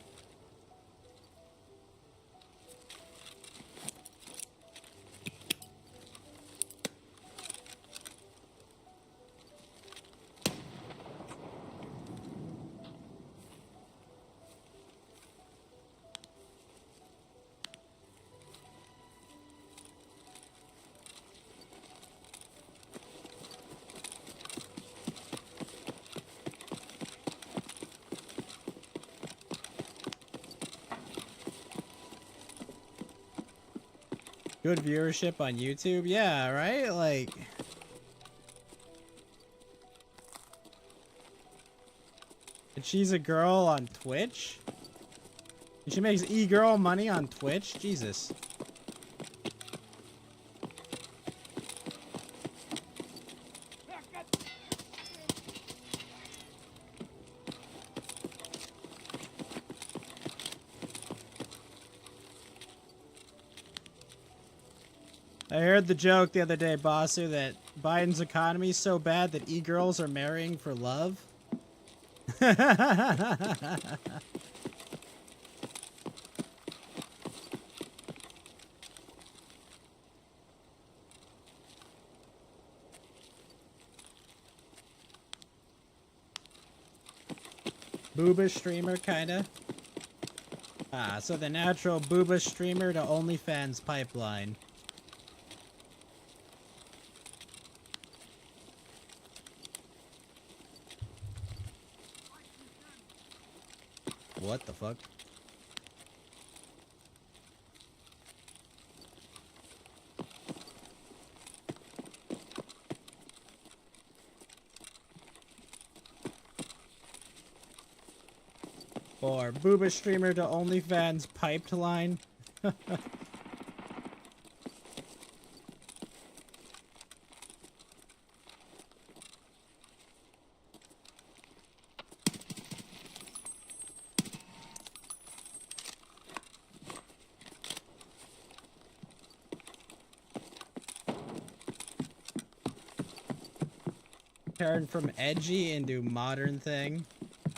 Good viewership on YouTube? Yeah, right? Like... And she's a girl on Twitch? And she makes e-girl money on Twitch? Jesus. I heard the joke the other day, Basu, that Biden's economy is so bad that e-girls are marrying for love. Booba streamer, kinda. So the natural Booba streamer to OnlyFans pipeline. What the fuck? Or Booba streamer to OnlyFans piped line. Turned from edgy into modern thing.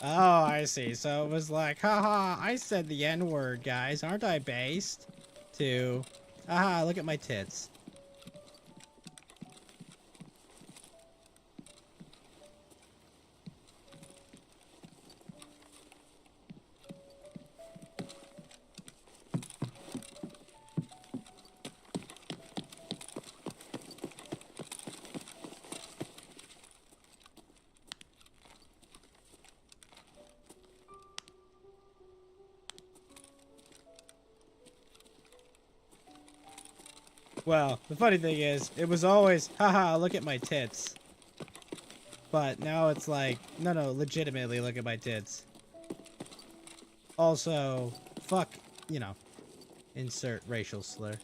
Oh, I see. So it was like, haha, I said the N-word, guys. Aren't I based? To, haha, look at my tits. Well, the funny thing is, it was always, haha, look at my tits. But now it's like, no, legitimately look at my tits. Also, fuck, you know, insert racial slur.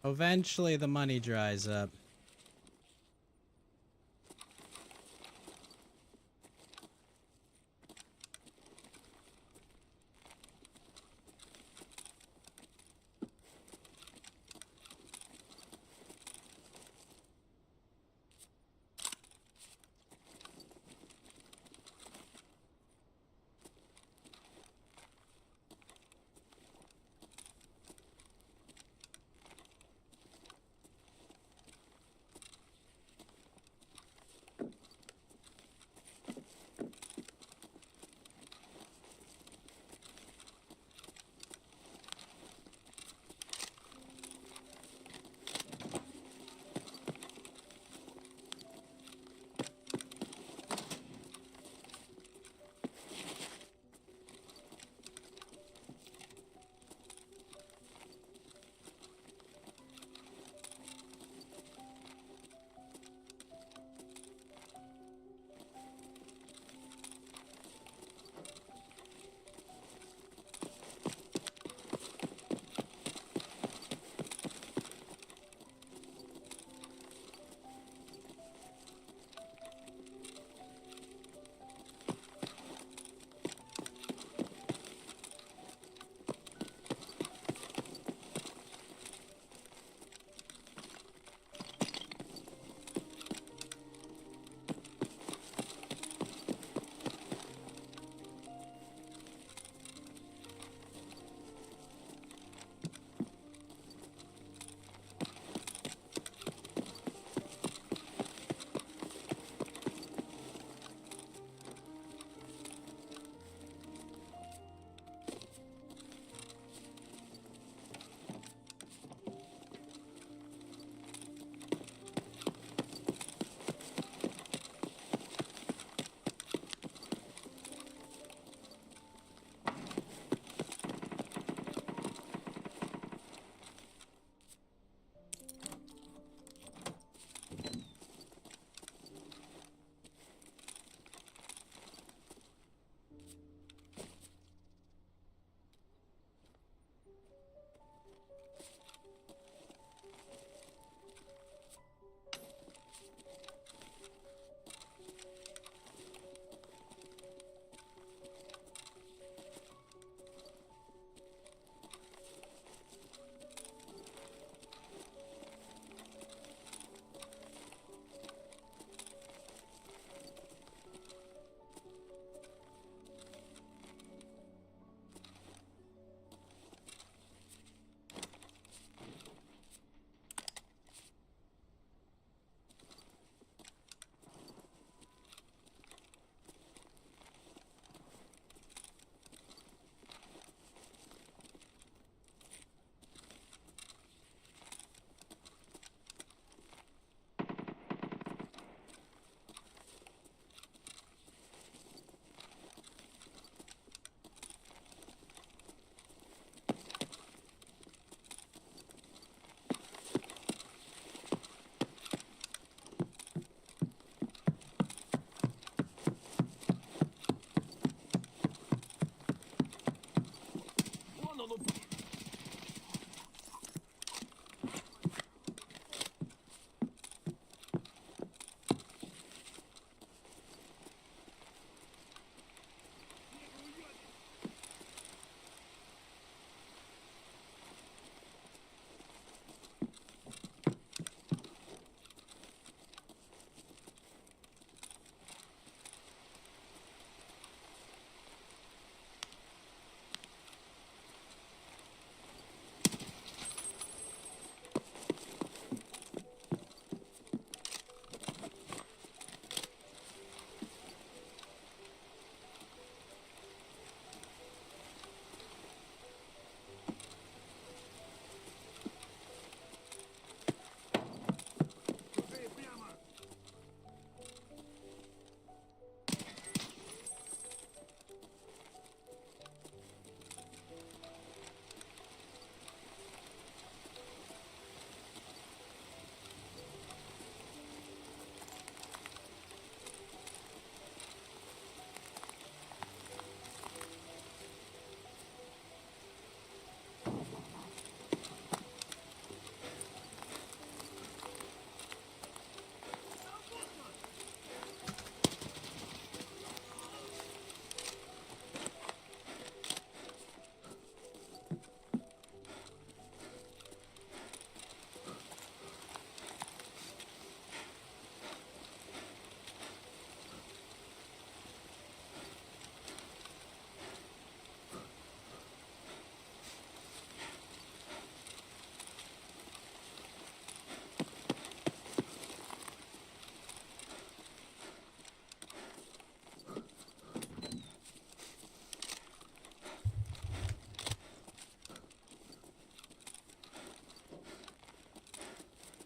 Eventually the money dries up.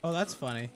Oh, that's funny.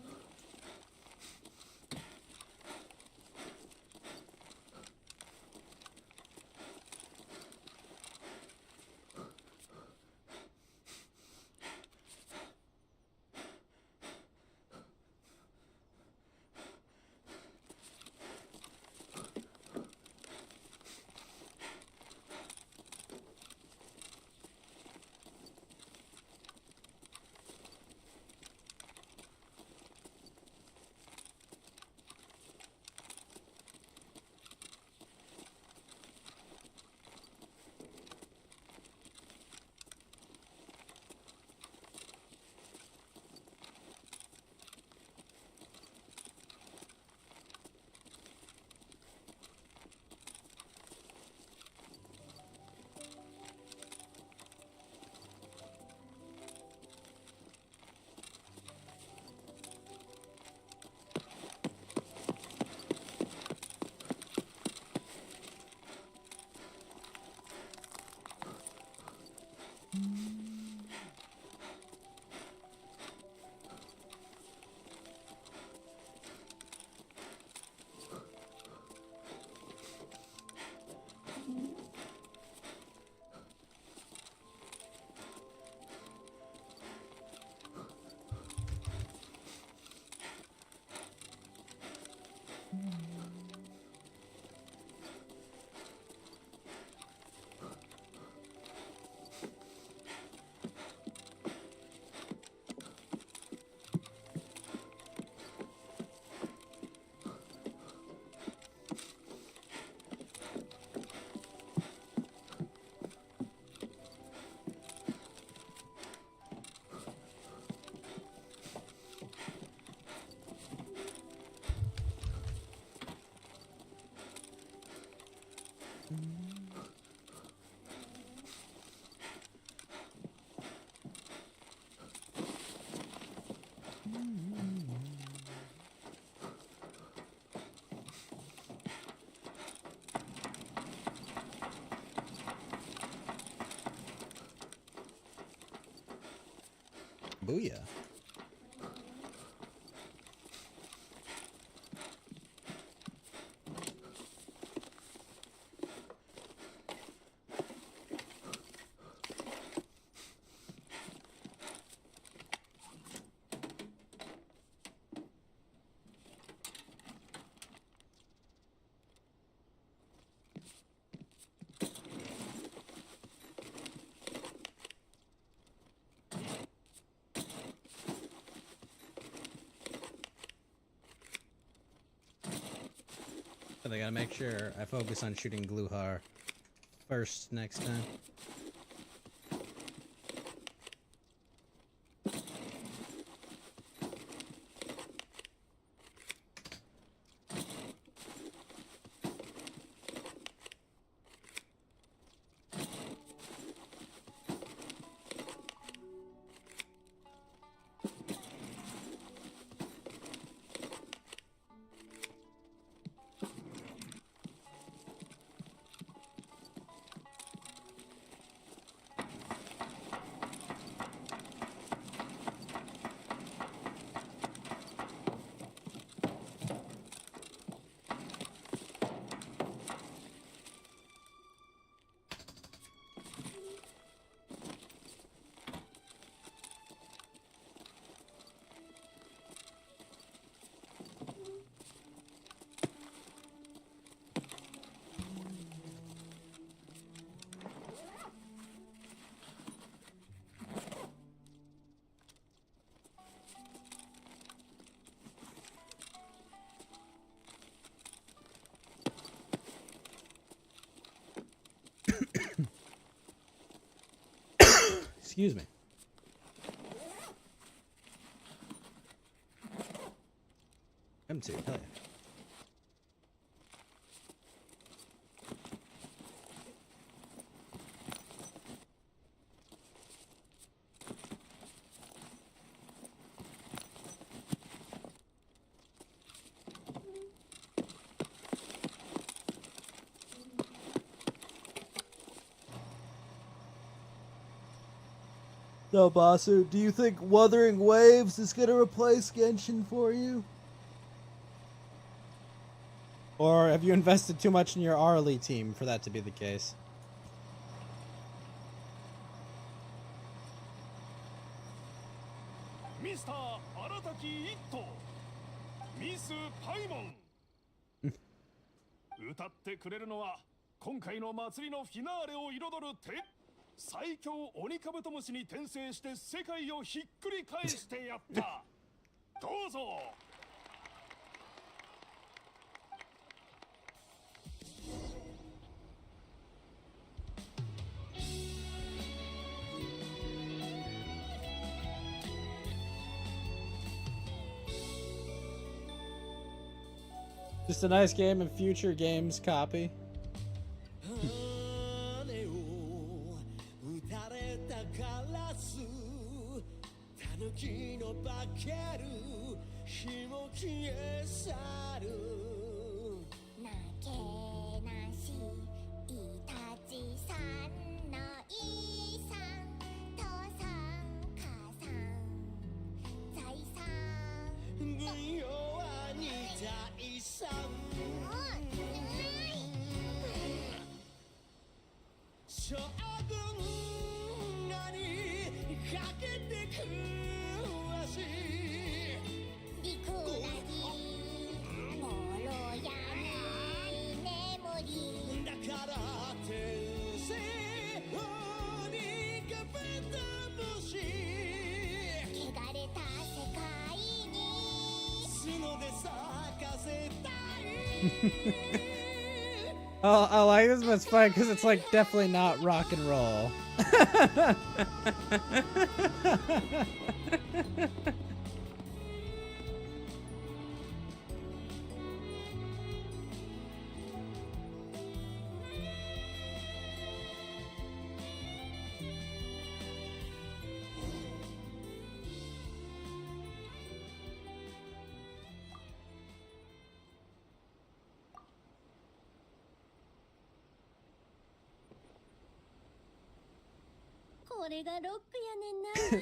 Booyah. But I gotta make sure I focus on shooting Gluhar first next time. Excuse me. M2, hell yeah. So, Basu, do you think Wuthering Waves is gonna replace Genshin for you? Or have you invested too much in your Arlie team for that to be the case? Mr. 荒滝一斗 ミス・パイモン歌ってくれるのは今回の祭りのフィナーレを彩る最強鬼カブトムシに転生して世界をひっくり返してやったどうぞ Just a nice game and future games copy. Oh, I like this, but it's fun because it's like definitely not rock and roll.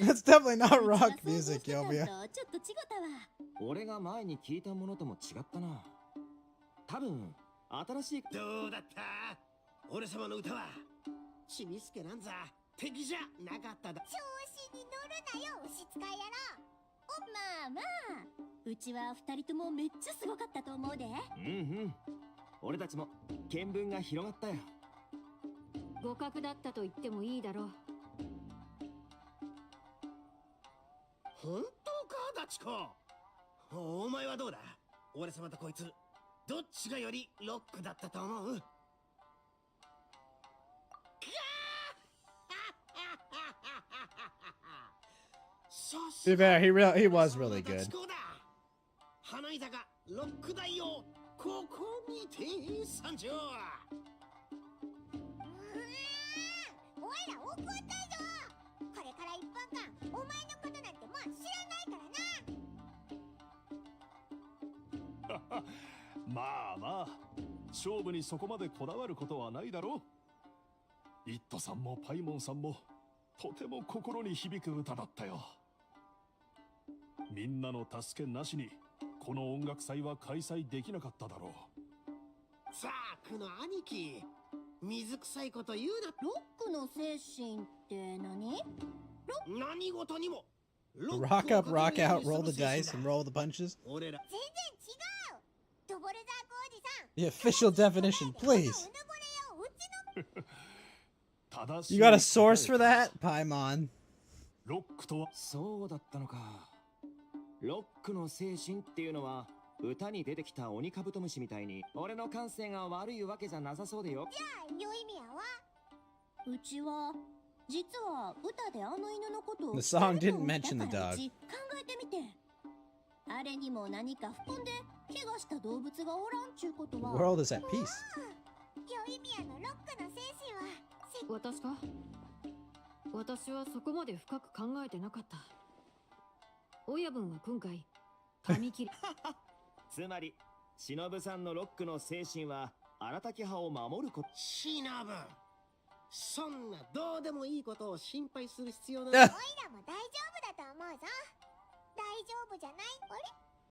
That's definitely not rock music, Yobia. 俺が前に聞いたものとも違ったな。多分新しい。どうだった？俺様の歌は。ちびすけなんざ敵じゃなかっただ。調子に乗るなよ、牛使いやろ。まあまあ、うちは二人ともめっちゃすごかったと思うで。うんうん。俺たちも見聞が広がったよ。互角だったと言ってもいいだろう。 本当かダチコ。お前はどうだ。俺様とこいつどっちがよりロックだったと思う。To be fair, he was really good. 花井坂ロック大王ここにて参上。おいら怒ったぞ。これから1分間お前のことなんてもう知らないからな。まあまあ勝負にそこまでこだわることはないだろう。イットさんもパイモンさんもとても心に響く歌だったよ。みんなの助けなしにこの音楽祭は開催できなかっただろう。さあこの兄貴水臭いこと言うな。ロックの精神って何？何事にも Rock up, rock out, roll the dice, and roll the punches. The official definition, please. You got a source for that? Paimon. ロックとはそうだったのか。ロックの精神っていうのは歌に出てきた鬼カブトムシみたいに俺の感性が悪いわけじゃなさそうでよ。じゃあ良い意味やわ。うちは実は歌であの犬のことを The song didn't mention the dog. 考えてみて。あれにも何か不幸で怪我した動物がおらんちゅうことは。The world is at peace. 良い意味やのロックの精神は。私か？私はそこまで深く考えてなかった。親分は今回髪切り。つまり忍さんのロックの精神は荒滝派を守ること。忍そんなどうでもいいことを心配する必要なおいらも大丈夫だと思うぞ。大丈夫じゃない？あれ？